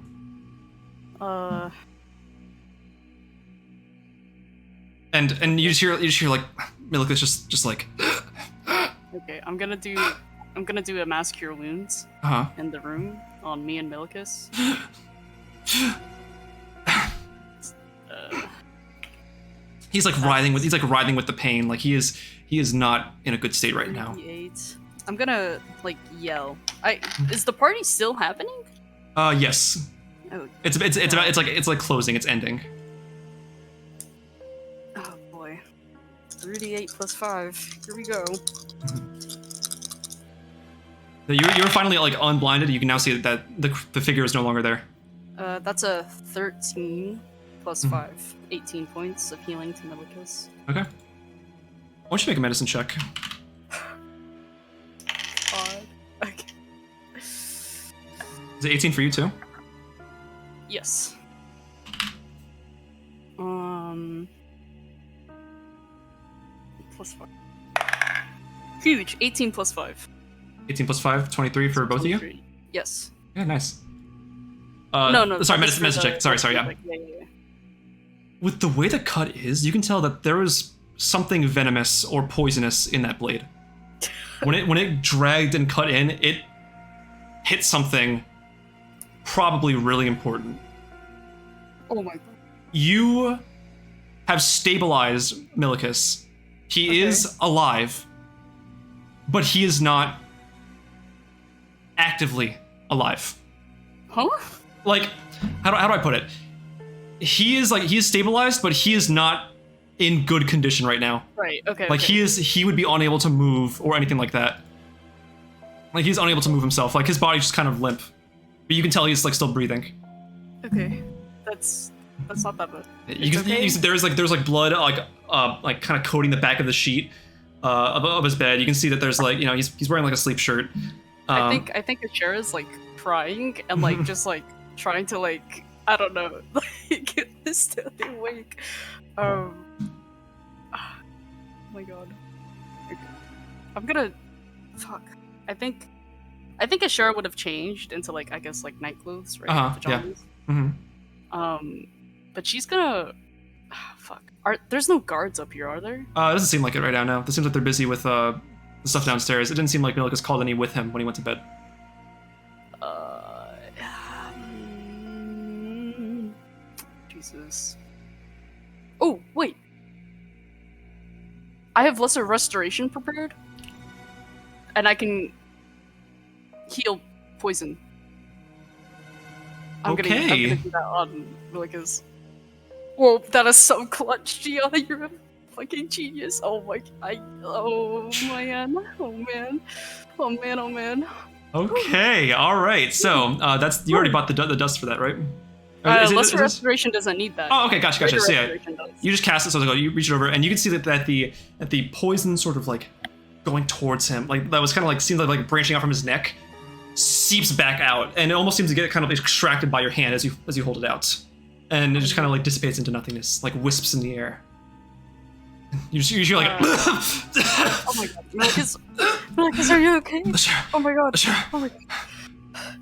And you just hear like Milikas just like. Okay, I'm gonna do a mass cure wounds in the room on me and Milikas. He's like writhing with the pain. Like he is not in a good state right now. 38. I'm gonna like yell. Is the party still happening? Yes. Oh, It's like closing. It's ending. oh boy. 38 plus 5. Here we go. You're finally like unblinded. You can now see that the figure is no longer there. That's a 13 plus 5. 18 points of healing to Milikas. Okay. Why don't you make a medicine check? God. Okay. Is it 18 for you too? Yes. Plus 5. Huge. 18 plus 5. 18 plus 5, 23 for both of you? 23. Yes. Yeah, nice. No. Sorry, medicine check. Sorry, yeah. Yeah. With the way the cut is, you can tell that there was something venomous or poisonous in that blade. When it dragged and cut in, it hit something probably really important. Oh my god. You have stabilized Milikas. He is alive, but he is not actively alive. Huh? Like, how do I put it? He is stabilized, but he is not in good condition right now. Right. Okay. Like he would be unable to move or anything like that. Like he's unable to move himself. Like his body's just kind of limp, but you can tell he's like still breathing. Okay. That's not that bad. There's blood like kind of coating the back of the sheet of his bed. You can see that there's like he's wearing like a sleep shirt. I think Asherah's like crying and like just like trying to like I don't know like get this steady awake. Oh my god. Okay. I'm gonna fuck. I think Asherah would have changed into like I guess like night clothes, right? Pajamas. Yeah. Mm-hmm. But she's gonna fuck. There's no guards up here, are there? It doesn't seem like it right now. No, it seems like they're busy with the stuff downstairs. It didn't seem like Milikas called any with him when he went to bed. Jesus. Oh wait. I have lesser restoration prepared, and I can heal poison. I'm gonna do that on Milikas. Whoa, that is so clutch, Gianna. You're a fucking genius. Oh man. Okay, all right. So that's you already bought the dust for that, right? Lesser restoration doesn't need that. Oh, okay, gotcha. So yeah, does. you just cast it. So you reach it over, and you can see that the poison sort of like going towards him, like that was kind of like seems like branching out from his neck, seeps back out, and it almost seems to get kind of extracted by your hand as you hold it out, and it just kind of like dissipates into nothingness, like wisps in the air. You hear like. Oh my god, Milikas, are you okay? Oh my god. Oh my god.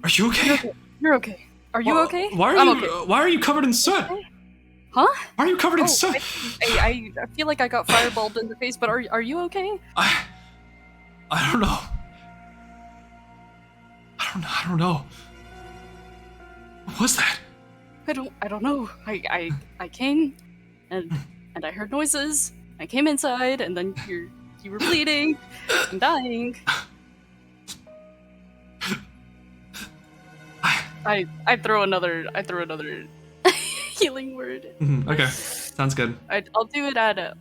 Are you okay? You're okay. Are you okay? Why are you covered in soot? Okay. Huh? Why are you covered in soot? I feel like I got fireballed in the face, but are you okay? I don't know. I don't know. What was that? I don't know. I came and I heard noises. I came inside and then you were bleeding and dying. I throw another healing word. Okay, sounds good. I'll do another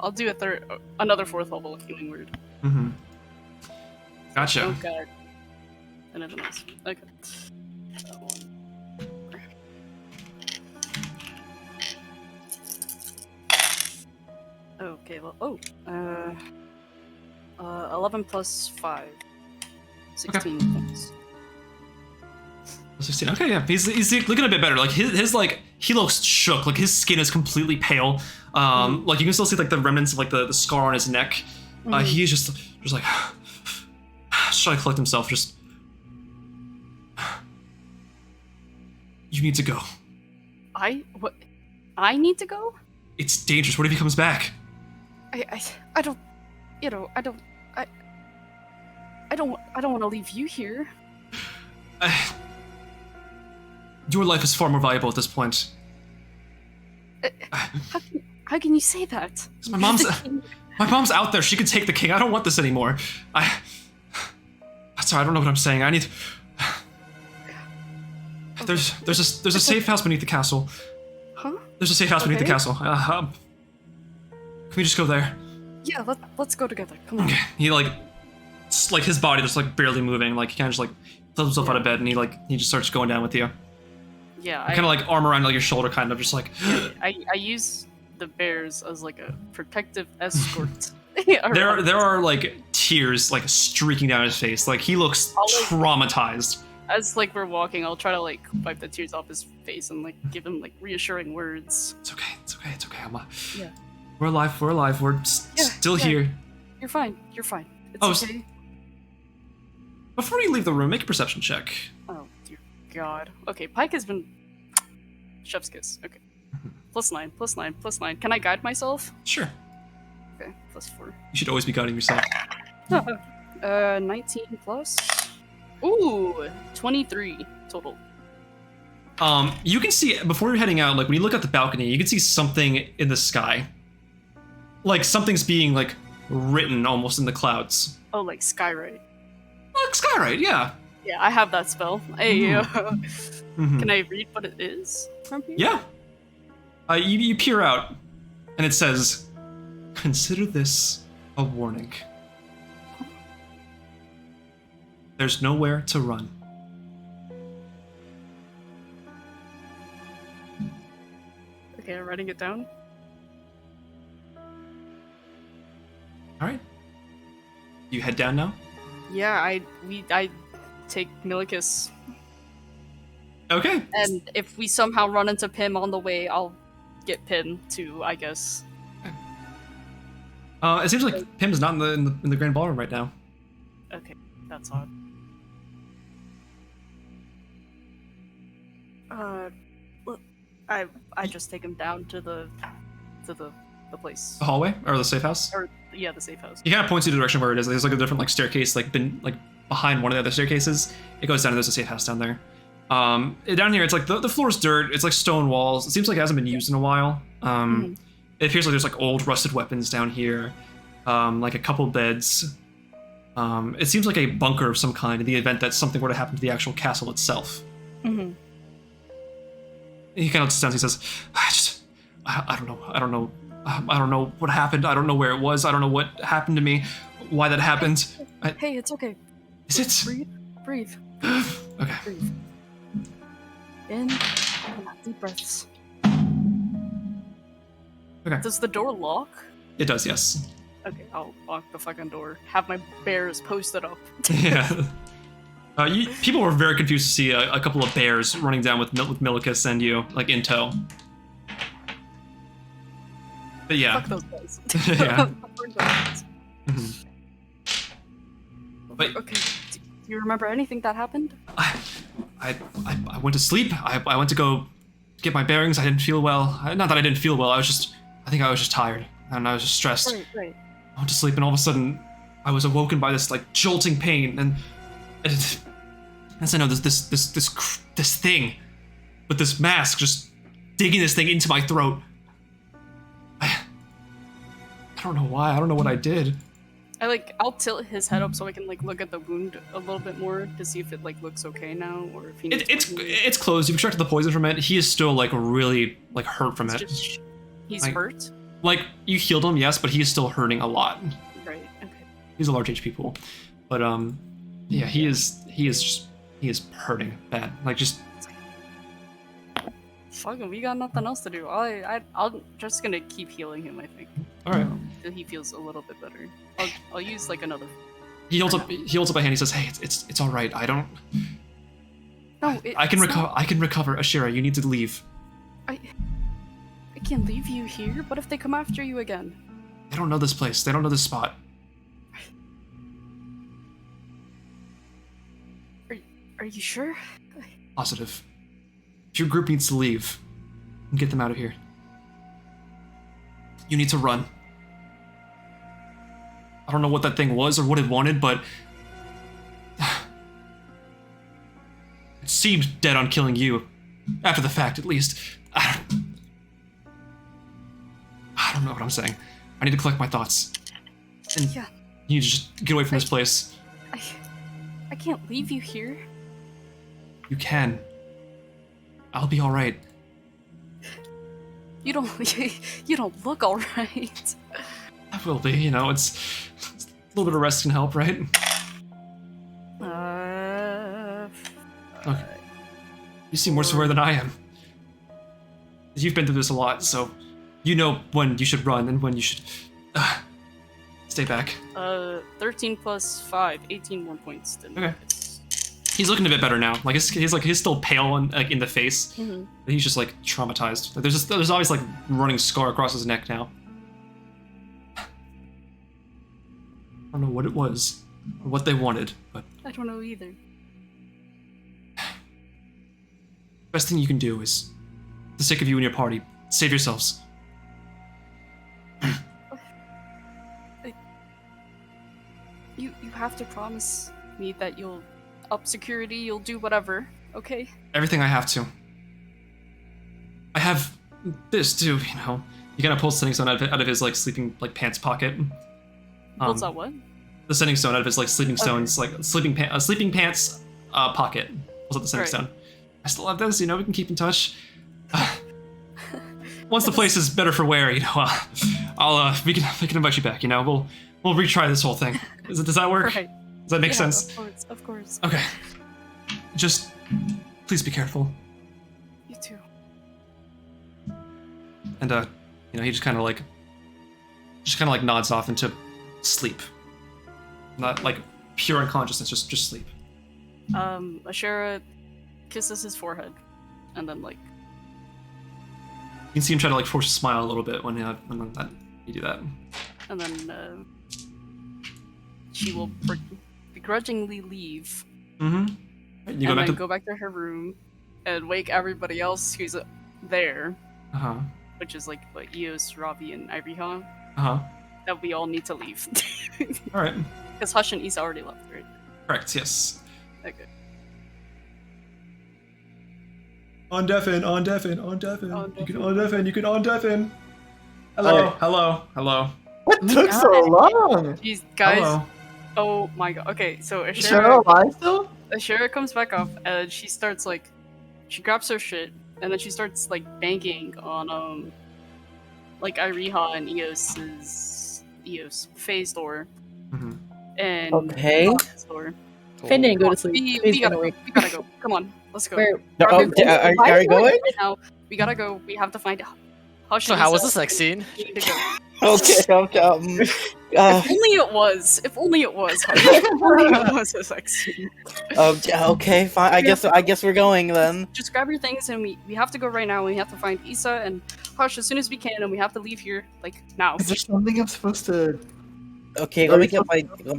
4th level healing word. Gotcha. Oh god. And everything else. Okay. Okay, well, 11 plus 5. 16 points. 16. Okay, yeah, he's looking a bit better. Like his like he looks shook. Like his skin is completely pale. Like you can still see like the remnants of like the scar on his neck. He's just like just trying to collect himself. Just you need to go. What? I need to go? It's dangerous. What if he comes back? I don't. You know, I don't want to leave you here. Your life is far more valuable at this point. How can you say that? My mom's out there. She can take the king. I don't want this anymore. Sorry, I don't know what I'm saying. I need. There's a safe house beneath the castle. Huh? There's a safe house beneath the castle. Can we just go there? Yeah, let's go together. Come on. Okay. He like his body just like barely moving. Like he kind of just like pulls himself out of bed and he just starts going down with you. Yeah. Kind of like arm around like your shoulder, kind of just like. I use the bears as like a protective escort. There are like tears like streaking down his face. Like he looks traumatized. As like we're walking, I'll try to like wipe the tears off his face and like give him like reassuring words. It's okay. Yeah. We're alive. We're still here. You're fine. It's okay. Before you leave the room, make a perception check. Oh dear God. Okay, Pike has been chef's kiss. Okay. +9. Can I guide myself? Sure. Okay, +4. You should always be guiding yourself. 19 plus. Ooh, 23 total. You can see before you're heading out, like when you look at the balcony, you can see something in the sky. Like something's being like written almost in the clouds. Oh, like Skywrite. Like Skywrite, yeah. Yeah, I have that spell. Hey, Mm-hmm. Can I read what it is from here? Yeah. You peer out, and it says, "Consider this a warning. There's nowhere to run." Okay, I'm writing it down. All right. You head down now? Yeah, I take Milicus, Okay. and if we somehow run into Pim on the way, I'll get Pim too, I guess. It seems like Pim's not in the grand ballroom right now. Okay, that's odd. Look, I just take him down to the place. The hallway or the safe house? Or yeah, the safe house. He kind of points you to the direction where it is. There's like a different like staircase, like behind one of the other staircases. It goes down and there's a safe house down there. Down here, it's like the floor's dirt. It's like stone walls. It seems like it hasn't been used in a while. It appears like there's like old rusted weapons down here, like a couple beds. It seems like a bunker of some kind in the event that something were to happen to the actual castle itself. Mm-hmm. He kind of sits down. He says, I don't know. I don't know what happened. I don't know where it was. I don't know what happened to me. Why that happened. Hey, it's okay. Is it? Breathe. Okay. Breathe. In. Deep breaths. Okay. Does the door lock? It does, yes. Okay, I'll lock the fucking door. Have my bears posted up. Yeah. People were very confused to see a couple of bears running down with Milicus and you, like in tow. But yeah. Fuck those guys. Yeah. Fuck those guys. Mhm. But okay. Do you remember anything that happened? I went to sleep. I went to go get my bearings. I didn't feel well. Not that I didn't feel well. I think I was just tired and I was just stressed. Right. I went to sleep and all of a sudden I was awoken by this like jolting pain and as I know this thing with this mask just digging this thing into my throat. I don't know why. I don't know what I did. I'll tilt his head up so I can like look at the wound a little bit more to see if it like looks okay now or if he needs it's closed. You've extracted the poison from it. He is still like really like hurt from it. He's like, hurt? Like you healed him, yes, but he is still hurting a lot. Right, okay. He's a large HP pool. But yeah, he is hurting bad. Like just Fuck him, we got nothing else to do. I'm just gonna keep healing him, I think. Alright. till he feels a little bit better. I'll use like another. He holds up a hand. He says, "Hey, it's all right. I don't. No, I can recover. I can recover. Asherah, you need to leave. I can't leave you here. What if they come after you again? They don't know this place. They don't know this spot. Are you sure? Positive. If your group needs to leave, get them out of here. You need to run. I don't know what that thing was or what it wanted, but it seemed dead on killing you. After the fact, at least. I don't know what I'm saying. I need to collect my thoughts. And Yeah. you need to just get away from this place. I can't leave you here. You can. I'll be all right. You don't look alright. I will be, you know, it's a little bit of rest can help, right? Okay. You seem worse aware than I am. You've been through this a lot, so you know when you should run and when you should stay back. 13 plus 5, 18 more points. Okay. He's looking a bit better now. Like he's still pale and like in the face. Mm-hmm. But he's just like traumatized. Like, there's always like running scar across his neck now. I don't know what it was or what they wanted, but I don't know either. best thing you can do is, for the sake of you and your party, save yourselves. You have to promise me that you'll up security, you'll do whatever, okay? Everything I have to. I have this too, you know. He kind of pulls sending stone out of his like sleeping like pants pocket. Pulls out what? The sending stone out of his like sleeping stones, Okay. like sleeping pants pocket. Pulls out the sending Right. stone. I still have this, you know. We can keep in touch. Once the place is better for wear, you know, we can invite you back. You know, we'll retry this whole thing. Does that work? Right. Does that make sense? Of course. Okay. Just please be careful. You too. And you know, he just kind of like nods off into sleep. Not like pure unconsciousness, just sleep. Asherah kisses his forehead, and then like You can see him try to like force a smile a little bit when you do that. and then she will begrudgingly leave Mm-hmm. You go and back then to go back to her room and wake everybody else who's there, uh-huh. which is like what Eos, Ravi, and Ifrenjer, Uh-huh. that we all need to leave. Alright. Because Hush and Isa already left, right? Correct, yes. Okay. On deafen. On You can deafen. on deafen. Hello. Okay. Hello. What took so long? Jeez, guys. Hello. Oh my god. Okay, so Is Cheryl alive still? Asherah comes back up and she starts like, she grabs her shit and then she starts like banging on like Ifrenjer and Eos phase door Mm-hmm. and Okay. Ravi's door. Finn didn't go to We sleep. Please gotta go go. away. We gotta go. Come on, let's go. Where? Ravi, are Why we is going? right now, we gotta go. We have to find Hush. So and how was Isa. the sex scene? We need to go. Okay, If only it was. If only it was. Hush. If only it was a sex scene. okay, fine. I guess we're going then. Just grab your things and we have to go right now. We have to find Isa and Hush as soon as we can, and we have to leave here like now. Is there something I'm supposed to? Okay, let me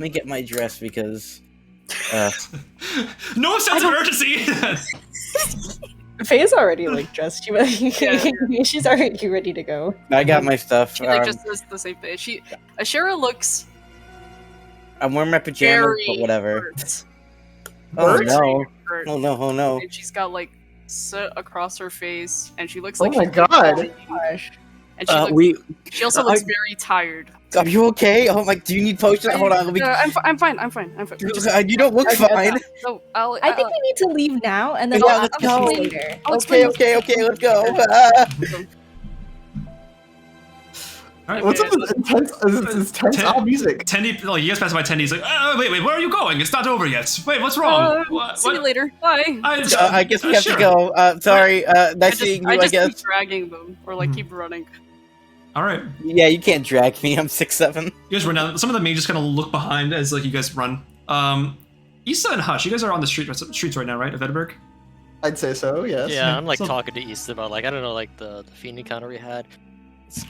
get my dress because No sense of urgency. Faye's already like dressed. Yeah. She's already ready to go. I got my stuff. She like just does the same thing. Asherah looks I'm wearing my pajamas, very but whatever. hurt. Oh Very no! hurt. Oh no! Oh no! And she's got like soot across her face, and she looks Oh like my she's god! dying. Gosh. And she, she also looks very tired. Are you okay? Oh my! Do you need potion? Hold on. Let me. I'm fine. You don't look Okay, fine. No, I think we need to leave now, and then Yeah, I'll let's ask you go. later. I'll explain Okay. Let's go. Alright. What's up with this intense odd music? Tendy, like, you guys pass by Tendy, he's like, wait, where are you going? It's not over yet. Wait, what's wrong? See you later. Bye. I guess we have sure. to go. Sorry. Nice seeing you. I just guess. keep dragging them or like keep running. All right. Yeah, you can't drag me. I'm 6'7". You guys run down. Some of them may just kind of look behind as like you guys run. Isa and Hush, you guys are on the streets right now, right? Of Edinburgh? I'd say so. Yes. Yeah, I'm like So- talking to Isa about like I don't know like the fiend encounter we had. It's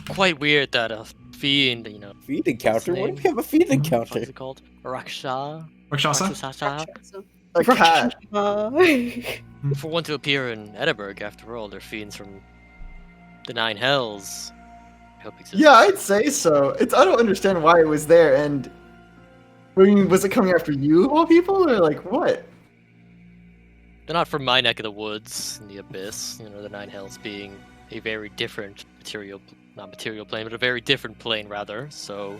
quite weird that a fiend, you know, Feed encounter? What name? if we have a feed what's encounter? it called? Raksha. Rakshasa? Rakshasa. So, A cat. For one to appear in Edinburgh, after all, they're fiends from the Nine Hells. I hope exists. Yeah, I'd say so. I don't understand why it was there, and I mean, was it coming after you of all people, or like what? They're not from my neck of the woods in the abyss. You know, the Nine Hells being a very different not material plane, but a very different plane rather. So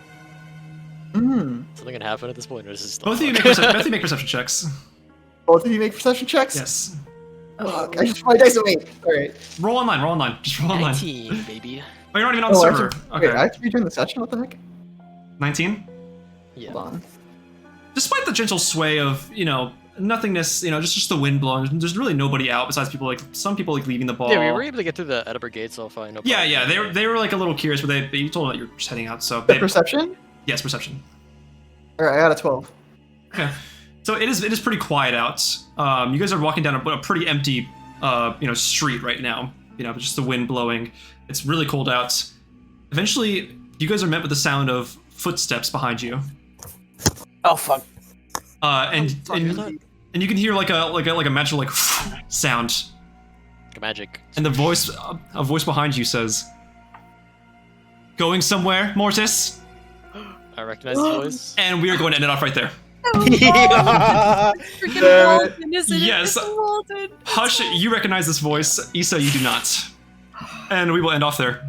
Hmm. something can happen at this point. Or is this still Both of you make perception checks. Both of you make perception checks. Yes. Fuck, I just my dice away. All right. Roll online. Just roll online. 19, baby. Oh, you're not even on the Oh, I server. should, Okay. wait, I have to be doing the session. What the heck? 19. Yeah. Hold on. Despite the gentle sway of, nothingness, just the wind blowing, there's really nobody out besides people some people leaving the ball. Yeah, we were able to get through the Edinburgh gates all fine. No Yeah, problem. they were like a little curious, but you told them that you're just heading out, so The they, perception. yes, perception. All right, I got a 12. Okay, so it is pretty quiet out. You guys are walking down a pretty empty, street right now. Just the wind blowing. It's really cold out. Eventually, you guys are met with the sound of footsteps behind you. Oh fuck. And that? you can hear like a magical sound. Magic. And a voice behind you says, "Going somewhere, Mortis?" I recognize the voice. And we are going to end it off right there. freaking Damn Walden, isn't it? Yes. It's Walden. Hush, you recognize this voice. Isa, you do not. And we will end off there.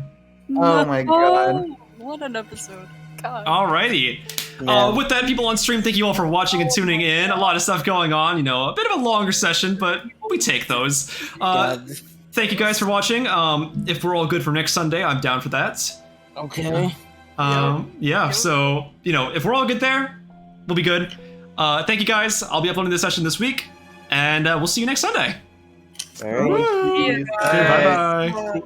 Oh my god. What an episode. God. Alrighty. Yeah. With that, people on stream, thank you all for watching and tuning in. A lot of stuff going on. A bit of a longer session, but we take those. God. Thank you guys for watching. If we're all good for next Sunday, I'm down for that. Okay. Yeah, so, if we're all good there, we'll be good. Thank you guys. I'll be uploading this session this week, and we'll see you next Sunday. All right. Yeah. Bye-bye.